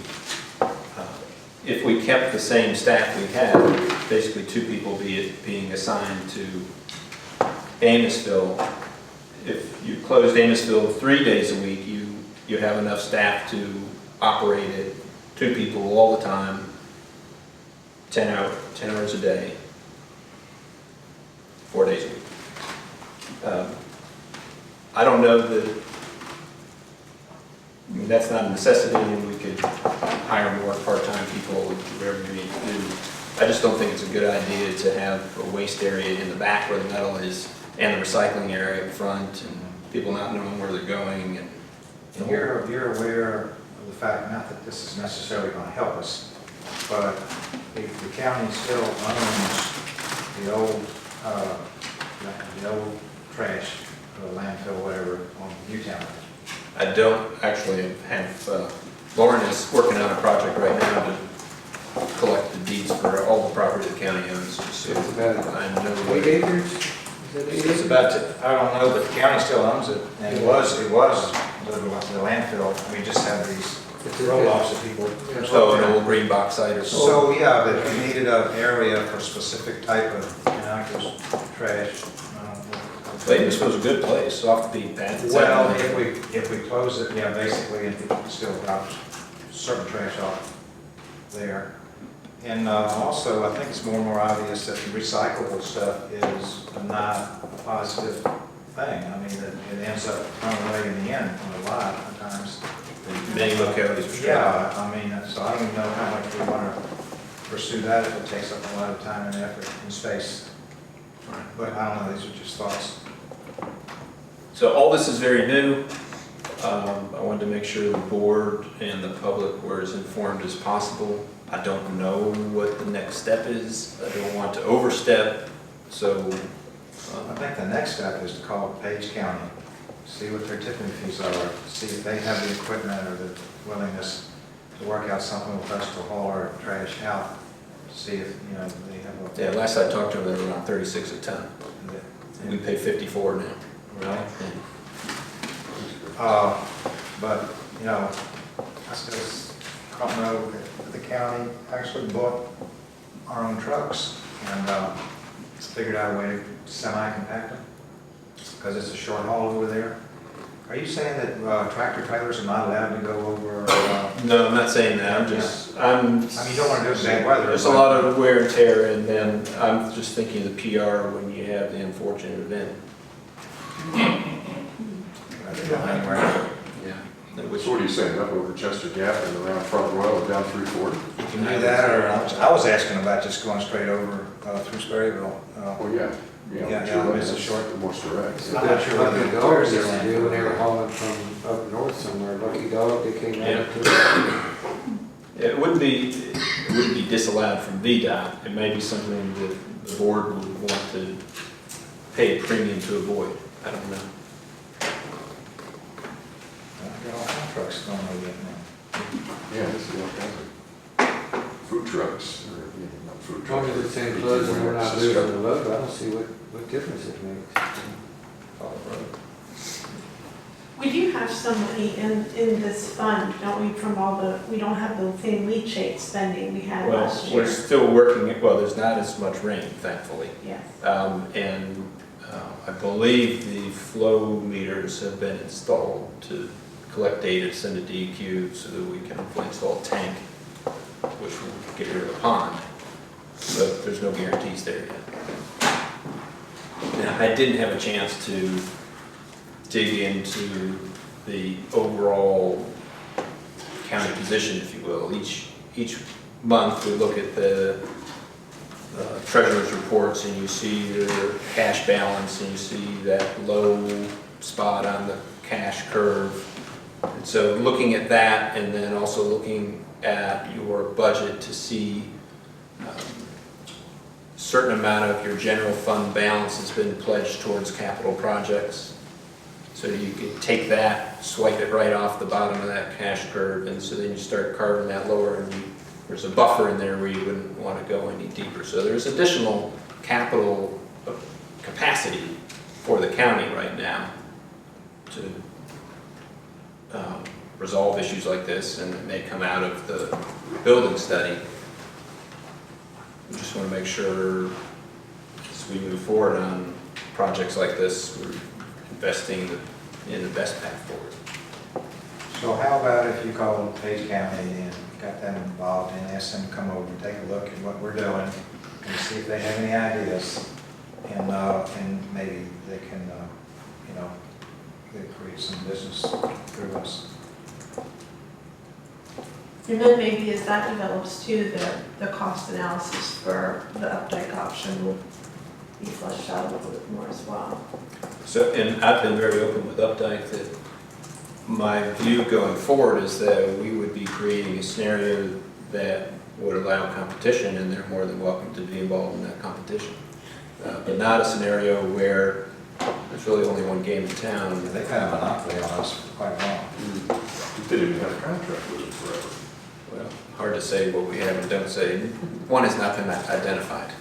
[SPEAKER 5] If we kept the same staff we have, basically 2 people being assigned to Amosville, if you closed Amosville 3 days a week, you have enough staff to operate it, 2 people all the time, 10 hours a day, 4 days a week. I don't know that, that's not a necessity, and we could hire more part-time people, whatever we need to do. I just don't think it's a good idea to have a waste area in the back where the metal is, and the recycling area up front, and people not knowing where they're going. And
[SPEAKER 11] You're aware of the fact, not that this is necessarily going to help us, but the county still owns the old trash, landfill, whatever, on Newtown.
[SPEAKER 5] I don't actually have, Lauren is working on a project right now to collect the deeds for all the property the county owns. So
[SPEAKER 4] It's about
[SPEAKER 5] I know
[SPEAKER 4] 8 acres?
[SPEAKER 11] It's about, I don't know, but the county still owns it, and it was the landfill. We just have these roll-offs that people.
[SPEAKER 5] Oh, an old green box site or something.
[SPEAKER 11] So, yeah, but we needed an area for a specific type of, just trash.
[SPEAKER 5] This was a good place, off the beaten path.
[SPEAKER 11] Well, if we close it, yeah, basically, and people can still drop certain trash off there. And also, I think it's more and more obvious that the recyclable stuff is not a positive thing. I mean, it ends up thrown away in the end a lot of times.
[SPEAKER 5] Many localities are struggling.
[SPEAKER 11] Yeah, I mean, so I don't even know how much we want to pursue that if it takes up a lot of time and effort and space. But I don't know, these are just thoughts.
[SPEAKER 5] So all this is very new. I wanted to make sure the board and the public were as informed as possible. I don't know what the next step is. I don't want to overstep, so.
[SPEAKER 11] I think the next step is to call Page County, see what their tipping fees are, see if they have the equipment or the willingness to work out something with us to haul our trash out, to see if, they have a.
[SPEAKER 5] Yeah, last I talked to them, they were around 36 a ton. We pay 54 now.
[SPEAKER 11] Really? But, I still don't know if the county actually bought our own trucks and figured out a way to semi-compact them, because it's a short haul over there. Are you saying that tractor trailers are not allowed to go over?
[SPEAKER 5] No, I'm not saying that.
[SPEAKER 11] you don't want to do it in bad weather.
[SPEAKER 5] There's a lot of wear and tear, and then I'm just thinking of the PR when you have the unfortunate event.
[SPEAKER 11] Anywhere.
[SPEAKER 5] Yeah. Which,
[SPEAKER 10] So what are you saying, up over Chester Gap and around Front Royal and down through Ford?
[SPEAKER 11] You can do that, or I was asking about just going straight over through Sperryville.
[SPEAKER 10] Oh, yeah.
[SPEAKER 11] It's a short.
[SPEAKER 10] The most direct.
[SPEAKER 4] I'm not sure what the dogs used to do when they were hauling from up north somewhere. Lucky Dog, they came right up to it.
[SPEAKER 5] it wouldn't be disallowed from VDOT. It may be something that the board would want to pay a premium to avoid. I don't know.
[SPEAKER 11] Got all kind of trucks going over it now.
[SPEAKER 10] Yeah, this is all kinds of food trucks, or, not food
[SPEAKER 4] As long
[SPEAKER 10] trucks.
[SPEAKER 4] as it's in close and we're not losing the load, I don't see what difference it makes.
[SPEAKER 3] We do have some money in this fund, don't we, from we don't have the same leachate spending we had
[SPEAKER 5] Well,
[SPEAKER 3] last year.
[SPEAKER 5] we're still working it. Well, there's not as much rain, thankfully.
[SPEAKER 3] Yes.
[SPEAKER 5] And I believe the flow meters have been installed to collect data to send to DEQ so that we can hopefully install a tank, which will get rid of the pond. But there's no guarantees there yet. Now, I didn't have a chance to dig into the overall county position, if you will. Each month we look at the treasurer's reports, and you see your cash balance, and you see that low spot on the cash curve. And so looking at that, and then also looking at your budget to see certain amount of your general fund balance has been pledged towards capital projects. So you can take that, swipe it right off the bottom of that cash curve, and so then you start carving that lower, and there's a buffer in there where you wouldn't want to go any deeper. So there's additional capital capacity for the county right now to resolve issues like this, and it may come out of the building study. We just want to make sure as we move forward on projects like this, we're investing in the best path forward.
[SPEAKER 11] So how about if you call Page County and got them involved and ask them to come over and take a look at what we're doing and see if they have any ideas, and maybe they can, they create some business through us.
[SPEAKER 3] And then maybe as that develops too, the cost analysis for the updike option will be fleshed out a little bit more as well.
[SPEAKER 5] So, and I've been very open with Updike that my view going forward is that we would be creating a scenario that would allow competition, and they're more than welcome to be involved in that competition. But not a scenario where there's really only one game in town.
[SPEAKER 11] They've had a monopoly on us for quite long.
[SPEAKER 10] They didn't have a contract with it forever.
[SPEAKER 5] Well, hard to say what we have and don't say. One has not been identified.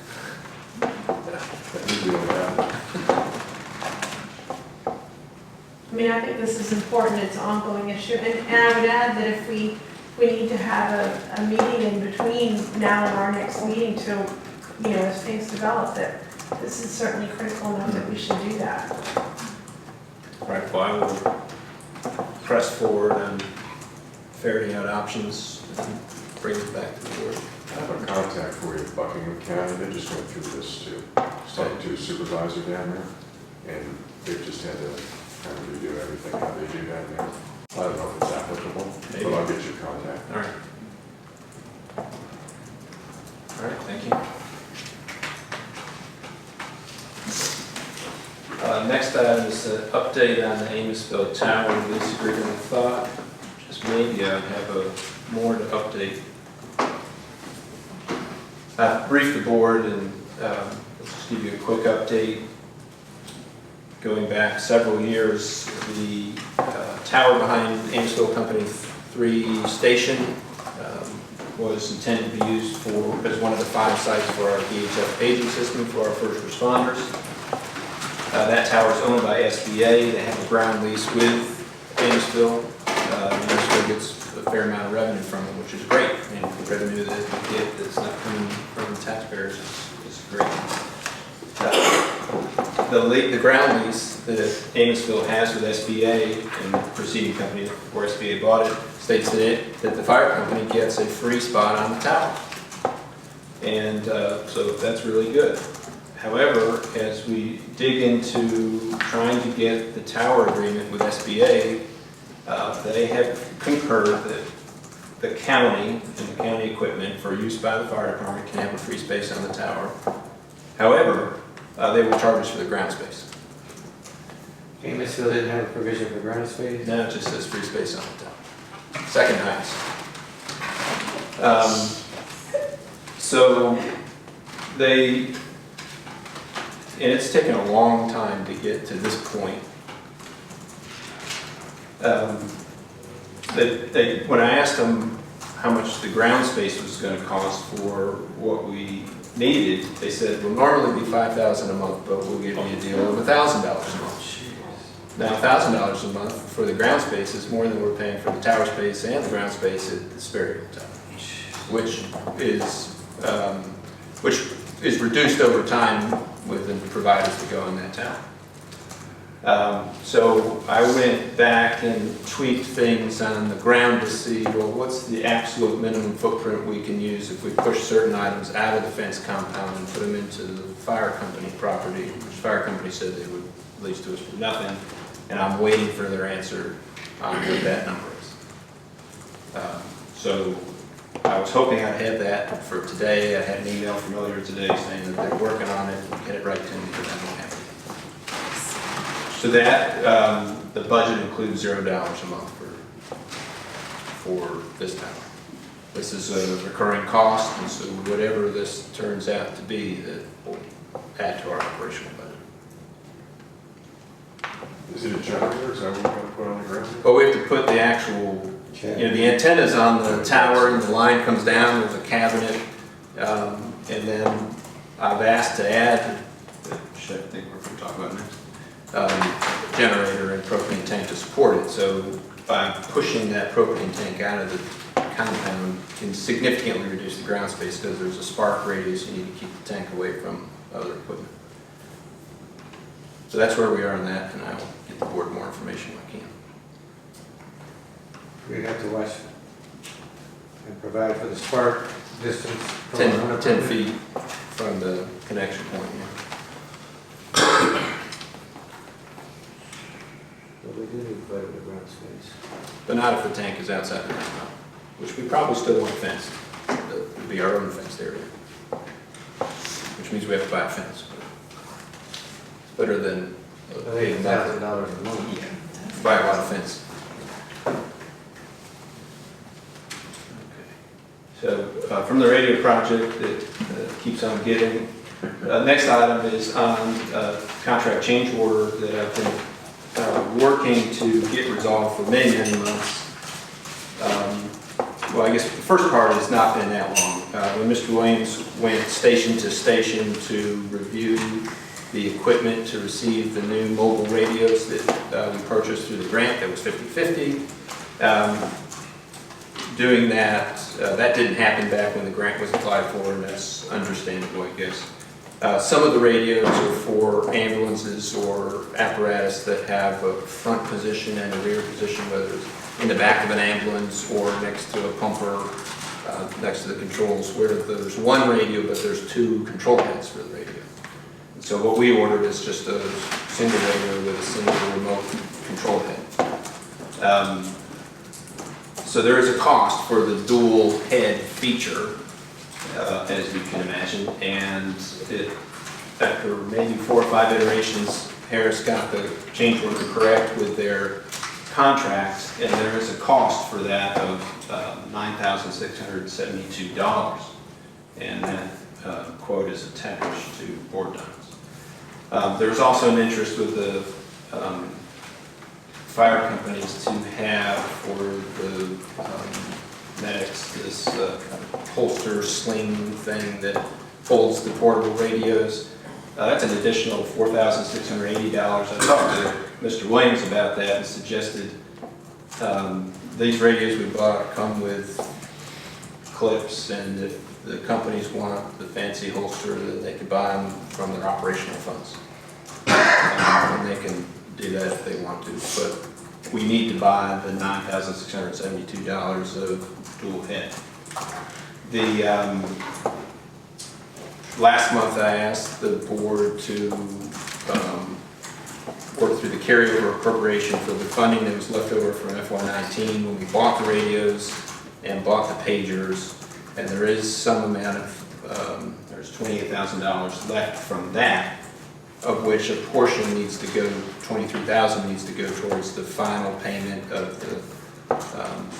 [SPEAKER 3] I mean, I think this is important, it's an ongoing issue, and I would add that if we need to have a meeting in between now and our next meeting to, as things develop, that this is certainly critical enough that we should do that.
[SPEAKER 5] Right, well, I will press forward and ferreting out options and bring it back to the board.
[SPEAKER 10] I have a contact for you in Buckingham County. They just went through this too. Just talked to a supervisor down there, and they've just had to kind of redo everything how they do down there. I don't know if it's applicable,
[SPEAKER 5] Maybe.
[SPEAKER 10] but I'll get your contact.
[SPEAKER 5] All right. All right, thank you. Next item is an update on the Amosville Tower lease agreement. I thought just maybe I'd have more to update. Brief the board and just give you a quick update. Going back several years, the tower behind Amosville Company 3 station was intended to be used as one of the 5 sites for our VHF paging system for our first responders. That tower is owned by SBA. They have a ground lease with Amosville. Amosville gets a fair amount of revenue from it, which is great. And the revenue that we get that's not coming from the taxpayers is great. The ground lease that Amosville has with SBA and the preceding company before SBA bought it states that the fire company gets a free spot on the tower. And so that's really good. However, as we dig into trying to get the tower agreement with SBA, they have concurred that the county and the county equipment for use by the fire department can have a free space on the tower. However, they will charge us for the ground space.
[SPEAKER 4] Okay, Smithfield didn't have a provision for ground space?
[SPEAKER 5] Now it just says free space on the tower. Second highest. So they, and it's taken a long time to get to this point. When I asked them how much the ground space was going to cost for what we needed, they said, "We'll normally be $5,000 a month, but we'll give you a deal of $1,000 a month." Now, $1,000 a month for the ground space is more than we're paying for the tower space and the ground space at the Sperry Hotel, which is reduced over time with the providers that go in that tower. So I went back and tweaked things on the ground to see, well, what's the absolute minimum footprint we can use if we push certain items out of the fence compound and put them into the fire company property, which the fire company said they would lease to us for nothing. And I'm waiting for their answer on what that number is. So I was hoping I'd have that for today. I had an email from earlier today saying that they're working on it and get it right to me, but I don't have it. So that, the budget includes $0 a month for this tower. This is a recurring cost, and so whatever this turns out to be, that will add to our operational budget.
[SPEAKER 10] Is it a generator? Is that what we're going to put on the ground?
[SPEAKER 5] But we have to put the actual, the antenna's on the tower and the line comes down, there's a cabinet, and then I've asked to add, which I think we're going to talk about next, generator and propane tank to support it. So by pushing that propane tank out of the compound can significantly reduce the ground space because there's a spark radius, you need to keep the tank away from other equipment. So that's where we are on that, and I will get the board more information when I can.
[SPEAKER 4] We have to watch and provide for the spark distance.
[SPEAKER 5] 10 feet from the connection point, yeah.
[SPEAKER 4] But we do need quite a bit of ground space.
[SPEAKER 5] But not if the tank is outside the compound, which we probably still want fenced. It would be our own fenced area, which means we have to buy a fence. It's better than
[SPEAKER 4] $8,000 a month.
[SPEAKER 5] Yeah, buy a lot of fence. So from the radio project that keeps on getting, next item is on contract change order that I've been working to get resolved for many, many months. Well, I guess the first part has not been that long. When Mr. Williams went station to station to review the equipment to receive the new mobile radios that we purchased through the grant that was 50/50. Doing that, that didn't happen back when the grant was applied for, and that's understandable, I guess. Some of the radios are for ambulances or apparatus that have a front position and a rear position, whether it's in the back of an ambulance or next to a pumper, next to the controls, where there's one radio but there's two control heads for the radio. So what we ordered is just a single radio with a single remote control head. So there is a cost for the dual head feature, as you can imagine, and after maybe 4 or 5 iterations, Harris got the change order correct with their contract, and there is a cost for that of $9,672, and that quote is attached to board documents. There's also an interest with the fire companies to have for the medics this holster sling thing that holds the portable radios. That's an additional $4,680. I talked to Mr. Williams about that and suggested these radios we bought come with clips, and if the companies want the fancy holster, then they can buy them from their operational funds. And they can do that if they want to, but we need to buy the $9,672 of dual head. Last month, I asked the board to work through the carryover appropriation for the funding that was left over from FY19 when we bought the radios and bought the pagers. And there is some amount of, there's $28,000 left from that, of which a portion needs to go, $23,000 needs to go towards the final payment of the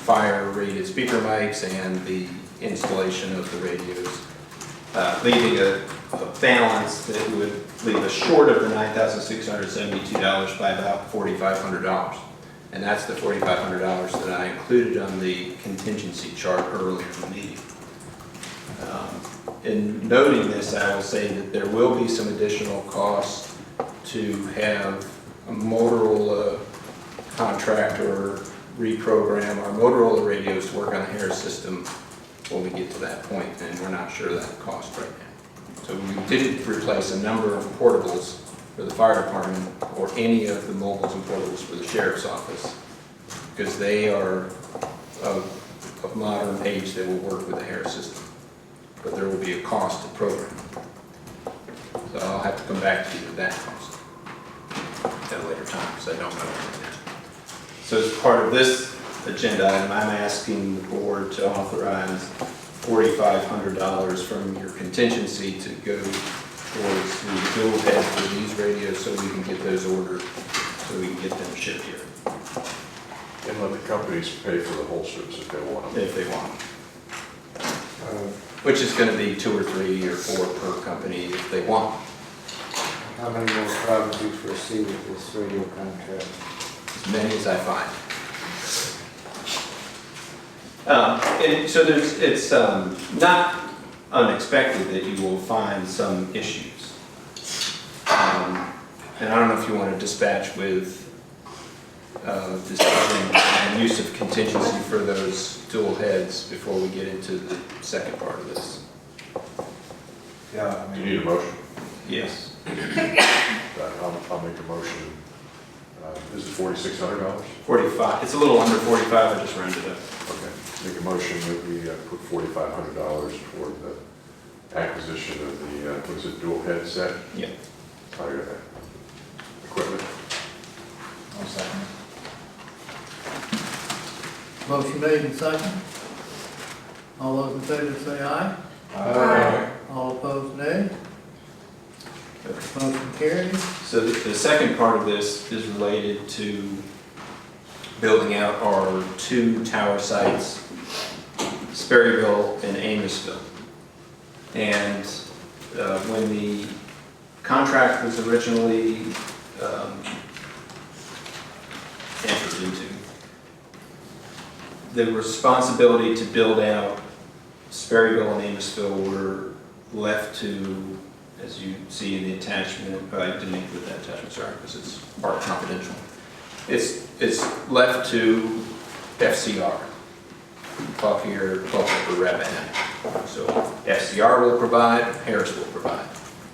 [SPEAKER 5] fire-rated speaker mics and the installation of the radios, leaving a balance that would leave us short of the $9,672 by about $4,500. And that's the $4,500 that I included on the contingency chart earlier in the meeting. In noting this, I will say that there will be some additional costs to have a Motorola contractor reprogram our Motorola radios to work on the Harris system when we get to that point, and we're not sure that cost right now. So we didn't replace a number of portables for the fire department or any of the mobiles and portables for the sheriff's office because they are of modern age that will work with the Harris system. But there will be a cost to program. So I'll have to come back to you with that cost at a later time because I don't know right now. So as part of this agenda item, I'm asking the board to authorize $4,500 from your contingency to go towards the dual head for these radios so we can get those ordered, so we can get them shipped here.
[SPEAKER 10] And let the companies pay for the holsters if they want them.
[SPEAKER 5] If they want them. Which is going to be 2 or 3 or 4 per company if they want.
[SPEAKER 4] How many more problems do you foresee with this radio contract?
[SPEAKER 5] As many as I find. And so it's not unexpected that you will find some issues. And I don't know if you want to dispatch with discussion and use of contingency for those dual heads before we get into the second part of this.
[SPEAKER 11] Yeah, I
[SPEAKER 10] Do you
[SPEAKER 11] mean,
[SPEAKER 10] need a motion?
[SPEAKER 5] Yes.
[SPEAKER 10] I'll make a motion. Is it $4,600?
[SPEAKER 5] 45. It's a little under 45. I just rounded up.
[SPEAKER 10] Okay. Make a motion that we put $4,500 toward the acquisition of the, what's it, dual headset?
[SPEAKER 5] Yeah.
[SPEAKER 10] Equipment.
[SPEAKER 11] one second.
[SPEAKER 1] Motion made and second. All those in favor say aye.
[SPEAKER 3] Aye.
[SPEAKER 1] All opposed, nay. Motion carries.
[SPEAKER 5] So the second part of this is related to building out our 2 tower sites, Sperryville and Amosville. And when the contract was originally entered into, the responsibility to build out Sperryville and Amosville were left to, as you see in the attachment, I didn't include that attachment, sorry, because it's part confidential. It's left to FCR, Fauquier, Culpeper, Rappahannock. So FCR will provide, Harris will provide.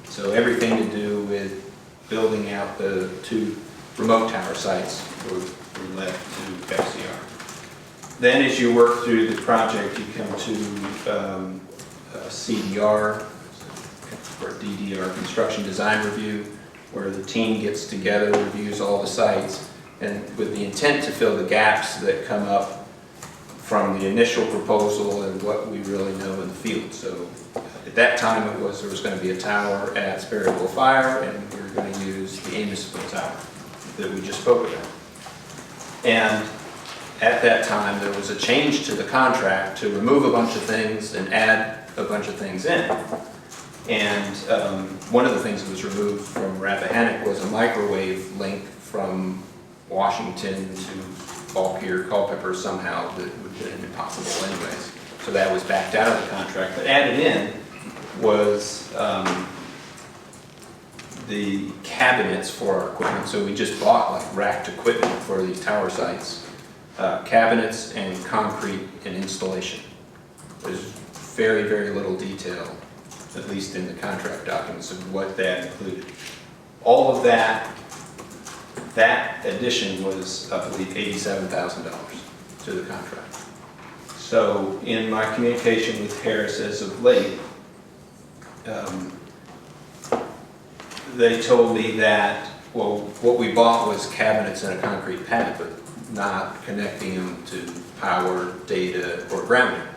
[SPEAKER 5] So everything to do with building out the 2 remote tower sites were left to FCR. Then as you work through the project, you come to CDR, or DDR, Construction Design Review, where the team gets together, reviews all the sites, and with the intent to fill the gaps that come up from the initial proposal and what we really know in the field. So at that time there was going to be a tower at Sperryville Fire, and we were going to use the Amosville Tower that we just spoke about. And at that time there was a change to the contract to remove a bunch of things and add a bunch of things in. And one of the things that was removed from Rappahannock was a microwave link from Washington to Fauquier, Culpeper somehow that would have been impossible anyways. So that was backed out of the contract. But added in was the cabinets for our equipment. So we just bought like racked equipment for these tower sites. Cabinets and concrete and installation. There's very, very little detail, at least in the contract documents, of what that included. All of that addition was, I believe, $87,000 to the contract. So in my communication with Harris as of late, they told me that, well, what we bought was cabinets and a concrete pad, but not connecting them to power, data, or grounding.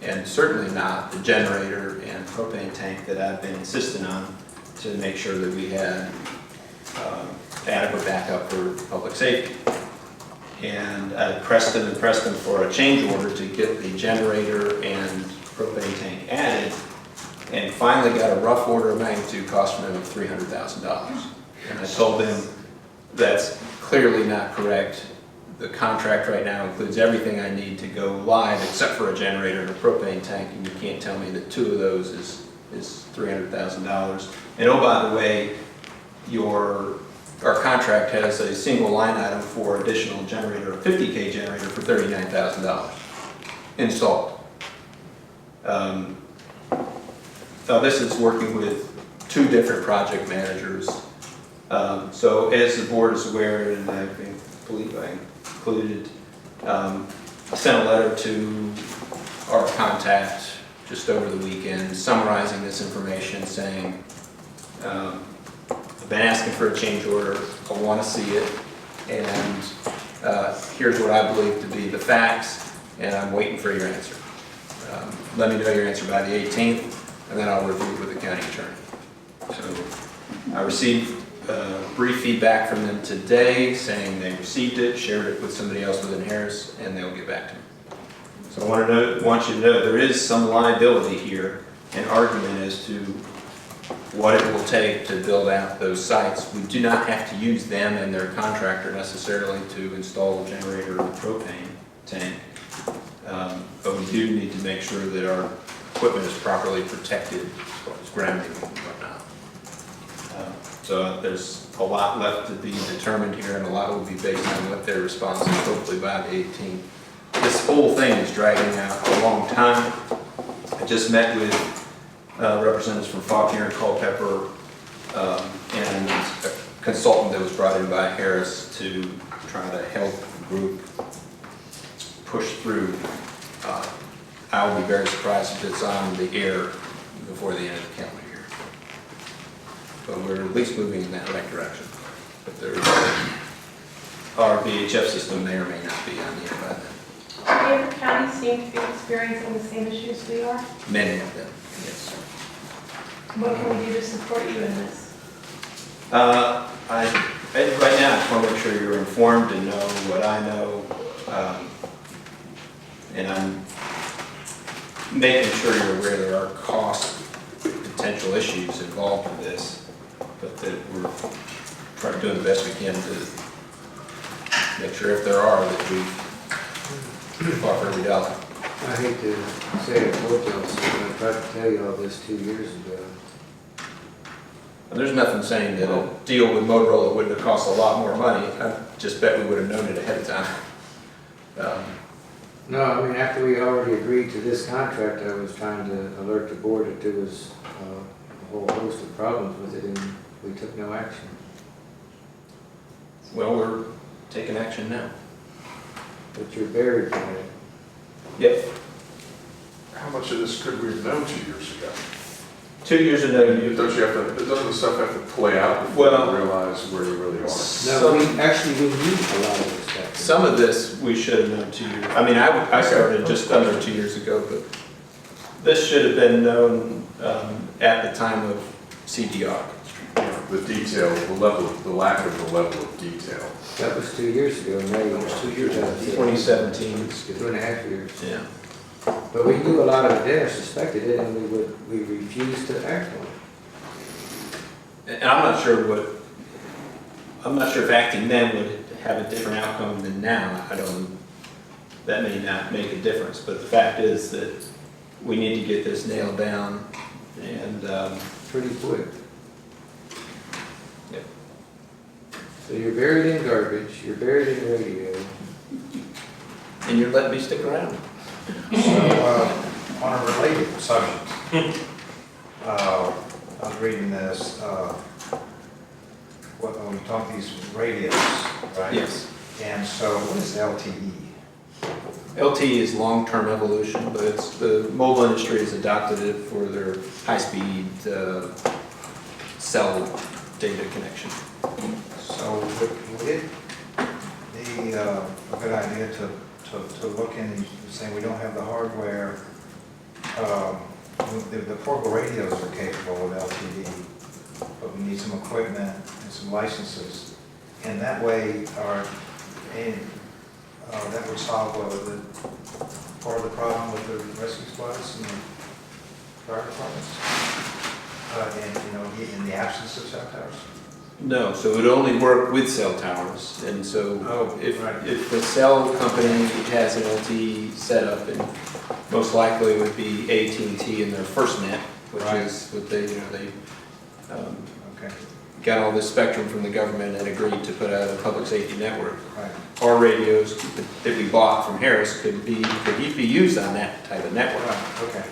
[SPEAKER 5] And certainly not the generator and propane tank that I've been insisting on to make sure that we had adequate backup for public safety. And I pressed them for a change order to get the generator and propane tank added, and finally got a rough order of magnitude cost from them of $300,000. And I told them that's clearly not correct. The contract right now includes everything I need to go live except for a generator and a propane tank, and you can't tell me that 2 of those is $300,000. And oh, by the way, our contract has a single line item for additional generator, a 50K generator for $39,000 installed. Now this is working with 2 different project managers. So as the board is aware, and I believe I included, I sent a letter to our contact just over the weekend summarizing this information, saying, I've been asking for a change order, I want to see it, and here's what I believe to be the facts, and I'm waiting for your answer. Let me know your answer by the 18th, and then I'll review it with the county attorney. So I received brief feedback from them today saying they received it, shared it with somebody else within Harris, and they'll get back to me. So I want you to know there is some liability here, an argument as to what it will take to build out those sites. We do not have to use them and their contractor necessarily to install a generator or a propane tank, but we do need to make sure that our equipment is properly protected as far as grounding and whatnot. So there's a lot left to be determined here, and a lot will be based on what their response is, hopefully by the 18th. This whole thing is dragging out a long time. I just met with representatives from Fauquier and Culpeper and a consultant that was brought in by Harris to try to help the group push through. I will be very surprised if it's on the air before the end of the calendar year. But we're at least moving in that right direction. But our VHF system may or may not be on the air by then.
[SPEAKER 3] Any other counties seem to be experiencing the same issues we are?
[SPEAKER 5] Many of them, yes.
[SPEAKER 3] What can we do to support you in this?
[SPEAKER 5] Right now, I just want to make sure you're informed and know what I know. And I'm making sure you're aware there are cost potential issues involved in this, but that we're trying to do the best we can to make sure if there are that we fought for every dollar.
[SPEAKER 4] I hate to say it, but I tried to tell you all this 2 years ago.
[SPEAKER 5] And there's nothing saying that a deal with Motorola wouldn't have cost a lot more money. I just bet we would have known it ahead of time.
[SPEAKER 4] No, I mean, after we already agreed to this contract, I was trying to alert the board that there was a whole host of problems with it, and we took no action.
[SPEAKER 5] Well, we're taking action now.
[SPEAKER 4] But you're buried in it.
[SPEAKER 5] Yep.
[SPEAKER 10] How much of this could we have known 2 years ago?
[SPEAKER 5] 2 years ago,
[SPEAKER 10] Doesn't the stuff have to play out before you realize where you really are?
[SPEAKER 4] No, we knew a lot of this stuff.
[SPEAKER 5] Some of this we should have known 2 years. I mean, I started just under 2 years ago, but this should have been known at the time of CDR.
[SPEAKER 10] The detail, the lack of the level of detail.
[SPEAKER 4] That was 2 years ago, and now it was 2 years ago.
[SPEAKER 5] 2017.
[SPEAKER 4] 2.5 years.
[SPEAKER 5] Yeah.
[SPEAKER 4] But we knew a lot of it there, suspected it, and we refused to act on it.
[SPEAKER 5] And I'm not sure if acting then would have a different outcome than now. That may not make a difference, but the fact is that we need to get this nailed down and
[SPEAKER 4] Pretty quick.
[SPEAKER 5] Yep.
[SPEAKER 4] So you're buried in garbage, you're buried in radio.
[SPEAKER 5] And you're letting me stick around.
[SPEAKER 11] So, on a related subject, I was reading this, when we talk these radios, right?
[SPEAKER 5] Yes.
[SPEAKER 11] And so what is LTE?
[SPEAKER 5] LTE is long-term evolution, but it's, the mobile industry has adopted it for their high-speed cell data connection.
[SPEAKER 11] So would it be a good idea to look in, saying we don't have the hardware, the portable radios are capable of LTE, but we need some equipment and some licenses. And that way, that would solve part of the problem with the rescue squads and the fire departments, in the absence of cell towers.
[SPEAKER 5] No, so it would only work with cell towers, and so if the cell company has an LTE setup, and most likely it would be AT&T in their FirstNet, which is what they got all this spectrum from the government and agreed to put out a public safety network.
[SPEAKER 11] Right.
[SPEAKER 5] Our radios that we bought from Harris could be used on that type of network.
[SPEAKER 11] Right. Okay.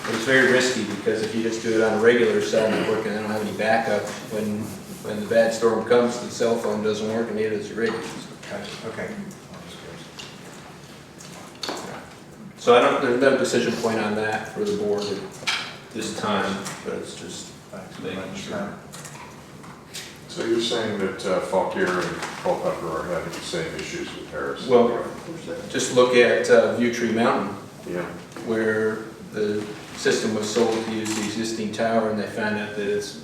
[SPEAKER 5] But it's very risky because if you just do it on a regular cell network and they don't have any backup, when the bad storm comes, the cell phone doesn't work and neither does your radio.
[SPEAKER 11] Okay.
[SPEAKER 5] So there's no decision point on that for the board at this time, but it's just making sure.
[SPEAKER 10] So you're saying that Fauquier and Culpeper are having the same issues with Harris?
[SPEAKER 5] Well, just look at Viewtree Mountain,
[SPEAKER 10] Yeah.
[SPEAKER 5] where the system was sold to use the existing tower and they found out that it's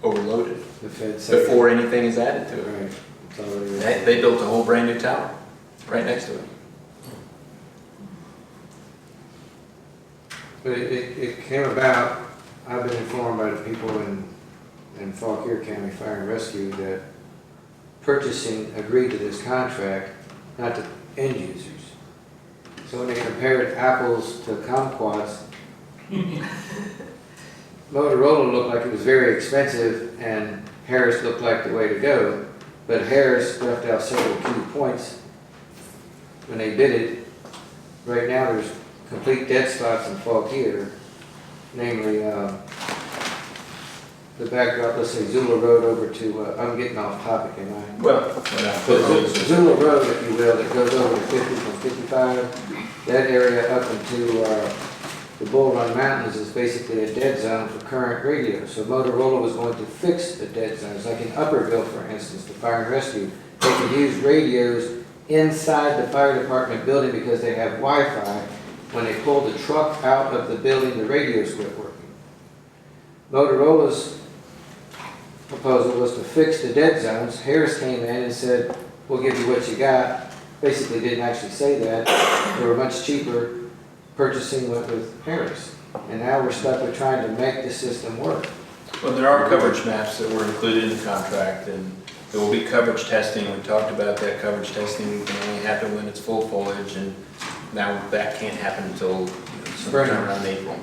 [SPEAKER 5] overloaded before anything is added to it. They built a whole brand new tower right next to it.
[SPEAKER 4] But it came about, I've been informed by the people in Fauquier County Fire and Rescue that purchasing agreed to this contract, not to end users. So when they compared apples to kumquats, Motorola looked like it was very expensive and Harris looked like the way to go. But Harris left out several key points when they bid it. Right now there's complete dead spots in Fauquier, namely the backdrop, let's say Zula Road over to, I'm getting off topic, am I?
[SPEAKER 5] Well,
[SPEAKER 4] Zula Road, if you will, that goes over to 50 from 55, that area up into the Bull Run Mountains is basically a dead zone for current radio. So Motorola was going to fix the dead zones, like in Upperville, for instance, the fire and rescue. They can use radios inside the fire department building because they have Wi-Fi. When they pull the truck out of the building, the radios quit working. Motorola's proposal was to fix the dead zones. Harris came in and said, we'll give you what you got. Basically didn't actually say that. They were much cheaper. Purchasing went with Harris. And now we're stuck with trying to make the system work.
[SPEAKER 5] Well, there are coverage maps that were included in the contract, and there will be coverage testing. We talked about that. Coverage testing can only happen when it's full foliage, and now that can't happen until sometime around April.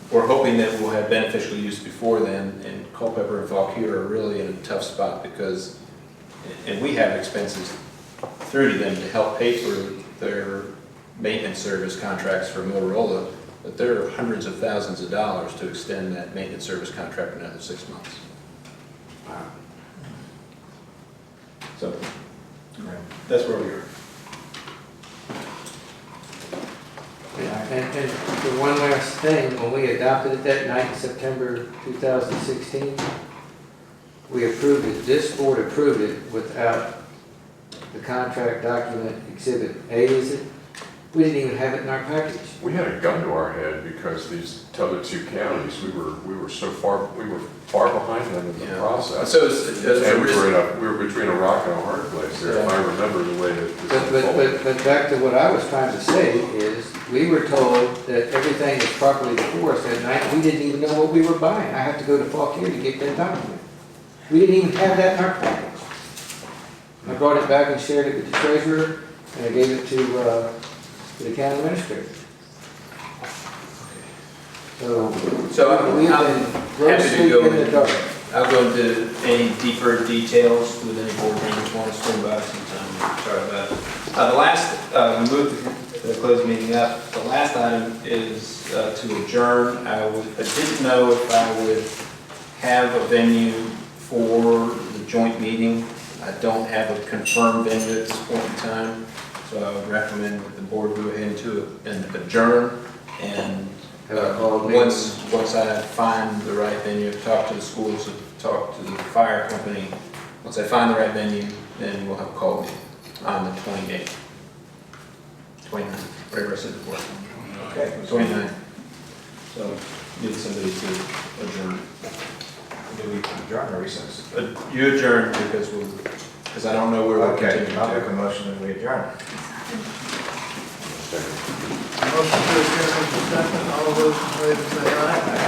[SPEAKER 5] We're hoping that we'll have beneficial use before then, and Culpeper and Fauquier are really in a tough spot because, and we have expenses through to them to help pay for their maintenance service contracts for Motorola, but there are hundreds of thousands of dollars to extend that maintenance service contract another 6 months. Wow. So, that's where we are.
[SPEAKER 4] And the one last thing, when we adopted it that night in September 2016, we approved it, this board approved it without the contract document exhibit A, is it? We didn't even have it in our package.
[SPEAKER 10] We had a gun to our head because these other two counties, we were far behind them in the process.
[SPEAKER 5] So
[SPEAKER 10] and we were between a rock and a hard place there, if I remember the way that
[SPEAKER 4] But back to what I was trying to say is, we were told that everything was properly before us that night. We didn't even know what we were buying. I have to go to Fauquier to get that document. We didn't even have that in our package. I brought it back and shared it with the treasurer, and I gave it to the county administrator.
[SPEAKER 5] So
[SPEAKER 4] we've
[SPEAKER 5] I'm
[SPEAKER 4] been
[SPEAKER 5] happy
[SPEAKER 4] grossly
[SPEAKER 5] to go
[SPEAKER 4] in the dark.
[SPEAKER 5] I'll go into any deeper details with any board members want to swing by sometime. Sorry about it. The last, we moved the closed meeting up. The last item is to adjourn. I didn't know if I would have a venue for the joint meeting. I don't have a confirmed venue at this point in time. So recommend that the board go ahead and adjourn, and once I find the right venue, talk to the schools, talk to the fire company, once I find the right venue, then we'll have a call meeting on the 28th. 29th, whatever I said before.
[SPEAKER 11] Okay.
[SPEAKER 5] 29th. So, need somebody to adjourn.
[SPEAKER 11] Do we adjourn or recess?
[SPEAKER 5] You adjourn because I don't know where we're
[SPEAKER 11] Okay,
[SPEAKER 5] continuing
[SPEAKER 11] I'll make
[SPEAKER 5] to.
[SPEAKER 11] a motion that we adjourn.
[SPEAKER 1] Motion to adjourn is second. All those in favor say aye.